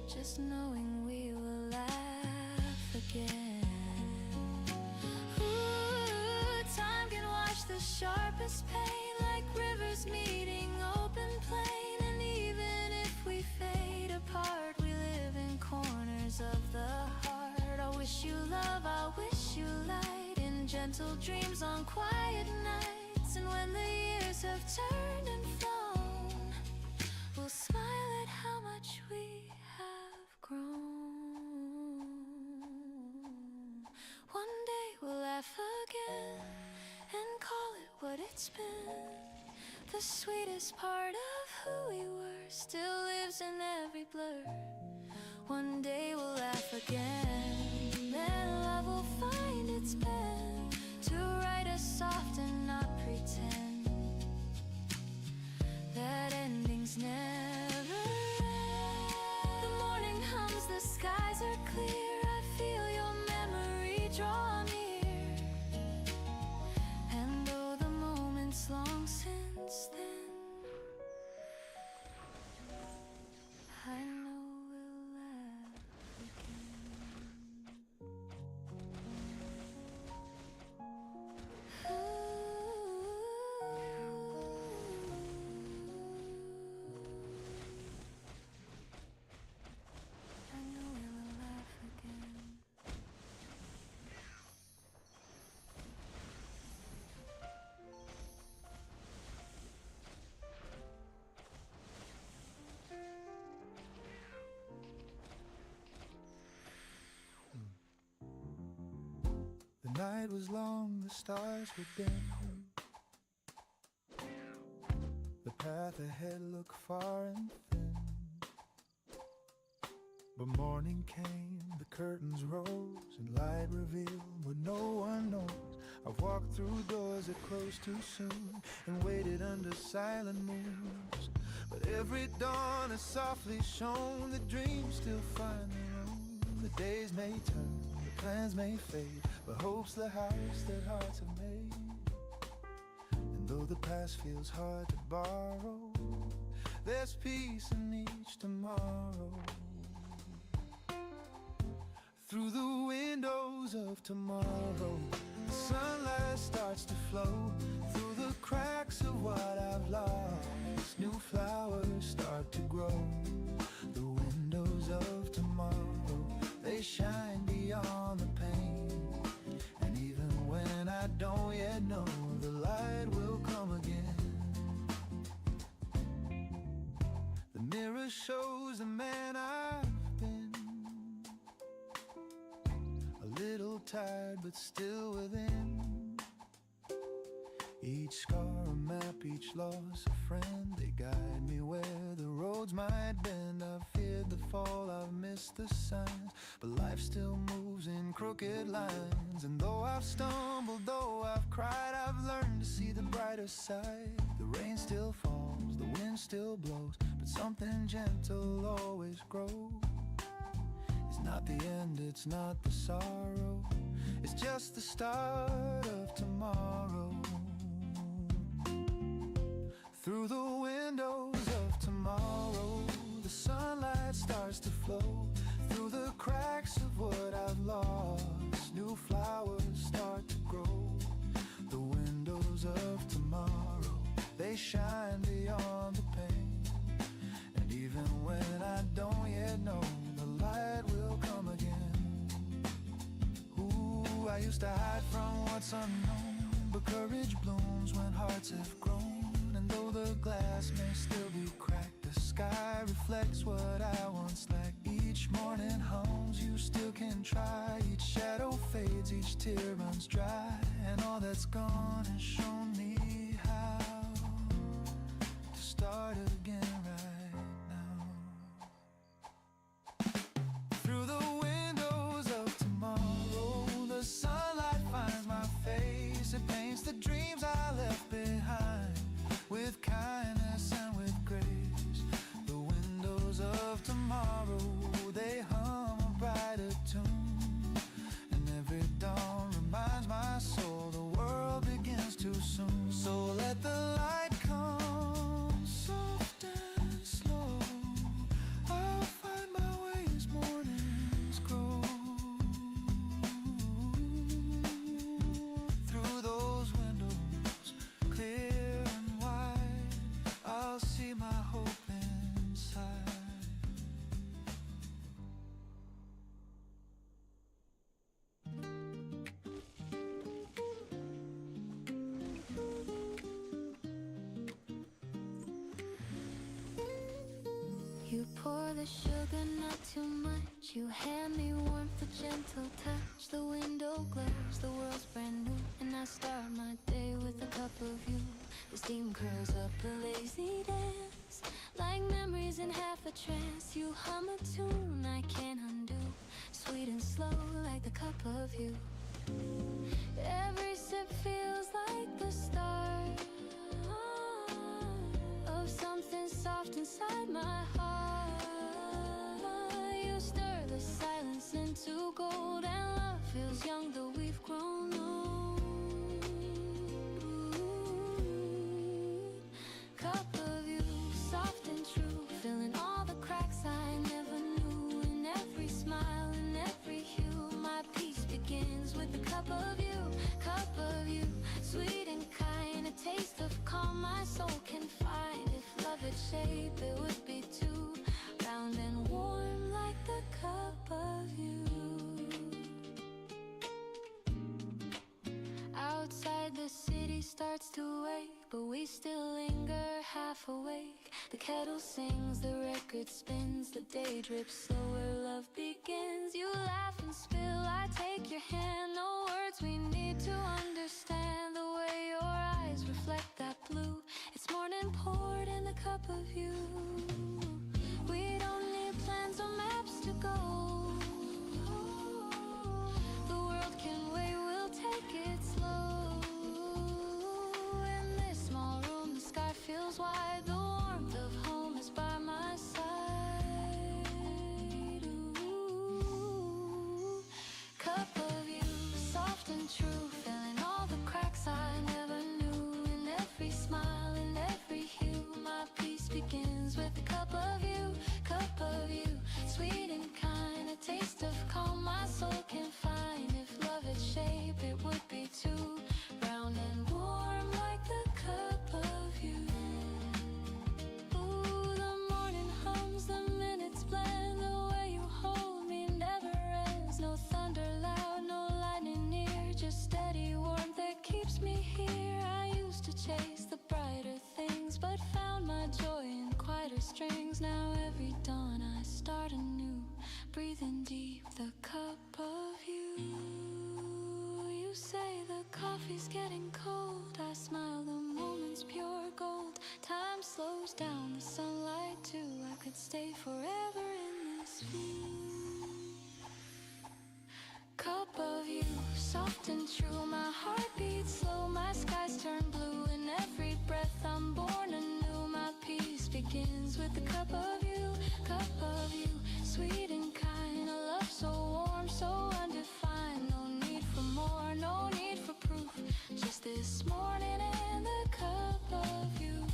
just knowing we will laugh again. Ooh, time can wash the sharpest pain, like rivers meeting open plain. And even if we fade apart, we live in corners of the heart. I wish you love, I wish you light, in gentle dreams on quiet nights. And when the years have turned and flown, we'll smile at how much we have grown. One day we'll laugh again and call it what it's been. The sweetest part of who we were still lives in every blur. One day we'll laugh again, then love will find its pen to write us soft and not pretend that endings never end. The morning hums, the skies are clear. I feel your memory draw near. And though the moment's long since then, night was long, the stars were dim. The path ahead looked far and thin. But morning came, the curtains rose, and light revealed what no one knows. I've walked through doors that closed too soon, and waited under silent moons. But every dawn has softly shone, the dreams still find their own. The days may turn, the plans may fade, but hope's the house that hearts have made. And though the past feels hard to borrow, there's peace in each tomorrow. Through the windows of tomorrow, the sunlight starts to flow. Through the cracks of what I've lost, new flowers start to grow. The windows of tomorrow, they shine beyond the pain. And even when I don't yet know, the light will come again. The mirror shows the man I've been, a little tired but still within. Each scar a map, each loss a friend. They guide me where the roads might bend. I've feared the fall, I've missed the signs, but life still moves in crooked lines. And though I've stumbled, though I've cried, I've learned to see the brighter side. The rain still falls, the wind still blows, but something gentle always grows. It's not the end, it's not the sorrow, it's just the start of tomorrow. Through the windows of tomorrow, the sunlight starts to flow. Through the cracks of what I've lost, new flowers start to grow. The windows of tomorrow, they shine beyond the pain. And even when I don't yet know, the light will come again. Ooh, I used to hide from what's unknown, but courage blooms when hearts have grown. And though the glass may still be cracked, the sky reflects what I once lacked. Each morning hums, you still can try. Each shadow fades, each tear runs dry. And all that's gone has shown me how to start again right now. Through the windows of tomorrow, the sunlight finds my face. It paints the dreams I left behind with kindness and with grace. The windows of tomorrow, they hum a brighter tune. And every dawn reminds my soul the world begins too soon. So let the light come soft and slow. I'll find my way as mornings grow. Through those windows, clear and wide, I'll see my hope inside. You pour the sugar, not too much. You hand me warmth, a gentle touch. The window glows, the world's brand new, and I start my day with a cup of you. The steam curls up a lazy dance, like memories in half a trance. You hum a tune I can't undo, sweet and slow like the cup of you. Every sip feels like the start of something soft inside my heart. You stir the silence into gold, and love feels young though we've grown old. Cup of you, soft and true, filling all the cracks I never knew. In every smile, in every hue, my peace begins with the cup of you. Cup of you, sweet and kind, a taste of calm my soul can find. If love had shape, it would be too round and warm like the cup of you. Outside the city starts to wake, but we still linger half awake. The kettle sings, the record spins, the day drips slower, love begins. You laugh and spill, I take your hand, no words we need. to understand the way your eyes reflect that blue. It's morning poured in the cup of you. We don't need plans or maps to go. The world can wait, we'll take it slow. In this small room, the sky feels wide. The warmth of home is by my side. Ooh, cup of you, soft and true, filling all the cracks I never knew. In every smile, in every hue, my peace begins with a cup of you. Cup of you, sweet and kind, a taste of calm my soul can find. If love had shape, it would be too round and warm like the cup of you. Ooh, the morning hums, the minutes blend. The way you hold me never ends. No thunder loud, no lightning near, just steady warmth that keeps me here. I used to chase the brighter things, but found my joy in quieter strings. Now every dawn I start anew, breathing deep the cup of you. You say the coffee's getting cold, I smile, the moment's pure gold. Time slows down, the sunlight too, I could stay forever in this view. Cup of you, soft and true, my heart beats slow, my skies turn blue. In every breath I'm born anew, my peace begins with the cup of you. Cup of you, sweet and kind, a love so warm, so undefined. No need for more, no need for proof, just this morning and the cup of you.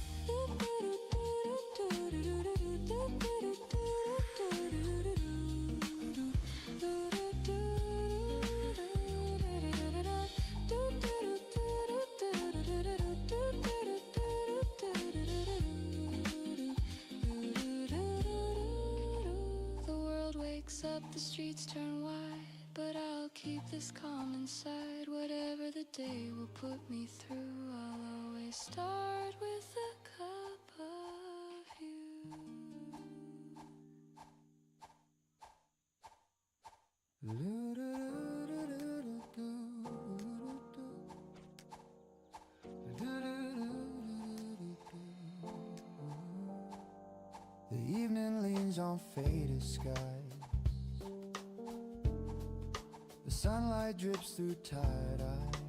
The world wakes up, the streets turn wide, but I'll keep this calm inside. Whatever the day will put me through, I'll always start with a cup of you. The evening leans on faded skies. The sunlight drips through tired eyes.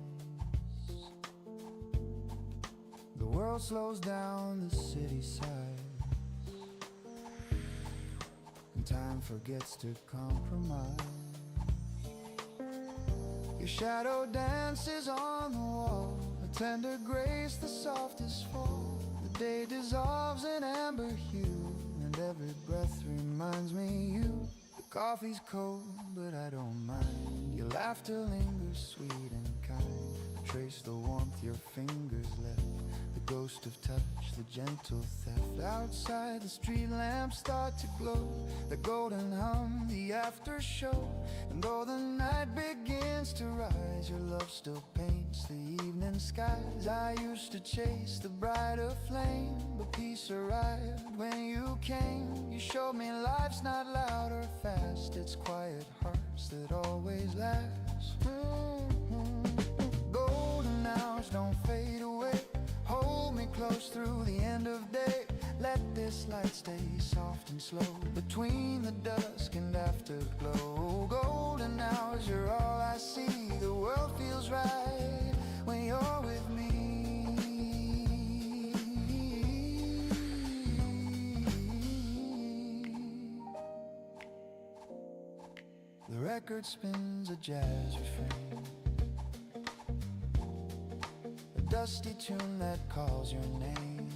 The world slows down, the city sighs, and time forgets to compromise. Your shadow dances on the wall, a tender grace, the softest fall. The day dissolves in amber hue, and every breath reminds me you. The coffee's cold, but I don't mind. Your laughter lingers sweet and kind. I trace the warmth your fingers left, the ghost of touch, the gentle theft. Outside the street lamps start to glow, the golden hum, the after show. And though the night begins to rise, your love still paints the evening skies. I used to chase the brighter flame, but peace arrived when you came. You showed me life's not loud or fast, it's quiet hearts that always last. Golden hours don't fade away, hold me close through the end of day. Let this light stay soft and slow between the dusk and afterglow. Golden hours, you're all I see. The world feels right when you're with me. The record spins a jazz refrain, a dusty tune that calls your name.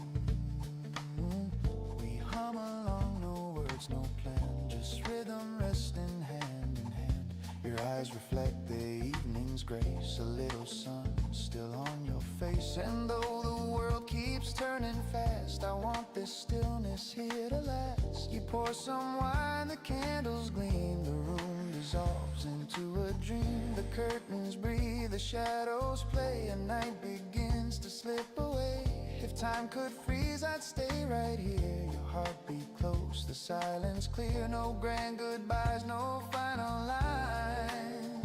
We hum along, no words, no plan, just rhythm resting hand in hand. Your eyes reflect the evening's grace, a little sun still on your face. And though the world keeps turning fast, I want this stillness here to last. You pour some wine, the candles gleam, the room dissolves into a dream. The curtains breathe, the shadows play, and night begins to slip away. If time could freeze, I'd stay right here. Your heartbeat close, the silence clear. No grand goodbyes, no final line,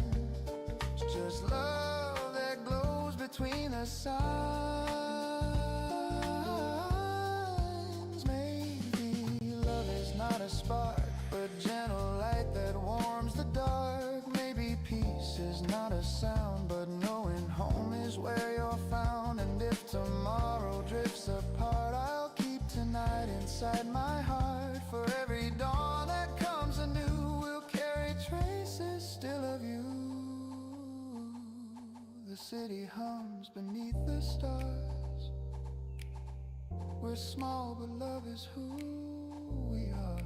just love that signs. Maybe love is not a spark, but gentle light that warms the dark. Maybe peace is not a sound, but knowing home is where you're found. And if tomorrow drifts apart, I'll keep tonight inside my heart. For every dawn that comes anew, we'll carry traces still of you. The city hums beneath the stars. We're small, but love is who we are.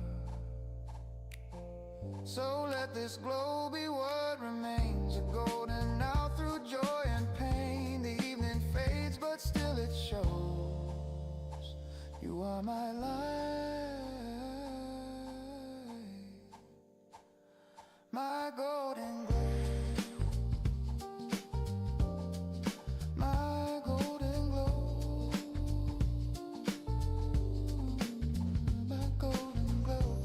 So let this glow be what remains, a golden hour through joy and pain. The evening fades, but still it shows you are my light, my golden glow. My golden glow, my golden glow.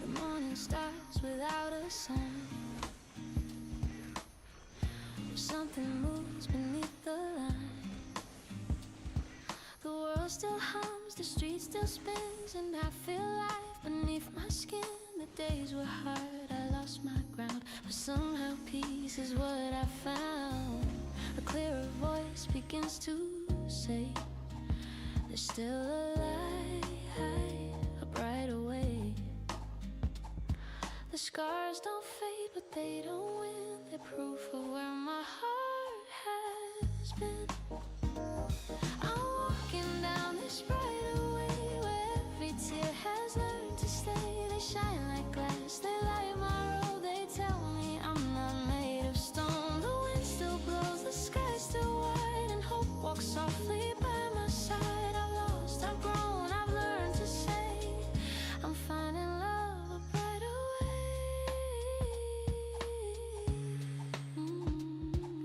The morning starts without a sign. Something moves beneath the line. The world still hums, the street still spins, and I feel life beneath my skin. The days were hard, I lost my ground, but somehow peace is what I found. A clearer voice begins to say, there's still a light, a brighter way. The scars don't fade, but they don't win. They're proof of where my heart has been. I'm walking down this brighter way, where every tear has learned to stay. They shine like glass, they light my road. They tell me I'm not made of stone. The wind still blows, the sky's still wide, and hope walks softly by my side. I've lost, I've grown, I've learned to say I'm finding love a brighter way.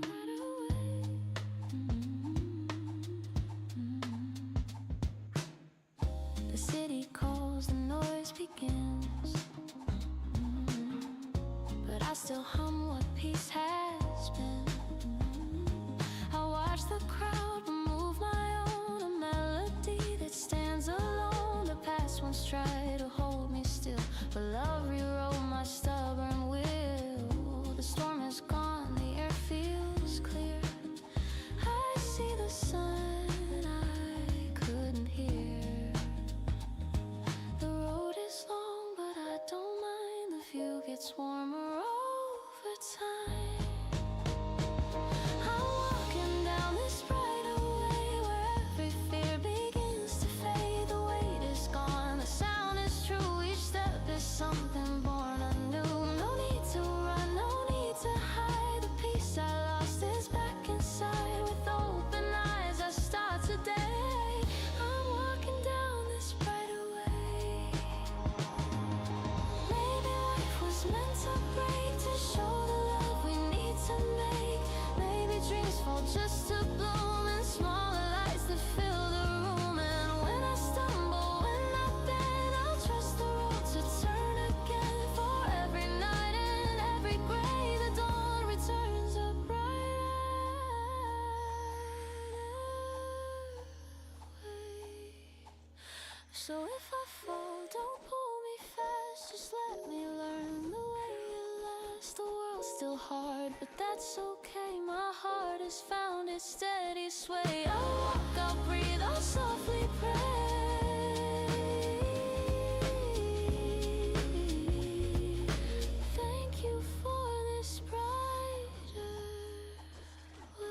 Brighter way. The city calls, the noise begins, but I still hum what peace has been. I watch the crowd remove my own, a melody that stands alone. The past once tried to hold me still, but love rewrote my stubborn will. The storm is gone, the air feels clear. I see the sun I couldn't hear. The road is long, but I don't mind. The view gets warmer over time. I'm walking down this brighter way, where every fear begins to fade. The weight is gone, the sound is true. Each step is something born anew. No need to run, no need to hide. The peace I lost is back inside. With open eyes I start today. I'm walking down this brighter way. Maybe life was meant to break, to show the love we need to make. Maybe dreams fall just to bloom, and smaller lights that fill the room. And when I stumble, when I bend, I'll trust the road to turn again. For every night and every gray, the dawn returns a brighter way. So if I fall, don't pull me fast, just let me learn the way it lasts. The world's still hard, but that's okay. My heart has found its steady sway. I'll walk, I'll breathe, I'll softly pray. Thank you for this brighter way.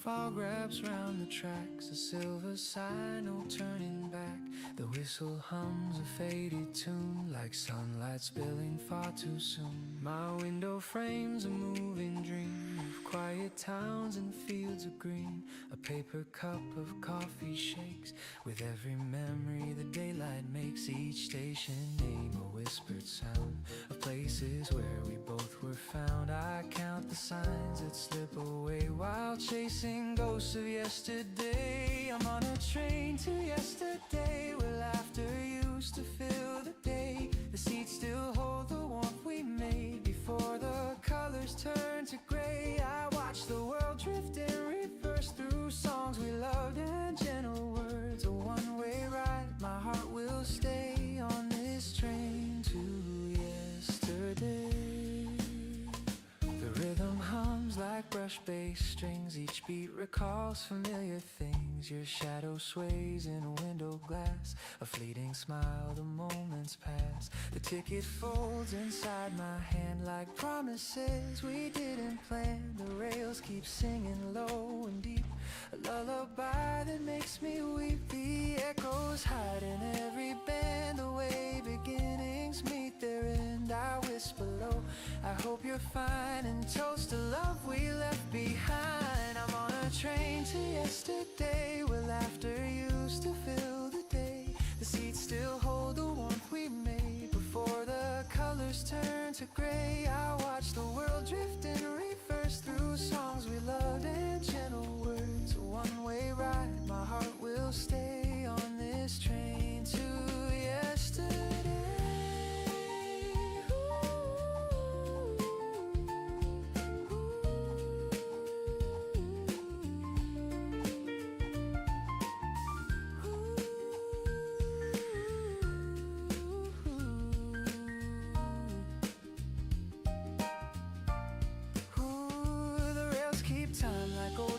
fog wraps round the tracks, a silver sign, no turning back. The whistle hums a faded tune, like sunlight spilling far too soon. My window frames a moving dream of quiet towns and fields of green. A paper cup of coffee shakes with every memory the daylight makes. Each station name a whispered sound of places where we both were found. I count the signs that slip away while chasing ghosts of yesterday. I'm on a train to yesterday where laughter used to fill the day. The seats still hold the warmth we made before the colors turned to gray. I watch the world drift in reverse through songs we loved and gentle words. A one-way ride, my heart will stay on this train to yesterday. The rhythm hums like brush bass strings. Each beat recalls familiar things. Your shadow sways in a window glass. A fleeting smile, the moments pass. The ticket folds inside my hand like promises we didn't plan. The rails keep singing low and deep, a lullaby that makes me weep. The echoes hide in every bend, the way beginnings meet their end. I whisper low, I hope you're fine, and toast to love we left behind. I'm on a train to yesterday where laughter used to fill the day. The seats still hold the warmth we made before the colors turn to gray. I watch the world drift in reverse through songs we loved and gentle words. A one-way ride, my heart will stay on this train to yesterday.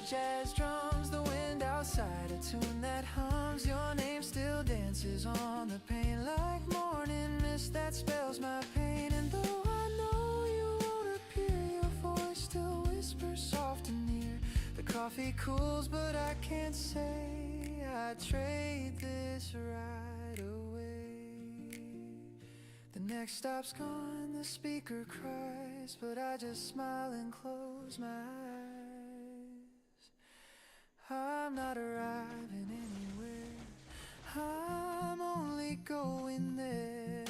Jazz drums, the wind outside, a tune that hums. Your name still dances on the pane like morning mist that spells my pain. And though I know you won't appear, your voice still whispers soft and near. The coffee cools, but I can't say I trade this right away. The next stop's gone, the speaker cries, but I just smile and close my eyes. I'm not arriving anywhere, I'm only going there.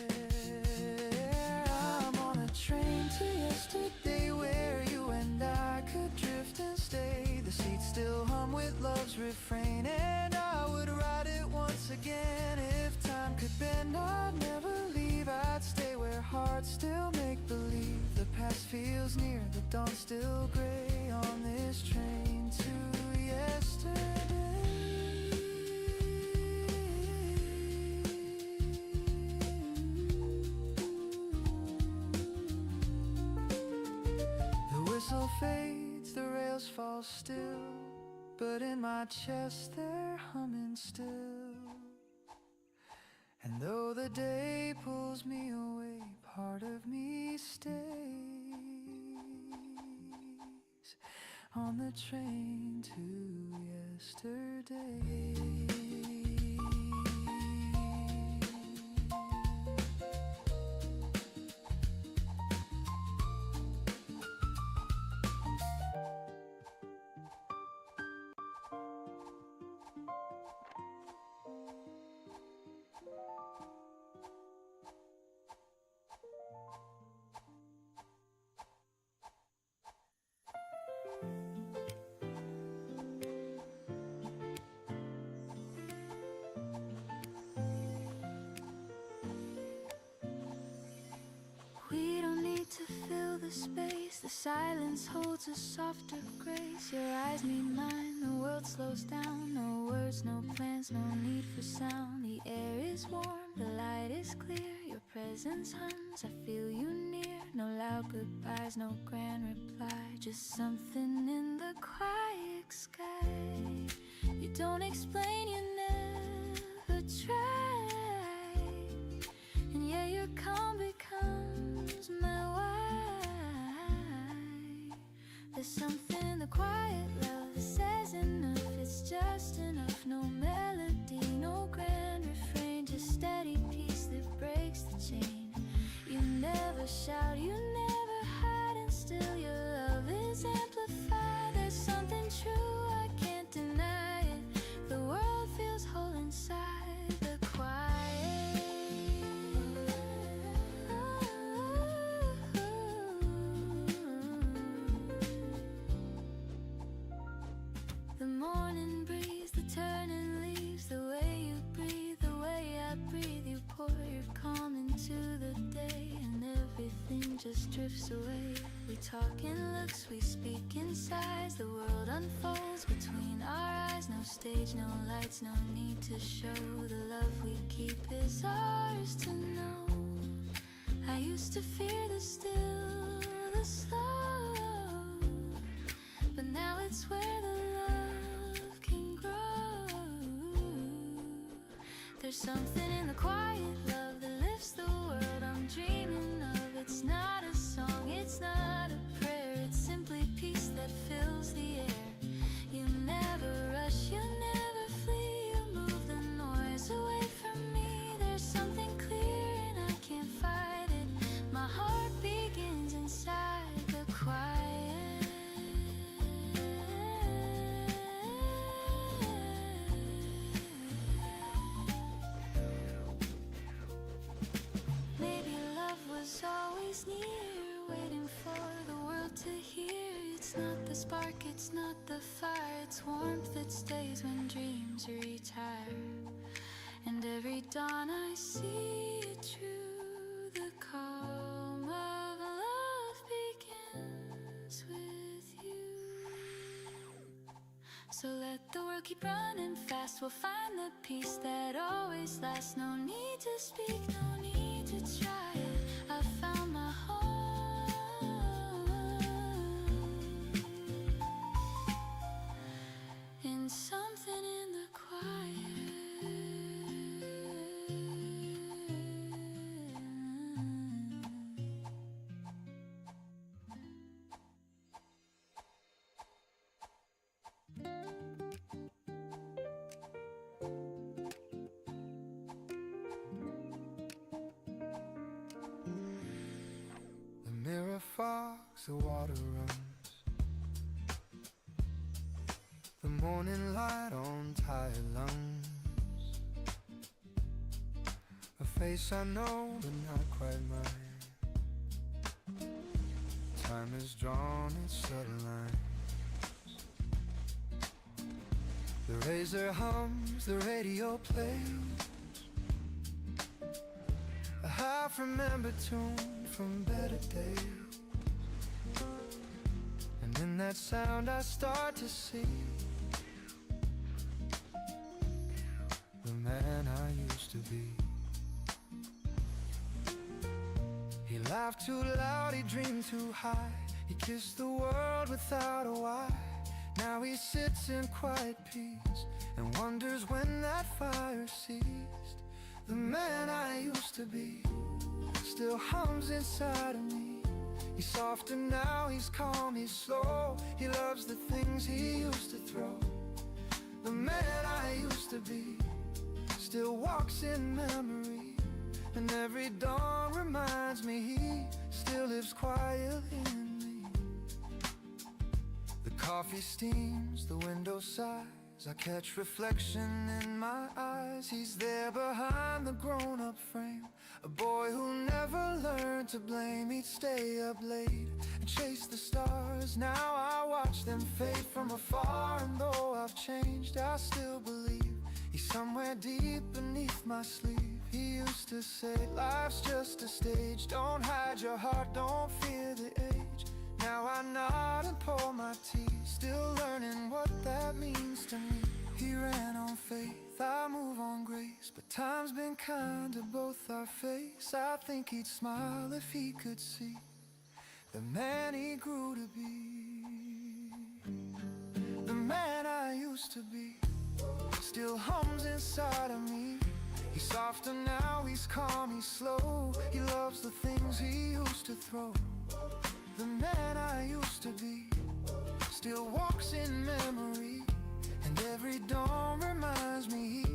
I'm on a train to yesterday where you and I could drift and stay. The seats still hum with love's refrain, and I would ride it once again. If time could bend, I'd never leave. I'd stay where hearts still make believe. The past feels near, the dawn's still gray on this train to yesterday. The whistle fades, the rails fall still, but in my chest they're humming still. And though the day pulls me away, part of me stays on the train to yesterday. We don't need to fill the space. The silence holds a softer grace. Your eyes meet mine, the world slows down. No words, no plans, no need for sound. The air is warm, the light is clear. Your presence hums, I feel you near. No loud goodbyes, no grand reply, just something in the quiet sky. You don't explain, you never try, and yeah, your calm becomes my why. There's something in the quiet love that says shout you never had, and still your love is amplified. There's something true, I can't deny it. The world feels whole inside the quiet. The morning breeze, the turning leaves, the way you breathe, the way I breathe. You pour your calm into the day, and everything just drifts away. We talk in looks, we speak in sighs. The world unfolds between our eyes. No stage, no lights, no need to show. The love we keep is ours to know. I used to fear the still, the slow, but now it's where the love can grow. There's something in the quiet love that lifts the world I'm dreaming of. It's not a song, it's not a prayer, it's simply peace that fills the air. You never rush, you never flee, you move the noise away from me. There's something clear and I can't fight it. My heart begins inside the quiet. Maybe love was always near, waiting for the world to hear. It's not the spark, it's not the fire, it's warmth that stays when dreams retire. And every dawn I see it true, the calm of love begins with you. So let the world keep running fast, we'll find the peace that always lasts. No need to speak, no need to try it. I found my home in something in the quiet. The mirror fogs, the water runs, the morning light on tired lungs. A face I know, but not quite mine. Time has drawn its subtle lines. The razor hums, the radio plays a half-remembered tune from better days. And in that sound I start to see the man I used to be. He laughed too loud, he dreamed too high, he kissed the world without a why. Now he sits in quiet peace and wonders when that fire ceased. The man I used to be still hums inside of me. He's softer now, he's calm, he's slow. He loves the things he used to throw. The man I used to be still walks in memory, and every dawn reminds me he still lives quiet in me. The coffee steams, the window sighs, I catch reflection in my eyes. He's there behind the grown-up frame, a boy who never learned to blame. He'd stay up late and chase the stars. Now I watch them fade from afar, and though I've changed, I still believe he's somewhere deep beneath my sleeve. He used to say, life's just a stage, don't hide your heart, don't fear the age. Now I nod and pour my tea, still learning what that means to me. He ran on faith, I move on grace, but time's been kind to both our face. I think he'd smile if he could see the man he grew to be. The man I used to be still hums inside of me. He's softer now, he's calm, he's slow. He loves the things he used to throw. The man I used to be still walks in memory, and every dawn reminds me he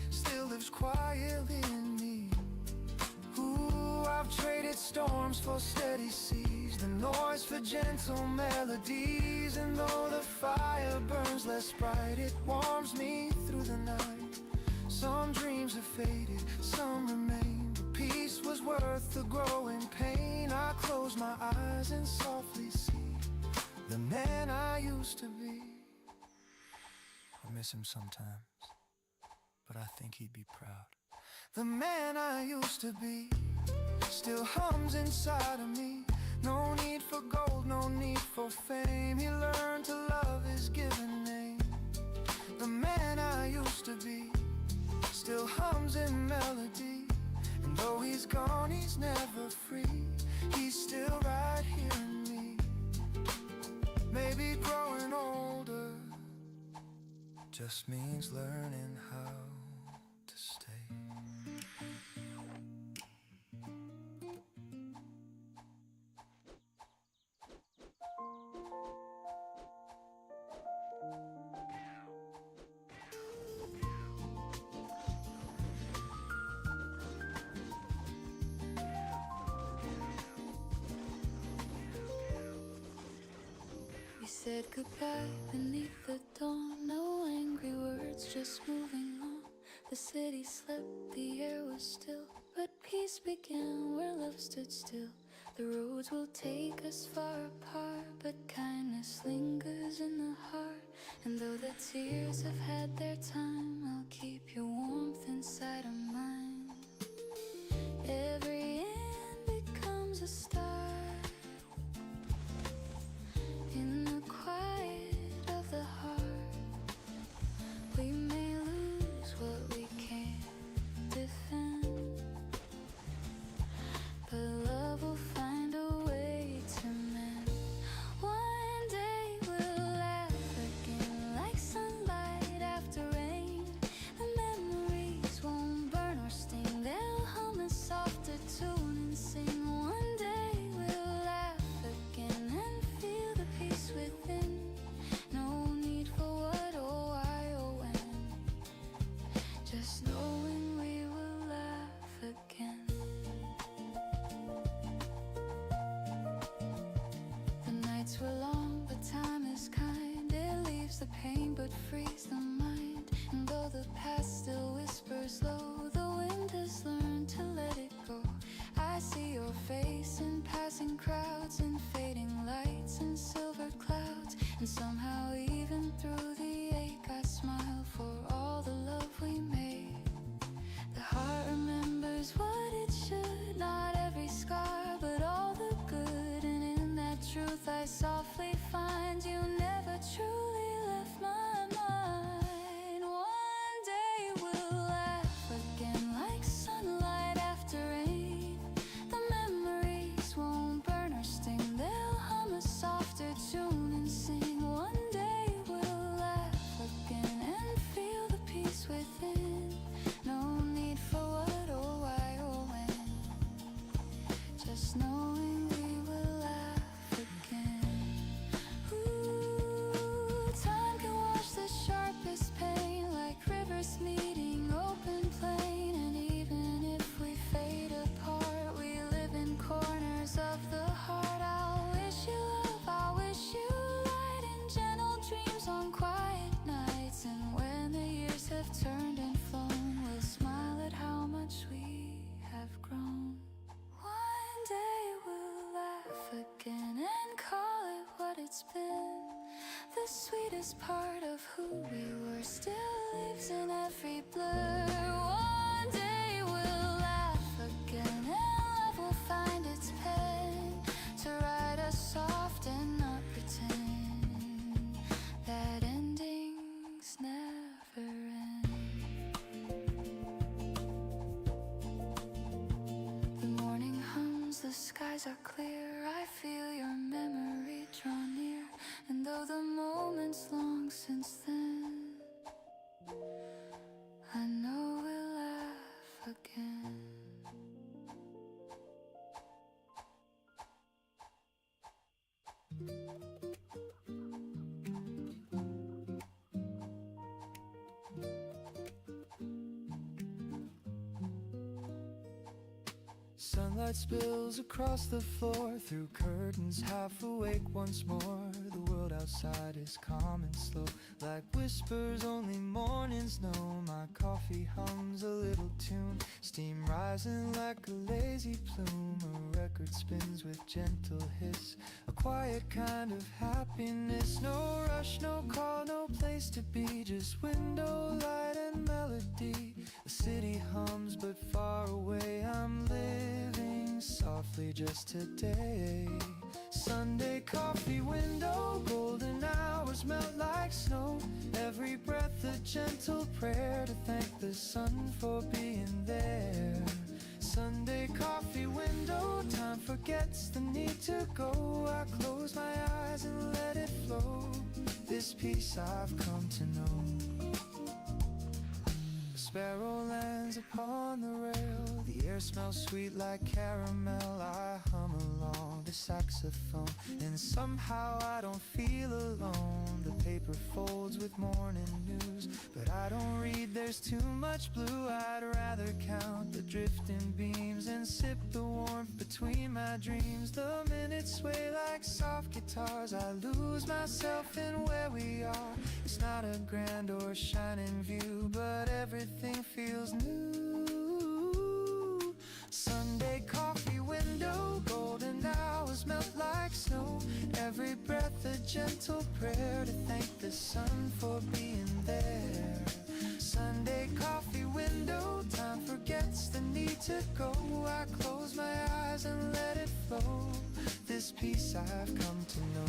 still lives quietly in me. Ooh, I've traded storms for steady seas, the noise for gentle melodies. And though the fire burns less bright, it warms me through the night. Some dreams have faded, some remain, but peace was worth the growing pain. I close my eyes and softly see the man I used to be. I miss him sometimes, but I think he'd be proud. The man I used to be still hums inside of me. No need for gold, no need for fame. He learned to love his given name. The man I used to be still hums in melody. And though he's gone, he's never free. He's still right here in me. Maybe growing older just means learning how to stay. We said goodbye beneath the dawn. No angry words, just moving on. The city slept, the air was still, but peace began where love stood still. The roads will take us far apart, but kindness lingers in the heart. And though the tears have had their time, I'll keep your warmth inside of mine. Every end becomes a start. In the quiet of the heart, we may lose what we can't defend, but love will find a way to mend. One day we'll laugh again like sunlight after rain. The memories won't burn or sting, they'll hum a softer tune and sing. One day we'll laugh again and feel the peace within. No need for what or why or when, just knowing we will laugh again. The nights were long, but time is kind. It leaves the pain but frees the mind. And though the past still whispers low, the wind has learned to let it go. I see your face in passing crowds and fading lights and silver clouds. And somehow even through the ache I smile for all the love we made. The heart remembers what it should, not every scar but all the good. And in that truth I softly find you never truly left my mind. One day we'll laugh again like sunlight after rain. The memories won't burn or sting, they'll hum a softer tune and sing. One day we'll laugh again and feel the peace within. No need for what or why or when, just knowing we will laugh again. Ooh, time can wash the sharpest pain like rivers meeting open plain. And even if we fade apart, we live in corners of the heart. I'll wish you love, I'll wish you light and gentle dreams on quiet nights. And when the years have turned and flown, we'll smile at how much we have grown. One day we'll laugh again and call it what it's been. The sweetest part of who we were still lives in every blur. One day we'll laugh again and love will find its pen to write us soft and not pretend that endings never end. The morning hums, the skies are clear. I feel your memory draw near. And though the moment's long since then, I know we'll laugh again. Sunlight spills across the floor through curtains, half awake once more. The world outside is calm and slow, like whispers only mornings know. My coffee hums a little tune, steam rising like a lazy plume. A record spins with gentle hiss, a quiet kind of happiness. No rush, no call, no place to be, just window light and melody. The city hums but far away, I'm living softly just today. Sunday coffee window, golden hours melt like snow. Every breath a gentle prayer to thank the sun for being there. Sunday coffee window, time forgets the need to go. I close my eyes and let it flow, this peace I've come to know. A sparrow lands upon the rail, the air smells sweet like caramel. I hum along the saxophone, and somehow I don't feel alone. The paper folds with morning news, but I don't read, there's too much blue. I'd rather count the drifting beams and sip the warmth between my dreams. The minutes sway like soft guitars, I lose myself in where we are. It's not a grand or shining view, but everything feels new. Sunday coffee window, golden hours melt like snow. Every breath a gentle prayer to thank the sun for being there. Sunday coffee window, time forgets the need to go. I close my eyes and let it flow, this peace I've come to know.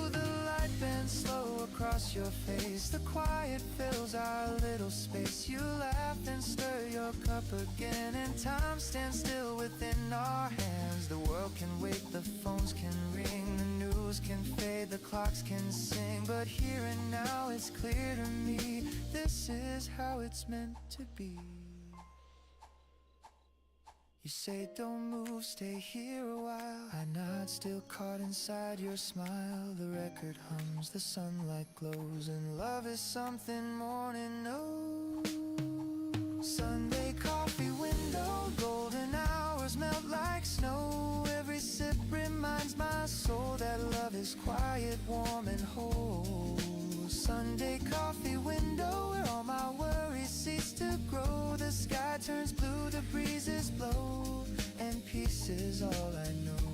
The light bends slow across your face, the quiet fills our little space. You laugh and stir your cup again, and time stands still within our hands. The world can wait, the phones can ring, the news can fade, the clocks can sing, but here and now it's clear to me, this is how it's meant to be. You say don't move, stay here a while. I nod, still caught inside your smile. The record hums, the sunlight glows, and love is something morning knows. Sunday coffee window, golden hours melt like snow. Every sip reminds my soul that love is quiet, warm, and whole. Sunday coffee window, where all my worries cease to grow. The sky turns blue, the breezes blow, and peace is all I know.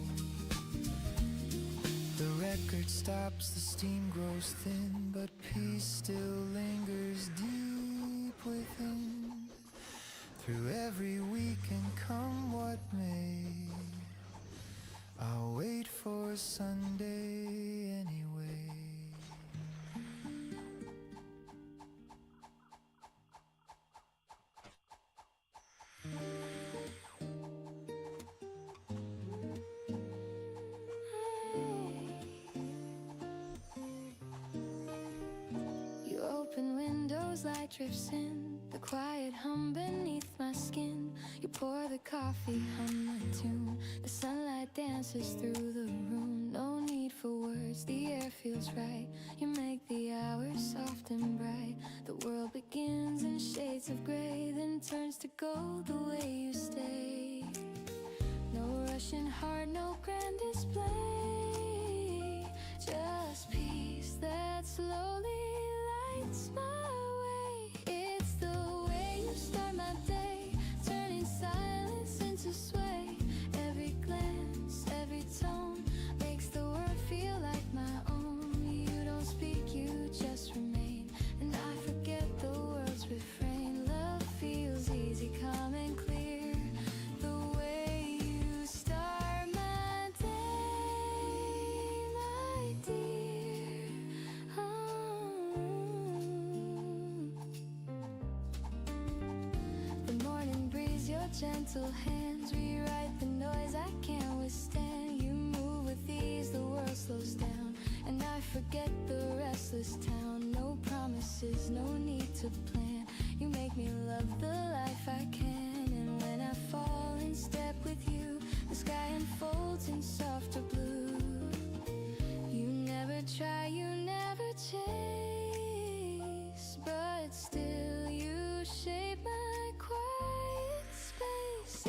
The record stops, the steam grows thin, but peace still lingers deep within. Through every week and come what may, I'll wait for Sunday anyway. You open windows, light drifts in, the quiet hum beneath my skin. You pour the coffee, hum the tune, the sunlight dances through the room. No need for words, the air feels right. You make the hours soft and bright. The world begins in shades of gray, then turns to gold the way you stay. No rushing heart, no grand display, just peace that slowly lights my way. It's the way you start my day, turning silence into sway. Every glance, every tone makes the world feel like my own. You don't speak, you just remain, and I forget the world's refrain. Love feels easy, calm and clear, the way you start my day, my dear. The morning breeze, your gentle hands rewrite the noise I can't withstand. You move with ease, the world slows down, and I forget the restless town. No promises, no need to plan. You make me love the life I can, and when I fall in step with you, the sky unfolds in softer blue. You never try, you never chase, but still you shape my quiet space.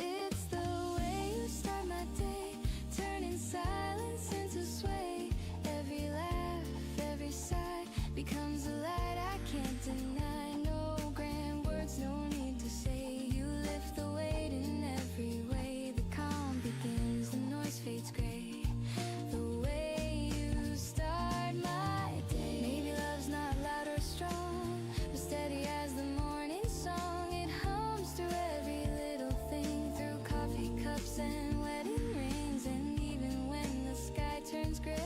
lights and wedding rings, and even when the sky turns gray,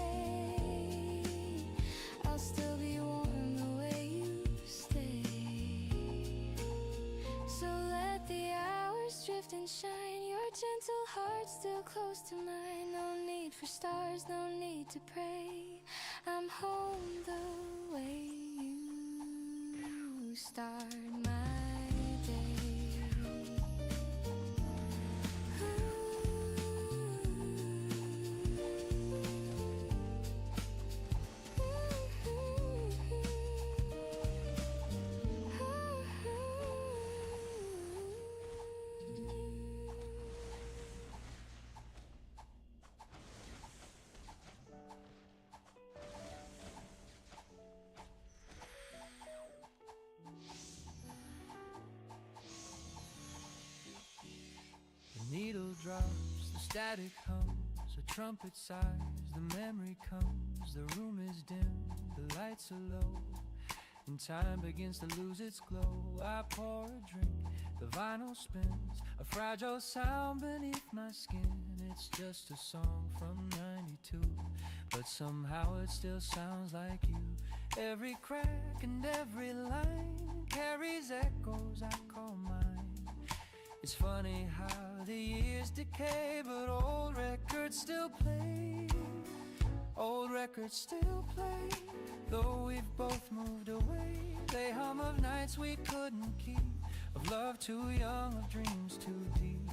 I'll still be warm the way you stay. So let the hours drift and shine, your gentle heart still close to mine. No need for stars, no need to pray, I'm home the way you start my day. The needle drops, the static hums, a trumpet sighs, the memory comes, the room is dim, the lights are low, and time begins to lose its glow. I pour a drink, the vinyl spins, a fragile sound beneath my skin. It's just a song from '92, but somehow it still sounds like you. Every crack and every line carries echoes I call mine. It's funny how the years decay, but old records still play. Old records still play, though we've both moved away. They hum of nights we couldn't keep, of love too young, of dreams too deep.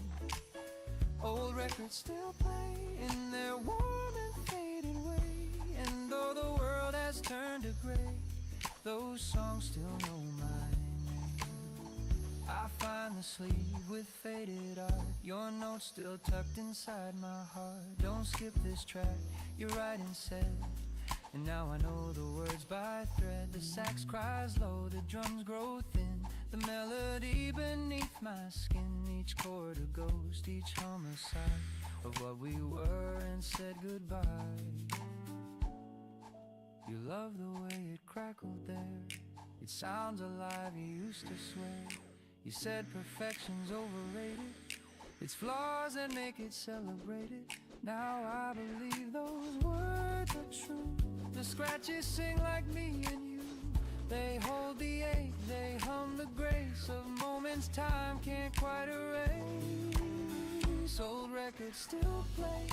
Old records still play in their warm and faded way, and though the world has turned to gray, those songs still know my name. I find the sleeve with faded art, your notes still tucked inside my heart. Don't skip this track, you're right and said, and now I know the words by thread. The sax cries low, the drums grow thin, the melody beneath my skin. Each chord a ghost, each hum a sigh of what we were and said goodbye. You love the way it crackled there, it sounds alive, you used to swear. You said perfection's overrated, it's flaws that make it celebrated. Now I believe those words are true. The scratches sing like me and you, they hold the ache, they hum the grace of moments time can't quite erase. Old records still play,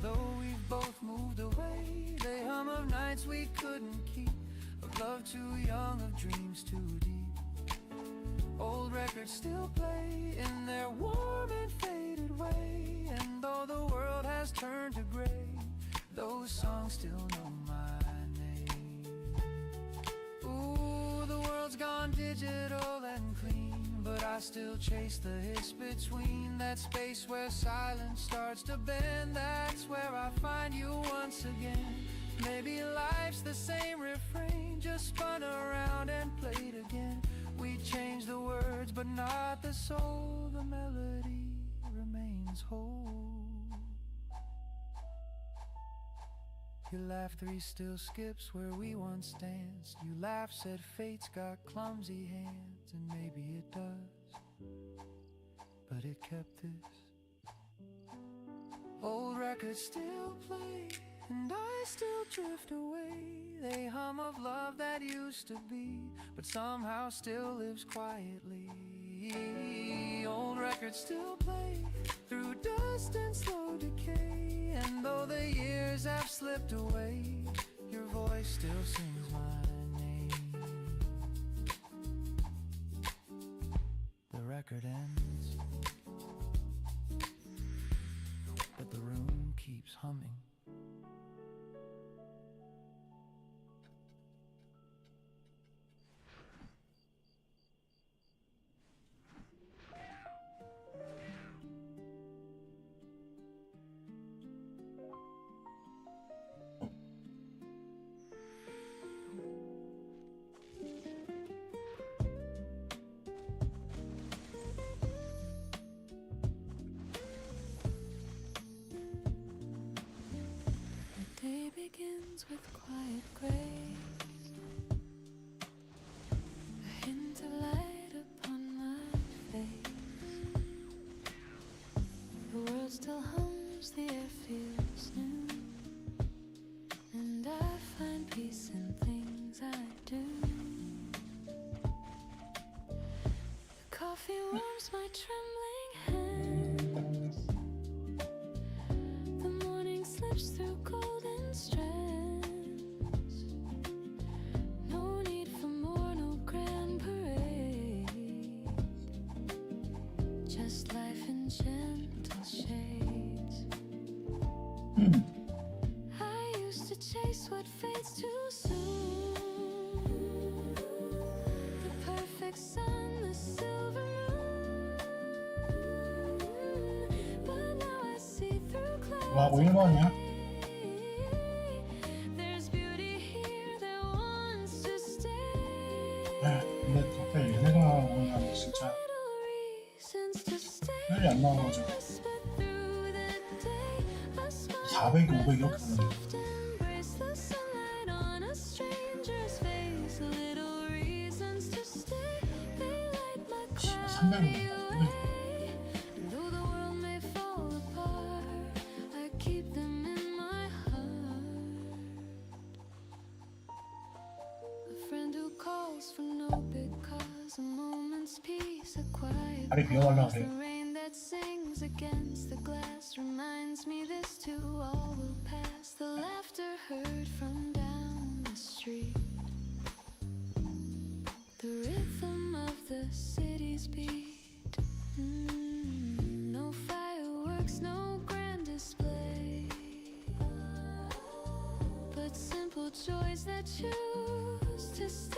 though we've both moved away. They hum of nights we couldn't keep, of love too young, of dreams too deep. Old records still play in their warm and faded way, and though the world has turned to gray, those songs still know my name. Ooh, the world's gone digital and clean, but I still chase the hiss between. That space where silence starts to bend, that's where I find you once again. Maybe life's the same refrain, just spun around and played again. We change the words, but not the soul. The melody remains whole. Your laugh 3 still skips where we once danced. You laugh, said fate's got clumsy hands, and maybe it does, but it kept this. Old records still play, and I still drift away. They hum of love that used to be, but somehow still lives quietly. Old records still play through dust and slow decay, and though the years have slipped away, your voice still sings my name. The record ends, but the room keeps humming. world still hums, the air feels new, and I find peace in things I do. The coffee warms my trembling hands, the morning slips through golden strands. No need for more, no grand parade, just life in gentle shades. I used to chase what fades too soon, the perfect sun, the silver moon, but now I see through clouds. 와, 1번이야? There's beauty here that wants to stay. 근데 갑자기 얘네가 오면 진짜 Reasons to stay. 혈이 안 나와가지고 Whisper through the day, a smile 400, 500 이렇게 보는데 soft embrace, the sunlight on a stranger's face. Little reasons to stay, they light my cloudy 300원. way. And though the world may fall apart, I keep them in my heart. A friend who calls for no big cause, a moment's peace, a quiet 다리 비워달라 pause. 그래. The rain that sings against the glass reminds me this too all will pass. The laughter heard from down the street, the rhythm of the city's beat. No fireworks, no grand display, but simple joys that choose to stay.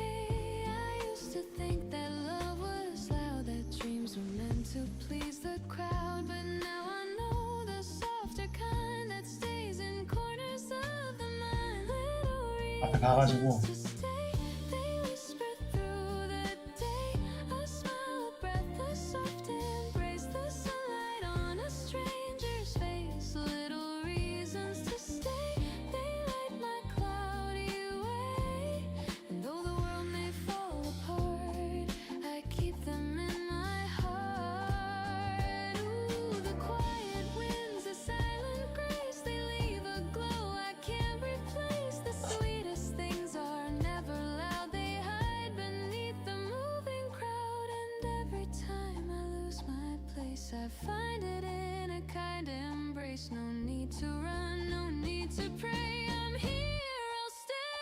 I used to think that love was loud, that dreams were meant to please the crowd, but now I know the softer kind that stays in corners of the mind. Little 앞에 가가지고 reasons to stay, they whisper through the day, a smile, a breath, a soft embrace, the sunlight on a stranger's face. Little reasons to stay, they light my cloudy way. And though the world may fall apart, I keep them in my heart. Ooh, the quiet winds, the silent grace, they leave a glow I can't replace. The sweetest things are never loud, they hide beneath the moving crowd. And every time I lose my place, I find it in a kind embrace. No need to run, no need to pray, I'm here, I'll stay.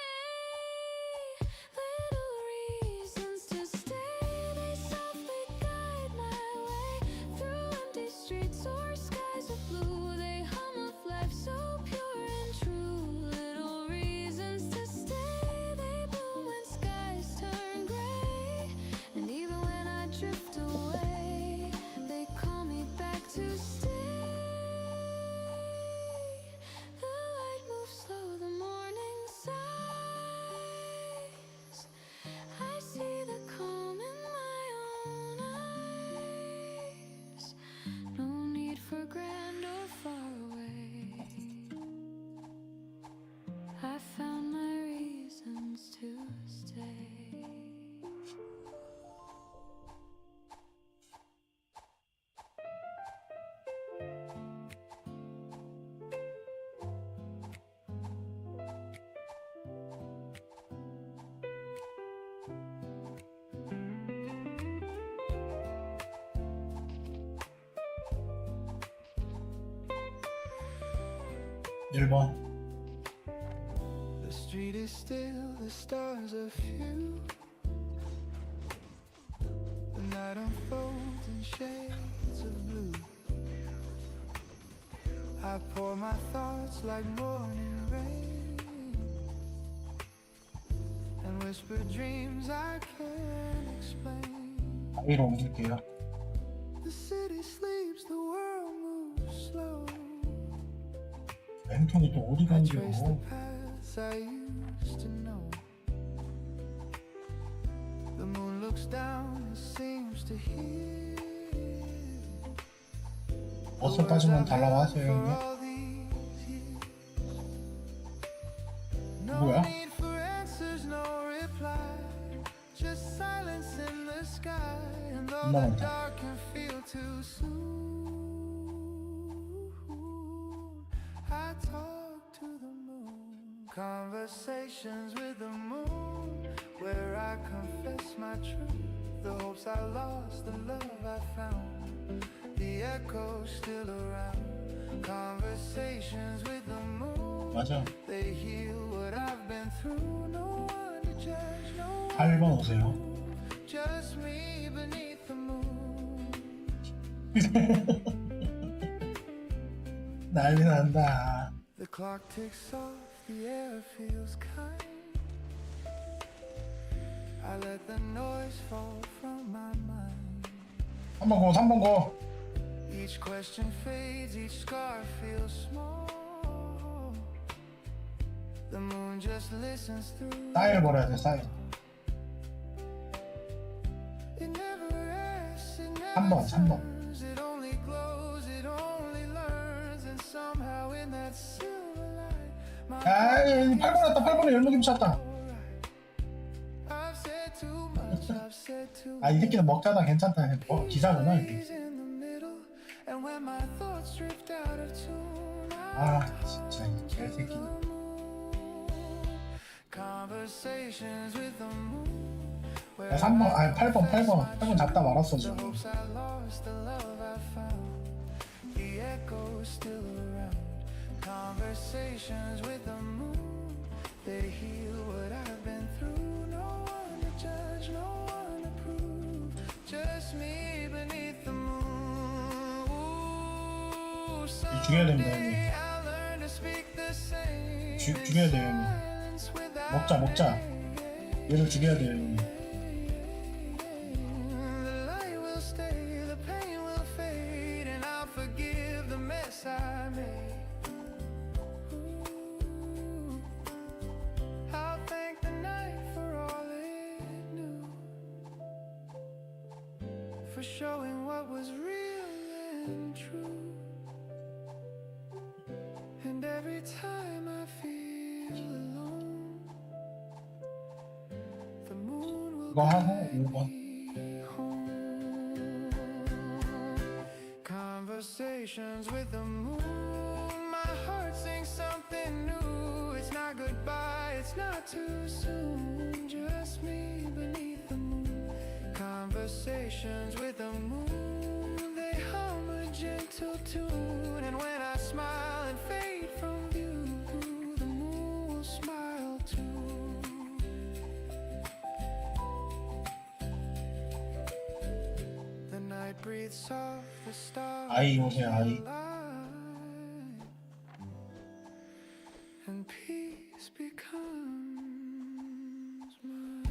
Little reasons to stay, they softly guide my way through empty streets or skies of blue. They hum of life so pure and true. Little reasons to stay, they bloom when skies turn gray. And even when I drift away, they call me back to stay. The light moves slow, the morning sighs. I see the calm in my own eyes. No need for grand or far away. I found my reasons to stay. 일 번 The street is still, the stars are few. The night unfolds in shades of blue. I pour my thoughts like morning rain and whisper dreams I can't explain. A로 옮길게요. The city sleeps, the world moves slow. 맹통이 또 어디 I trace the 간겨? paths I used to know. The moon looks down and seems to hear 버스 빠지면 달라고 하세요, for 형님. all these years. No 뭐야? need for answers, no reply. Just silence in the sky. And though 엄마 the 많다. dark can feel too soon, I talk to the moon, conversations with the moon, where I confess my truth, the hopes I lost, the love I found, the echoes still around. Conversations with the moon, 맞아. they heal what I've been through. No one to judge, no 8번 오세요. just me beneath the moon. 난리 난다. The clock ticks off, the air feels kind. I let the noise fall from my mind. 3번 고, 3번 고. Each question fades, each scar feels small. The moon just listens through. 사일 버려야 돼, 사일. It never rests, it never 3번, 3번. turns. It only glows, it only learns. And somehow in that silver light, my 아이, 8번 왔다, 8번에 열무김치 왔다. I've said too much, I've said too 아, 이 새끼는 먹자다 괜찮다. 기사구나, 이게. in the middle. And when my thoughts drift out of tune, 아, 진짜, 이 개새끼. Conversations with the moon. 야, 3번, 아, 8번, 8번. 8번 잡다 말았어, The 지금. hopes I lost, the love I found, the echoes still around. Conversations with the moon, they heal what I've been through. No one to judge, no one to prove, just me beneath the moon. Ooh, 죽여야 됩니다, someday I'll learn to speak the same. 죽여야 돼요, 형님. Silence without 먹자, 먹자. 얘를 죽여야 돼요, 형님. The light will stay, the pain will fade, and I'll forgive the mess I made. Ooh, I'll thank the night for all it knew, for showing what was real and true. And every time I feel alone, the moon will 이거 하고, 5번. Conversations with the moon, my heart sings something new. It's not goodbye, it's not too soon, just me beneath the moon. Conversations with the moon, they hum a gentle tune. And when I smile and fade from view, the moon will smile too. The night breathes soft, the stars 아이 오세요, 아이. align, and peace becomes mine.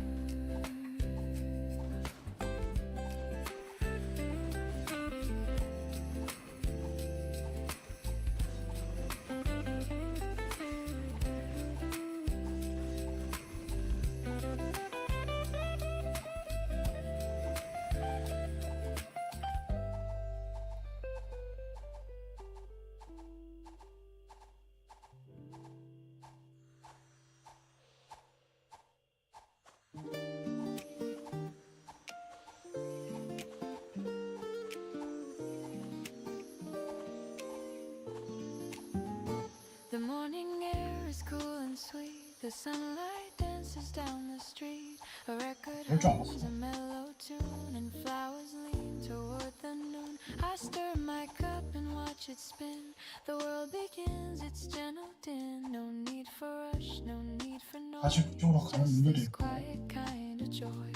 The morning air is cool and sweet. The sunlight dances down the street. A record 줄 알았어. hums a mellow tune, and flowers lean toward the noon. I stir my cup and watch it spin. The world begins its gentle din. No need for rush, no need for noise. 다시 그쪽으로 가는 Just 분들이 this 있고. quiet kind of joy.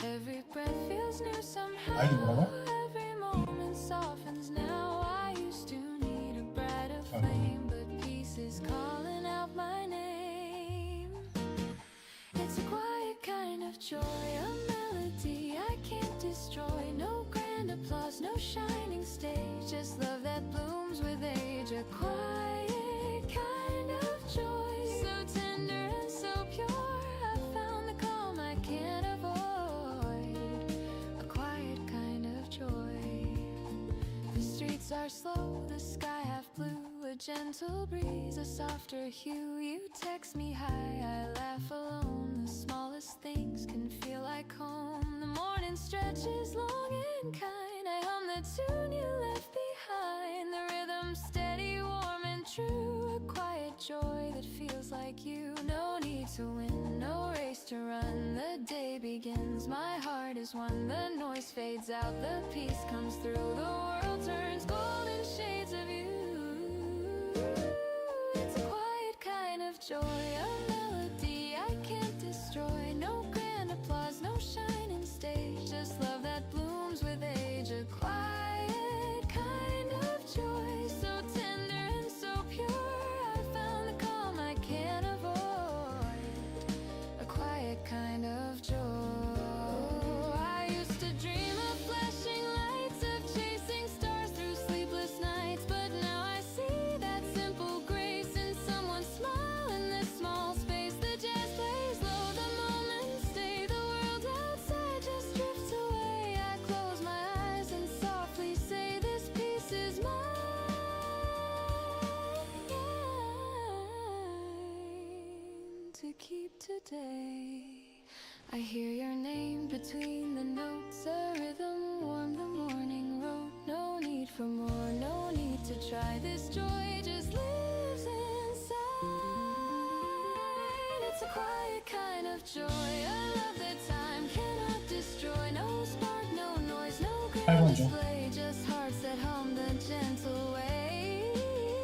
Every breath feels new somehow. 아이디 뭐라고? Every moment softens now. I used to need a brighter flame, but peace is calling out my name. It's a quiet kind of joy, a melody I can't destroy. No grand applause, no shining stage, just love that blooms with age. A quiet kind of joy, so tender and so pure. I found the calm I can't avoid. A quiet kind of joy. The streets are slow, the sky half blue. A gentle breeze, a softer hue. You text me hi, I laugh alone. The smallest things can feel like home. The morning stretches long and kind. I hum the tune you left behind. The rhythm steady, warm and true. to win, no race to run. The day begins, my heart is one. The noise fades out, the peace comes through. The world turns golden shades of you. It's a quiet kind of joy, a melody I can't destroy. No grand applause, no shining stage, just love that blooms with age. A quiet kind of joy, so tender and so pure. I found the calm I can't avoid. A quiet kind of joy. I used to dream of flashing lights, of chasing stars through sleepless nights, but now I see that simple grace in someone's smile in this small space. The jazz plays low, the moments stay, the world outside just drifts away. I close my eyes and softly say, this peace is mine to keep today. I hear your name between the notes, a rhythm warm the morning road. No need for more, no need to try. This joy just lives inside. It's a quiet kind of joy, a love that time cannot destroy. No spark, no noise, no grand display, just hearts that hum the gentle way.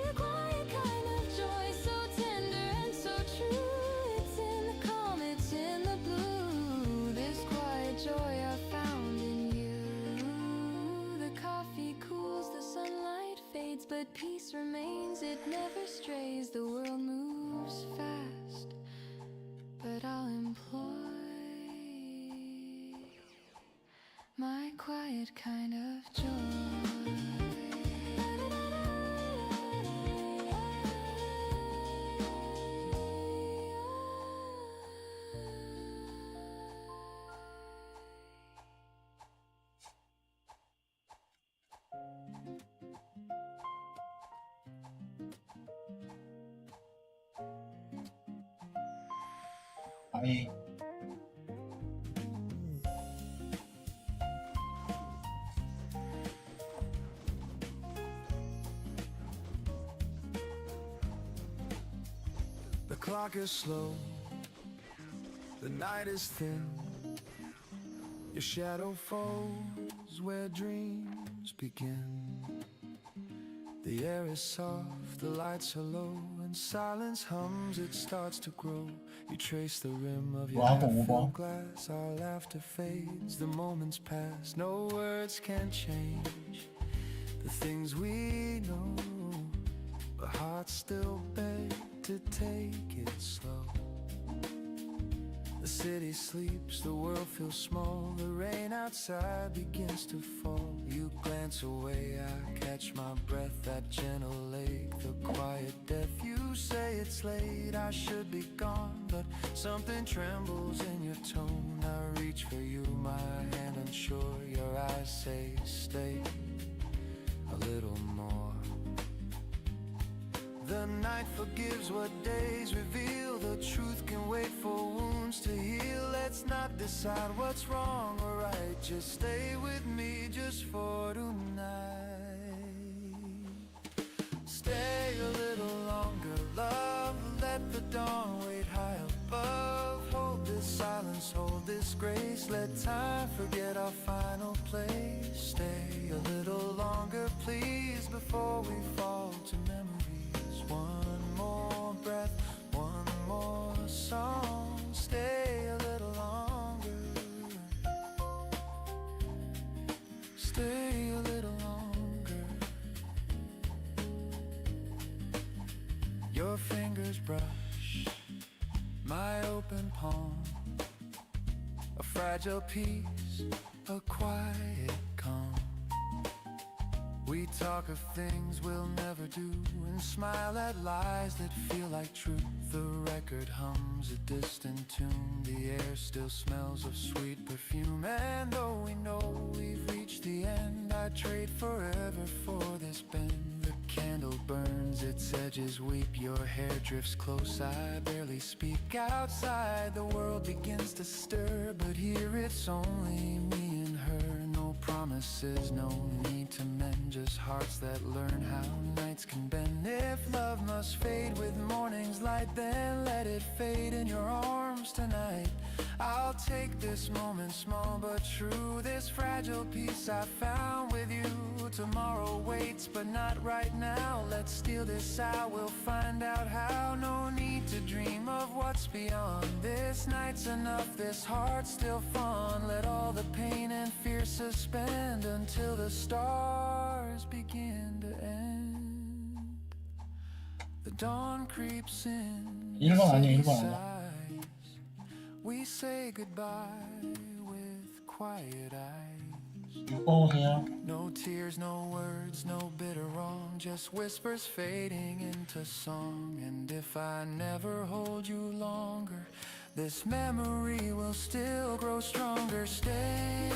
A quiet kind of joy, so tender and so true. It's in the calm, it's in the blue. This quiet joy I found in you. The coffee cools, the sunlight fades, but peace remains, it never strays. The world moves fast, but I'll employ my quiet kind of joy. 아이 The clock is slow, the night is thin. Your shadow falls where dreams begin. The air is soft, the lights are low, and silence hums, it starts to grow. You trace the rim of your Wow, half-filled wow. glass, our laughter fades, the moments pass, no words can change the things we know, but hearts still beg to take it slow. The city sleeps, the world feels small, the rain outside begins to fall. You glance away, I catch my breath, that gentle lake, the quiet death. You say it's late, I should be gone, but something trembles in your tone. I reach for you, my hand unsure, your eyes say stay a little more. The night forgives what days reveal, the truth can wait for wounds to heal. Let's not decide what's wrong or right, just stay with me just for tonight. Stay a little longer, love, let the dawn wait high above. Hold this silence, hold this grace, let time forget our final place. Stay a little longer, please, before we fall to memories. One more breath, one more song. Stay a little longer. Stay a little longer. Your fingers brush my open palm. A fragile piece, a quiet calm. We talk of things we'll never do and smile at lies that feel like truth. The record hums a distant tune, the air still smells of sweet perfume. And though we know we've reached the end, I'd trade forever for this bend. The candle burns, its edges weep, your hair drifts close, I barely speak. Outside the world begins to stir, but here it's only me and her. No promises, no need to mend, just heart hearts that learn how nights can bend. If love must fade with morning's light, then let it fade in your arms tonight. I'll take this moment, small but true, this fragile piece I found with you. Tomorrow waits, but not right now. Let's steal this out, we'll find out how. No need to dream of what's beyond. This night's enough, this heart's still fun. Let all the pain and fear suspend until the stars begin to end. The dawn creeps in. 1번 아니야, 1번 아니야. We say goodbye with quiet eyes. 6번 오세요. No tears, no words, no bitter wrong, just whispers fading into song. And if I never hold you longer, this memory will still grow stronger. Stay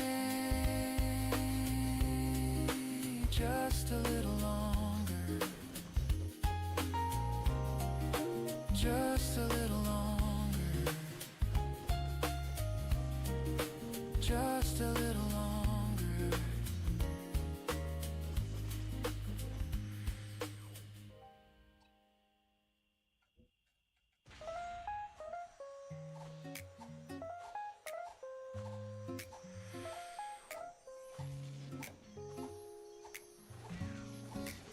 just a little longer, just a little longer, just a little longer.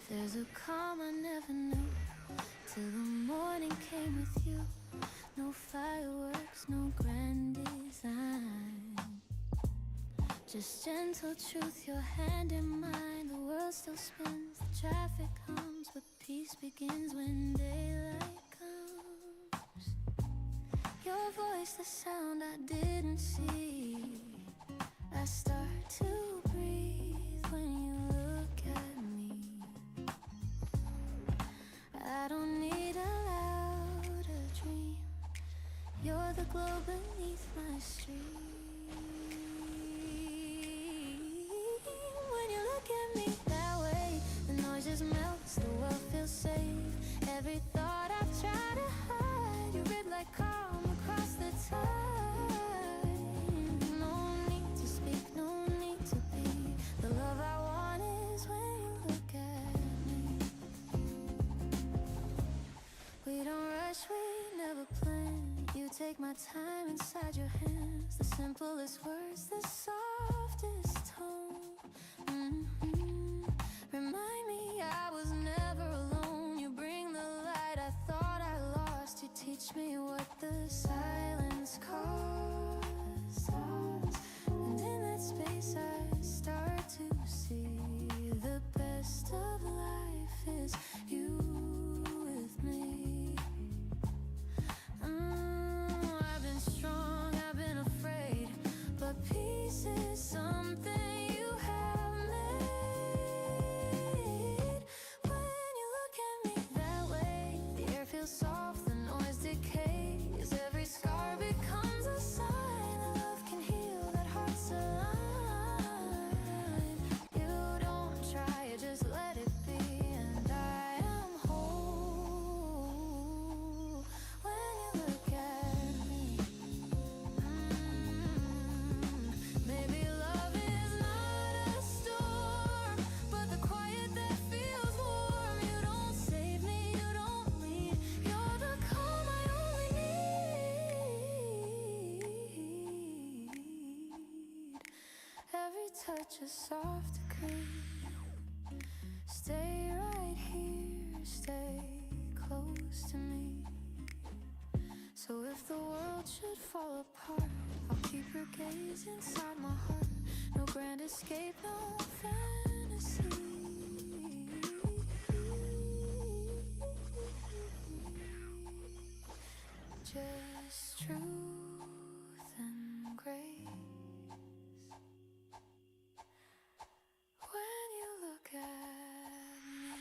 There's a calm I never knew till the morning came with you. No fireworks, no grand design, just gentle truth, your hand in mine. The world still spins, the traffic hums, but peace begins when daylight comes. Your voice, the sound I didn't see. I start to breathe when you look at me. I don't need a louder dream. You're the glow beneath my stream. When you look at me that way, the noise just melts, the world feels safe. Every thought I've tried to hide, you rip like calm across the tide. No need to speak, no need to be. The love I want is when you look at me. We don't rush, we never plan. You take my time inside your hands. The simplest words, the softest tone. Remind me I was never alone. You bring the light I thought I lost. You teach me what the silence costs. And in that space I start to see the best of life is you with me. I've been strong, I've been afraid, but peace is something you have made. When you look at me that way, the air feels soft, the noise decays. Every scar becomes a sign that love can heal, that heart's alive. You don't try, you just let it be, and I am whole. When you look at me, maybe love is not a storm, but the quiet that feels warm. You don't save me, you don't lead. You're the calm I only need. Every touch a soft decree. Stay right here, stay close to me. So if the world should fall apart, I'll keep your gaze inside my heart. No grand escape, no fantasy. Just truth and grace. When you look at me.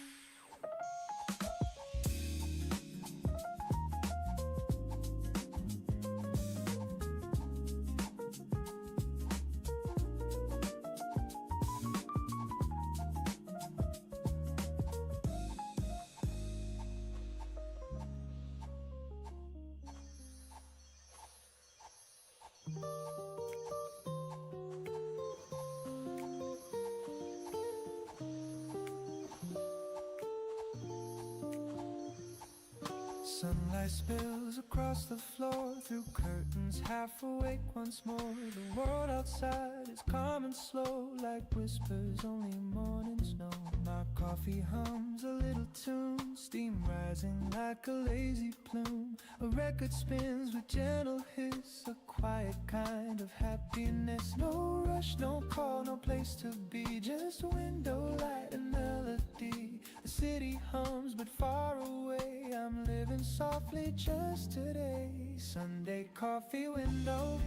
Sunlight spills across the floor through curtains, half awake once more. The world outside is calm and slow, like whispers only mornings know. My coffee hums a little tune, steam rising like a lazy plume. A record spins with gentle hiss, a quiet kind of happiness. No rush, no call, no place to be, just window light and melody. The city hums but far away, I'm living softly just today. Sunday coffee window,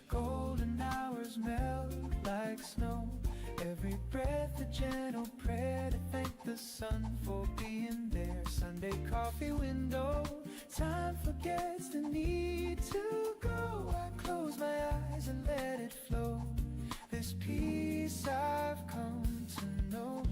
golden hours melt like snow. Every breath a gentle prayer to thank the sun for being there. Sunday coffee window, time forgets the need to go. I close my eyes and let it flow. This peace I've come to know.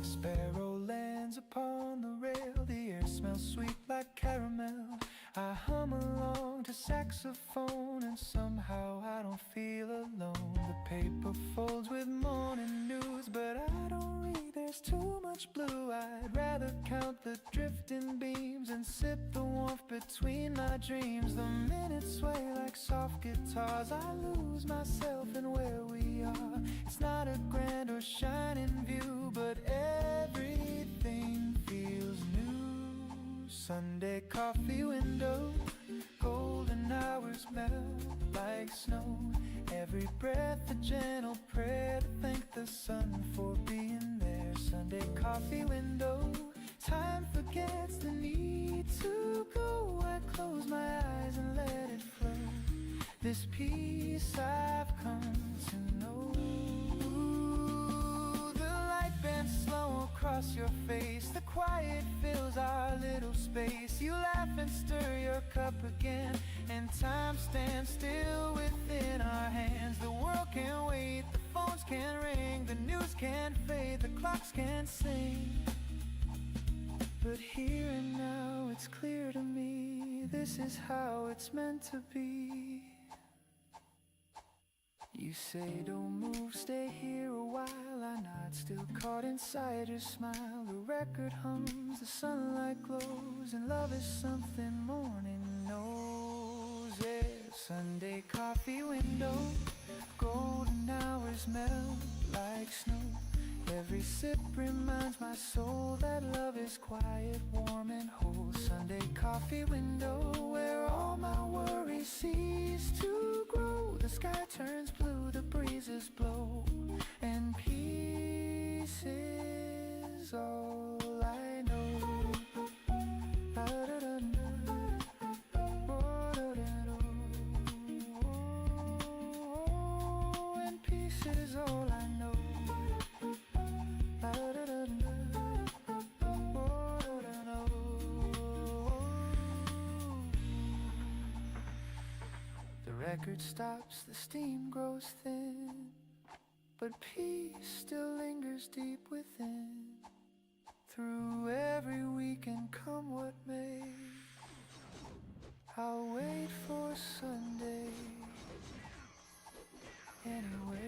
Sparrow lands upon the rail, the air smells sweet like caramel. I hum along to saxophone and somehow I don't feel alone. The paper folds with morning news, but I don't read, there's too much blue. I'd rather count the drifting beams and sip the warmth between my dreams. The minutes sway like soft guitars, I lose myself in where we are. It's not a grand or shining view, but everything feels new. Sunday coffee window, golden hours melt like snow. Every breath a gentle prayer to thank the sun for being there. Sunday coffee window, time forgets the need to go. I close my eyes and let it flow. This peace I've come to know. Ooh, the light bends slow across your face, the quiet fills our little space. You laugh and stir your cup again, and time stands still within our hands. The world can't wait, the phones can't ring, the news can't fade, the clocks can't sing. But here and now it's clear to me, this is how it's meant to be. You say don't move, stay here a while. I nod, still caught inside your smile. The record hums, the sunlight glows, and love is something morning knows. Yeah, Sunday coffee window, golden hours melt like snow. Every sip reminds my soul that love is quiet, warm and whole. Sunday coffee window, where all my worries cease to grow. The sky turns blue, the breezes blow, and peace is all I know. And peace is all I know. The record stops, the steam grows thin, but peace still lingers deep within. Through every weekend, come what may, I'll wait for Sunday anyway.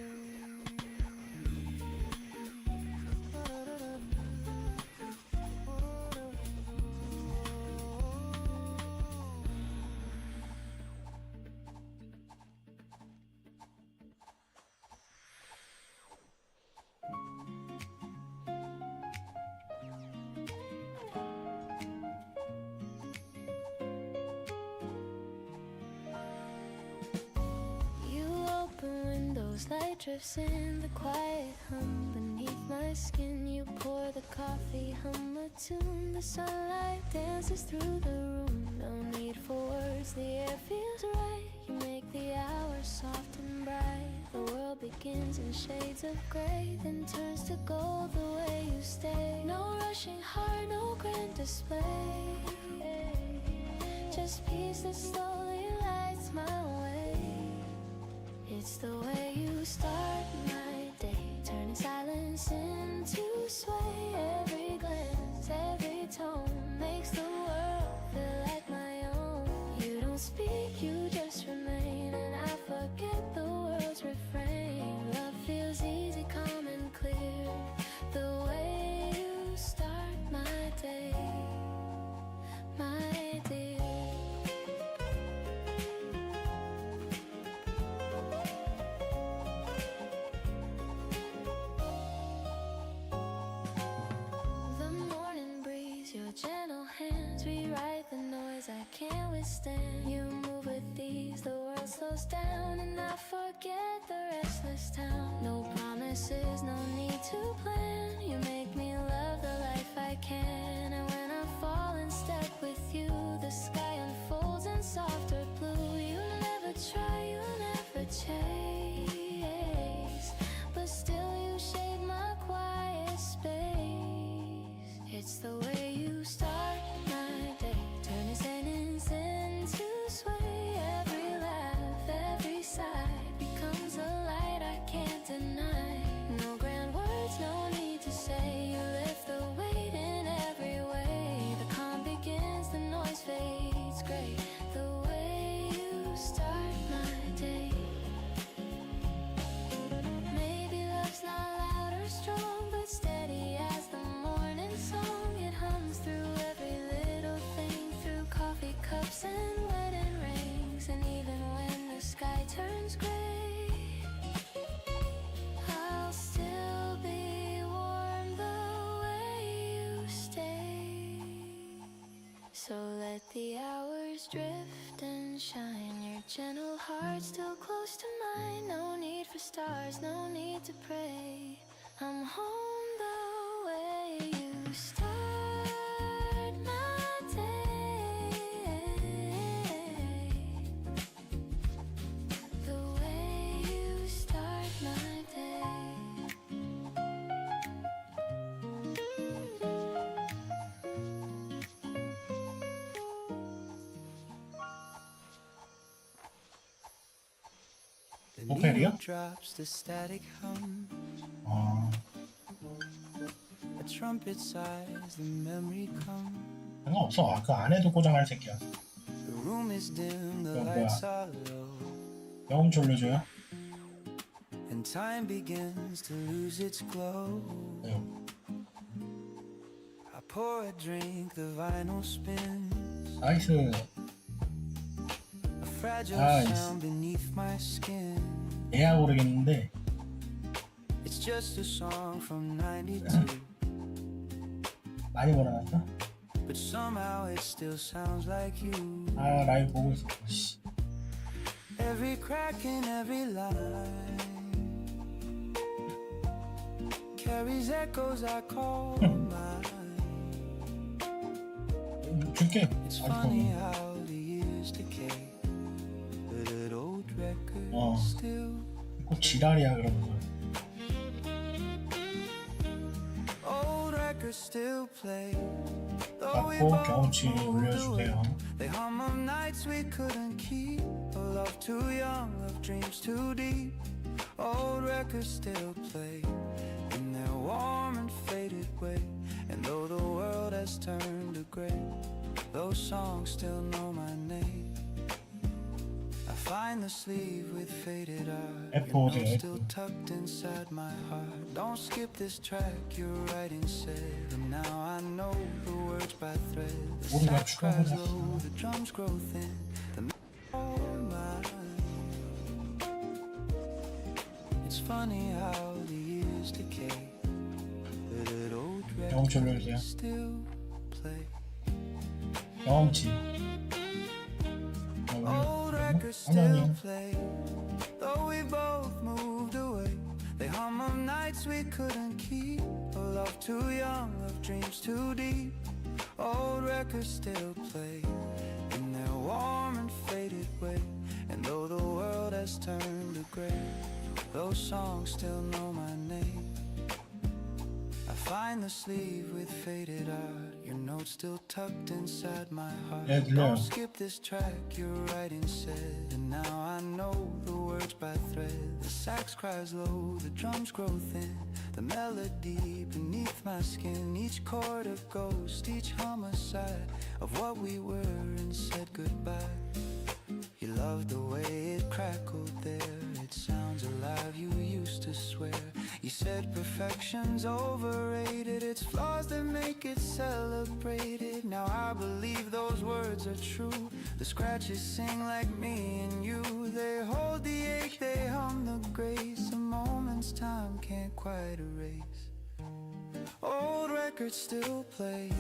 Light drifts in, the quiet hum beneath my skin. You pour the coffee, hum a tune. The sunlight dances through the room. No need for words, the air feels right. You make the hours soft and bright. The world begins in shades of gray, then turns to gold the way you stay. No rushing heart, no grand display, just peace that slowly lights my way. It's the way you start my day, turning silence into sway. Every glance, every tone makes the world feel like my own. You don't speak, you just remain, and I forget the world's refrain. Love feels easy, calm and clear, the way you windows down and I forget the restless town. No promises, no need to plan. You make me love the life I can. And when I fall in step with you, the sky unfolds in softer blue. You never try, you never chase, but still you shade my quiet space. It's the way you start my day, turn a sentence into sway. Every laugh, every sigh becomes a light I can't deny. No grand words, no need to say. You lift the weight in every way. The calm begins, the noise fades gray. The way you start my day. Maybe love's not loud or strong, but steady as the morning song. It hums through every little thing, through coffee cups and wedding rings. And even when the sky turns gray, I'll still be warm the way you stay. So let the hours drift and shine. Your gentle heart still close to mine. No need for stars, no need to pray. I'm home the way you start my day. The way you start my day. The 오페리아? needle drops the static hum. 아, A trumpet sighs, the memory comes. 상관없어. 아, 그 안에도 고장할 새끼야. The room is dim, the 뭐야, lights are low, 영음 좀 올려줘요. and time begins to lose its glow. 네. I pour a drink, the vinyl spins. 나이스. A fragile Nice. sound beneath my skin. 애야 모르겠는데 It's just a song from '92, 많이 몰아놨어? but somehow it still sounds like you. 아, 라이브 보고 있어. 씨. Every crack in every line carries echoes I call mine. 줄게. It's 아직 funny 보면. how the years decay, but that old record 어. still. 꼭 지랄이야 그러면서. Old records still play. Though we 받고 both 경험치 moved away, 올려주세요. they hum of nights we couldn't keep. A love too young, of dreams too deep. Old records still play in their warm and faded way. And though the world has turned to gray, those songs still know my name. I find the sleeve with faded art. Your F4 note 죠, still F4. tucked inside my heart. Don't skip this track, you're writing said. And now I know the words by thread. The 우리가 sax cries 추가를 low, 했어. the drums grow thin. The It's funny how the years decay, but that old 경험치 records 올려주세요. still play. 경험치. Old records still play, though we both moved away. They hum of nights we couldn't keep, a love too young, of dreams too deep. Old records still play in their warm and faded way. And though the world has turned to gray, those songs still know my name. I find the sleeve with faded art. Your note still tucked inside my heart. 네, 들려요. Don't skip this track, you're writing said. And now I know the words by thread. The sax cries low, the drums grow thin. The melody beneath my skin. Each chord a ghost, each homicide of what we were and said goodbye. You loved the way it crackled there. It sounds alive, you used to swear. You said perfection's overrated. It's flaws that make it celebrated. Now I believe those words are true. The scratches sing like me and you. They hold the ache, they hum the grace. A moment's time can't quite erase. Old records still play,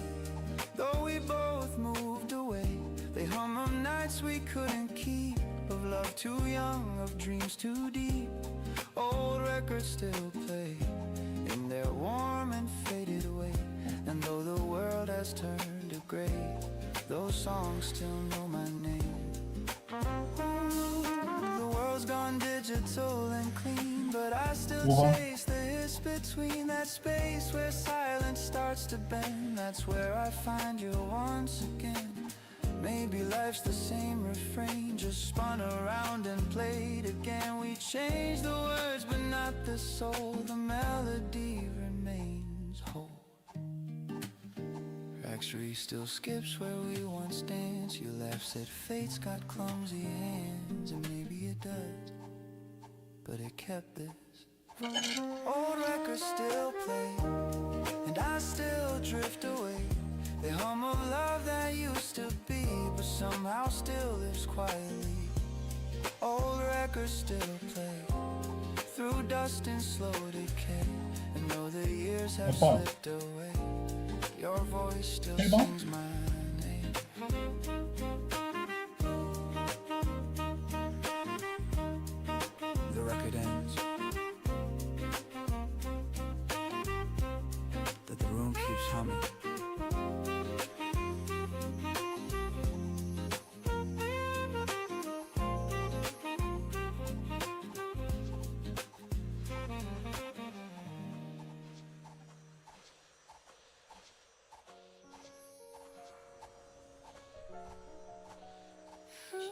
though we both moved away. They hum of nights we couldn't keep, of love too young, of dreams too deep. Old records still play in their warm and faded way. And though the world has turned to gray, those songs still know my name. The world's gone digital and clean, but I still chase the hiss between that space where silence starts to bend. That's where I find you once again. Maybe life's the same refrain, just spun around and played again. We changed the words but not the soul, the melody remains whole. Factory still skips where we once danced. You laughed, said fate's got clumsy hands, and maybe it does, but it kept this. Old records still play, and I still drift away. They hum of love that used to be, but somehow still lives quietly. Old records still play through dust and slow decay, and though the years have slipped away, your voice still sings my name. The record ends, that the room keeps humming.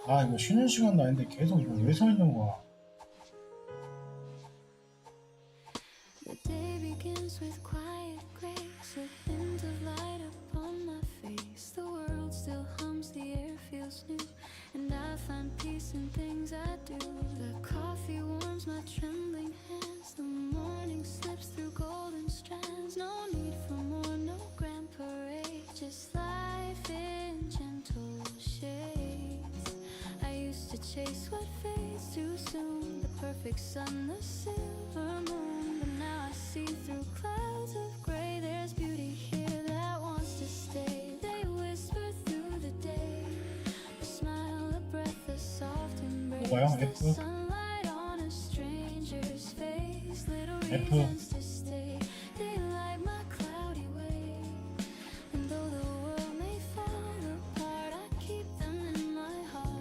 아 이거 쉬는 시간도 아닌데 계속 이거 왜 서 있는 거야? The day begins with quiet grace, a hint of light upon my face. The world still hums, the air feels new, and I find peace in things I do. The coffee warms my trembling hands, the morning slips through golden strands. No need for more, no grand parade, just life in gentle shades. I used to chase what fades too soon, the perfect sun, the silver moon, but now I see through clouds of gray. There's beauty here that wants to stay. They whisper through the day, a smile, a breath, a soft embrace. The sunlight on a stranger's face. Little reasons to stay. They light my cloudy way. And though the world may fall apart, I keep them in my heart.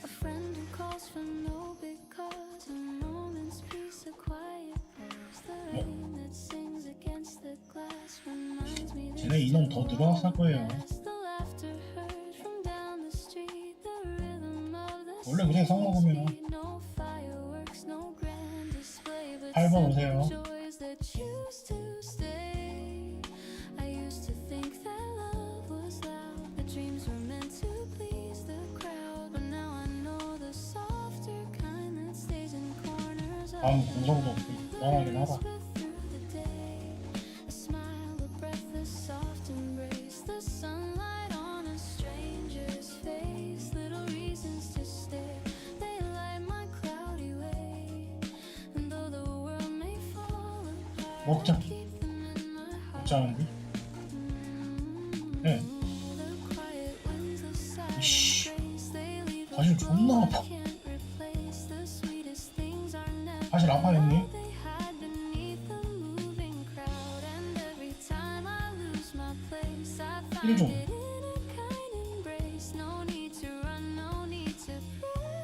A friend who calls for no big cause, a moment's peace, a quiet pause. The rain that sings against the glass reminds me that 쟤네 인원 더 늘어났을 거예요. the laughter heard from down the street, the rhythm of the 원래 그래 성 먹으면 no fireworks, no grand display, but 8번 오세요. joys that choose to stay. I used to think that love was loud, that dreams were meant to please the crowd, but now I know the softer kind that stays in corners of 다음 공성도 불안하긴 하다. through the day. A smile, a breath, a soft embrace, the sunlight on a stranger's face. Little reasons to stare, they light my cloudy way. And though the world may fall apart, 먹자. I keep them in my heart. 먹자는데? 네. The quiet winds, the silent 이씨. grace, they leave a 사실 존나 아파. can't replace. The sweetest things are never 사실 아파했니? they hide beneath the moving crowd. And every time I lose my place, I find 좀. it in a kind embrace. No need to run, no need to pray.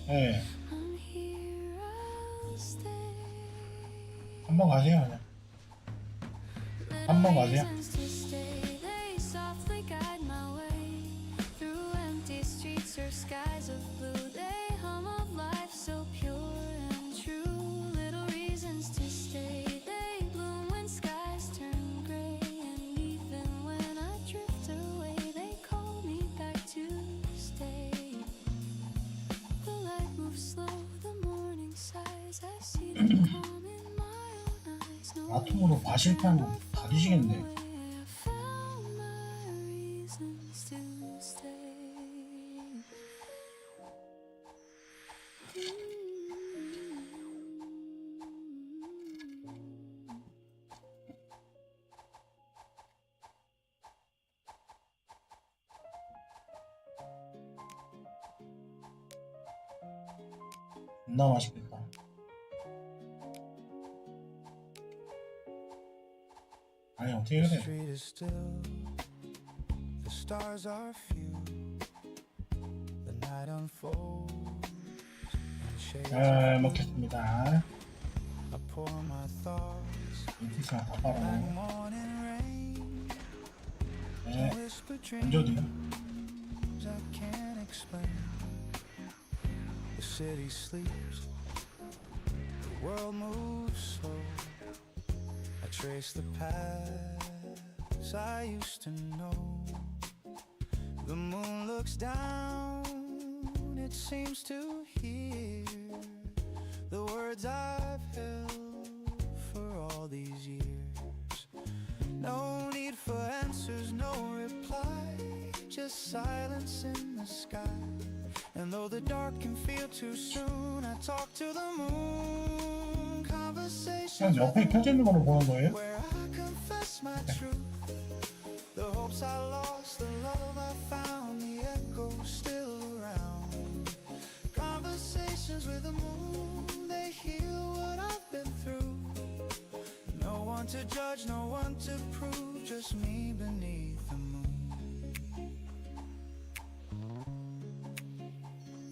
네. I'm here, I'll stay. 한번 가세요 그냥. 한번 가세요. Reasons to stay, they softly guide my way through empty streets or skies of blue. They hum of life so pure and true. Little reasons to stay, they bloom when skies turn gray. And even when I drift away, they call me back to stay. The light moves slow, the morning sighs. I see the calm in my own eyes. No 아톰으로 과실패하면 다 뒤지겠네. I found my reasons to stay. 존나 맛있겠다. 아니 어떻게 The 그래? street is still, the stars are few, the night unfolds in shades 잘 of blue. 먹겠습니다. I pour my thoughts 인티스랑 다 like 빨아. morning rain, 네, whisper 얹어도요. dreams I can't explain. The city sleeps, the world moves slow. I trace the paths I used to know. The moon looks down, it seems to hear the words I've held for all these years. No need for answers, no reply, just silence in the sky. And though the dark can feel too soon, I talk to the moon. 그냥 Conversations 옆에 켜져 있는 거를 보는 거예요? where I confess my truth. The hopes I lost, the love I found, the echo still around. Conversations with the moon, they heal what I've been through. No one to judge, no one to prove, just me beneath the moon.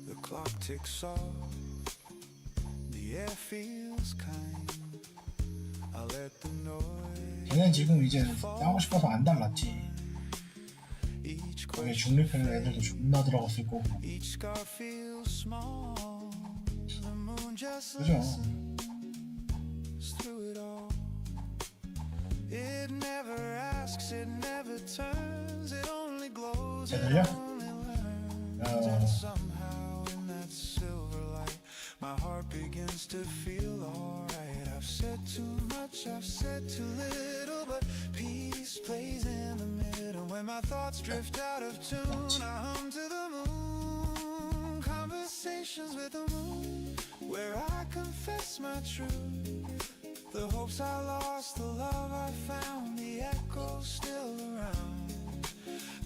The clock ticks off, the air feels kind. I let the noise 걔는 지금 이제 따고 싶어서 안 달랐지. each 거기 question 중립형 애들도 존나 들어갔을 거고. each scar feels small. The moon just 그죠? listens through it all. It never asks, it never turns, it only glows, 잘 it 들려? only learns. And somehow in that silver light, my heart begins to feel alright. I've said too much, I've said too little, but peace plays in the middle. When my thoughts drift out of tune, I hum to the moon. Conversations with the moon, where I confess my truth. The hopes I lost, the love I found, the echoes still around.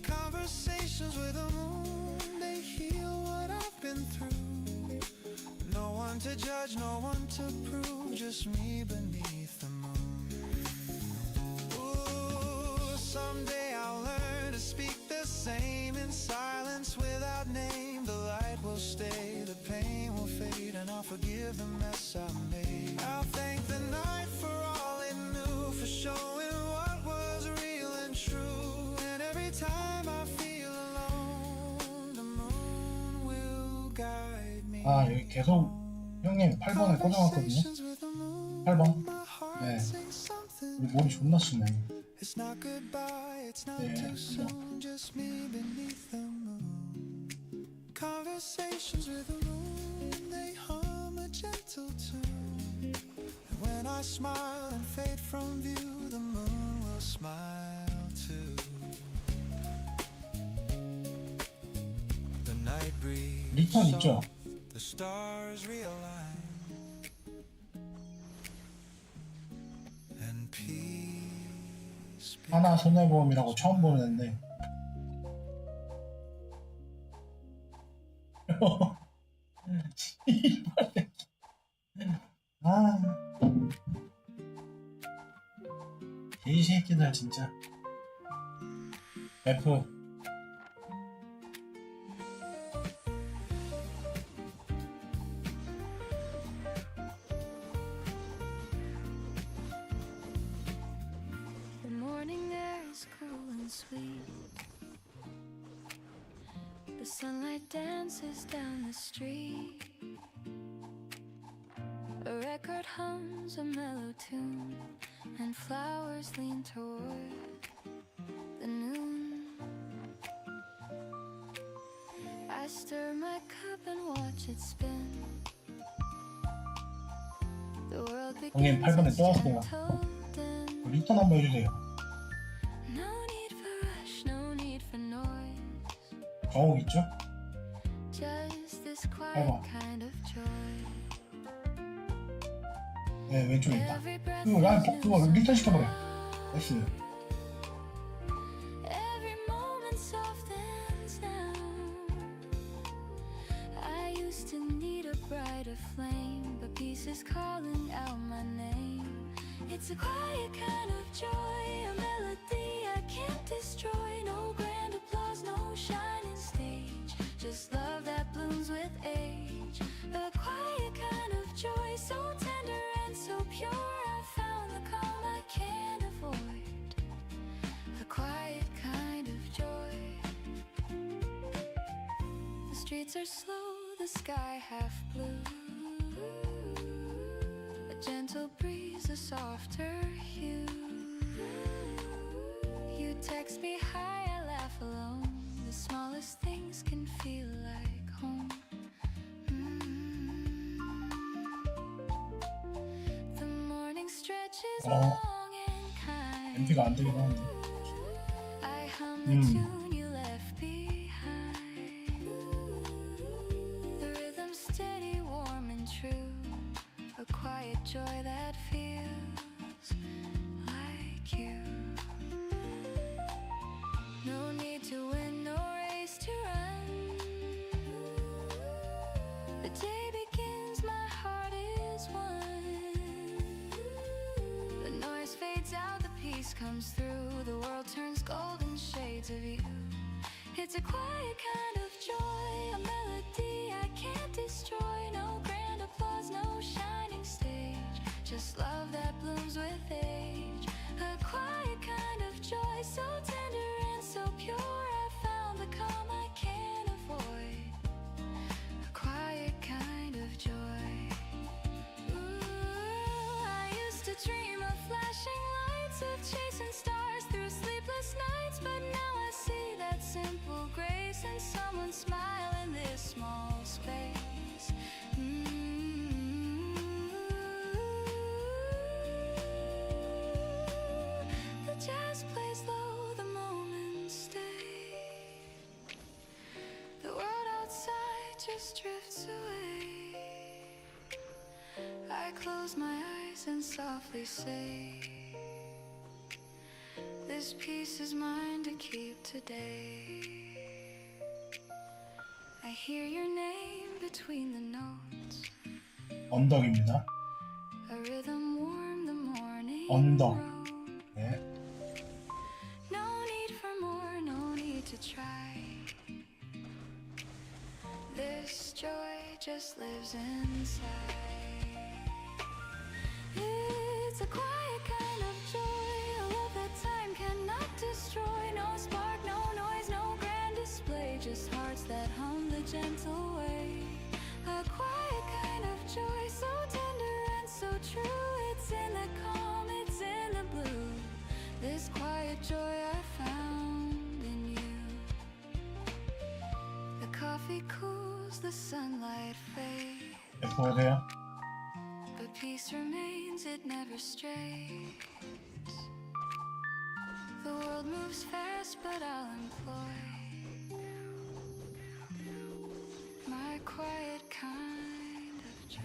Conversations with the moon, they heal what I've been through. No one to judge, no one to prove, just me beneath the moon. Ooh, someday I'll learn to speak the same in silence without name. The light will stay, the pain will fade, and I'll forgive the mess I made. I'll thank the night for all it knew, for showing what was real and true. And every time I feel alone, the moon will guide me. 아 여기 계속 형님 8번에 꽂아놨거든요. 8번. 네. 우리 머리 존나 쓰네. It's not goodbye, it's not 네, too 그죠. soon, just me beneath the moon. Conversations with the moon, they hum a gentle tune. And when I smile and fade from view, the moon will smile too. The night breeze, 리턴 있죠? the stars realign, and peace 하나 손해보험이라고 처음 보는데 아 개새끼들 진짜. F The morning air is cool and sweet. The sunlight dances down the street. A record hums a mellow tune, and flowers lean toward the noon. I stir my cup and watch it spin. The world 형님 begins 8번에 its 또 왔어요. gentle dim. 리턴 한번 해주세요. No need for rush, no need for noise. 정옥 있죠? Just this quiet 해봐. kind of joy. 네 왼쪽에 있다. Every breath 그거 라 is 그거 리턴 시켜버려. S every moment softens now. I used to need a brighter flame, but peace is calling out my name. It's a quiet kind of joy, a melody I can't destroy. No grand applause, no shining stage, just love that blooms with age. A quiet kind of joy, so tender and so pure. I found the calm I can't avoid. A quiet kind of joy. The streets are slow, the sky half blue. A gentle breeze, a softer hue. You text me hi, I laugh alone. The smallest things can feel like home. The morning stretches long and kind. MP가 안 되긴 하는데. I hum the tune you left behind. The rhythm steady, warm and true. A quiet joy that feels like you. No need to win, no race to run. The day begins, my heart is one. The noise fades out, the peace comes through. The world turns golden shades of you. It's a quiet kind of joy, a melody I can't destroy. No grand applause, no shining stage, just love that blooms with age. A quiet kind of joy, so tender and so pure. I found the calm I can't avoid. A quiet kind of joy. Ooh, I used to dream of flashing lights, of chasing stars through sleepless nights, but now I see that simple grace and someone smile in this small space. The jazz plays low, the moments stay. The world outside just drifts away. I close my eyes and softly say, this piece is mine to keep today. I hear your name between the notes. 언덕입니다. A rhythm warm the morning 언덕. road. 네. No need for more, no need to try. This joy just lives inside. It's a quiet kind of joy, a love that time cannot destroy. No spark, no noise, no grand display, just hearts that hum the gentle way. A quiet kind of joy, so tender and so true. It's in the calm, it's in the blue. This quiet joy I found in you. The coffee cools, the sunlight fades, 보세요. but peace remains, it never strays. The world moves fast, but I'll employ my quiet kind of joy.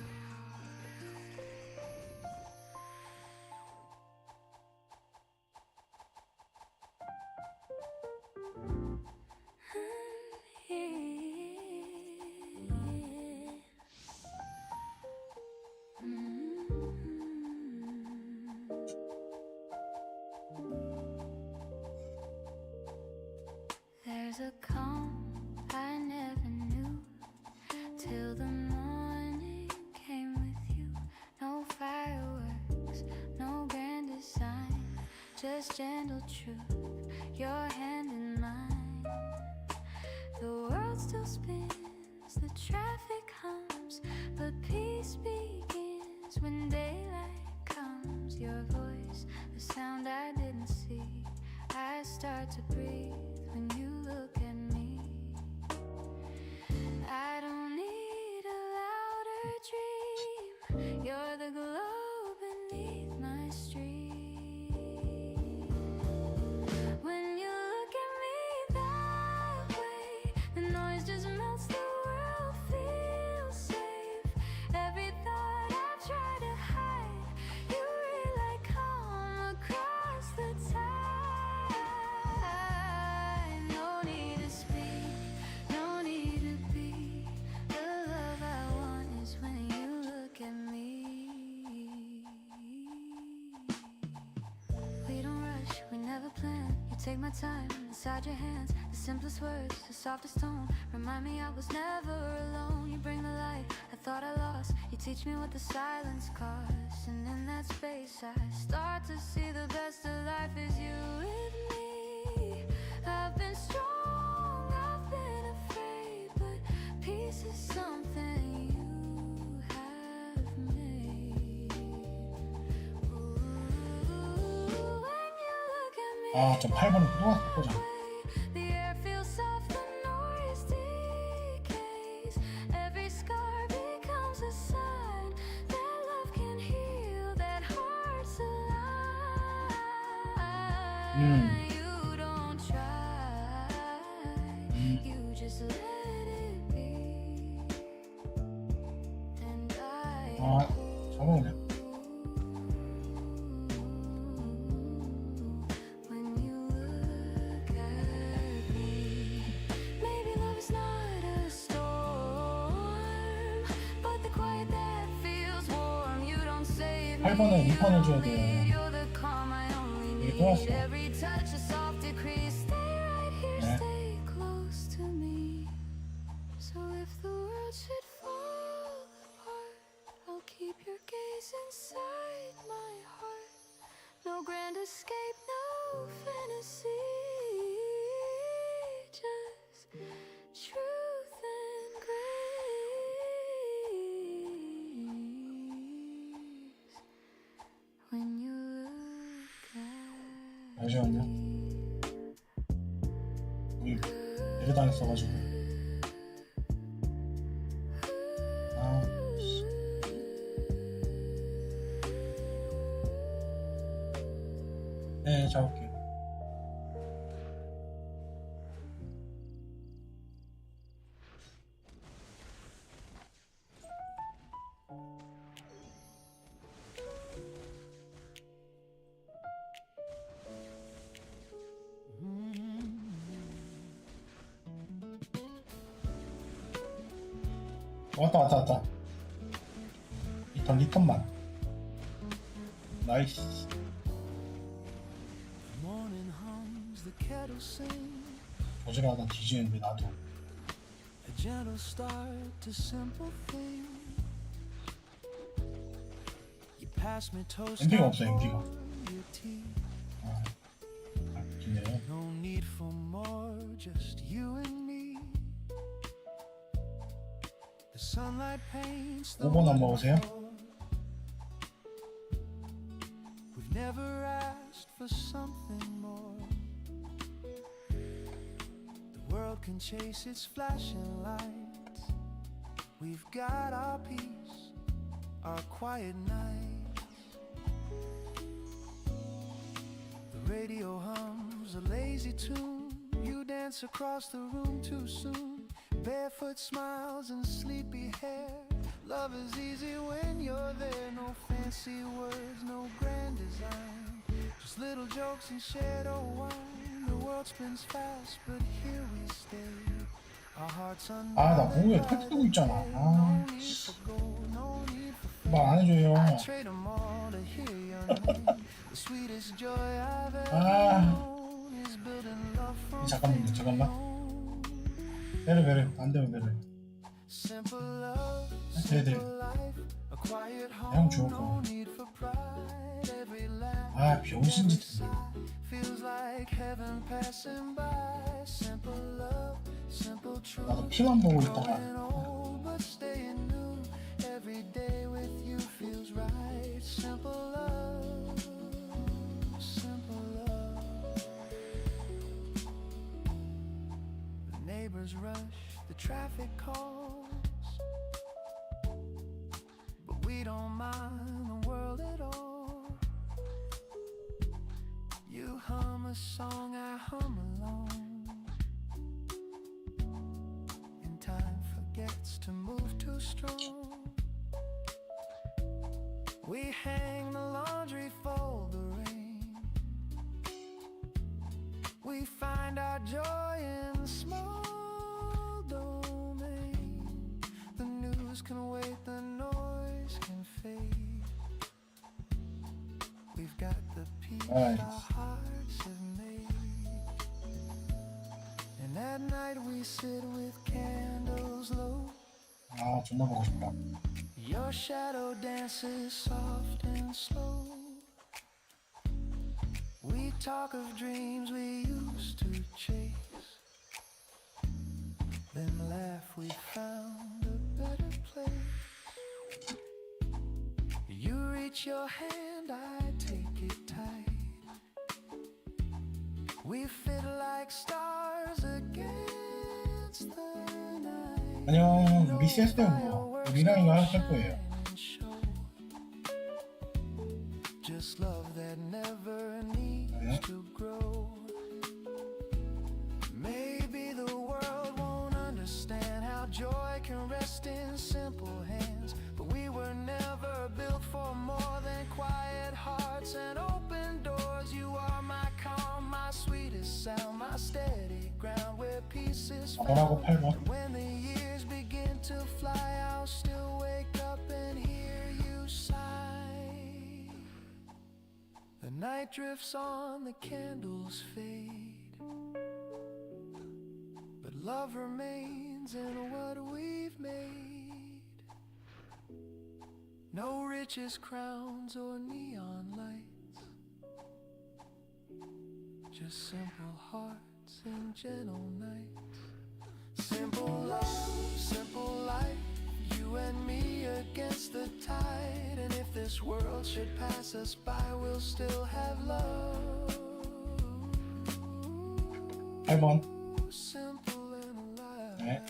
There's a calm I never knew till the morning came with you. No fireworks, no grand design, just gentle truth, your hand in mine. The world still spins, the traffic hums, but peace begins when daylight comes. Your voice, the sound I didn't see, I start to breathe when you look at me. I don't need a louder dream, you're the glow beneath my stream. When you look at me that way, the noise just melts, the world feels safe. Every thought I've tried to hide, you read like calm across the tide. No need to speak, no need to be. The love I want is take my time inside your hands. The simplest words, the softest tone. Remind me I was never alone. You bring the light I thought I lost. You teach me what the silence costs. And in that space I start to see the best of life is you with me. I've been strong, I've been afraid, but peace is something you have made. Ooh, when you look at me, 아, 저 8번은 또 보자. the air feels soft, the noise decays. Every scar becomes a sign that love can heal, that heart's alive. You don't try, you just let it be. And I 아, 잡아오네. when you look at me, maybe love's not a storm, but the quiet that feels warm. You don't save me, 8번에 리펀 해줘야 돼요. you're the calm I only 이게 또 왔어. need. Every touch a soft decrease. Stay right here, 네. stay close to me. So if the world should fall apart, I'll keep your gaze inside my heart. No grand escape, no fantasy, just truth and grace. When you look at 잠시만요. 우리 내려당했어가지고. 아, 씨. 네, 잡을게요. 왔다. 리턴만. 나이스. Morning hums, the kettle sings. 저지라다 뒤지는데 나도. A gentle start to simple things. You pass me toast. MP가 없어, MP가. your tea. 아, 기네요. No need for more, just you and me. The sunlight paints the 5번 안 먹으세요? We've never asked for something more. The world can chase its flashing lights. We've got our peace, our quiet nights. The radio hums a lazy tune. You dance across the room too soon. Barefoot smiles and sleepy hair. Love is easy when you're there. No fancy words, no grand design. Just little jokes and shared old wine. The world spins fast, but here we stay. Our hearts under. 아, 나 공부에 탈 뜨고 있잖아. 아, 말 안 해줘요. I trade 'em all to hear your name. The sweetest joy I've ever 아, known is building love from 잠깐만. 베르. 안 되면 베르. simple love, 네. simple life, a quiet 형 home, 죽을 no 거. need for pride. Every laugh, 아, 병신 every 짓. sigh feels like heaven passing by. Simple love, simple truth. 나도 피만 보고 있다가. Growing old but staying new. Every day with you feels right. Simple love, simple love. The neighbors rush, the traffic calls, but we don't mind the world at all. You hum a song, I hum along, and time forgets to move too strong. We hang the laundry, fold the rain. We find our joy in small domain. The news can wait, the noise can fade. We've got the peace Nice. our hearts have made. At night we sit with candles low. 아 존나 보고 싶다. Your shadow dances soft and slow. We talk of dreams we used to chase, then laugh we found a better place. You reach your hand, I take it tight. We fit like stars against the night. 안녕 우리 CS요 뭐 우리랑이가 할 거예요. Just love that never needs to grow. Maybe the world won't understand how joy can rest in simple hands, but we were never built for more than quiet hearts and open doors. You are my calm, my sweetest sound, my steady ground where peace is 뭐라고 found. 8번? And when the years begin to fly, I'll still wake up and hear you sigh. The night drifts on, the candles fade, but love remains in what we've made. No riches, crowns, or neon lights, just simple hearts and gentle nights. Simple love, simple life, you and me against the tide. And if this world should pass us by, we'll still have love. 8번. Simple and alive. 네.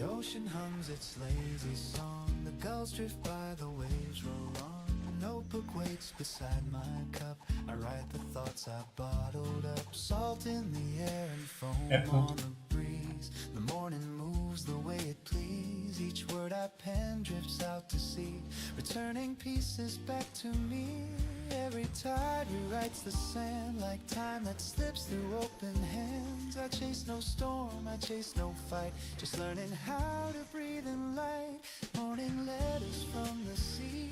Ocean hums its lazy song. The gulls drift by, the waves roll on. The notebook waits beside my cup. I write the thoughts I bottled up. Salt in the air and foam on the breeze. The morning moves the way it please. Each word I pen drifts out to sea, returning pieces back to me. Every tide rewrites the sand like time that slips through open hands. I chase no storm, I chase no fight, just learning how to breathe in light. Morning letters from the sea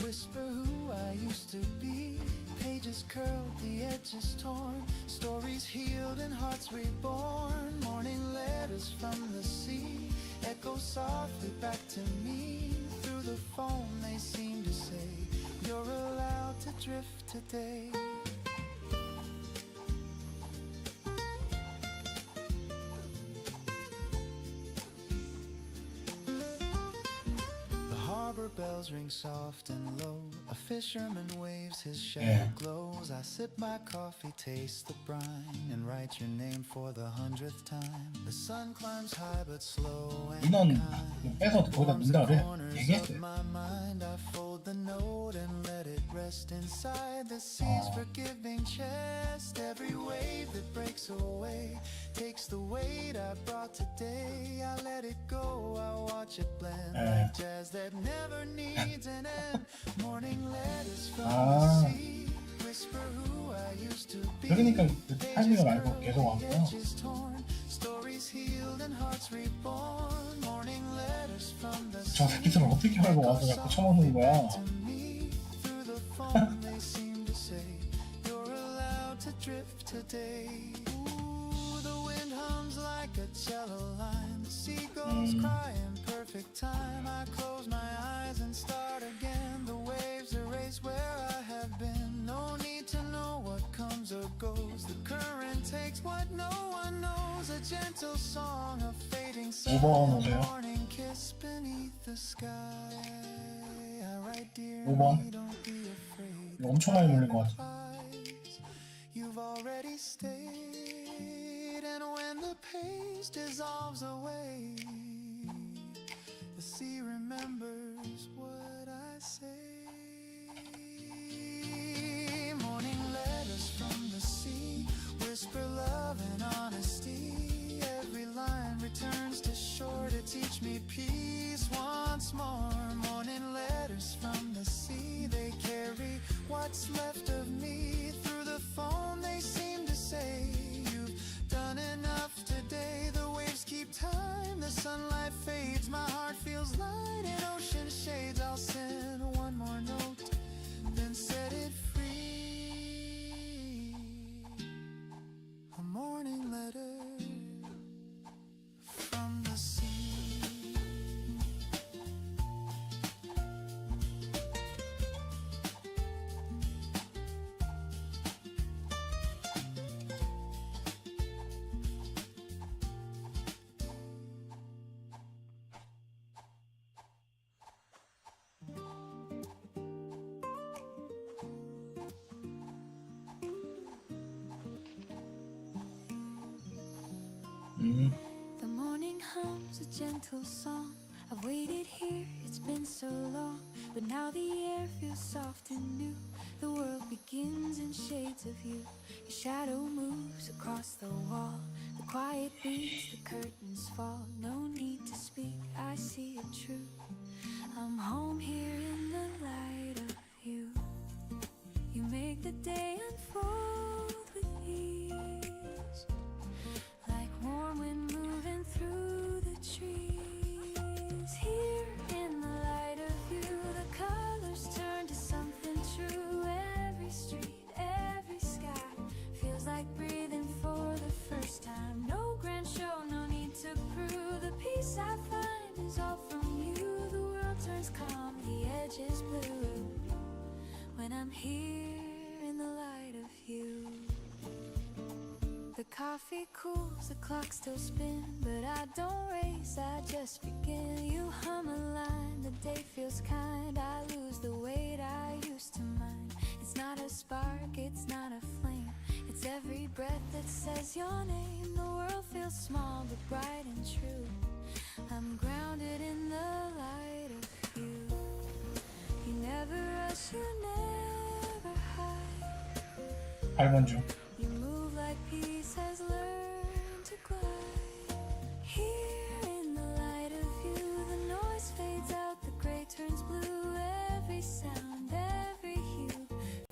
whisper who I used to be. Pages curled, the edges torn, stories healed and hearts reborn. Morning letters from the sea echo softly back to me. Through the foam they seem to say, you're allowed to drift today. The harbor bells ring soft and low. A fisherman waves, his shadow glows. I sip my coffee, taste the brine, and write your name for the 100th time. The sun climbs high but slow and 인원 kind. 빼서 거기다 넣는다 그래. 얘기했어요. My mind, I fold the note and let it rest inside the sea's forgiving chest. Every wave that breaks away takes the weight I brought today. I let it go, I watch it blend like jazz that never needs an end. Morning letters from the sea whisper who I used to be. 그러니까 그 타이밍을 알고 계속 왔구나. Stories healed and hearts reborn. Morning letters from the 저 새끼들은 어떻게 알고 와서 자꾸 쳐먹는 거야. Through the phone they seem to say, you're allowed to drift today. Ooh, the wind hums like a cello line. The seagulls cry in perfect time. I close my eyes and start again. The waves erase where I have been. No need to know what comes or goes. The current takes what no one knows. A gentle song of fading sun. 5번 오세요. Morning kiss beneath the sky. I write dear 5번. me, don't be afraid. 이거 엄청 많이 물린 것 같아. You've already stayed. And when the page dissolves away, the sea remembers what I say. Morning letters from the sea whisper love and honesty. Every line returns to shore to teach me peace once more. Morning letters from the sea, they carry what's left of me. Through the phone they seem to say, you've done enough today. The waves keep time, the sunlight fades, my heart feels light in ocean shades. I'll send one more note, then set it free. A morning letter from the sea. The morning hums a gentle song. I've waited here, it's been so long, but now the air feels soft and new. The world begins in shades of you. Your shadow moves across the wall. The quiet beats, the curtains fall. No need to speak, I see it true. I'm home here in the light of you. You make the day unfold with ease, like warm wind moving through the trees. Here in the light of you, the colors turn to something true. Every street, every sky feels like breathing for the first time. No grand show, no need to prove. The peace I find is all from you. The world turns calm, the edges blue, when I'm here in the light of you. The coffee cools, the clock still spins, but I don't race, I just begin. You hum a line, the day feels kind. I lose the weight I used to mind. It's not a spark, it's not a flame. It's every breath that says your name. The world feels small, but bright and true. I'm grounded in the light of you. You never rush, you never hide. 8번 중. You move like peace has learned to glide. Here in the light of you, the noise fades out, the gray turns blue. Every sound, every hue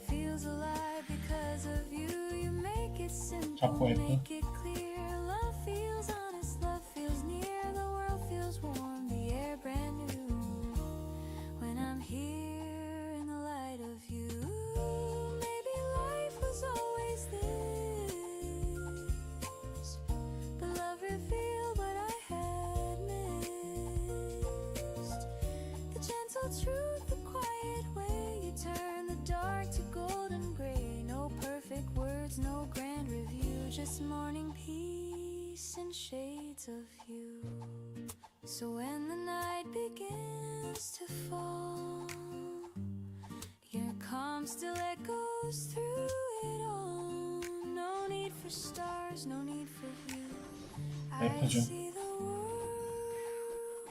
feels alive because of you. You make it simple, 자꾸 F. make it clear. Love feels honest, love feels near. The world feels warm, the air brand new, when I'm here in the light of you. Maybe life was always this, but love revealed what I had missed. The gentle truth, the quiet way you turn the dark to golden gray. No perfect words, no grand review, just morning peace and shades of you. So when the night begins to fall, your calm still echoes through it all. No need for stars, no need for you. I F 중. see the world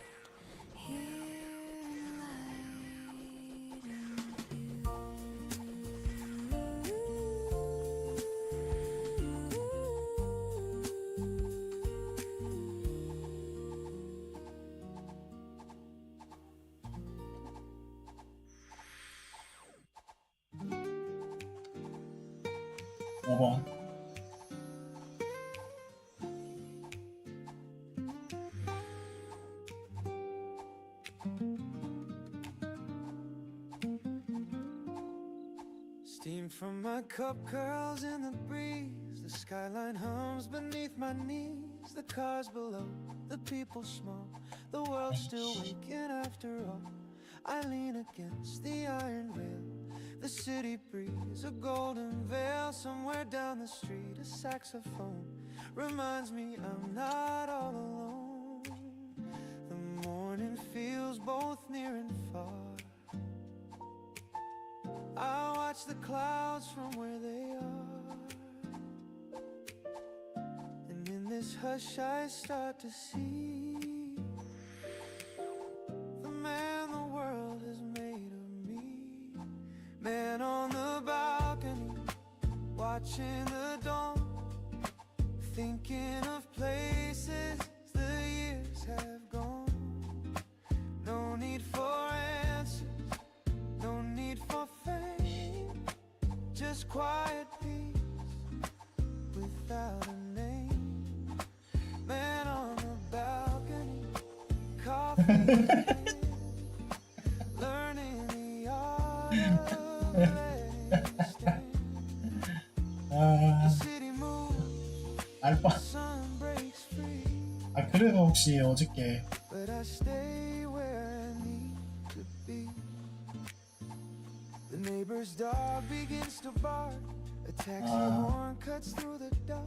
here in the light of you. 5번. Steam from my cup curls in the breeze. The skyline hums beneath my knees. The cars below, the people small. The world's still waking after all. I lean against the iron rail. The city breeze, a golden veil. Somewhere down the street, a saxophone reminds me I'm not all alone. The morning feels both near and far. I watch the clouds from where they are. hush, I start to see the man the world has made of me. Man on the balcony, watching the dawn, thinking of places the years have gone. No need for answers, no need for fame, just quiet peace without a name. Man on the balcony, coffee in hand, learning the art of letting stand. The city moves, 알바. sun breaks free, 아 그래도 혹시 어저께 but I stay where I need to be. The neighbor's dog begins to bark, a taxi horn cuts through the dark.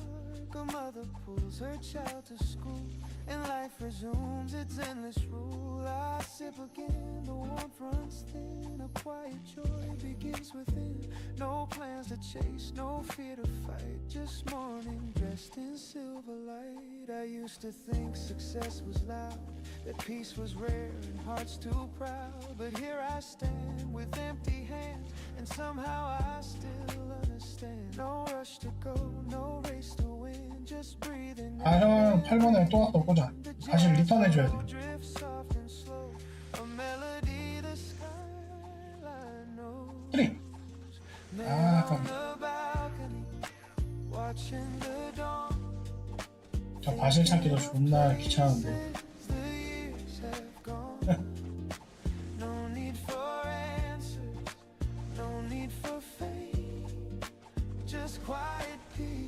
A mother pulls her child to school, and life resumes its endless rule. I sip again, the warmth runs thin, a quiet joy begins within. No plans to chase, no fear to fight, just morning dressed in silver light. I used to think success was loud, that peace was rare and hearts too proud. But here I stand with empty hands, and somehow I still understand. No rush to go, no race to win, just breathing. 아 형 8번에 또 왔다 꽂아. 다시 리턴 해줘야 돼. Drift soft and slow, a melody the skyline knows. 3. Man on the balcony, watching the dawn. 저 바실 찾기도 존나 귀찮은데. The years have gone. No need for answers, no need for fame, just quiet peace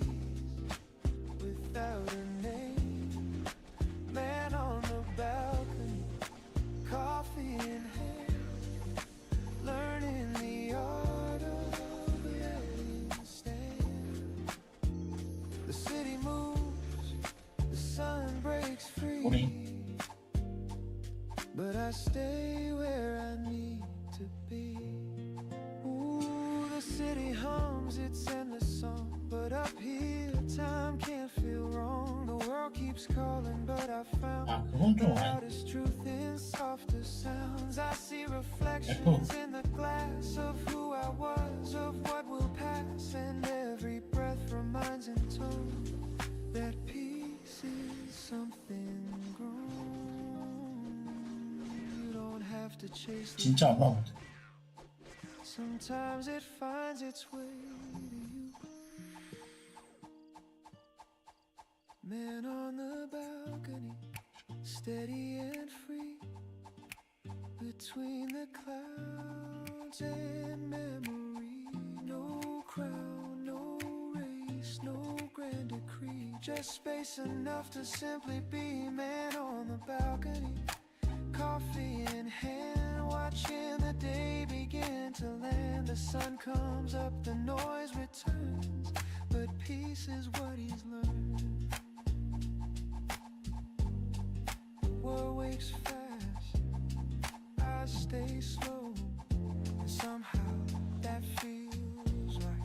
without a name. Man on the balcony, coffee in hand, learning the art of letting stand. The city moves, the sun breaks free, 우리 but I stay where I need to be. Ooh, the city hums its endless song, but up here time can't feel wrong. The world keeps calling, but I found 아 그건 the 좀 loudest truth in softer sounds. I see reflections in the glass of who I was, of what will pass, and every breath reminds in tone that peace is something grown. You don't have to chase the 진짜 안 나오는데. sometimes it finds its way to you. Man on the balcony, steady and free, between the clouds and memory. No crown, no race, no grand decree, just space enough to simply be. Man on the balcony, coffee in hand, watching the day begin to land. The sun comes up, the noise returns, but peace is what he's learned. The world wakes fast, I stay slow, and somehow that feels right.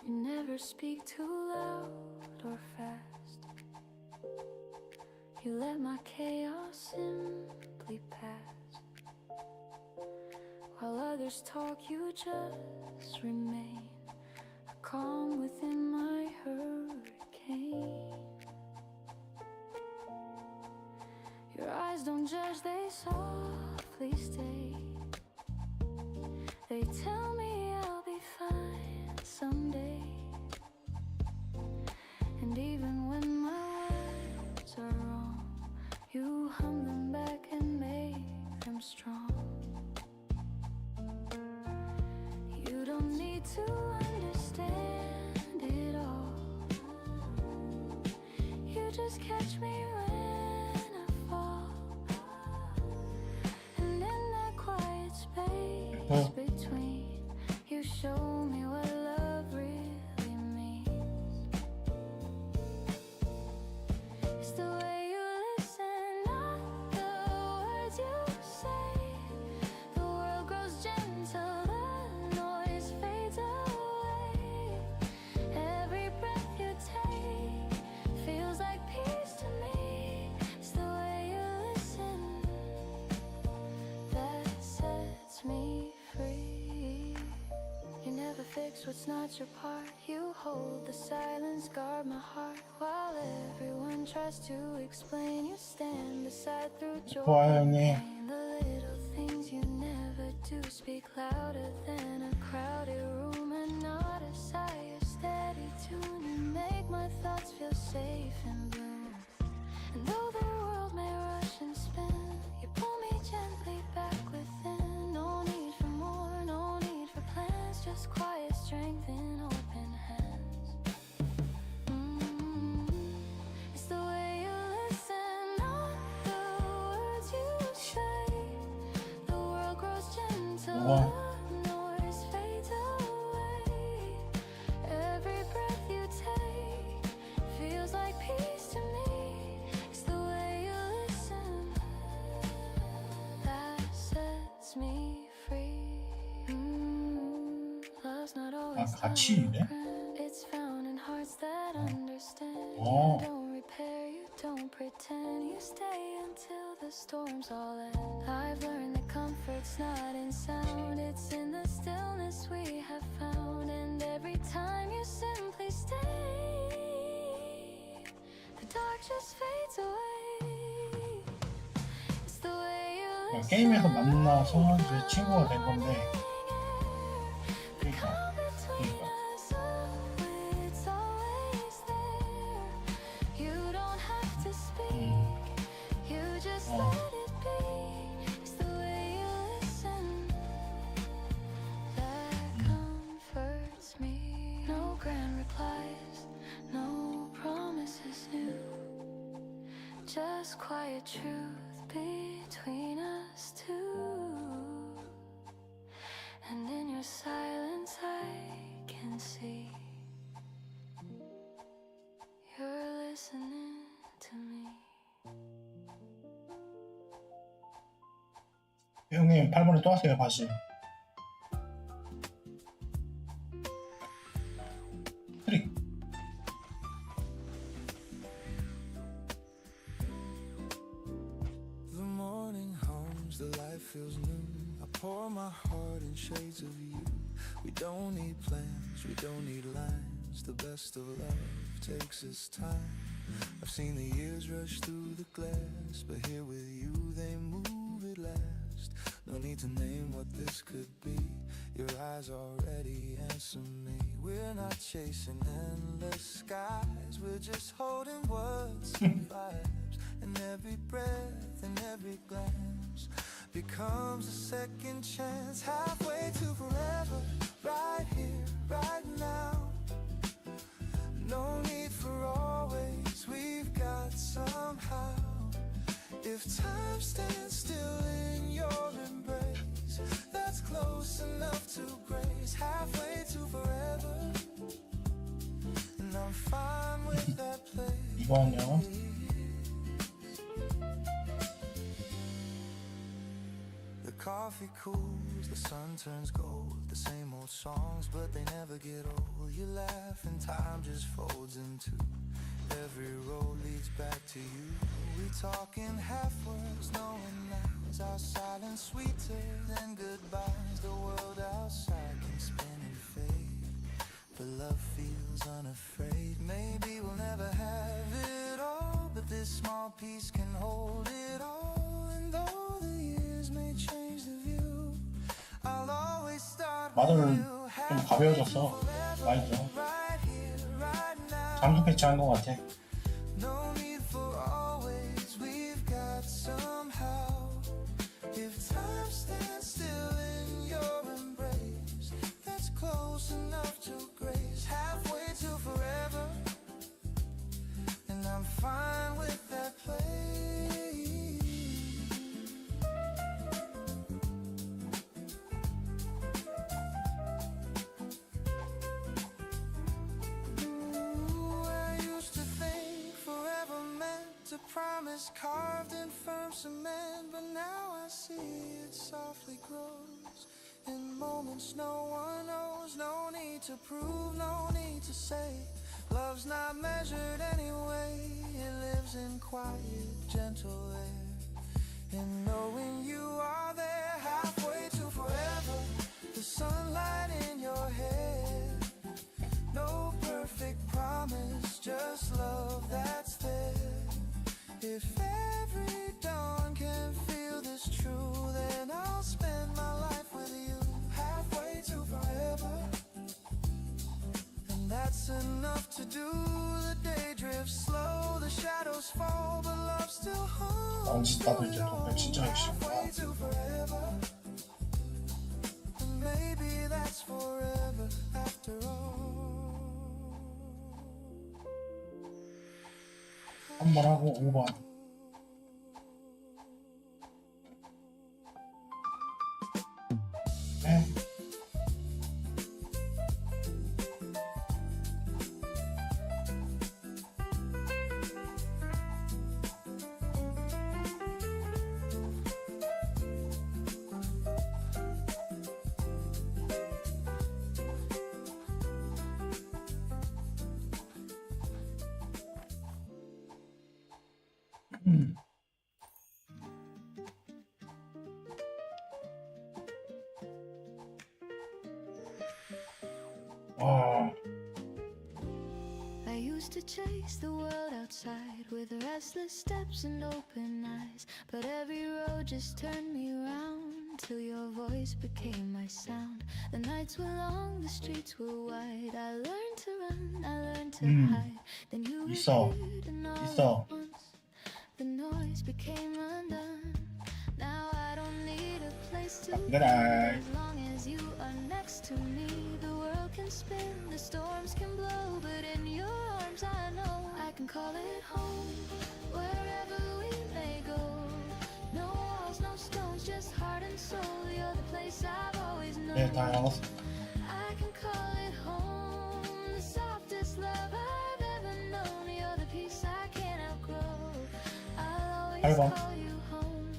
You never speak too loud or fast. You let my chaos simply pass. While others talk, you just remain a calm within my hurricane. Your eyes don't judge, they softly stay. They tell me I'll be fine someday. And even when my words are wrong, you hum them back and make them strong. You don't need to understand it all. You just catch me when I fall. And in that quiet space fix what's not your part. You hold the silence, guard my heart. While everyone tries to explain, you stand aside through joy 좋아요 and 형님. pain. The little things you never do speak louder than a crowded room and not a sigh. Your steady tune, you make my thoughts feel safe and bloom. And though the world may rush and spin, you pull me gently back within. No need for more, no need for plans, just quiet strength in open hands. It's the way you listen, not the words you say. The world grows gentle, 우와. noise fades away. Every breath you take feels like peace to me. It's the way you listen that sets me free. Love's not 아 always 같이 있네? found. It's found in hearts that understand. 어. You don't repair, you don't pretend. You stay until the storms all end. I've learned that comfort's not in sound. It's in the stillness we have found. And every time you simply stay, the dark just fades away. It's the way you listen. 게임에서 만나서 이제 친구가 된 건데 그러니까 It's always there. You don't have to speak. You just let it be. It's the way you listen that comforts me. No grand replies, no promises new. Just quiet truth between us two. And in your silence I can see you're listening to me. 형님 8번에 또 왔어요 다시. 트릭. The morning hums, the light feels new. I pour my heart in shades of you. We don't need plans, we don't need lines. The best of love takes its time. I've seen the years rush through the glass, but here with you they move it last. No need to name what this could be. Your eyes already answer me. We're not chasing endless skies. We're just holding what survives. And every breath and every glance becomes a second chance. Halfway to forever, right here, right now. No need for always, we've got somehow. If time stands still in your embrace, that's close enough to grace. Halfway to forever, and I'm fine with that place. 2번이요. The coffee cools, the sun turns gold. The same old songs, but they never get old. You laugh and time just folds in two. Every road leads back to you. We talk in half words, knowing now is our silence sweeter than goodbyes. The world outside can spin and fade, but love feels unafraid. Maybe we'll never have it all, but this small piece can hold it all. And though the years may change the view, I'll always start with 마늘은 you. 좀 가벼워졌어. 맛있어. Right here, right now. 잠수 패치한 것 같아. No need for always, we've got somehow. If time stands still in your embrace, that's close enough to grace. Halfway to forever, and I'm fine with that place. A promise carved in firm cement, but now I see it softly grows in moments no one knows. No need to prove, no need to say. Love's not measured anyway. It lives in quiet, gentle air. And knowing you are there, halfway to forever. The sunlight in your hair. perfect promise, just love that's there. If every dawn can feel this true, then I'll spend my life with you, halfway to forever. And that's enough to do. The day drifts slow, the shadows fall, but love still holds. 나도 이제 동백 진짜 열심히 Halfway to forever. And maybe that's forever after all. 한 번 하고 5번. 네. 와. I used to chase the world outside with restless steps and open eyes, but every road just turned me around till your voice became my sound. The nights were long, the streets were wide. I learned to run, I learned to hide. Then you 있어. appeared and all 있어. at once the noise became undone. Now I don't need a place to be. 그래. As long as you are next to me, the world can spin, the storms can blow, but in your arms I know I can call it home. Wherever we may go, no walls, no stones, just heart and soul. You're the place I've always known. 네, 다 알았어. I can call it home, the softest love I've ever known. You're the peace I can't outgrow. I'll always 8번. call you home.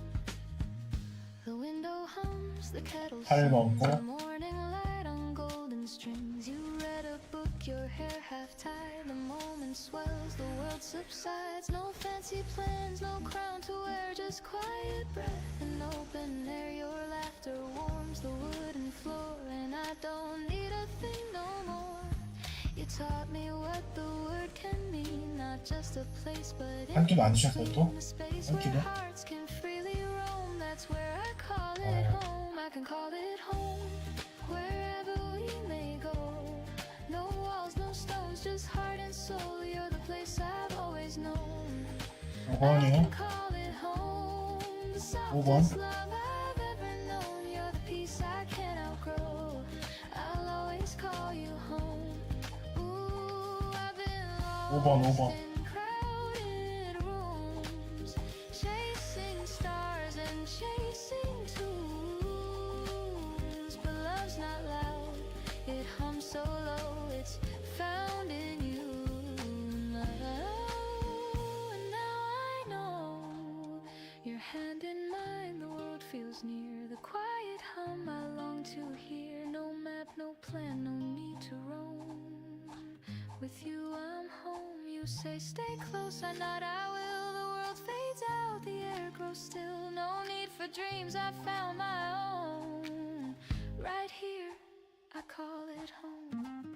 The window hums, the kettle 8번 sings, the 고. morning light on golden strings. You read a book, your hair half tied. The moment swells, the world subsides. No fancy plans, no crown to wear, just quiet breath and open air. Your laughter warms the wooden floor, and I don't need a thing no more. You taught me what the word can mean, not just a place, but 한 끼도 안 드셨어요 또? a space 한 where 끼도? hearts can freely roam. That's where I call it home. I can call it home. Wherever we may go, no walls, no stones, just heart and soul. You're the place I've always known. I 5번이요. can call it home. The 5번. softest love I've ever known. You're the peace I can't outgrow. I'll always call you home. Ooh, I've been 5번, lost 5번. in crowded rooms, chasing stars and chasing tunes. But love's not loud, it hums so low, it's found in you. And now I know your hand in mine, the world feels near. The quiet hum I long to hear. No map, no plan, no need to roam. With you I'm home. You say stay close, I nod, I will. The world fades out, the air grows still. No need for dreams, I found my own. Right here, I call it home.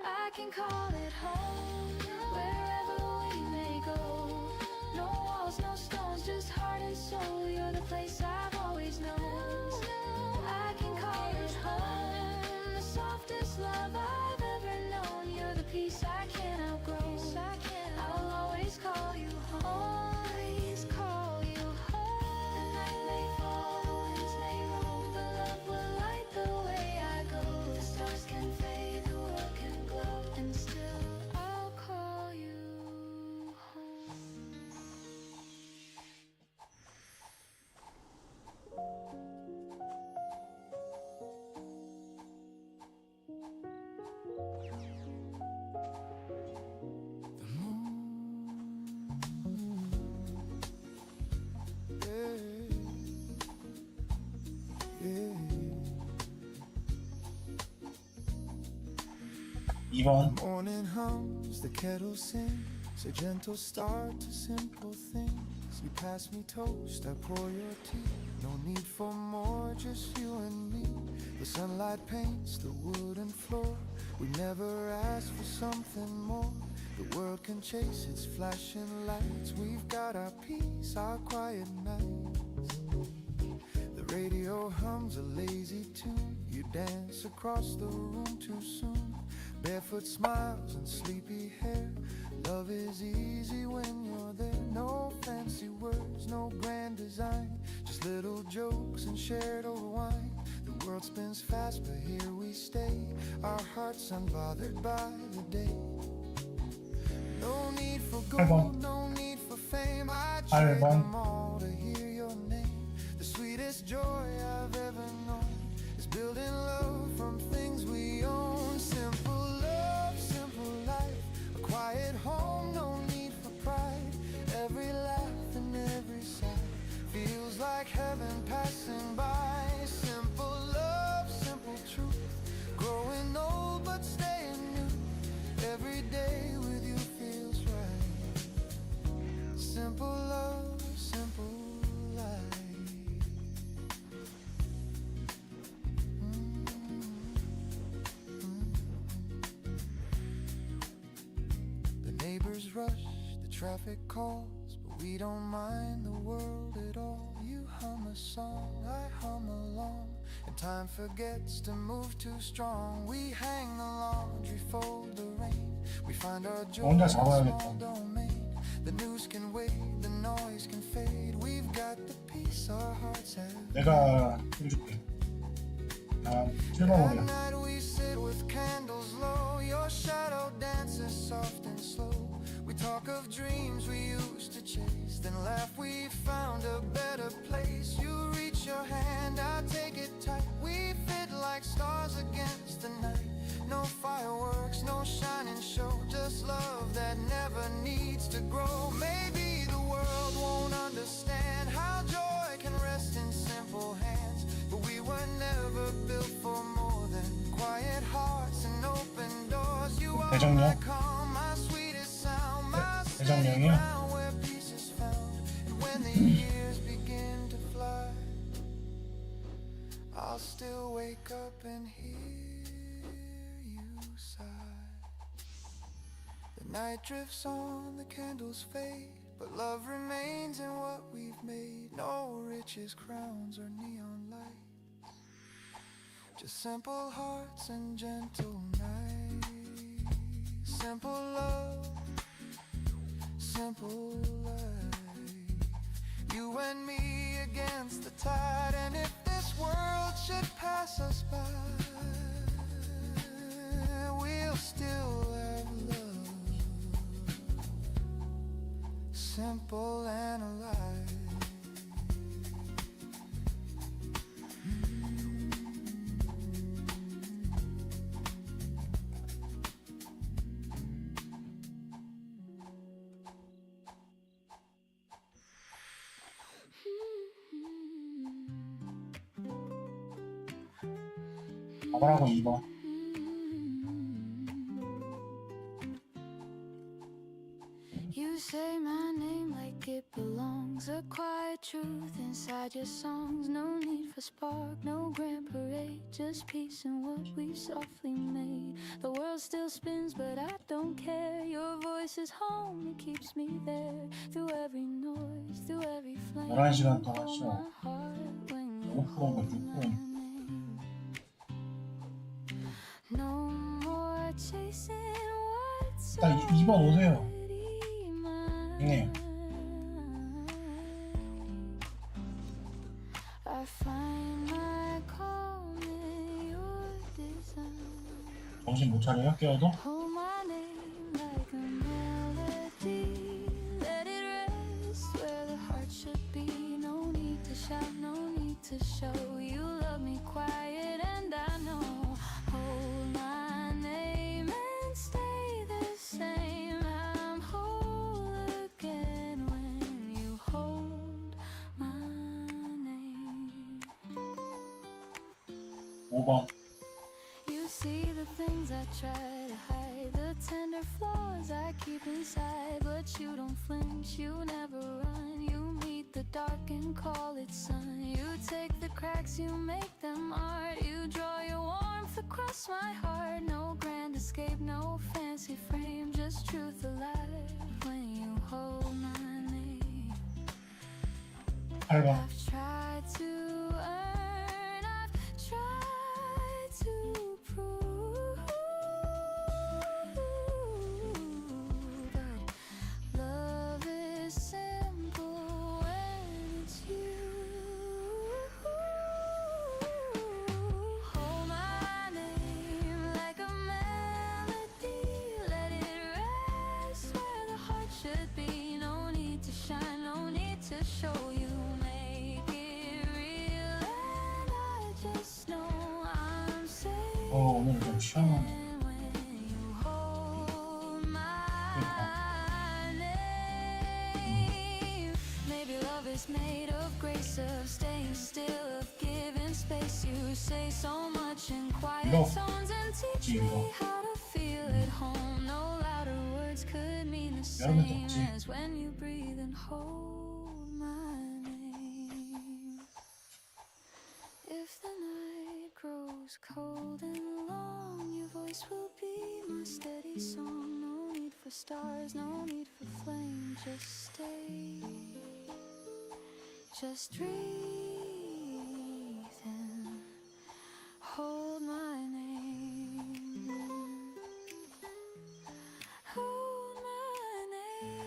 I can call it home. Wherever we may go, no walls, no stones, just heart and soul. You're the place I've always known. I can call it home. The softest love I've ever known. You're the peace I can't outgrow. I'll always call you home. Always call you home. The night may fall, the winds may roam, but love will light the way I go. The stars can fade, the world can glow, and still I'll call you home. Yeah. 2번. Morning hums, the kettle sings, a gentle start to simple things. You pass me toast, I pour your tea. No need for more, just you and me. The sunlight paints the wooden floor. We never asked for something more. The world can chase its flashing lights. We've got our peace, our quiet nights. The radio hums a lazy tune. You dance across the room too soon. Barefoot smiles and sleepy hair. Love is easy when you're there. No fancy words, no grand design. Just little jokes and shared over wine. The world spins fast, but here we stay. Our hearts unbothered by the day. No need for gold, no need for fame. I'd trade them all to hear your name. The sweetest joy I've ever known is building love from things we own. Simple love, simple life. A quiet home, no need for pride. Every laugh and every sigh feels like heaven passing by. Simple love, simple truth. Growing old but staying new. Every day with you feels right. Simple love, simple life. The neighbors rush, the traffic calls, but we don't mind the world at all. You hum a song, I hum along, and time forgets to move too strong. We hang the laundry, fold the rain. We find our joy in a small domain. The news can wait, the noise can fade. We've got the peace our hearts have. 내가 해줄게. 7번 At 오려. night we sit with candles low. Your shadow dances soft and slow. We talk of dreams we used to chase, then laugh we found a better place. You reach your hand, I take it tight. We fit like stars against the night. No fireworks, no shining show, just love that never needs to grow. Maybe the world won't understand how joy can rest in simple hands, but we were never built for more than quiet hearts and open doors. You are my calm, my sweetest sound, my steady ground where peace is found. And when the years begin to fly, I'll still wake up and hear you sigh. The night drifts on, the candles fade, but love remains in what we've made. No riches, crowns, or neon lights, just simple hearts and gentle nights. Simple love, simple life. You and me against the tide, and if this world should pass us by, we'll still have love, simple and alive. 가보라고 2번. You say my name like it belongs. A quiet truth inside your songs. No need for spark, no grand parade. Just peace and what we've softly made. The world still spins but I don't care. Your voice is home, it keeps me there. Through every noise, through every flame. 11시간 동안 쉬어. 5%인가 6%. No more chasing what's 딱 2번 오세요. 형님. I find my calm in your design. 정신 못 차려요? 깨워도? Hold my name like a melody. Let it rest where the heart should be. No need to shout, no need to show. You love me quiet and I know. Hold my name and stay the same. I'm whole again when you hold my name. 5번. You see the things I try to hide, the tender flaws I keep inside, but you don't flinch, you never run. You meet the dark and call it sun. You take the cracks, you make them art. You draw your warmth across my heart. No grand escape, no fancy frame, just truth alive when you hold my name. 8번. I've tried to earn, I've tried to prove, but love is simple when it's you. Hold my name like a melody, let it rest where the heart should be. No need to shine, no need to show you. Make it real, and I just know I'm safe. 오늘 좀 시원한. When you hold my name, maybe love is made of grace, of staying still, of giving space. You say so much in quiet 이거. tones and teach me 이거. how to feel at home. No louder words could mean the 여러분 same 덥지? as when you breathe and hold my name. If the night grows cold and long, your voice will be my steady song. No need for stars, no need for flame, just stay. Just breathe and hold my name. Hold my name.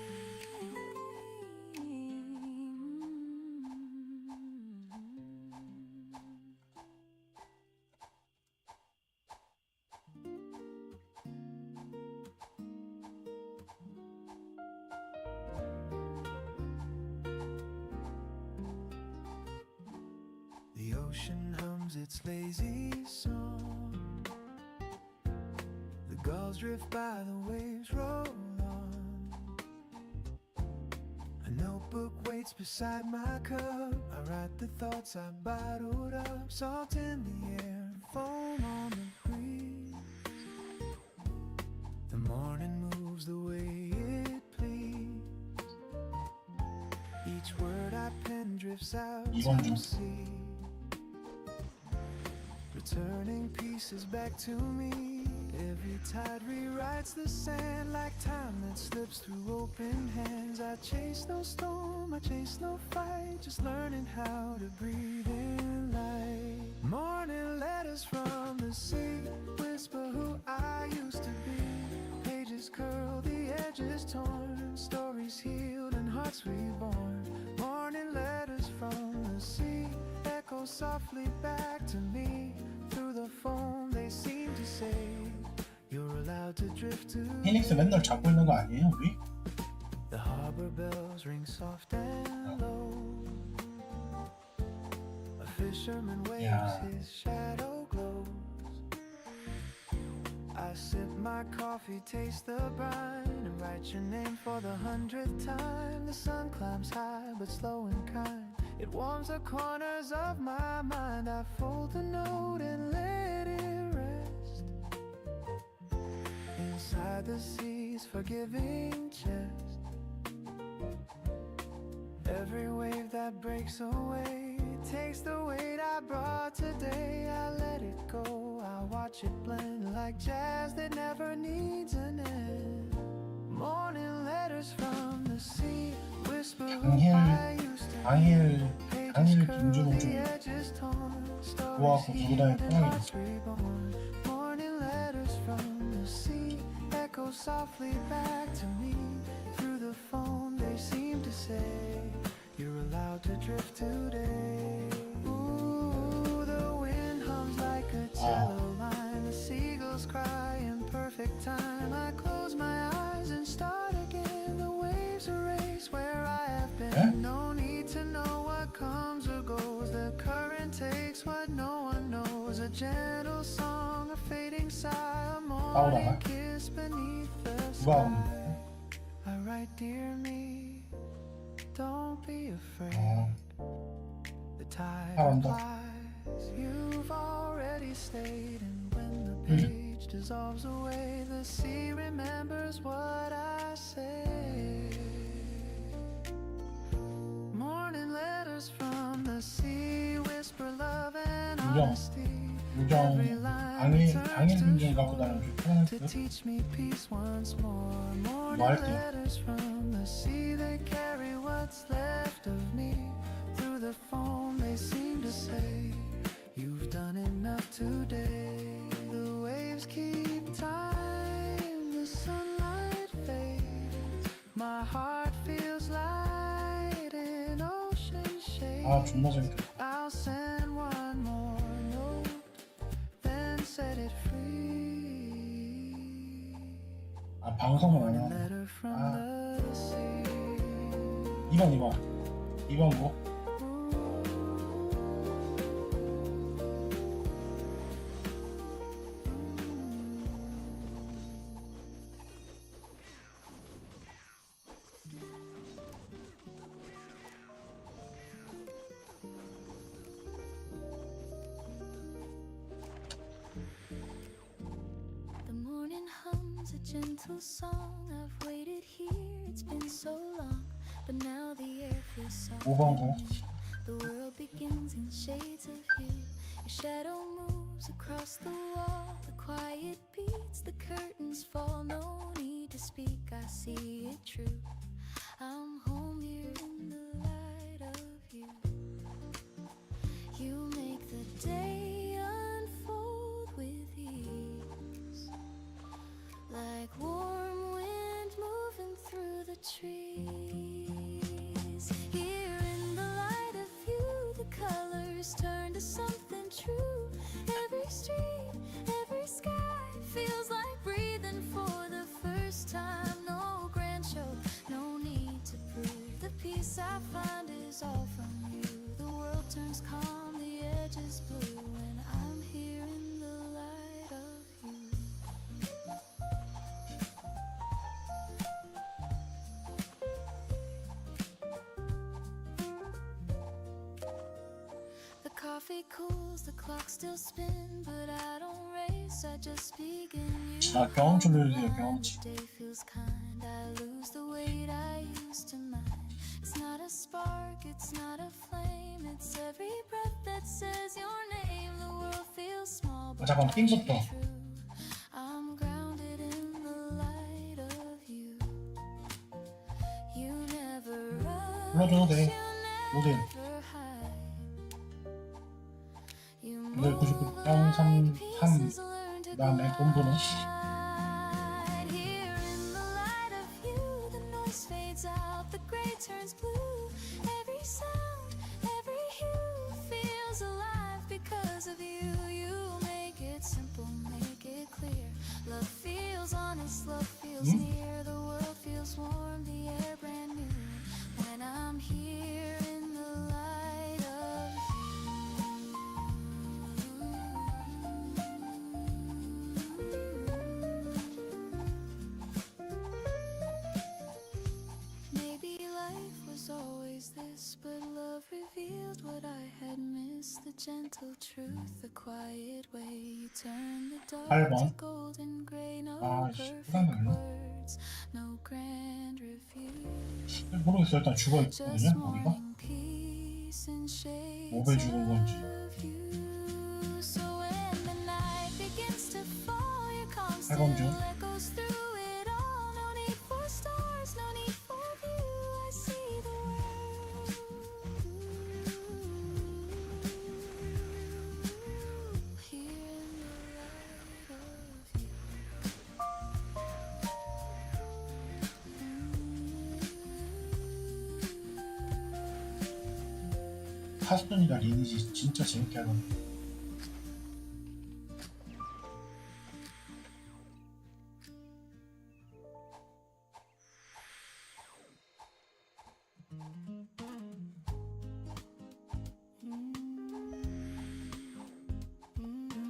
The ocean hums its lazy song. The gulls drift by, the waves roll on. A notebook waits beside my cup. I write the thoughts I bottled up. Salt in the air, foam on the breeze. The morning moves the way it please. Each word I pen drifts out 이건 to 좀. sea. Returning pieces back to me. Every tide rewrites the sand like time that slips through open hands. I chase no storm, I chase no fight, just learning how to breathe in light. Morning letters from the sea whisper who I used to be. Pages curl, the edges torn, stories healed and hearts reborn. Morning letters from the sea echo softly back to me. Through the foam they seem to say you're allowed to drift to. 피닉스 맨날 잡고 있는 거 아니에요, 우리? The harbor bells ring soft and low. A fisherman waves, Yeah. his shadow glows. I sip my coffee, taste the brine, and write your name for the 100th time. The sun climbs high, but slow and kind. It warms the corners of my mind. I fold the note and let it rest inside the sea's forgiving chest. Every wave that breaks away takes the weight I brought today. I let it go, I watch it blend like jazz that never needs an end. Morning letters from the sea whisper who I used to be. 당일 Pages 김준호 curl, 좀 the edges torn, 좋아하고 stories 누구 다닐 healed and 거야. hearts reborn. Morning letters from the sea echo softly back to me. Through the phone they seem to say you're allowed to drift today. Ooh, the wind hums like a cello line. The seagulls cry in perfect time. I close my eyes and start again. The waves erase where I have been. No need to know what comes or goes. The current takes what no one knows. A gentle song, a fading sigh, a morning kiss beneath the sky. I write, dear me, don't be afraid. The tide replies, you've already stayed. And when the page dissolves away, the sea remembers what I say. morning letters from the sea whisper love and 우정 honesty. 우정 당일 빈정 갖고 다니면 좀 편할 To 듯? teach me peace once more. 뭐 Morning 할게요. letters from the sea, they carry what's left of me. Through the phone they seem to say, you've done enough today. The waves keep time, the sunlight fades. My heart feels light in ocean shade. 아 존나 재밌겠다. I'll send one more note, then set it free. 아 방송을 안 Morning 하네. letter from 아 the sea. 2번 뭐? The morning hums a gentle song. I've waited here, it's been so long. But now the air feels soft. 5번 고. The world begins in shades of hue. Your shadow moves across the wall. The quiet beats, the curtains fall. No need to speak, I see it true. I'm home here in the light of you. You make the day unfold with ease, like warm wind moving through the trees. Here in the light of you, the colors turn to something true. Every street, every sky feels like breathing for the first time. No grand show, no need to prove. The peace I find is all from you. The world turns calm, the edges blue, when I'm here in the light of you. The coffee cools, the clock still spins, but I don't race, I just begin. 아 경험치 올려주세요. 경험치. Day feels kind, I lose the weight I used to mind. It's not a spark, it's not a flame, it's every breath that says your name. The world feels small, but 잠깐 띵부터. true. I'm grounded in the light of you. You never rush, 불러줘도 돼. you 모든 never hide. You 299 033 그다음에 본부는 Here in the light of you, the noise fades out, the gray turns blue. Every sound, every hue feels alive because of you. You make it simple, make it clear. Love feels honest, love feels near. The world feels warm, the air brand new. When I'm here in the light of Maybe life was always this, but love revealed what I had missed. The gentle truth, the quiet way you turn the dark to 8번. golden gray. No 아, perfect 시간 걸려. words, no grand review. 모르겠어. 일단 죽어 Just 있거든요. 거기가 wanting peace and shades 뭐에 죽은 건지. of you. So when the night begins to fall, your calm 8번 중. still echoes through it all. No need for stars, no need for view. I see the world. Here in the light of you. 타스톤이가 리니지 진짜 재밌게 하던데.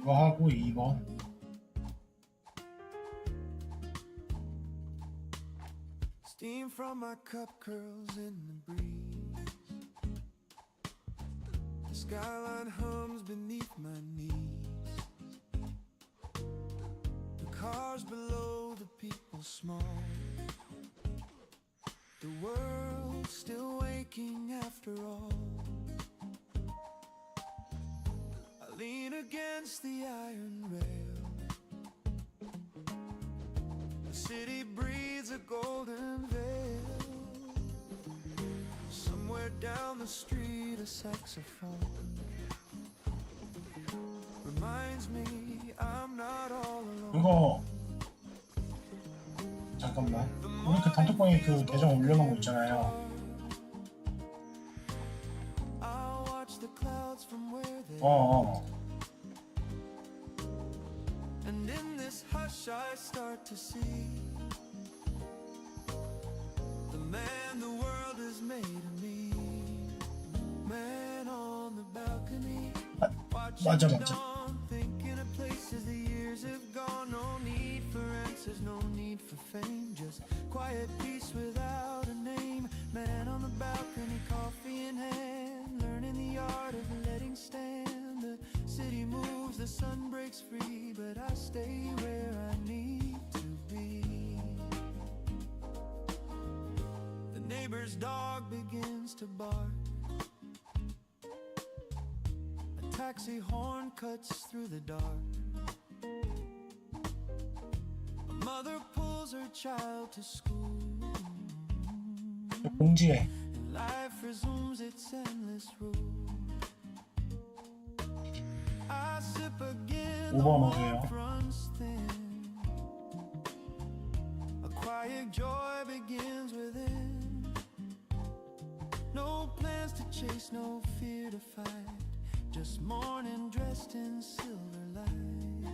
이거 하고 2번. Steam from my cup curls in the breeze. The skyline hums beneath my knees. The cars below, the people small. The world still waking after all. I lean against the iron rail. The city breathes a golden veil. Somewhere down the street a saxophone reminds me I'm not all alone. 이거 잠깐만, 우리 그 단톡방에 그 계정 올려놓은 거 있잖아요. And in this hush I start to see the man the world has made of me. Man on the balcony, 맞아. thinking of places the years have gone. No need for answers, no need for fame, just quiet peace without a name. Man on the balcony, coffee in hand, learning the art of letting stand. The city moves, the sun breaks free, but I stay where I need to be. The neighbor's dog begins to bark. A taxi horn cuts through the dark. A mother pulls her child to school. 공지해. And life resumes its endless rule. I sip again, the 5번 오세요. warmth runs thin. A quiet joy begins within. No plans to chase, no fear to fight. Just morning dressed in silver light.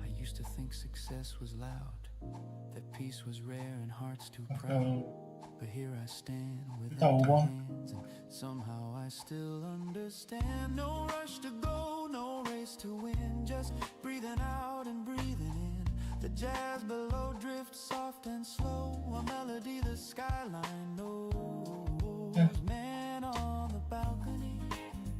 I used to think success was loud, that peace was rare and hearts too proud. But here I stand with empty hands, and somehow I still understand. No rush to go, no race to win, just breathing out and breathing in. The jazz below drifts soft and slow, a melody the skyline knows. Man on the balcony,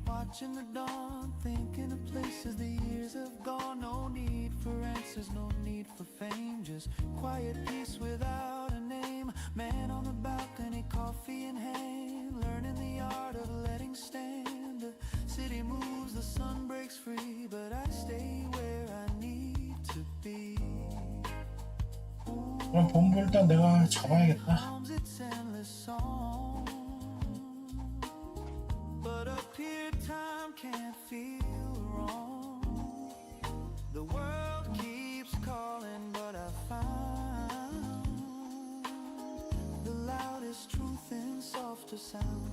watching the dawn, thinking of places the years have gone. No need for answers, no need for fame, just quiet peace without a name. Man on the balcony, coffee in hand, learning the art of letting stand. The city moves, the sun breaks free, but I stay where I need to be. 그럼 본부 일단 내가 잡아야겠다. It's endless song, but up here time can't feel wrong. The world keeps calling, but I found the loudest truth in softer sound.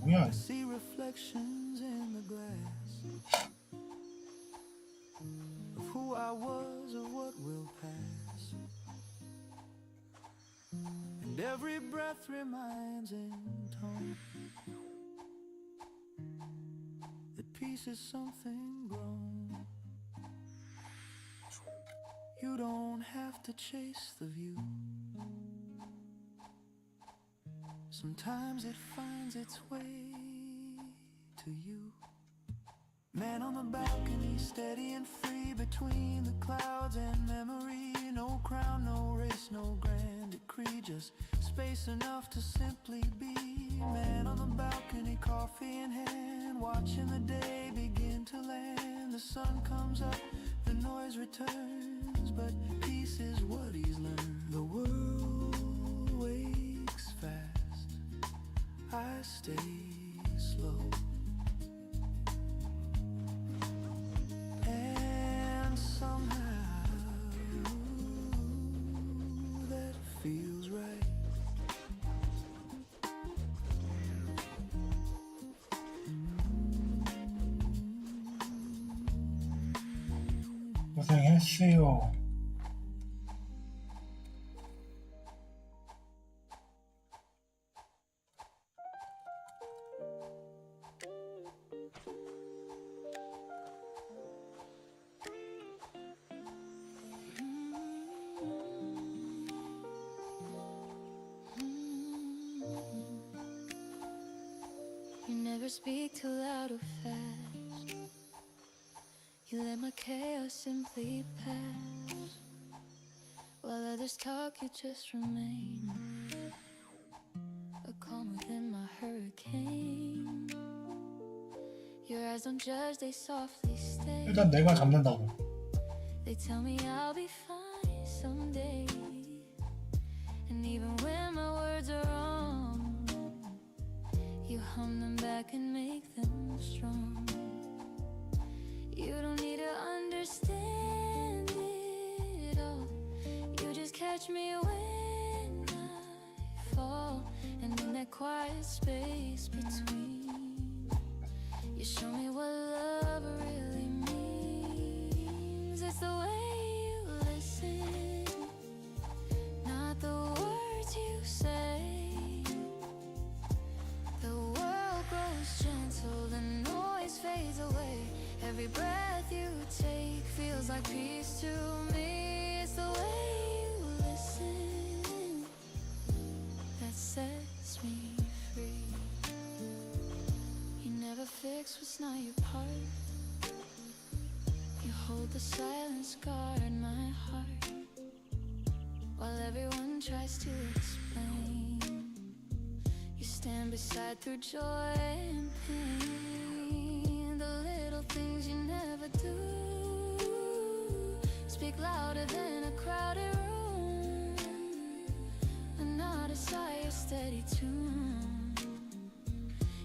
뭐야? I see reflections in the glass of who I was, of what will pass. And every breath reminds in tone that peace is something grown. You don't have to chase the view. Sometimes it finds its way to you. Man on the balcony, steady and free between the clouds and memory. No crown, no race, no grand decree, just space enough to simply be. Man on the balcony, coffee in hand, watching the day begin to land. The sun comes up, the noise returns, but peace is what he's learned. The world wakes fast, I stay slow. And somehow that feels right. 고생했어요. You never speak too loud or fast. You let my chaos simply pass. While others talk, you just remain a calm within my hurricane. Your eyes don't judge, they softly stay. 일단 내가 잡는다고. They tell me I'll be fine someday. And even when my words are wrong, you hum them back and make them strong. You don't need to understand it all. You just catch me when I fall. And in that quiet space between, you show me what love really means. It's the way you listen, not the words you say. The world grows gentle, the noise fades away. Every breath you take feels like peace to me. It's the way you listen that sets me free. You never fix what's not your part. You hold the silence, guard my heart, while everyone tries to explain. You stand beside through joy and pain. The little things you never do speak louder than a crowded room. And not a sigh, a steady tune.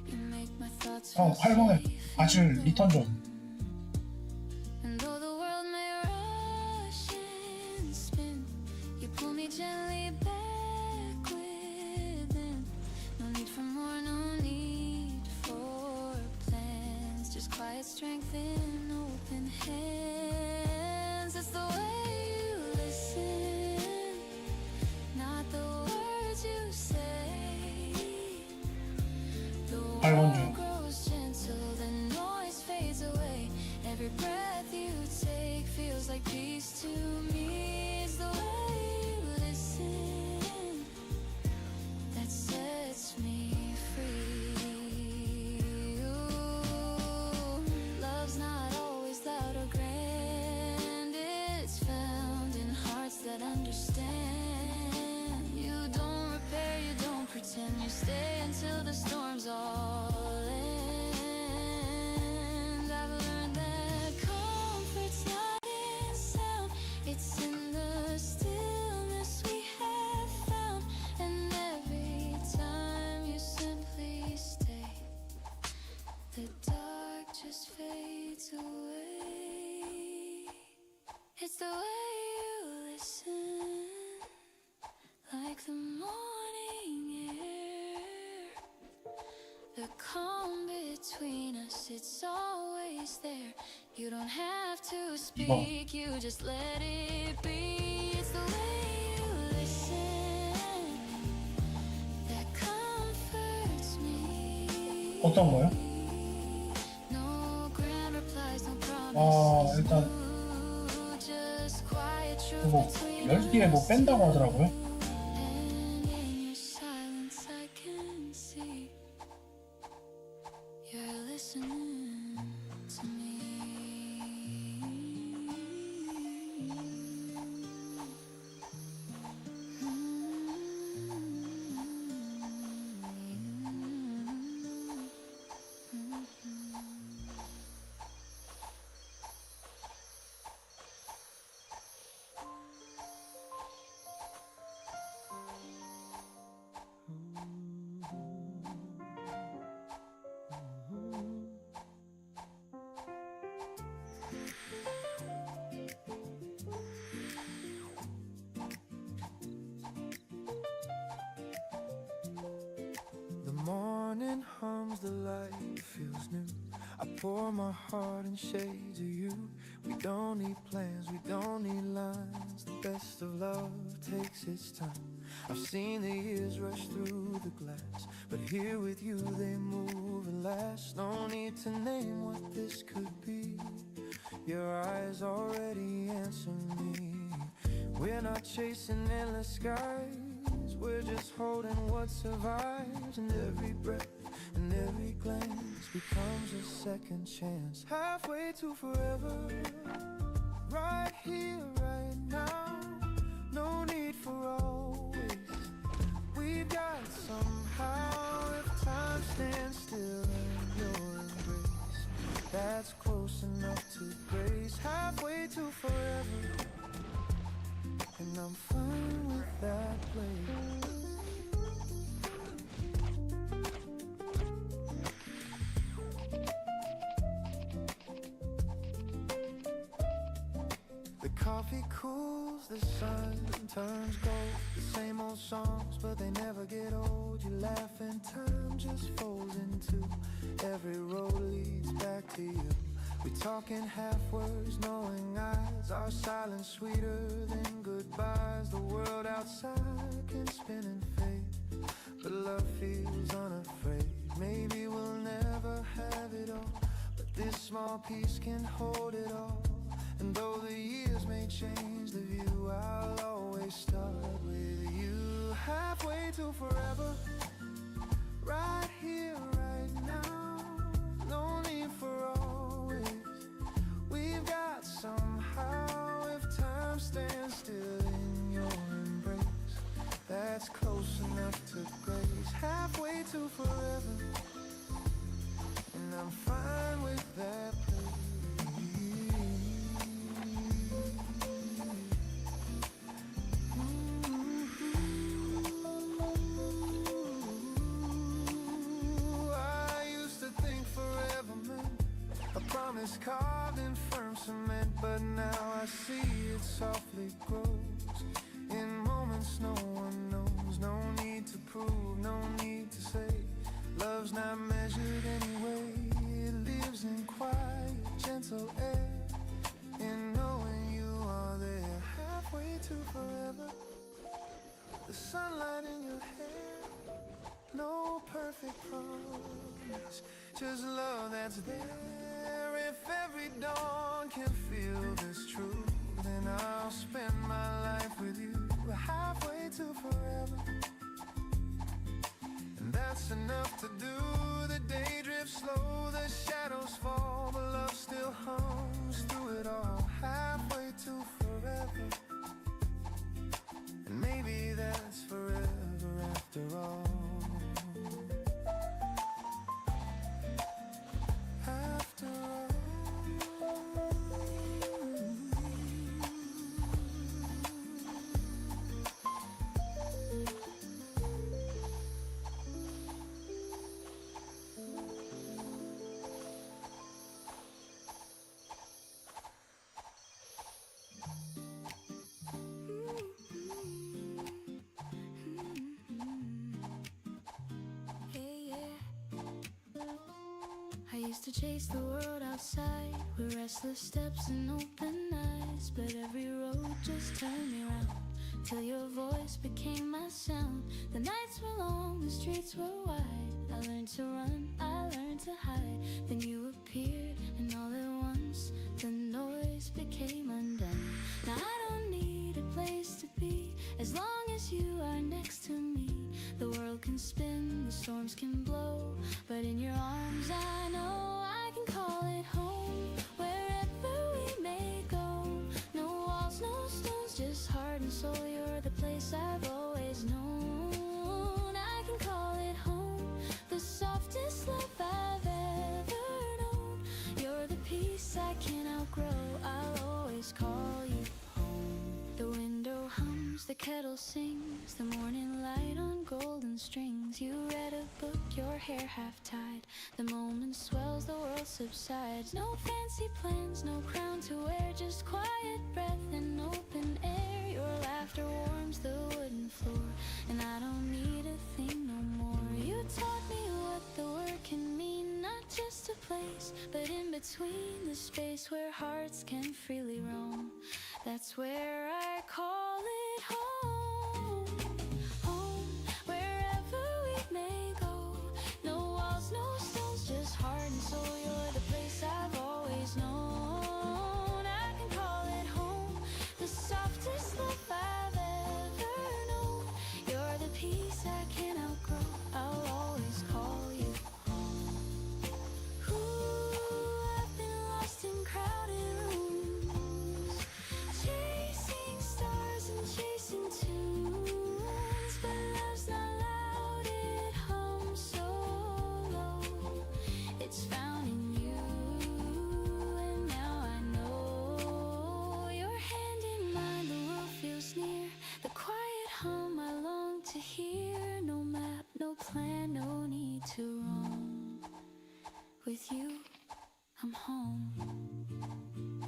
You make my thoughts feel 8번에 safe. 아실 리턴 좀. And though the world may rush and spin, you pull me gently back within. No need for more, no need for plans. Just quiet strength in open hands. It's the way you listen, not the words you say. The 8번 중. world grows gentle, the noise fades away. Every breath you take feels like peace to me. It's the way you listen that sets me free. Ooh, love's not always loud or grand. It's found in hearts that understand. You don't repair, you don't pretend. You stay until the storms all end. I've learned that comfort's not in sound. It's in the stillness we have found. And every time you simply stay, the dark just fades away. It's the way you listen, like the morning air. The calm between us, it's always there. You don't have to speak, you just let it be. It's the way you listen that comforts me. 어떤 거요? No grand replies, no 아, promises. 일단 Just quiet truth 뭐 between 10개에 뭐 뺀다고 하더라고요. And in your silence I can see you're listening to me. The morning hums, the light feels new. I pour my heart in shades of you. We don't need plans, we don't need lines. The best of love takes its time. I've seen the years rush through the glass, but here with you they move and last. No need to name what this could be. Your eyes already answer me. We're not chasing endless skies, we're just holding what survives. And every breath and every glance becomes a second chance. Halfway to forever, right here, right now. No somehow if time stands still in your embrace. That's close enough to grace, halfway to forever. And I'm fine with that place. The coffee cools, the sun turns gold. The same old songs, but they never get old. You laugh and time just folds in two. Every road leads back to you. We talk in half words, knowing eyes. Our silence sweeter than goodbyes. The world outside can spin and fade, but love feels unafraid. Maybe we'll never have it all, but this small piece can hold it all. And though the years may change the view, I'll always start with you. Halfway to forever, right here, right now. No need for always. We've got somehow, if time stands still in your embrace. That's close enough to grace, halfway to forever. And I'm fine with that place. Promise carved in firm cement, but now I see it softly grows. In moments no one knows, no need to prove, no need to say. Love's not measured anyway, it lives in quiet, gentle air. In knowing you are there, halfway to forever. The sunlight in your hair, no perfect promise, just love that's there. If every dawn can feel this true, then I'll spend my life with you, halfway to forever. And that's enough to do. The day drifts slow, the shadows fall, but love still hums through it all, halfway to forever. And maybe that's forever after all. After all. I used to chase the world outside with restless steps and open eyes, but every road just turned me round till your voice became my sound. The nights were long, the streets were wide. I learned to run, I learned to hide. Then you appeared, and all at once the noise became undone. Now I don't need a place to be as long as you are next to me. The world can spin, the storms can blow, but in your arms I know I can call it home. Wherever we may go, no walls, no stones, just heart and soul. You're the place I've always known. I can call it home, the softest love I've ever known. You're the peace I can't outgrow, I'll always call you home. The window hums, the kettle sings, the morning light on golden strings. You read a book, your hair half tied. The moment swells, the world subsides. No fancy plans, no crown to wear, just quiet breath and open air. Your laughter warms the wooden floor, and I don't need a thing no more. You taught me what the word can mean, not just a place, but in between, the space where hearts can freely roam. That's where I call it home. Home, wherever we may go. No walls, no stones, just heart and soul. You're the place I've always known. I can call it home, the softest love I've ever known. You're the peace I can't outgrow, I'll always call you home. Ooh, I've been lost in crowded rooms, chasing stars and chasing too.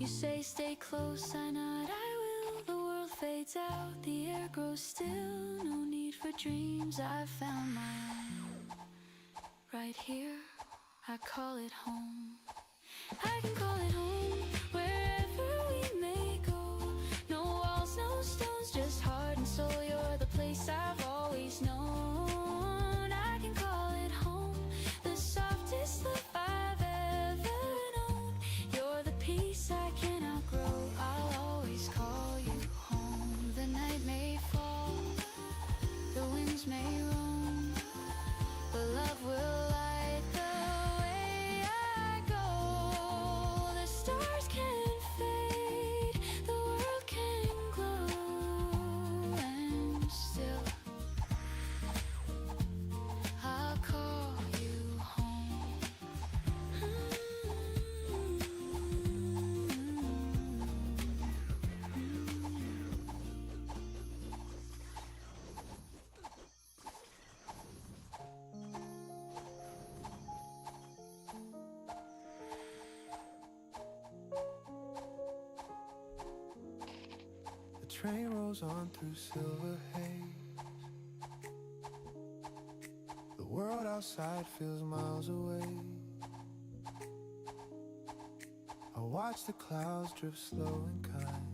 You say stay close, I nod, I will. The world fades out, the air grows still. No need for dreams, I found my own. Right here, I call it home. I can call it home, wherever we may go. No walls, no stones, just heart and soul. You're the place I've always known. I can call it home, the softest love I've ever known. You're the peace I can't outgrow. I'll always call you home. The night may fall, the winds may roam, but love will light the way I go. The stars can fade, the world can glow, and still I'll call you home. The train rolls on through silver haze. The world outside feels miles away. I watch the clouds drift slow and kind.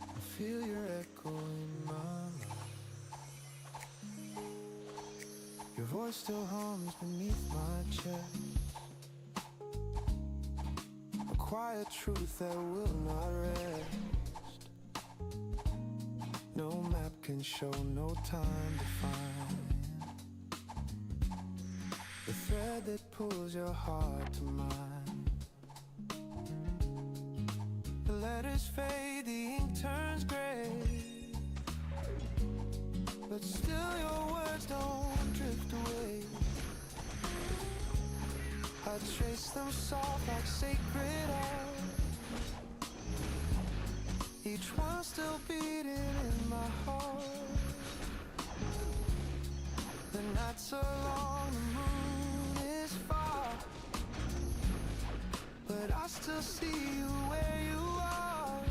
I feel your echo in my life. Your voice still hums beneath my chest. A quiet truth that will not rest. No map can show, no time to find the thread that pulls your heart to mine. The letters fade, the ink turns gray, but still your words don't drift away. I trace them soft like sacred art, each one still beating in my heart. The nights are long, the moon is far, but I still see you where you are.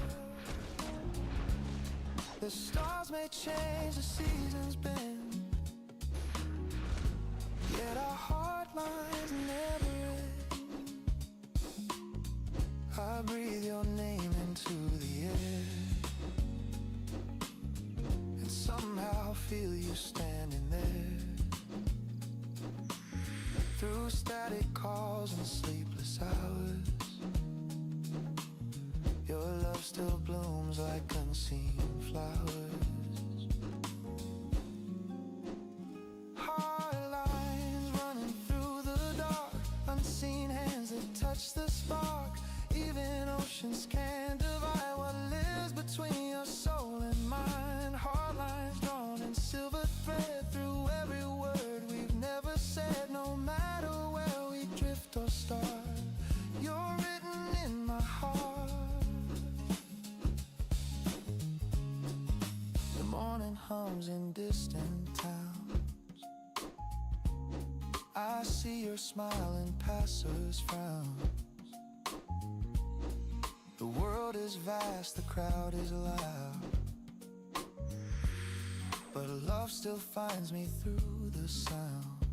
The stars may change, the seasons bend, yet our heart lines never end. I breathe your name into the air, and somehow feel you standing there. Through static calls and sleepless hours, your love still blooms like unseen flowers. Heart lines running through the dark, unseen hands that touch the spark. Even oceans can't divide what lives between your soul and mine. Heart lines drawn in silver thread through every word we've never said. No matter where we drift or start, you're written in my heart. The morning hums in distant towns. I see your smile and passers' frowns. The world is vast, the crowd is loud, but love still finds me through the sound.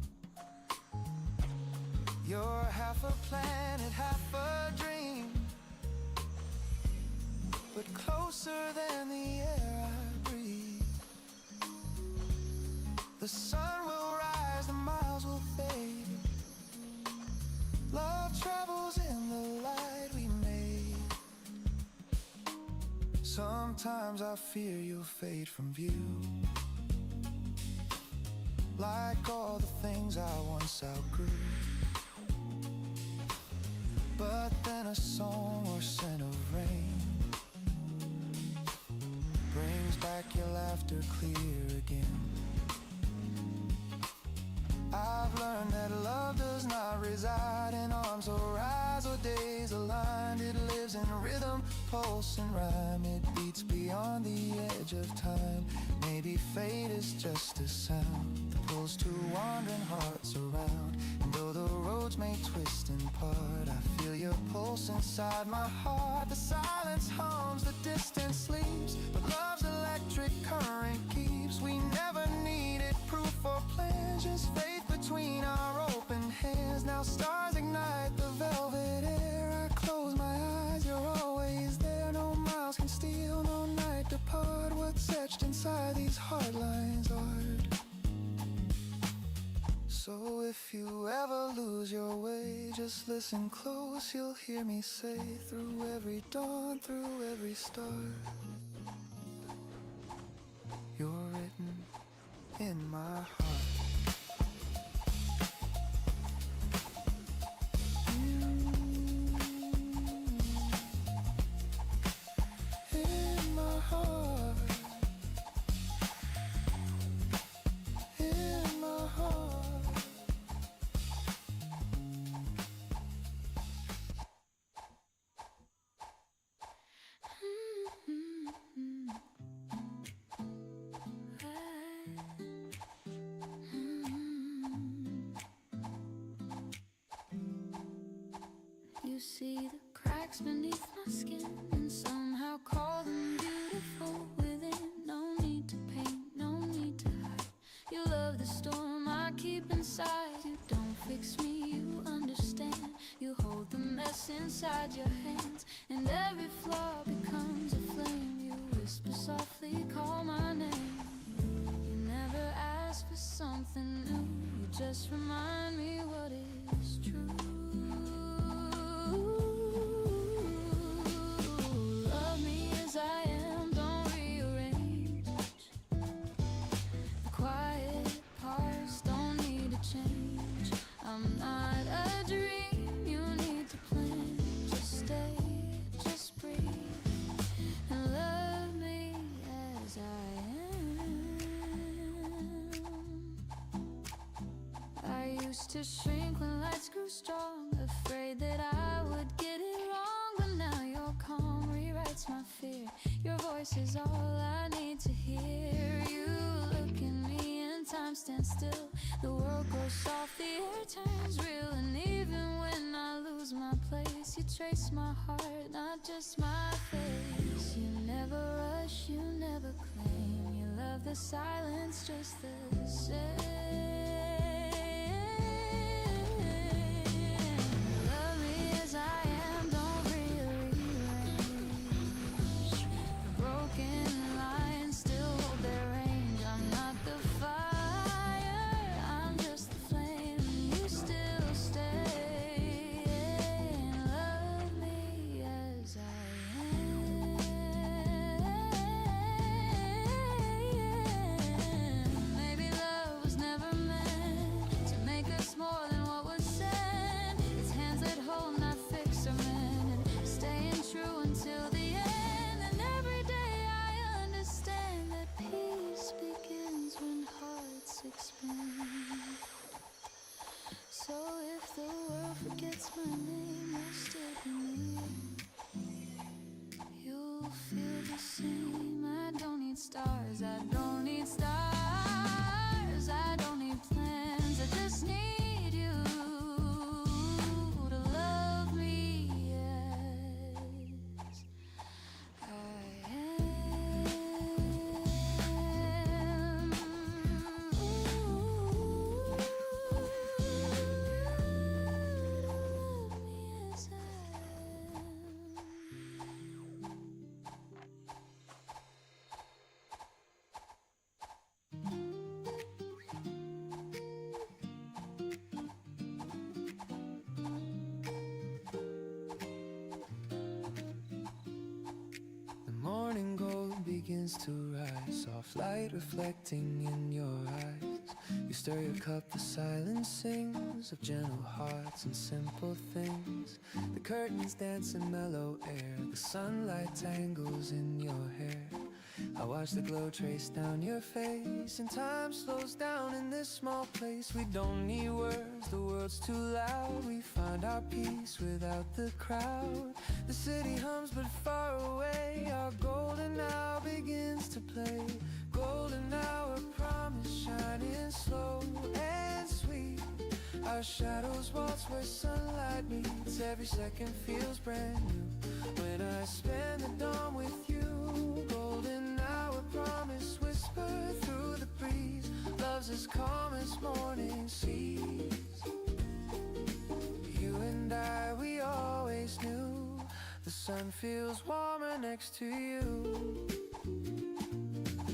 You're half a planet, half a dream, but closer than the air I breathe. The sun will rise, the miles will fade. Love travels in the light we made. Sometimes I fear you'll fade from view, like all the things I once outgrew. But then a song or scent of rain brings back your laughter clear again. I've learned that love does not reside in arms or eyes or days aligned. It lives in rhythm, pulse and rhyme. It beats beyond the edge of time. Maybe fate is just a sound that pulls two wandering hearts around. And though the roads may twist and part, I feel your pull pulse inside my heart. The silence hums, the distance sleeps, but love's electric current keeps. We never needed proof or plans, just faith between our open hands. Now stars ignite the velvet air. I close my eyes, you're always there. No miles can steal, no night depart. What's etched inside these hard lines art. So if you ever lose your way, just listen close, you'll hear me say, through every dawn, through every star, you're written in my heart. In my heart. In my heart. You see the cracks beneath my skin and somehow call them beautiful within. No need to paint, no need to hide. You love the storm I keep inside. You don't fix me, you understand. You hold the mess inside your hands, and every flaw becomes a flame. You whisper softly, call my name. You never ask for something new, you just remind me what is true. Love me as I am, don't rearrange. The quiet parts don't need to change. I'm not a dream you need to plan. Just stay, just breathe, and love me as I am. I used to shrink when lights grew strong, afraid that I would get it wrong. But now your calm rewrites my fear. Your voice is all I need to hear. You look at me and time stands still. The world goes soft, the air turns real. And even when I lose my place, you trace my heart, not just my face. You never rush, you never claim. You love the silence just the same. Love me as I am, don't rearrange. The broken lines still hold their range. I'm not the fire, I'm just the flame. You still stay and love me as I am. Maybe love was never meant to make us more than what was said. It's hands that hold, not fix or mend, and staying true until the end. And every day I understand that peace begins when hearts expand. So if the world forgets my name, you'll still be near. You'll feel the same. I don't need stars, I don't need stars, I don't need plans, I just need you to love me as I am. Love me as I The morning gold begins to rise, soft light reflecting in your eyes. You stir your cup, the silence sings of gentle hearts and simple things. The curtains dance in mellow air, the sunlight tangles in your hair. I watch the glow trace down your face, and time slows down in this small place. We don't need words, the world's too loud. We find our peace without the crowd. The city hums but far away. Our golden hour begins to play. Golden hour promise shining slow and sweet. Our shadows waltz where sunlight meets. Every second feels brand new. When I spend the dawn with you, golden hour promise whisper through the breeze. Love's as calm as morning seas. You and I, we always knew the sun feels warmer next to you.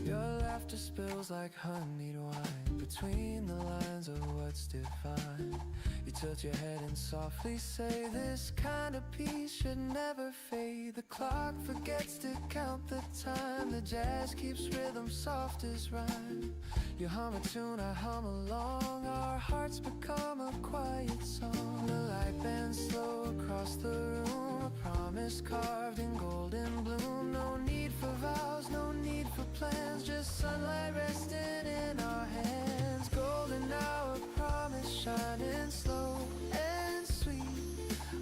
Your laughter spills like honeyed wine between the lines of what's divine. You tilt your head and softly say, this kind of peace should never fade. The clock forgets to count the time. The jazz keeps rhythm soft as rhyme. You hum a tune, I hum along. Our hearts become a quiet song. The light bends slow across the room. A promise carved in golden bloom. No need for vows, no need for plans. Just sunlight resting in our hands. Golden hour promise shining slow and sweet.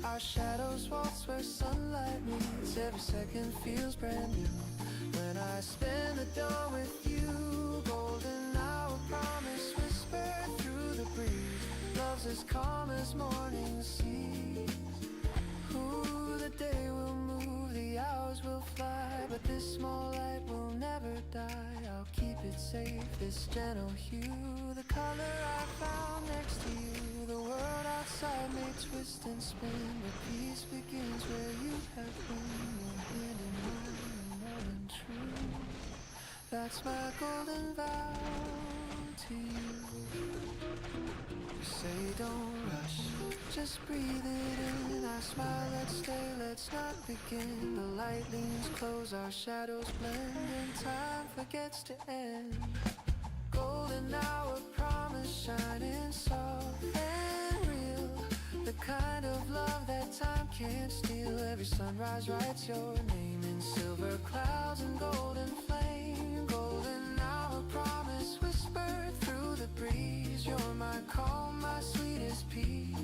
Our shadows waltz where sunlight meets. Every second feels brand new. When I spend the dawn with you, golden hour promise whispered through the breeze. Love's as calm as morning seas. Ooh, the day will move, the hours will fly, but this small light will never die. I'll keep it safe, this gentle hue, the color I found next to you. The world outside may twist and spin, but peace begins where you have been. Your hand in mine, more than true. That's my golden vow to you. You say don't rush, just breathe it in. I smile, let's stay, let's not begin. The light leans close, our shadows blend, and time forgets to end. Golden hour promise shining soft and real. The kind of love that time can't steal. Every sunrise writes your name in silver clouds and golden flame. Golden hour promise whispered through the breeze. You're my calm, my sweetest peace.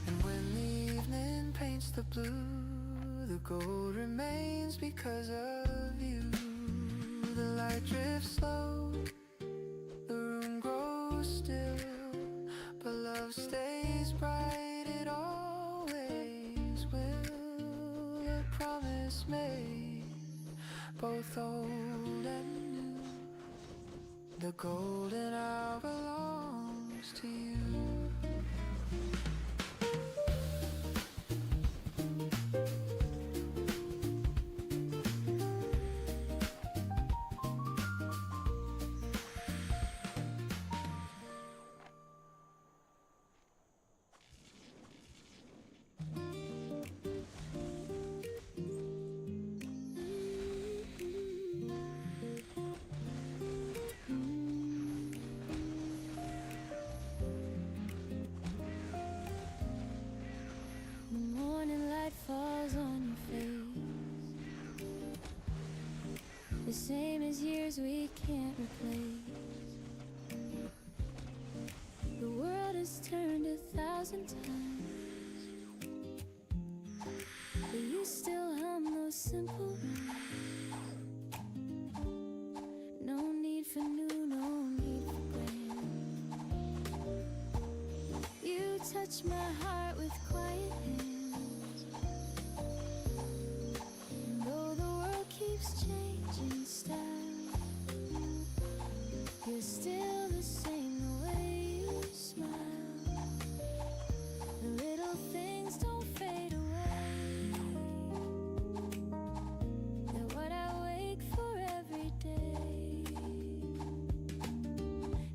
And when the evening paints the blue, the gold remains because of you. The light drifts slow, the room grows still, but love stays bright, it always will. A promise made, both old and new. The golden hour belongs to you. The morning light falls on your face, the same as years we can't replace. The world has turned 1,000 times, but you still hum those simple rhymes. No need for new, no need for grand. You touch my heart with quiet hands, and though the world keeps changing style, you're still the same, the way you smile. The little things don't fade away, they're what I wake for every day.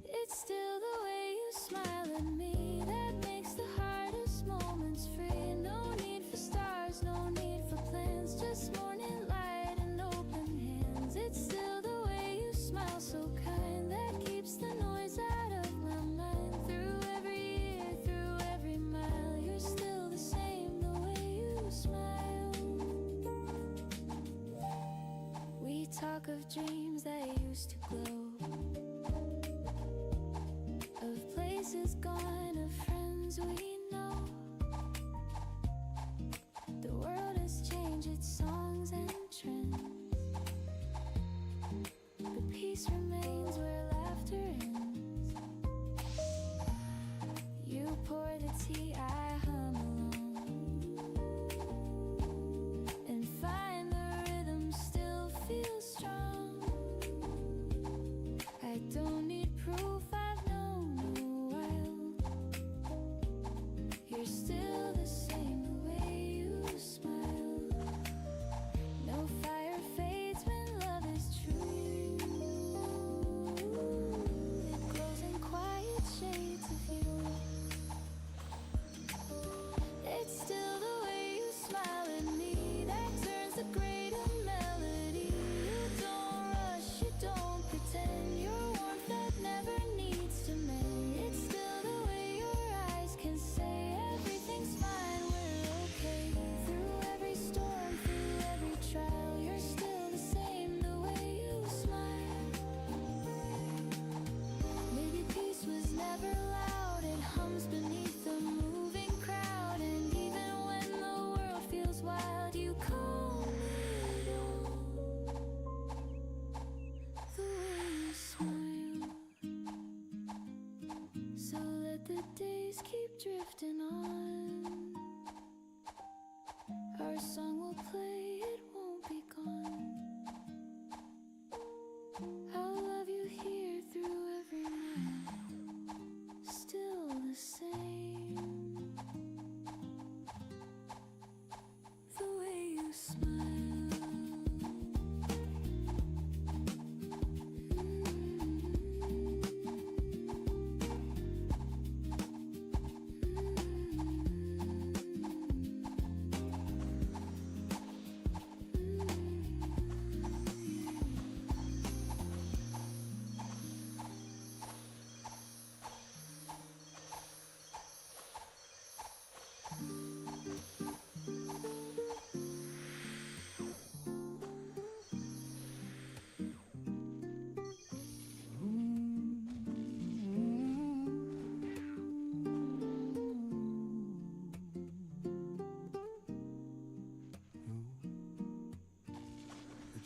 It's still the way you smile at me that makes the hardest moments free. No need for stars, no need for plans, just morning light and open hands. It's still the way you smile, so kind, that keeps the noise out of my mind. Through every year, through every mile, you're still the same, the way you smile. We talk of dreams that used to glow, of places gone, of friends we know. The world has changed its songs and trends, but peace remains where laughter ends.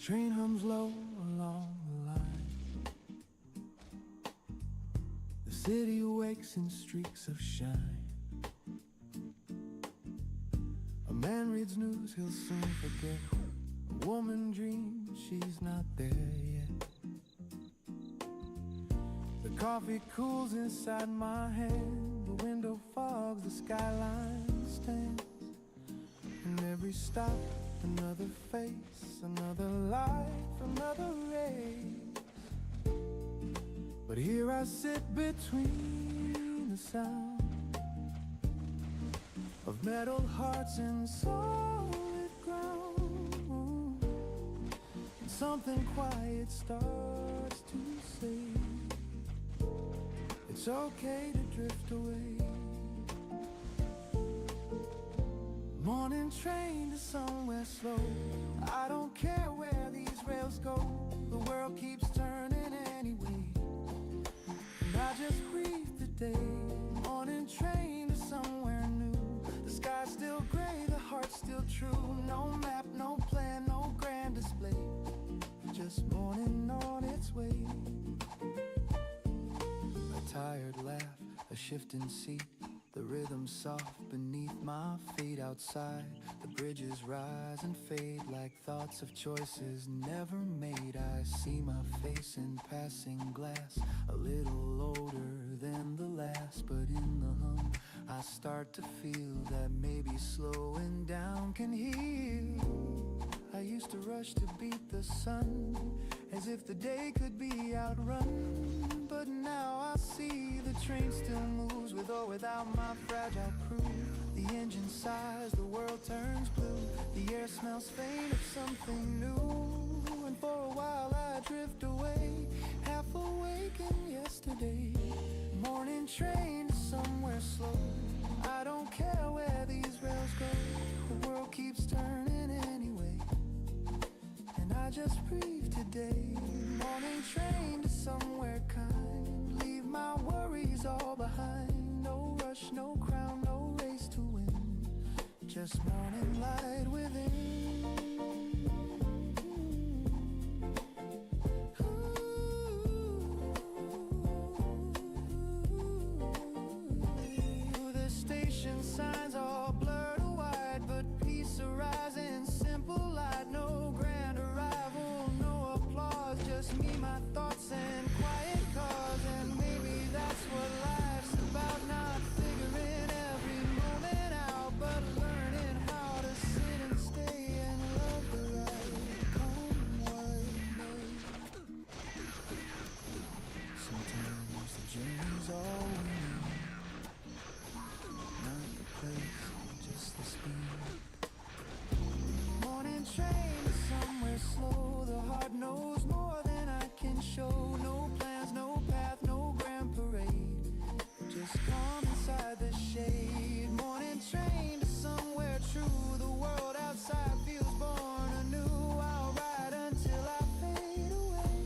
Train hums low along the line. The city awakes in streaks of shine. A man reads news he'll soon forget. A woman dreams she's not there yet. The coffee cools inside my hand. The window fogs, the skyline stands. And every stop, another face, another life, another race. But here I sit between the sound of metal hearts and solid ground. And something quiet starts to say, it's okay to drift away. Morning train to somewhere slow. I don't care where these rails go. The world keeps turning anyway. And I just breathe today. Morning train to somewhere new. The sky's still gray, the heart's still true. No map, no plan, no grand display. Just morning on its way. A tired laugh, a shifting seat. The rhythm soft beneath my feet outside. The bridges rise and fade like thoughts of choices never made. I see my face in passing glass, a little older than the last. But in the hum, I start to feel that maybe slowing down can heal. I used to rush to beat the sun, as if the day could be outrun. But now I see the train still moves, with or without my fragile crew. The engine sighs, the world turns blue. The air smells faint of something new. And for a while I drift away, half awake in yesterday. Morning train to somewhere slow. I don't care where these rails go. The world keeps turning anyway. And I just breathe today. Morning train to somewhere kind. Leave my worries all behind. No rush, no crown, no race to win. Just morning light within. The station signs all blurred wide, but peace arising, simple light, no grand arrival, no applause, just me, my thoughts and quiet cause. And maybe that's what life's about, not figuring every moment out, but learning how to sit and stay and love the ride, come what may. Sometimes the journey's all we need, not the place, just the speed. Morning train to somewhere slow. The heart knows more than I can show. No plans, no path, no grand parade. Just calm inside the shade. Morning train to somewhere true. The world outside feels born anew. I'll ride until I fade away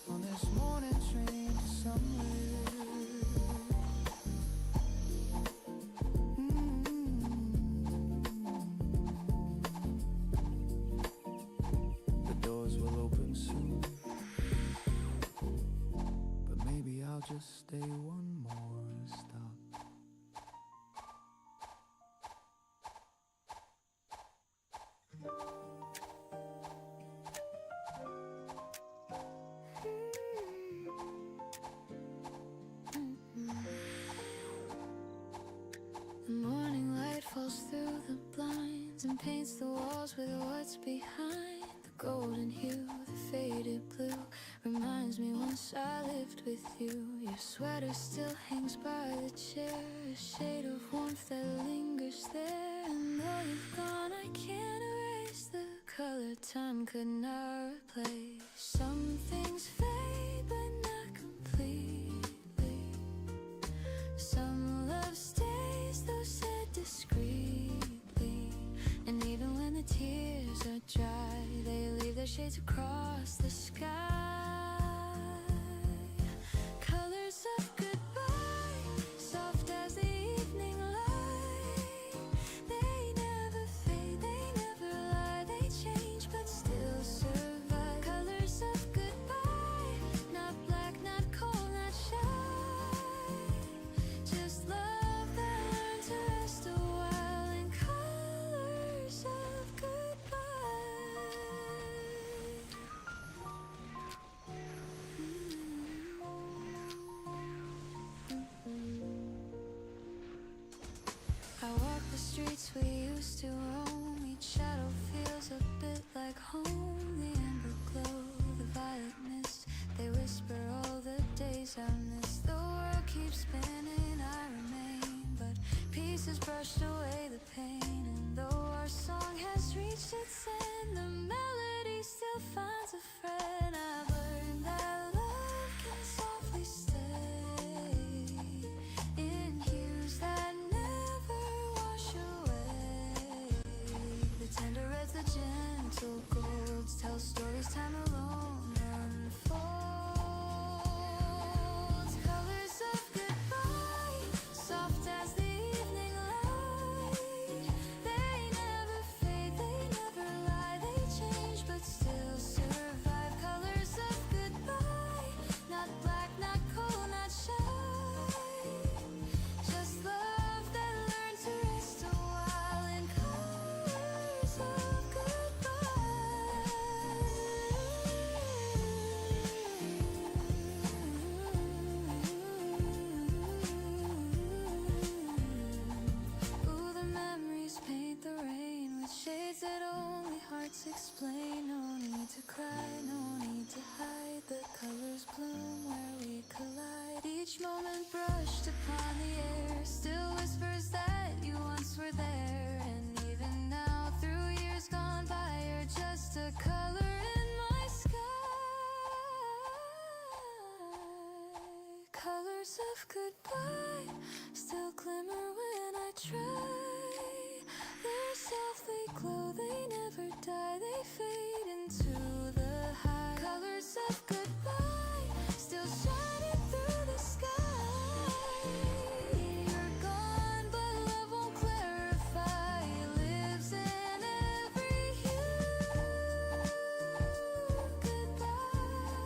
on this morning train to somewhere. The doors will open soon, but maybe I'll just stay one more stop. The morning light falls through the blinds and paints the walls with what's behind. The golden hue, the faded blue reminds me once I lived with you. Your sweater still hangs by the chair, a shade of warmth that lingers there. And though you've gone, I can't erase the color time could not replace. Some things fade but not completely. Some love stays, though said discreetly. And even when the tears are dry, they leave their shades across the sky. Colors of goodbye, soft as the evening light. They never fade, they never lie. They change but still survive. streets we used to roam, each shadow feels a bit like home. The amber glow, the violet mist, they whisper all the days I miss. The world keeps spinning, I remain, but peace has brushed away the pain. And though our song has reached its end, the melody still finds a friend. I've learned that love can softly stay in hues that never wash away. The tender reds, the gentle golds, tell stories time alone unfolds. Colors of goodbye, soft as the evening light. They never fade, they never lie. They change but still survive. Colors of goodbye, not black, not cold, not shy. Just love that learned to rest a while in colors of goodbye. Ooh, the memories paint the rain with shades that only hearts explain. No need to cry, no need to hide. The colors bloom where we collide. Each moment brushed upon the air still whispers that you once were there. And even now, through years gone by, you're just a color in my sky. Colors of goodbye still glimmer when I try. They softly glow, they never die, they fade into the high. Colors of goodbye still shining through the sky. You're gone, but love won't clarify. It lives in every hue. Goodbye.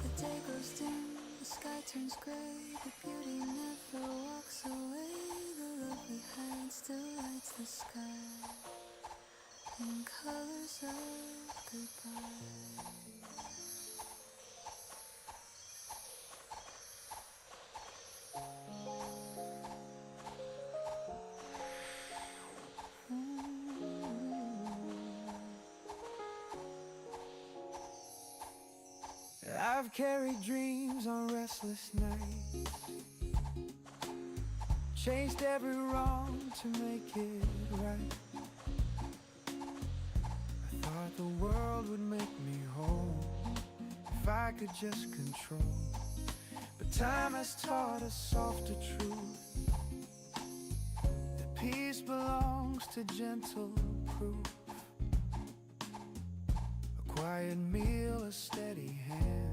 The day grows dim, the sky turns gray. The beauty never walks away. The love we hide still lights the sky in colors of goodbye. I've carried dreams on restless nights, chased every wrong to make it right. I thought the world would make me whole if I could just control. But time has taught us softer truth, that peace belongs to gentle proof. A quiet meal, a steady hand,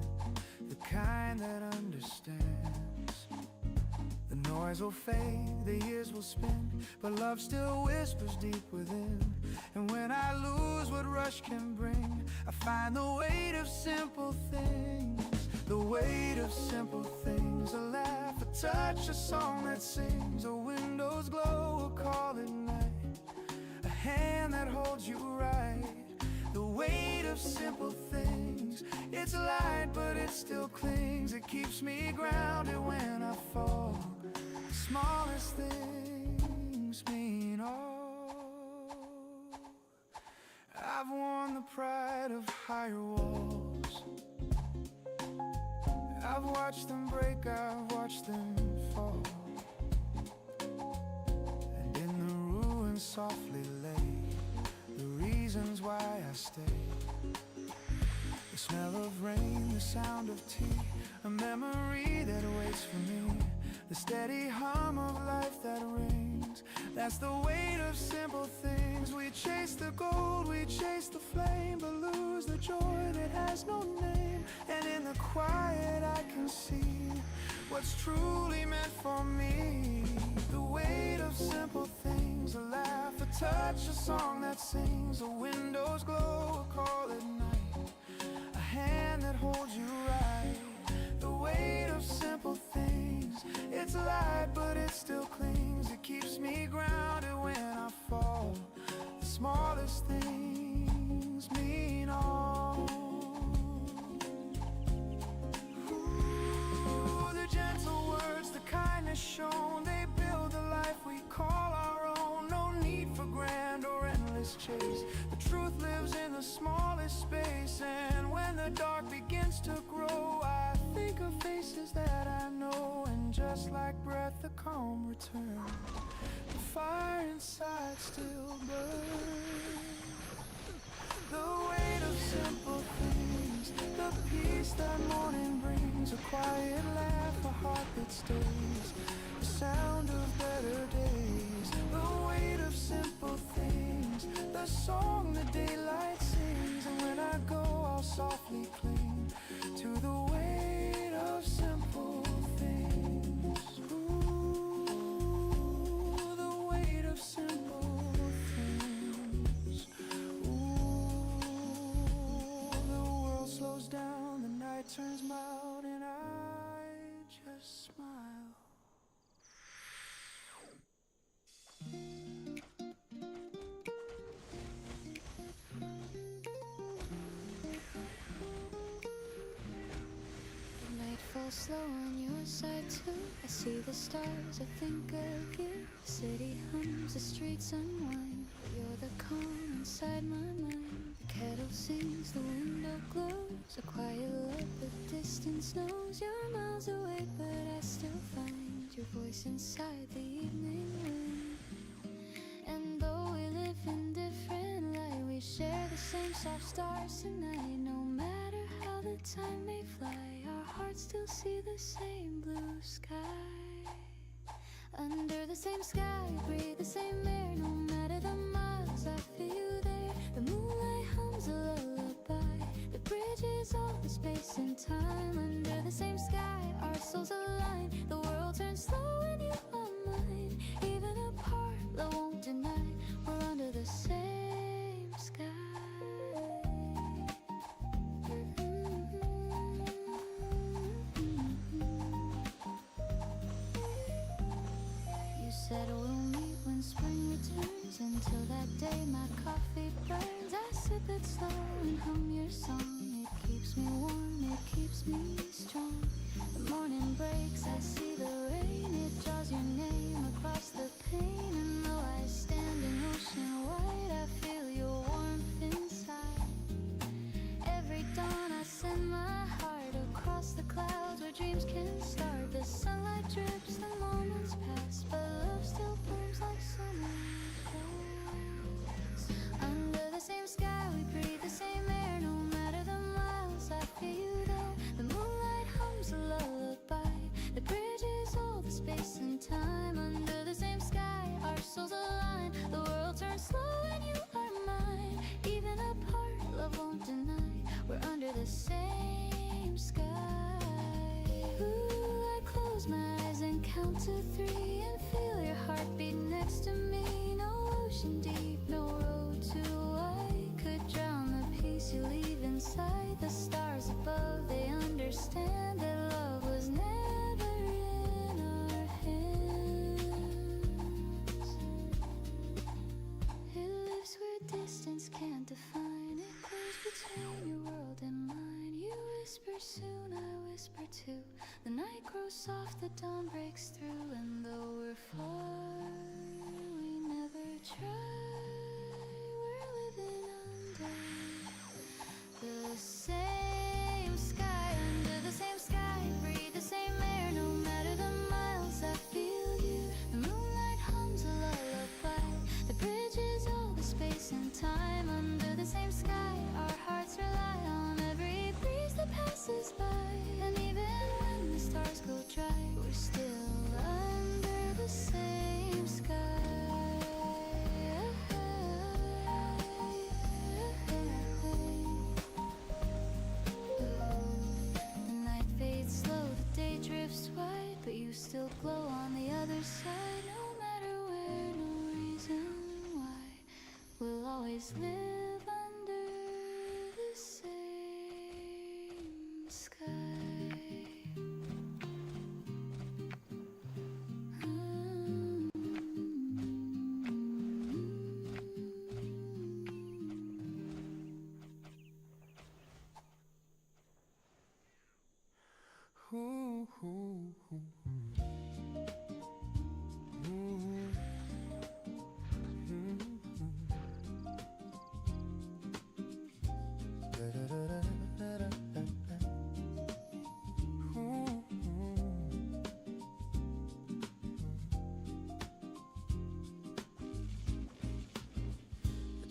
the kind that understands. The noise will fade, the years will spin, but love still whispers deep within. And when I lose what rush can bring, I find the weight of simple things. The weight of simple things. A laugh, a touch, a song that sings. A window's glow, a call at night. A hand that holds you right. The weight of simple things. It's light, but it still clings. It keeps me grounded when I fall. The smallest things mean all. I've worn the pride of higher walls. I've watched them break, I've watched them fall. And in the ruins softly lay the reasons why I stay. The smell of rain, the sound of tea, a memory that waits for me. The steady hum of life that rings. That's the weight of simple things. We chase the gold, we chase the flame, but lose the joy that has no name. And in the quiet I can see what's truly meant for me. The weight of simple things. A laugh, a touch, a song that sings. A window's glow, a call at night. A hand that holds you right. The weight of simple things. It's light, but it still clings. It keeps me grounded when I fall. The smallest things mean all. endless chase. The truth lives in the smallest space, and when the dark begins to grow, I think of faces that I know, and just like breath, the calm returns. The fire inside still burns. The weight of simple things, the peace that morning brings, a quiet laugh, a heart that stays, the sound of better days. The weight of simple things, the song the daylight sings, and when I go I'll softly cling to the weight of simple things. Ooh, the weight of simple things. Ooh, the world slows down, the night turns mild, and I just smile. The night falls slow on your side too. I see the stars, I think of you. The city hums, the streets unwind, but you're the calm inside my mind. The kettle sings, the window glows, a quiet love the distance knows. You're miles away, but I still find your voice inside the evening wind. And though we live in different light, we share the same soft stars tonight. No matter how the time may fly, our hearts still see the same blue sky. Under the same sky, breathe the same air. No matter the miles, I feel you there. The moonlight hums a lullaby, the bridge is all the space and time. Under the same sky, our souls align. The world turns slow when you are mine. Even apart, love won't deny, we're under the same sky. You said we'll meet when spring returns. Until that day my coffee burns. I sip it slow and hum your song. It keeps me warm, it keeps me strong. The morning breaks, I see the rain. It draws your name across the pane. And though I stand in ocean white, I feel your warmth inside. Every dawn I send my heart across the clouds where dreams can start. The sunlight drips, the moments pass, but love still burns like summer clouds. Under the same sky, we breathe the same air. No matter the miles, I feel you there. The moonlight hums a lullaby, the bridge is all the space and time. Under the same sky, our souls align. The world turns slow when you are mine. Even apart, love won't deny, we're under the same sky. Ooh, I close my eyes and count to 3 and feel your heartbeat next to me. No ocean deep, no road too wide could drown the peace you leave inside. The stars above, they understand that love was never in our hands. It lives where distance can't define. It grows between your world and mine. You whisper soon, I whisper too. The night grows soft, the dawn breaks through. And though we're far, we never try. We're living under the same sky. Under the same sky, breathe the same air. No matter the miles, I feel you. The moonlight hums a lullaby, the bridge is all the space and time. Under the same sky, our hearts rely on every breeze that passes by. And even when the stars go dry, we're still under the same sky. The night fades slow, the day drifts wide, but you still glow on the other side. No matter where, no reason why, we'll always live under the same sky.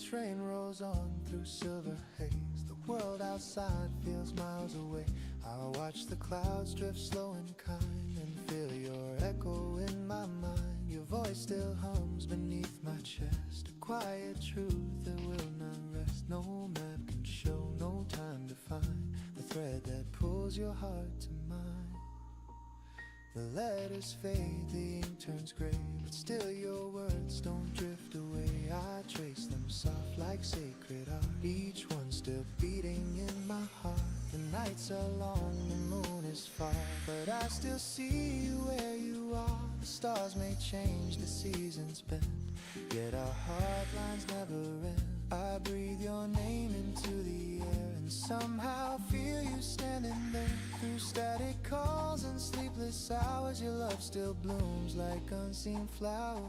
train rolls on through silver haze. The world outside feels miles away. I'll watch the clouds drift slow and kind and feel your echo in my mind. Your voice still hums beneath my chest. A quiet truth that will not rest. No map can show, no time to find the thread that pulls your heart to mine. The letters fade, the ink turns gray, but still your words don't drift away. I trace them soft like sacred art, each one still beating in my heart. The nights are long, the moon is far, but I still see you where you are. The stars may change, the seasons bend, yet our heart lines never end. I breathe your name into the air and somehow feel you standing there. Through static calls and sleepless hours, your love still blooms like unseen flowers.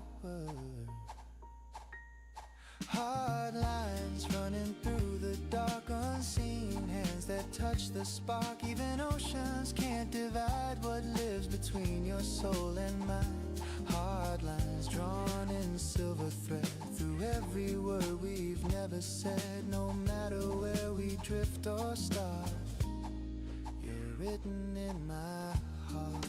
Hard lines running through the dark, unseen hands that touch the spark. Even oceans can't divide what lives between your soul and mine. Hard lines drawn in silver thread through every word we've never said. No matter where we drift or start, you're written in my heart.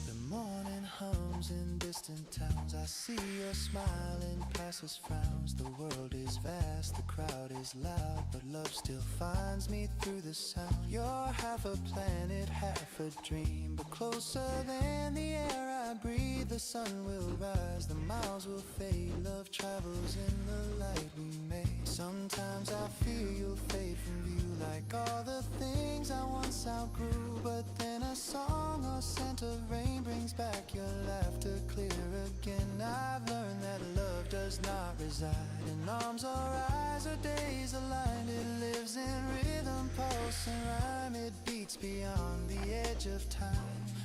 The morning hums in distant towns. I see your smile and passes frowns. The world is vast, the crowd is loud, but love still finds me through the sound. You're half a planet, half a dream, but closer than the air I breathe. The sun will rise, the miles will fade. Love travels in the light we made. Sometimes I fear you'll fade from view, like all the things I once outgrew. But then a song or scent of rain brings back your laughter clear again. I've learned that love does not reside in arms or eyes or days aligned. It lives in rhythm, pulse and rhyme. It beats beyond the edge of time.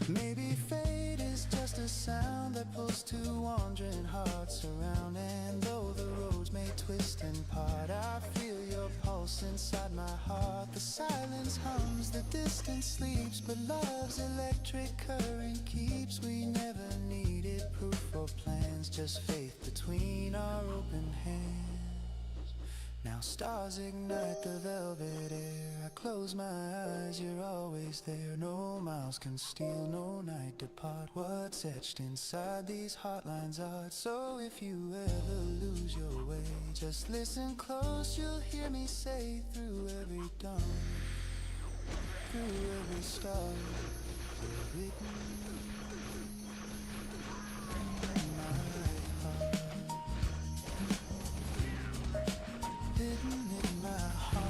Maybe fate is just a sound that pulls two wandering hearts around. And though the roads may twist and part, I feel your pulse inside my heart. The silence hums, the distance sleeps, but love's electric current keeps. We never needed proof or plans, just faith between our open hands. Now stars ignite the velvet air. I close my eyes, you're always there. No miles can steal, no night depart. What's etched inside these heart lines art. So if you ever lose your way, just listen close, you'll hear me say, through every dawn, through every star, you're written in my heart. Hidden in my heart.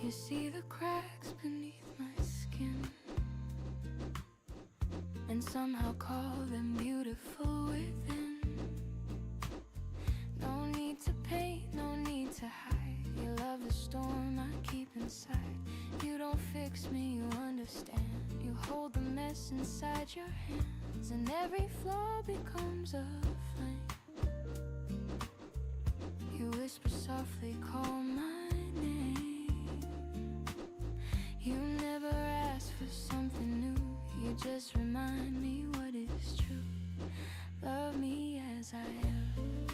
You see the cracks beneath my skin, and somehow call them beautiful within. No need to paint, no need to hide. You love the storm I keep inside. You don't fix me, you understand. You hold the mess inside your hands, and every flaw becomes a flame. You whisper softly, call my name. You never ask for something new, you just remind me what is true. Love me as I am,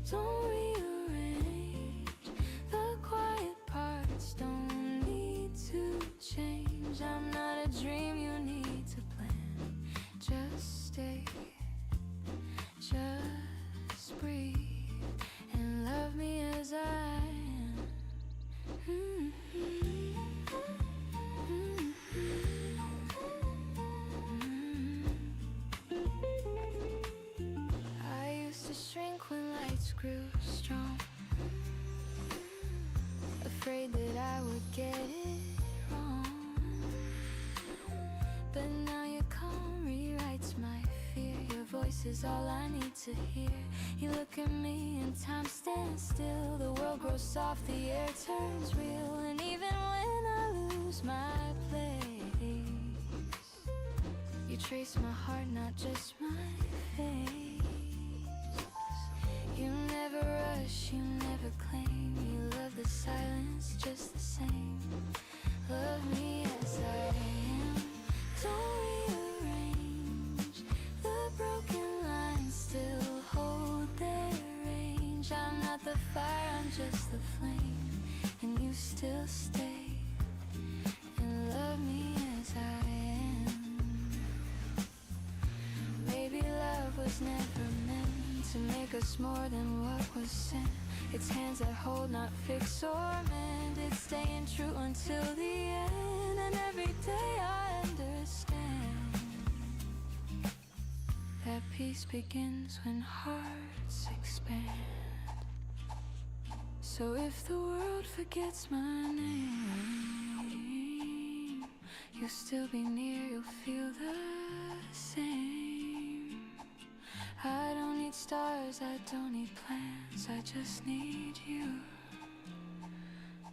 don't rearrange the quiet parts, don't need to change. I'm not a dream you need to plan, just stay, just breathe, and love me as I am. Shrink when lights grew strong, would get it wrong, but now your calm rewrites my fear. Your voice is all I need to hear. You look at me and time stands still. The world grows soft, the air turns real, and even when I lose my place, you trace my heart, not just my face. You never rush, you never claim. You love the silence just the same. Love me as I am. Don't rearrange. The broken lines still hold their range. I'm not the fire, I'm just the flame, and you still stay and love me as I am. Maybe love was never meant to make us more than what was sent. It's hands that hold, not fix or mend. It's staying true until the end, and every day I understand that peace begins when hearts expand. So if the world forgets my name, you'll still be near, you'll feel the same. I don't need stars, I don't need plans, I just need you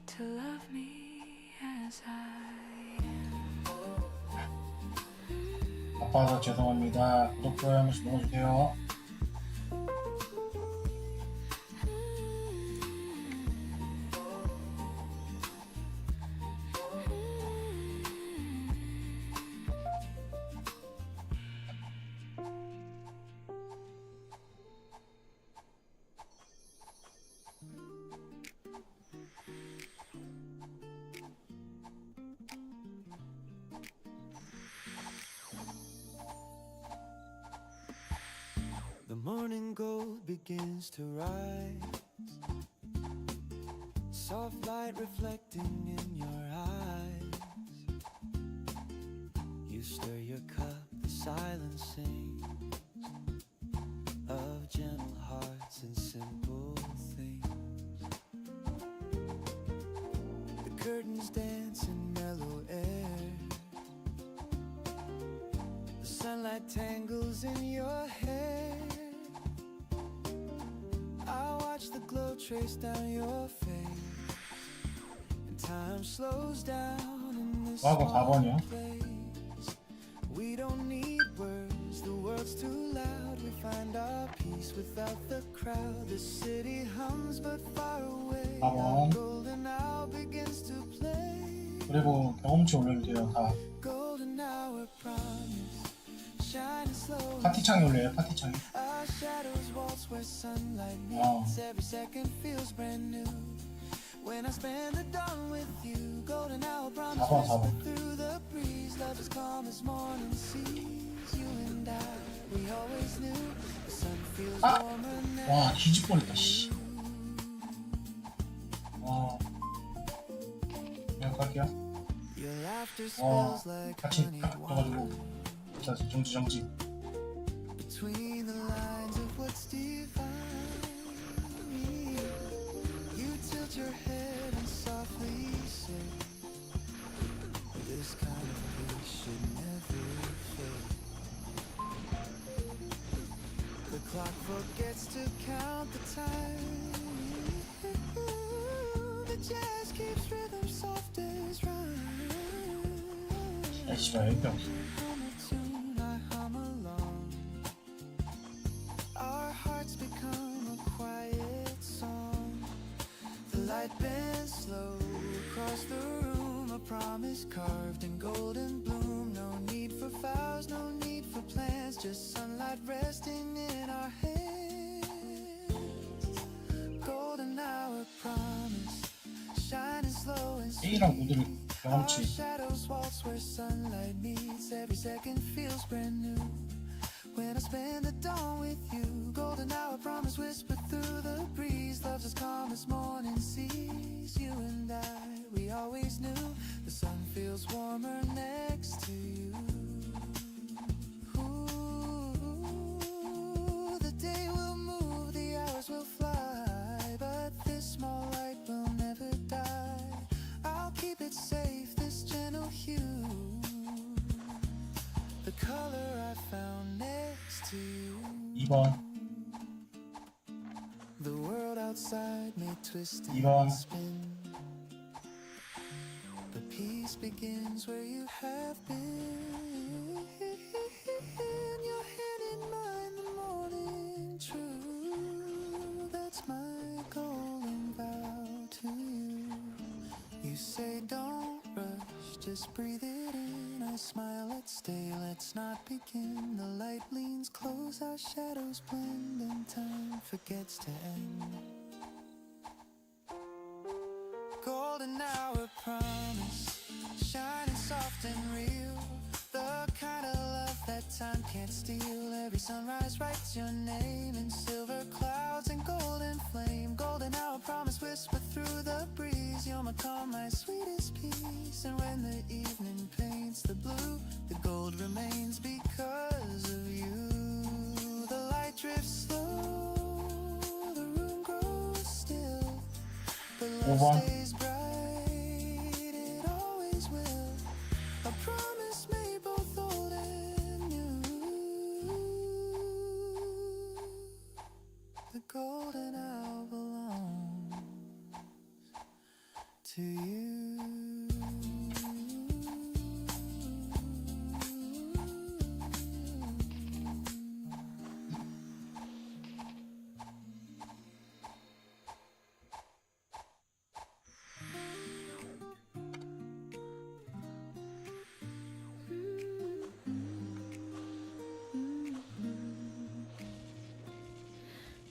to love me as I am. 아파서 죄송합니다. 구독, 좋아요 한 번씩 눌러주세요. The morning gold begins to rise, soft light reflecting in your eyes. You stir your cup, the silence sings of gentle hearts and simple things. The curtains dance in mellow air, the sunlight tangles in your hair. I watch the glow trace down your face, and time slows down in this 와고 4번이요. place. We don't need words, the world's too loud. We find our peace without the crowd. The city hums but far away. Our 4번. golden hour begins to play. 그리고 경험치 올려주세요. 다 Golden hour promise, shining slow. 파티창에 올려요. 파티창에. Our shadows waltz where sunlight meets. Every second feels brand new. When I spend the dawn with you, golden hour promise whisper through the breeze. Love is calm as morning seas. You and I, we always knew the sun feels warmer now. 와 뒤집 뻔했다. 씨. 와. 그냥 갈게요. Your laughter 와 smells like 같이 honey 가가지고 자 정지. between the lines of what's divine. You tilt your head and softly say, this kind of peace should never fade. The clock forgets to count the time. The jazz keeps rhythm soft as rhyme. 야 씨발 여기 없어. Hum a tune, I hum along. Our hearts become a quiet song. The light bends slow across the room. A promise carved in golden bloom. No need for vows, no need for plans. Just sunlight resting in our hands. Golden hour promise, shining slow and sweet. A랑 모델 Our 경험치. shadows waltz where sunlight meets. Every second feels brand new. When I spend the dawn with you, golden hour promise whisper through the breeze. Love's as calm as morning seas. You and I, we always knew the sun feels warmer next to you. Ooh, the day will move, the hours will fly, but this small light will never die. I'll 2번, The world outside may twist and 2번, spin, but peace begins where you have been. Your hand in mine, the morning true. That's my golden vow to you. You say don't rush, just breathe it in. I smile, let's stay, let's not begin. The light leans close, our shadows blend, and time forgets to end. Golden hour promise, shining soft and real. The kind of love that time can't steal. Every sunrise writes your name in silver clouds and golden flame. Golden hour promise, whisper through the breeze. You're my calm, my sweetest peace. And when the evening paints the blue, the gold remains because of you. The light drifts slow, the room grows still, but love 5번, stays bright, it always will. A promise made both old and new. The golden hour belongs to you.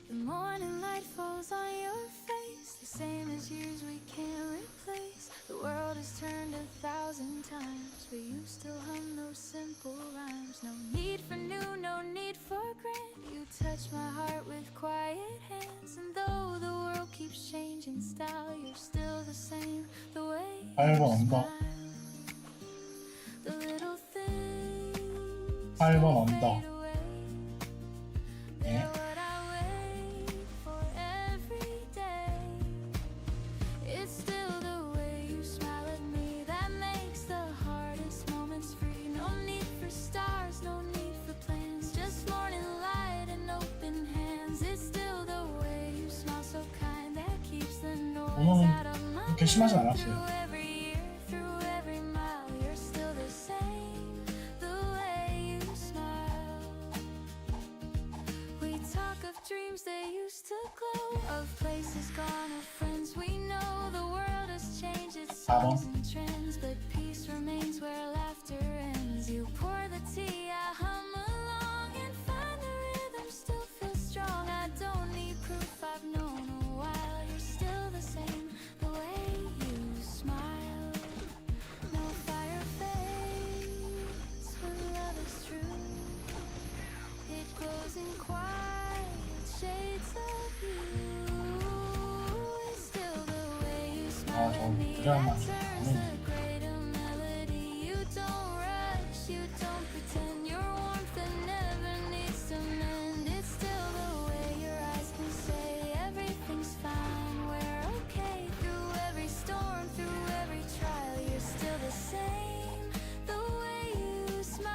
The morning light falls on your face, the same as years we can't replace. The world has turned 1,000 times, but you still hum those simple rhymes. No need for new, no need for grand. You touch my heart with quiet hands, and though the world keeps changing style, you're still the same. The way you 8번 언더, smile, the little things 8번 don't 언더. fade away. They're what I wait for every day. It's still the way you smile at me that makes the hardest moments free. No need for stars, no need for plans, just morning light and open hands. It's still the way you smile so kind that keeps the noise 오늘은 out of my 그렇게 심하지 mind. 않았어요. Through every year, through every mile, you're still the same. The way you smile. We talk of dreams that used to glow, of places gone, of friends we know. The world has changed its songs and trends, but peace remains where laughter ends. You pour the tea, I hum along and find the rhythm still feels strong. I don't need proof, I've known a while. You're still the same, the way you smile. No fire fades when love is true. It glows in quiet shades of you. It's still the way you smile 저 at me 드라마 that turns the greater melody. You don't rush, you don't pretend. Your warmth that never needs to mend. It's still the way your eyes can say everything's fine. We're okay through every storm, through every trial. You're still the same, the way you smile.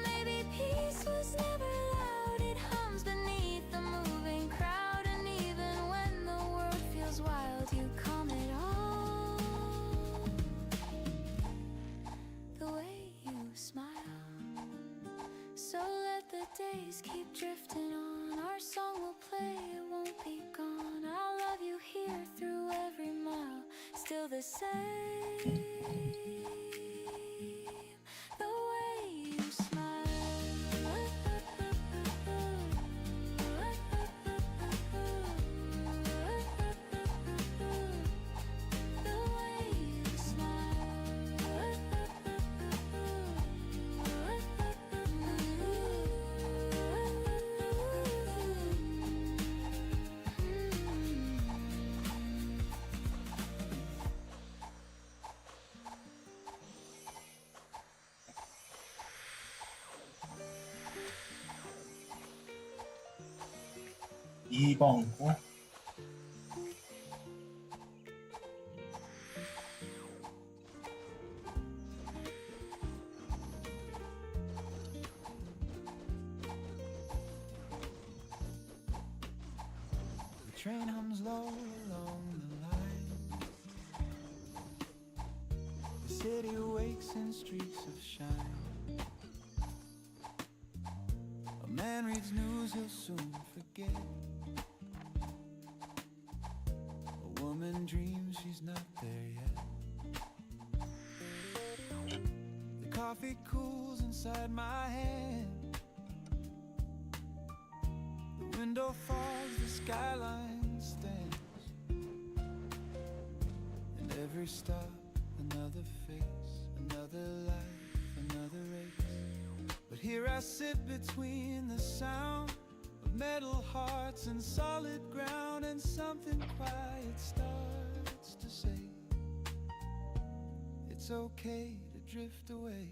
Maybe peace was never loud, it hums beneath the moving crowd. And even when the world feels wild, you calm it all. The way you smile. So let the days keep drifting on. Our song will play, it won't be gone. I'll love you here through every mile. Still the same. The way you 이 2번고, train hums low along the line. The city wakes in streaks of shine. A man reads news he'll soon forget. A woman dreams she's not there yet. The coffee cools inside my hand. The window fogs, the skyline stands. And every stop, another face, another life, another race. But here I sit between the sound of metal hearts and solid ground, and something quiet starts to say, it's okay to drift away.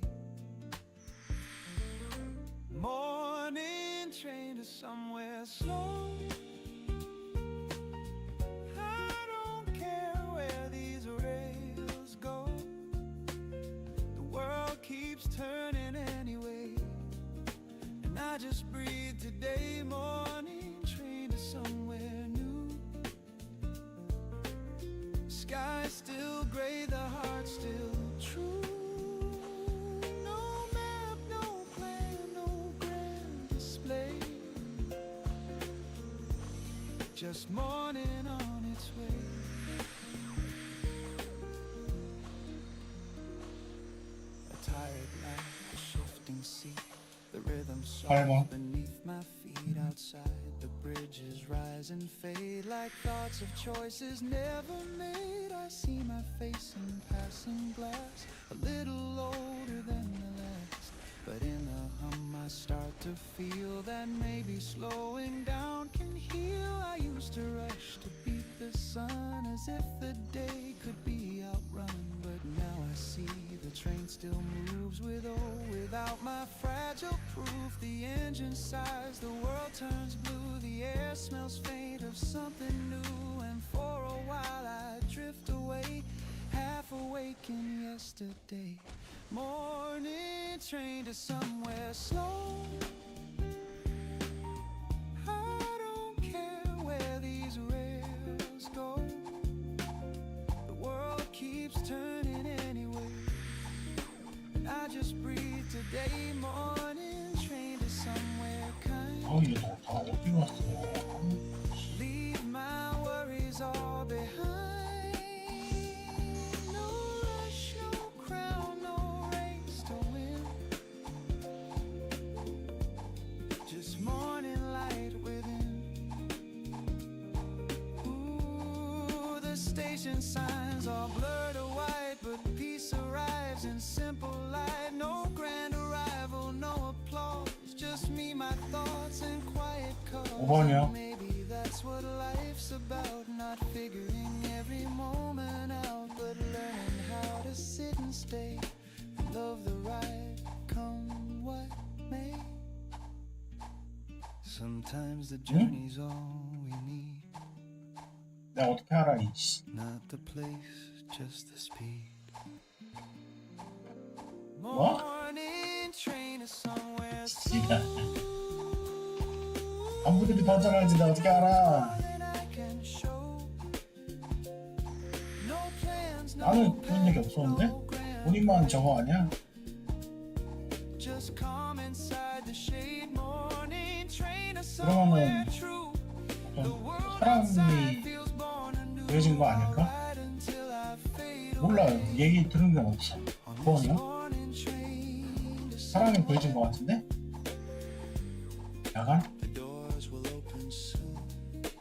Morning train to somewhere slow. I don't care where these rails go. The world keeps turning anyway, and I just breathe today. Morning train to somewhere new. Sky still gray, the heart still true. No map, no plan, no grand display. Just morning on its way. A tired life, a shifting seat. The rhythm soft beneath my feet. Outside the bridges rise and fade like thoughts of choices never made. I see my face in passing glass, a little older than the last. But in the hum I start to feel that maybe slowing down can heal. I used to rush to beat the sun as if the day could be outrun. But now I see the train still moves with or without my fragile proof. The engine sighs, the world turns blue. The air smells faint of something new. And for a while I drift away, half awake in yesterday. Morning train to somewhere slow. I don't care where these rails go. The world keeps turning anyway, and I just breathe today. Morning train to somewhere kind. 이게 다 어디 갔어? Leave my worries all behind. No rush, no crown, no race to win. Just morning light within. Ooh, the station signs all blur to white, but peace arrives in simple light. No grand arrival, no applause, just me, my thoughts, and quiet calls. 5번이요. Maybe that's what life's about, not figuring every moment out, but learning how to sit and stay, and love the ride, come what may. Sometimes the journey's all we need. 내가 어떻게 알아 이씨. Not the place, just the speed. 뭐? Morning train is somewhere 씨가. 안부들이 더 잘알지 내가 어떻게 알아? 나는 그런 얘기 없었는데? 본인만 저거 아니야? 그러면은 어떤 사람이 그려진 거 아닐까? 몰라요. 얘기 들은 게 없어. 그거는요? 사람이 그려진 거 같은데? 야간?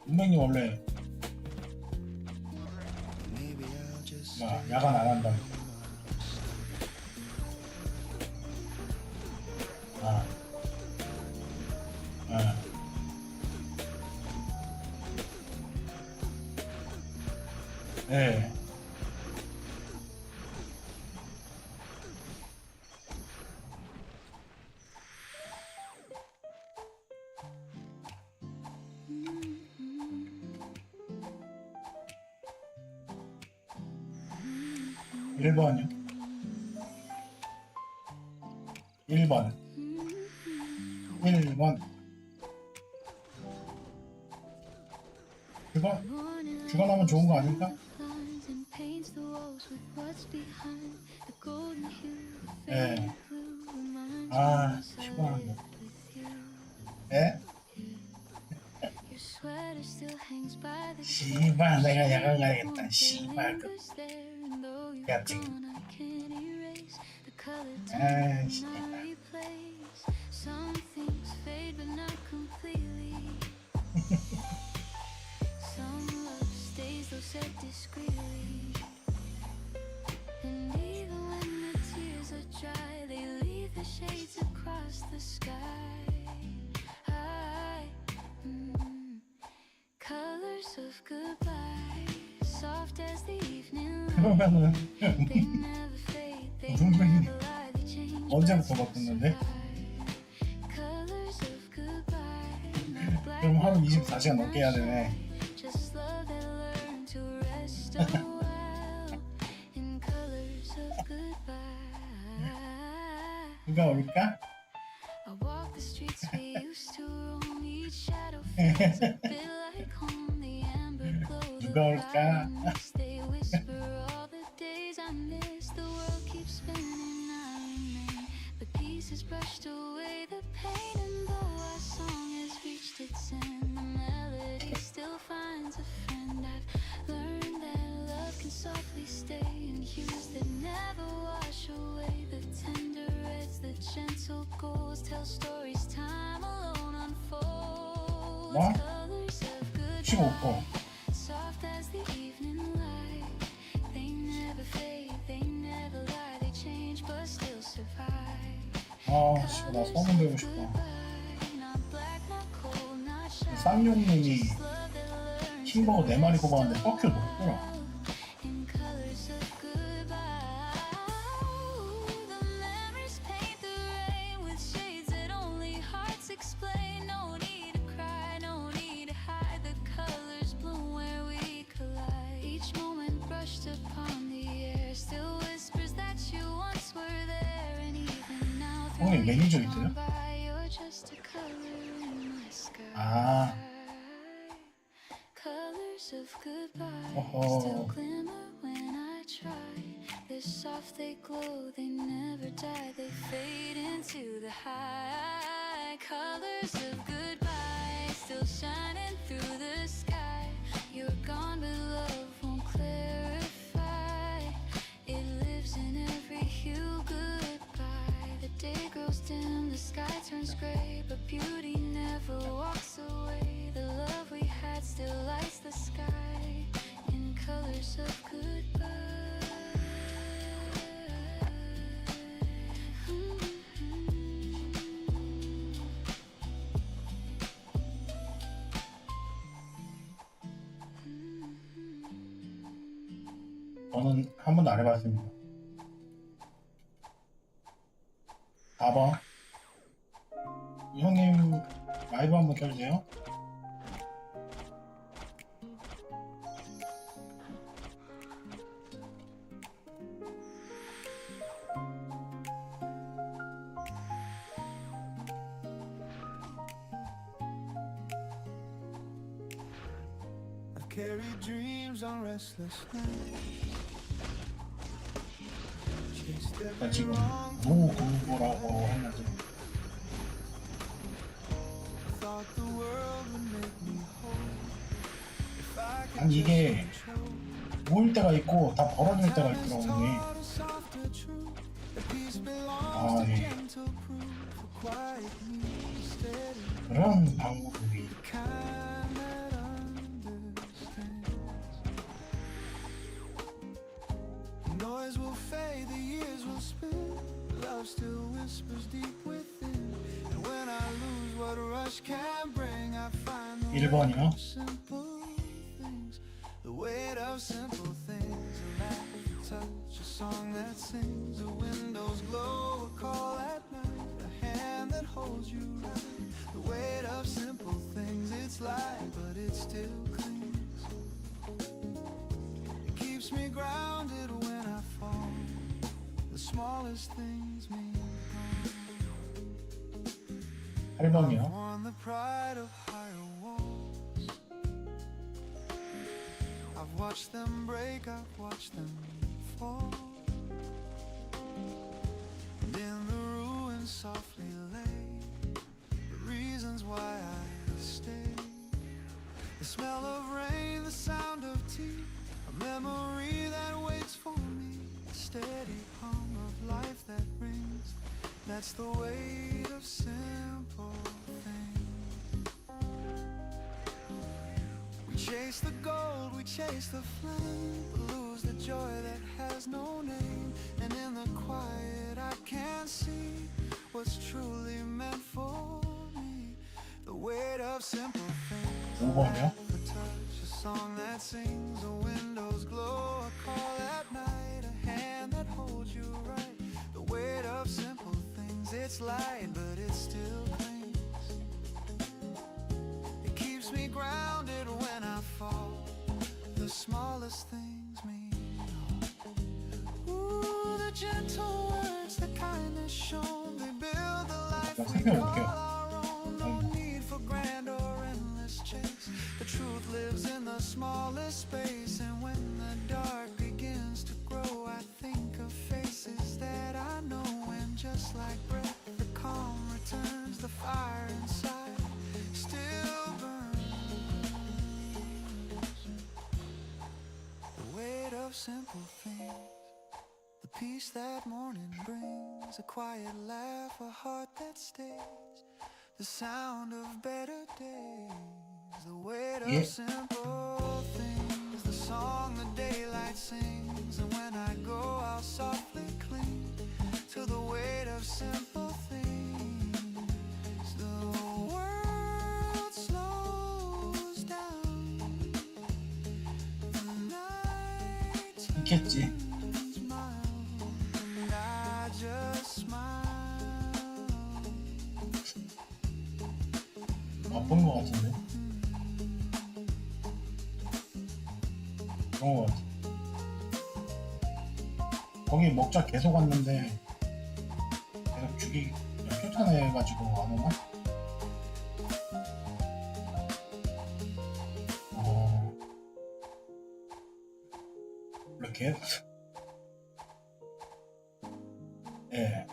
분명히 원래 야간 안 한다. 네. 1번이요. 1번. 1번. 주간하면 좋은 거 아닌가? 예. 아, 피곤한데. 예? 씨발, 내가 야간 가야겠다. 씨발, 야, 지금. 아, 씨발. And even when the tears are dry, they leave the shades across the sky. Colors of goodbye, soft as the evening light. 그러면은 They never fade, they 선생님 never lie, they change. 언제부터 바꿨는데? Colors of goodbye, 그럼 하루 24시간 넘게 해야 되네. just love that learned to rest a while in colors of goodbye. 누가 올까? I walk the streets we used to roam, each shadow feels a bit like home. The amber glow, the 누가 올까? violence, they whisper all the days I miss. The world keeps spinning, I remain. The pieces brushed away the pain, and though our song has reached its end, the melody still finds a friend. I've learned that love can softly stay in hues that never wash away. The tender reds, the gentle golds tell stories time alone unfolds. 뭐? Colors of goodbye, 15%. soft as the evening light. They never fade, they never lie, they change but still survive. 아, 씨, 나 서문 배우고 싶다. Not black, not cold, not shy. 쌍용님이 Just love that learns 킹버거 4마리 뽑았는데 뻑큐 높더라. in colors of goodbye. The memories paint the rain with shades that only hearts explain. No need to cry, no need to hide. The colors bloom where we collide. Each moment brushed upon the air still whispers that you once were there. And even now, 형님 매니저 있어요? gone by, you're just a color in my sky. 아, Colors of goodbye 어허. still glimmer when I try. They're soft, they glow, they never die. They fade into the high. Colors of goodbye still shining through the sky. You're gone, but love won't clarify. It lives in every hue. Goodbye. The day grows dim, the sky turns gray, but beauty never walks away. The love we had still lights the sky in colors of goodbye. 저는 한 번도 안 해봤습니다. 4번. 형님 라이브 한번 켜주세요. I carry dreams on restless nights. Chased every 나 지금 wrong, 뭐 공부라고 했는지 thought the world would make me whole. If I could 아니 이게 just control 모일 때가 있고 다 벌어질 때가 있더라고 형님. taught a softer truth. That peace belongs 아, to 예. gentle proof. For quiet music steady, 그런 방법이 kind that understands. Noise will fade, the years will spin. Love still whispers deep within. And when I lose what rush can bring, I find the 1번이요. weight of simple things. The weight of simple things. A laugh, a touch, a song that sings. The windows glow, a call at night. A hand that holds you right. The weight of simple things. It's light, but it still clings. It keeps me grounded when I fall. The smallest things mean harm. 8번이요. On the pride of higher walls. I've watched them break, I've watched them fall. And in the ruins softly lay the reasons why I stay. The smell of rain, the sound of tea, a memory that waits for me, a steady hum of life that rings. That's the weight of simple things. We chase the gold, we chase the flame, but lose the joy that has no name. And in the quiet I can't see what's truly meant for me. The weight of simple things. 5번이요? A song that sings, the windows glow, a call at night, a hand that holds you right. The weight of simple things, it's light, but it still clings. It keeps me grounded when I fall. The smallest things mean all. Ooh, the gentle words, the kindness shown, they build the life we call our own. No need for grand or endless chase. The truth lives in the smallest space, and when the dark begins to grow, I think of faces that I know, and just like breath, the calm returns, the fire inside still burns. The weight of simple things, the peace that morning brings, a quiet laugh, a heart that stays, the sound of better days. The weight of simple things, the song the daylight sings, and when I go I'll softly cling to the weight of simple things. The world slows down, the night 있겠지. turns mild, and I just smile. 본 거 같은데. 그런 거 같아. 거기 먹자 계속 왔는데 계속 쫓아내가지고 안 오나? 이렇게 예.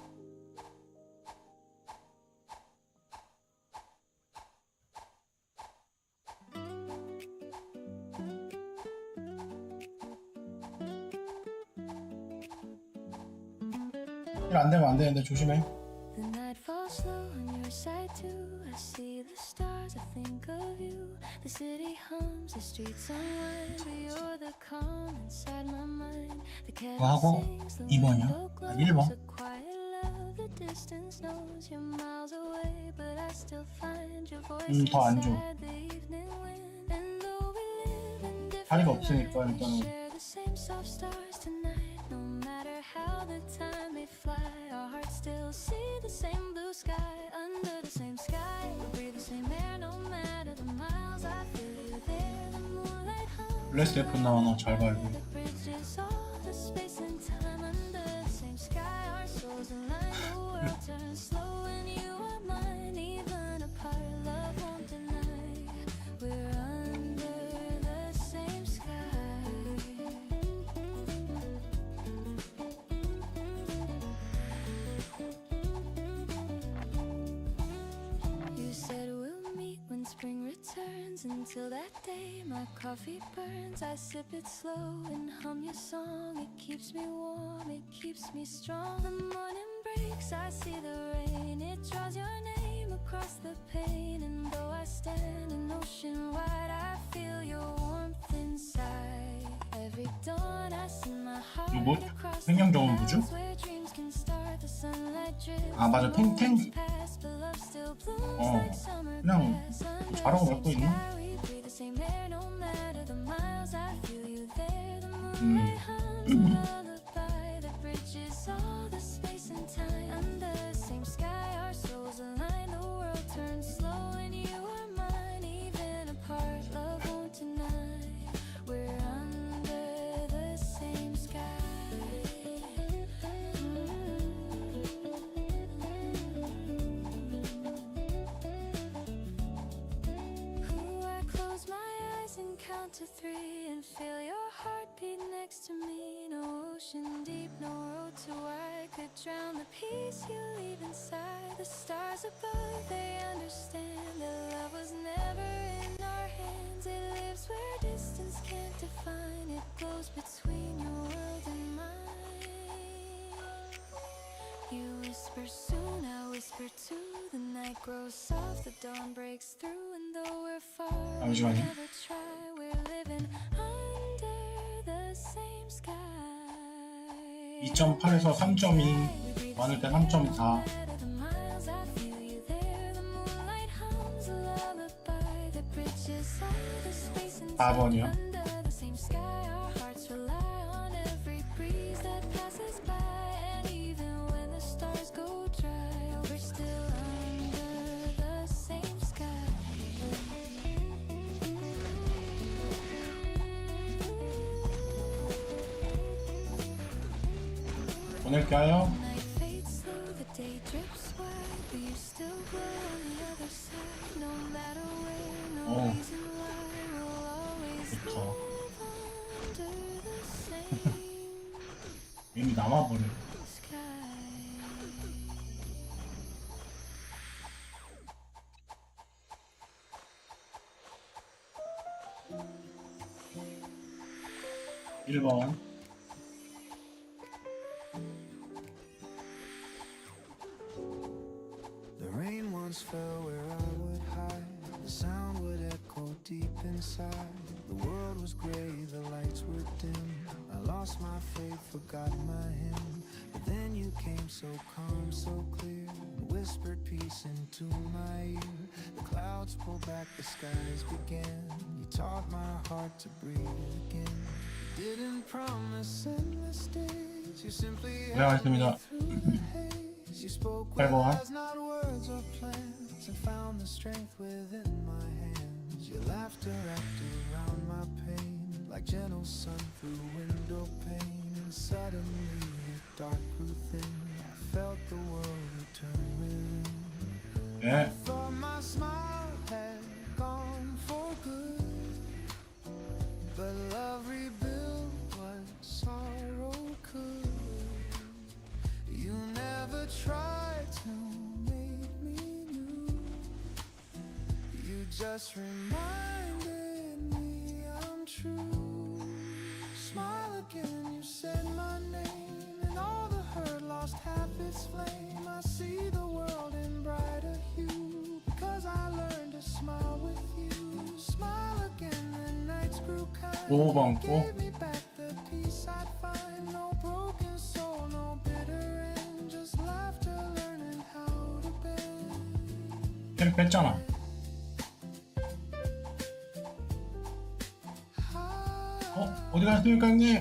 일 안 되면 안 되는데 조심해. The night falls slow on your side too. I see the stars, I think of you. The city hums, the streets unwind, but you're the calm inside my mind. The 그거 하고 cabin sings, the 2번이야? window 아, glows, 1번. a quiet love, the distance knows you're miles away, but I still find your voice 더 안 줘. inside the evening wind. And though we live in 자리가 different 없으니까 lives, we 일단은 share the same soft stars tonight. No matter how the time may fly, our hearts still see the same blue sky. Under the same sky, we breathe the same air. No matter the miles, I feel you there. The moonlight hums, 블레스 F 나와나 잘 봐. the bridges, all the space and time. Under the same sky, our souls align. The world turns slow and you are mine. Even apart, love won't deny. We're under the same sky. You said we'll meet when spring returns. Until that day, my coffee burns. I sip it slow and hum your song. It keeps me warm, it keeps me strong. The morning breaks, I see the rain. It draws your name across the pane. And though I stand an ocean wide, I feel your warmth inside. Every dawn, I see my heart 뭐? across the 생명정원구죠? clouds where dreams can start. The sunlight drips. 아 맞아 탱탱. Past, but love still blooms 어 like summer 그냥 grass. Under 잘하고 the 먹고 same 있네. sky, we breathe the same air. No matter the miles, I feel you there. The moonlight hums a lullaby that bridges all the space and time. Under the same sky, our souls align. The world turns slow and you are mine. Even apart, love won't deny. We're under the same sky. Ooh, I close my eyes and count to 3 and feel your heartbeat next to me. No ocean deep, no road to where I could drown the peace you leave inside. The stars above, they understand that love was never in our hands. It lives where distance can't define. It glows between your world and mine. You whisper soon, I whisper too. The night grows soft, the dawn breaks through. And though we're far, we'll 잠시만요. never try. We're living under the same sky. 2.8에서 3.2 많을 때 3.4 4번이요. 보낼까요? 오, 좋다. 이미 남아버려. (1번) The rain once fell where I would hide. The sound would echo deep inside. The world was gray, the lights were dim. I lost my faith, forgot my hymn. But then you came so calm, so clear, and whispered peace into my ear. The clouds pulled back, the skies began. You taught my heart to breathe again. You didn't promise endless days. You simply held me through the haze. You spoke with eyes, not words or plans, and found the strength within my hands. Your laughter wrapped around my pain, like gentle sun through window pane. And suddenly the dark grew thin. I felt the world return within. I thought my smile had gone for good, but love rebuilt what sorrow could. You never tried to make me new. You just reminded me I'm true. Smile again, you said my name, and all the hurt lost half its flame. I see the world in brighter hue, because I learned to smile with you. Smile again, the nights grew kind. 5번 Gave me back the peace I'd find. No broken soul, no bitter end, just laughter learning how to bend. 펜 뺐잖아. 어디 갔습니까 형님?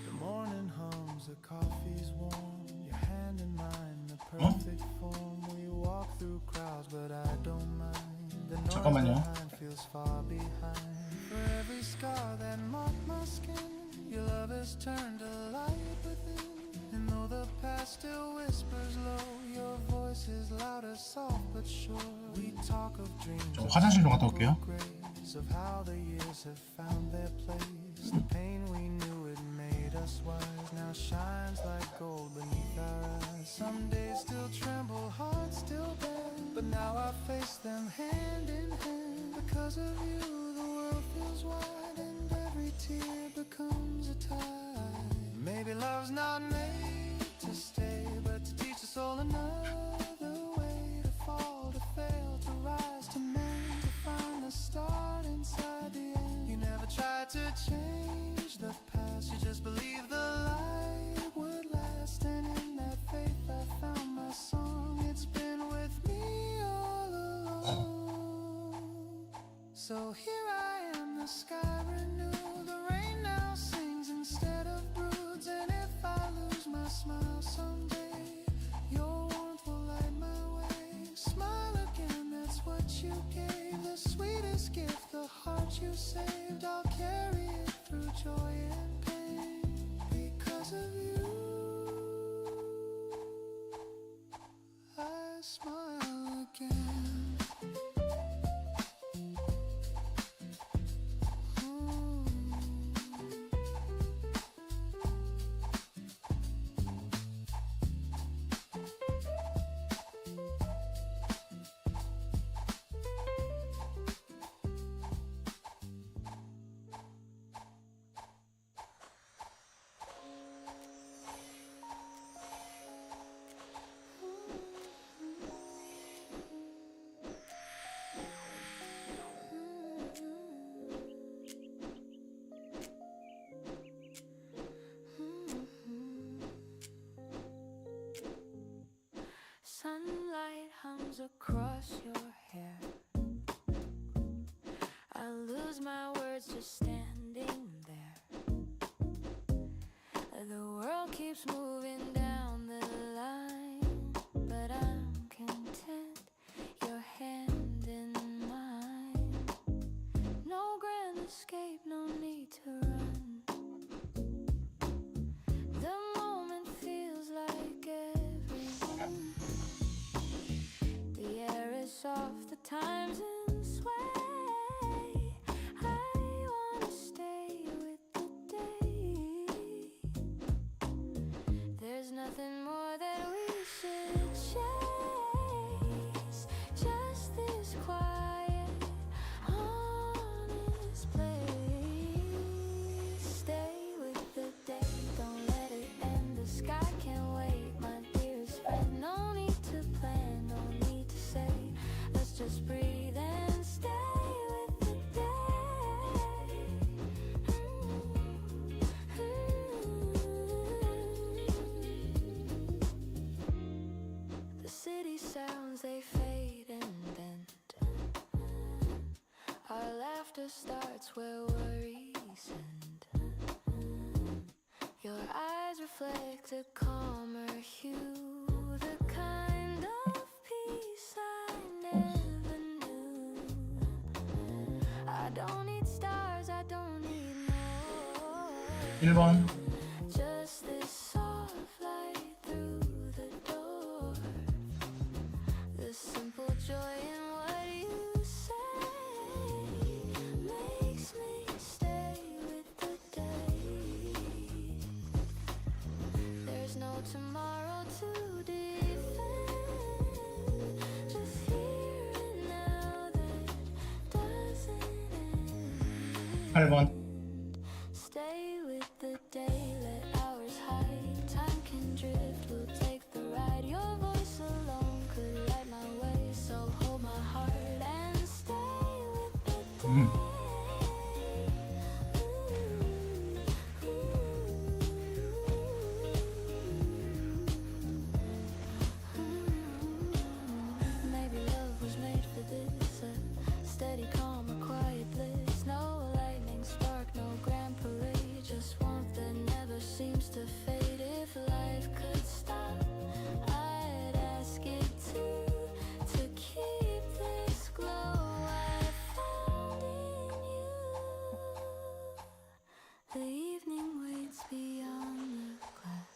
The morning hums, the coffee's warm, your hand in mine, the perfect form. We walk through crowds, but I don't mind. The noise 잠깐만요. behind feels far behind. For every scar that marked my skin, your love has turned to light within. And though the past still whispers low, your voice is louder, soft but sure. We talk of dreams, 저 화장실 좀 갔다 올게요. of how the years have found their place. The pain we knew, it made us wise, now shines like gold beneath our eyes. Some days still tremble, hearts still bend, but now I face them hand in hand. Because of you, the world feels wide, and every tear becomes a tide. Maybe love's not made to stay, but to teach us all another way to fall, to fail, to rise, to mend, to find the start inside the end. You never tried to change the past, you just believed the light would last. And in that faith I found my song, it's been with me all along. So here I am, the sky renewed, the rain now sings instead of broods. And if I lose my smile someday, your warmth will light my way. Smile again, that's what you gave, the sweetest gift, the heart you saved. I'll carry it through joy and pain. Because of you, I smile again. sunlight hums across your hair. I lose my words just standing there. The world keeps moving down the line, but I'm content, your hand in mine. No grand escape, no need to run. The moment feels like everyone. The air is soft, the time's in sway. I wanna stay with the day. There's nothing more that we should chase. Just this quiet, honest place. Stay with the day, don't let it end. The sky can't wait, my dearest friend. No need to plan, no need to say. Let's just breathe and stay with the day. The city sounds, they fade and bend. Our laughter starts where worries end. Your eyes reflect a calmer hue, the kind of peace I never knew. I don't need stars, I don't need more. 1번. Just this soft light through the door. The simple joy in what you say makes me stay with the day. There's no tomorrow to defend. Just here and now that doesn't end. 8번. Stay with the day, let hours hide. Time can drift, we'll take the ride. Your voice alone could light my way. So hold my heart and stay with the day. Maybe love was made for this. A steady calm, a quiet bliss. No lightning spark, no grand parade. Just warmth that never seems to fade. If life could stop, I'd ask it to keep this glow I found in you. The evening waits beyond the glass,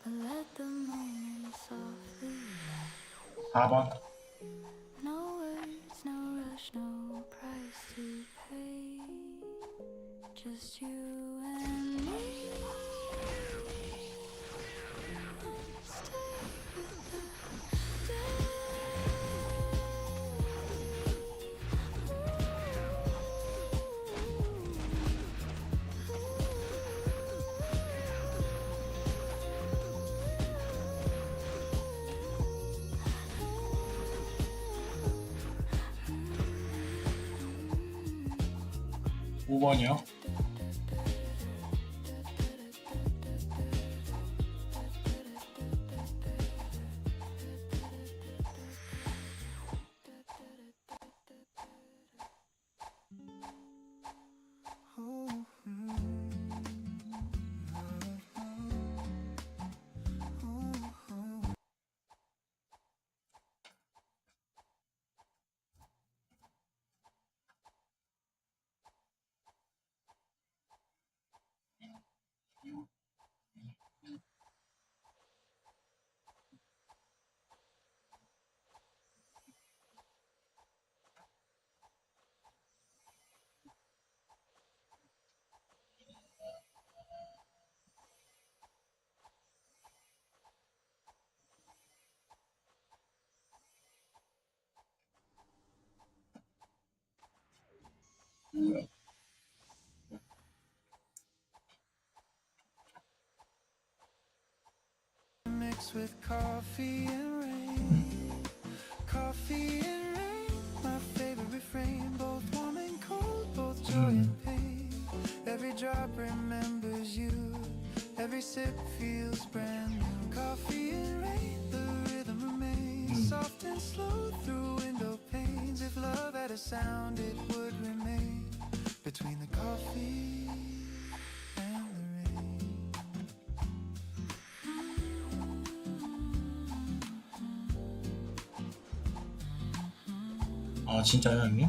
but let the moment softly last. 4번. No words, no rush, no price to pay. Just you and me. Stay with the day. 오 5번이요. Mixed with coffee and rain, coffee and rain, my favorite refrain. Both warm and cold, both joy and pain. Every drop remembers you, every sip feels brand new. Coffee and rain. 아 진짜요 형님?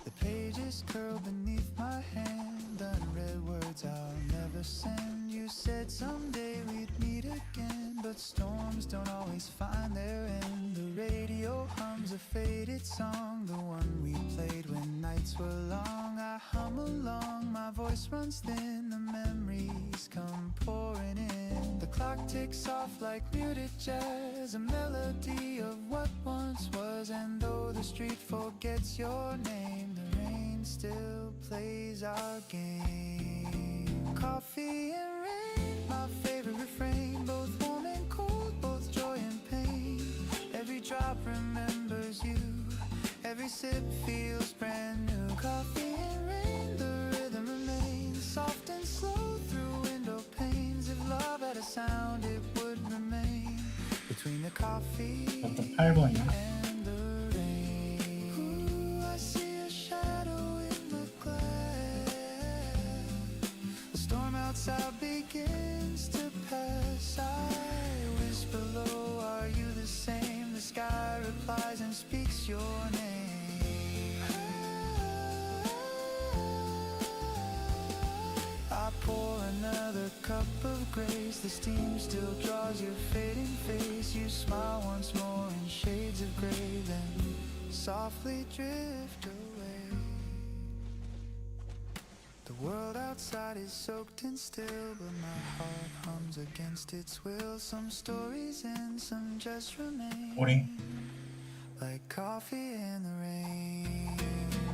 The pages curl beneath my hand, unread words I'll never send. You said someday we'd meet again, but storms don't always find their end. The radio hums a faded song, the one we played when nights were long. I hum along, my voice runs thin, the memories come pouring in. The clock ticks off like muted jazz, a melody of what once was. And though the street forgets your name, the rain still plays our game. Coffee and rain, my favorite refrain, both warm and cold, both joy and pain. Every drop remembers you, every sip feels brand new. Coffee and rain, the rhythm remains soft and slow through window panes. If love had a sound, it would remain between the coffee 저쪽 8번이요. and the rain. Ooh, I see a shadow in the glass. The storm outside begins to pass. I whisper low, are you the same? The sky replies and speaks your name. I pour another cup of grace. The steam still draws your fading face. You smile once more in shades of gray, then softly drift away. The world outside is soaked and still, but my heart hums against its will. Some stories end, some just remain, 오링. like coffee in the rain.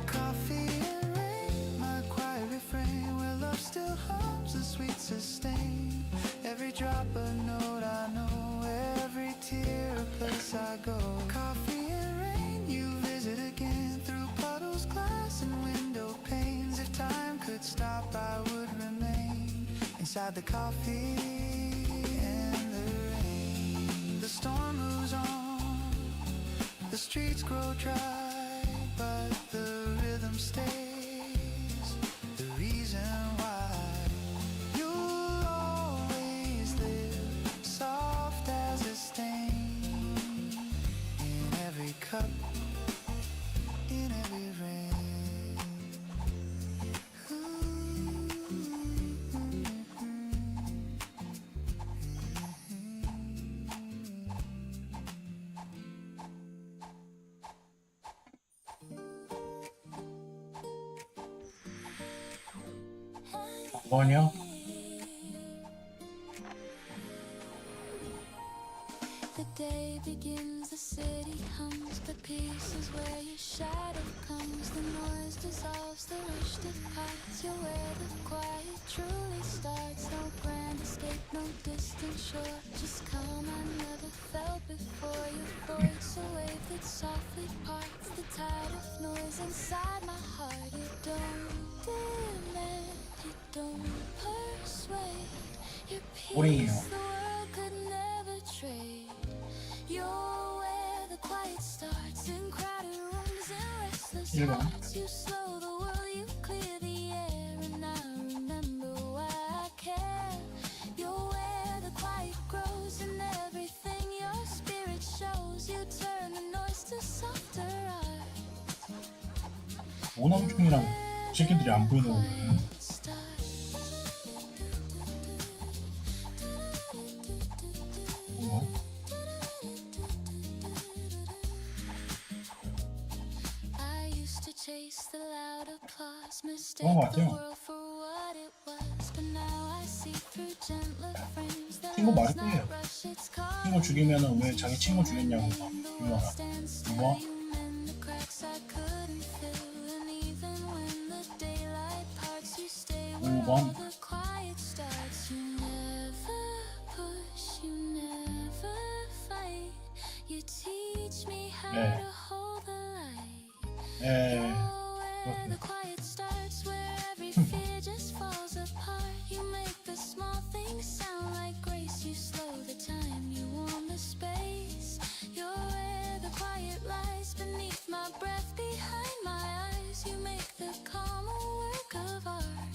Coffee and rain, my quiet refrain, where love still hums a sweet sustain. Every drop a note I know, every tear a place I go. Coffee and rain, you visit again through puddles, glass and window panes. If time could stop, I would remain inside the coffee and the rain. The storm moves on, the streets grow dry, but the rhythm stays. The reason why you'll always live soft as a stain in every cup, in every rain. 뭐냐? The day begins, the city hums, but peace is where your shadow comes. The noise dissolves, the rush departs. You're where the quiet truly starts. No grand escape, no distant shore, just calm I never felt before. Your voice, a wave that softly parts the tide of noise inside my heart. You don't demand, you don't persuade. Your 오링이에요. peace the world could never trade. You're where the quiet starts, in crowded rooms and restless 1번. hearts. You slow the world, you clear the air, and I remember why I care. You're where the quiet grows, and everything your spirit shows. You turn the noise to softer art. 오남충이랑 새끼들이 안 보이는 거예요. 뭐야? I used to chase the loud applause, mistake 그런 거 the 같아요. world for what it was, but now I see through gentler frames that 친구 love's 말을 not rushed, it's calm. 친구 죽이면은 왜 자기 친구 죽였냐고 막 The 유머가. world stands still, 뭐? you mend the cracks I couldn't fill, and even when the daylight parts, you stay where 5번. all the quiet starts. You never push, you never fight. You teach me how 네. to hold the light. 예. Where the quiet starts, where every fear just falls apart. You make the small things sound like grace. You slow the time, you warm the space. You're where the quiet lies beneath my breath, behind my eyes. You make the calm a work of art.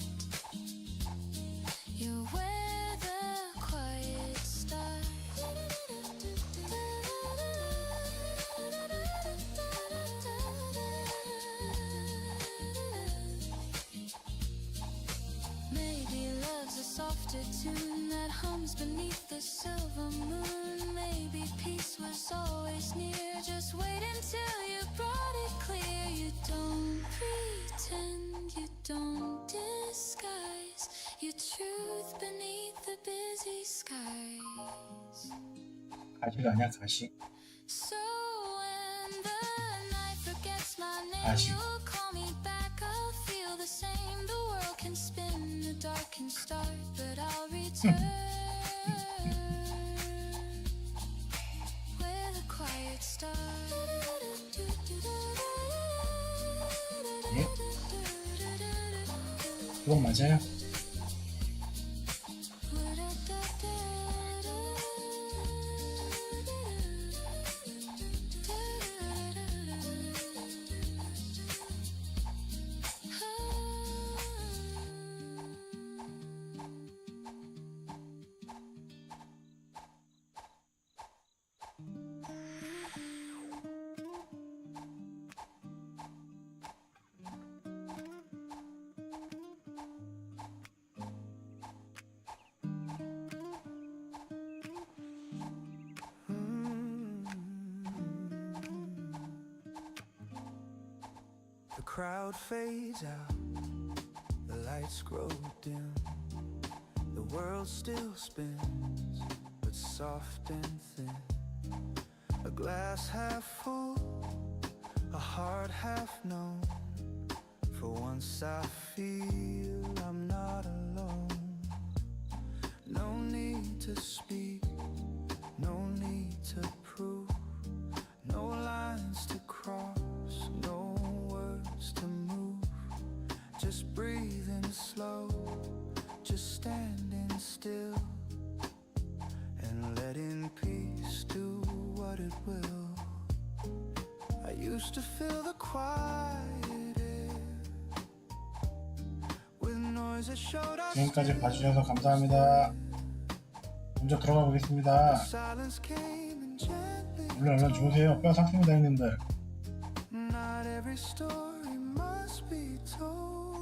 You're where the quiet starts. 가시가 아니야 가시. So when the night forgets my name, 가시. you'll call me back. I'll feel the same. The world can spin, the dark can start, but I'll return with a quiet start. 예? 그건 맞아요. The crowd fades out, the lights grow dim, the world still spins, but soft and thin. A glass half full, a heart half known. For once I feel I'm not alone. No need to speak, no need to prove, no lines to cross, no words to move. Just breathing slow, just standing still, and letting peace do what it will. I used to fill the quiet air with noise that showed us. 지금까지 봐주셔서 감사합니다. 먼저 들어가 보겠습니다. Silence came and gently. 얼른 주무세요. 뼈 상습니다 형님들. Not every story must be told.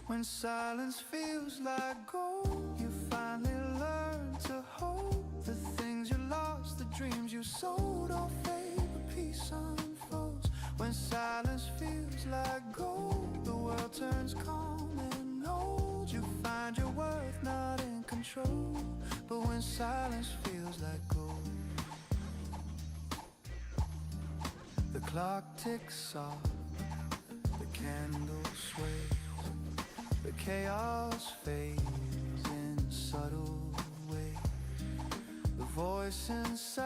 When silence feels like gold, you finally learn to hold the things you lost, the dreams you sold. Don't fade, but peace unfolds. When silence feels like gold, the world turns calm and old. You find your worth not in control, but when silence feels like gold, the clock ticks off, the candle sways, the chaos fades in subtle ways. The voice inside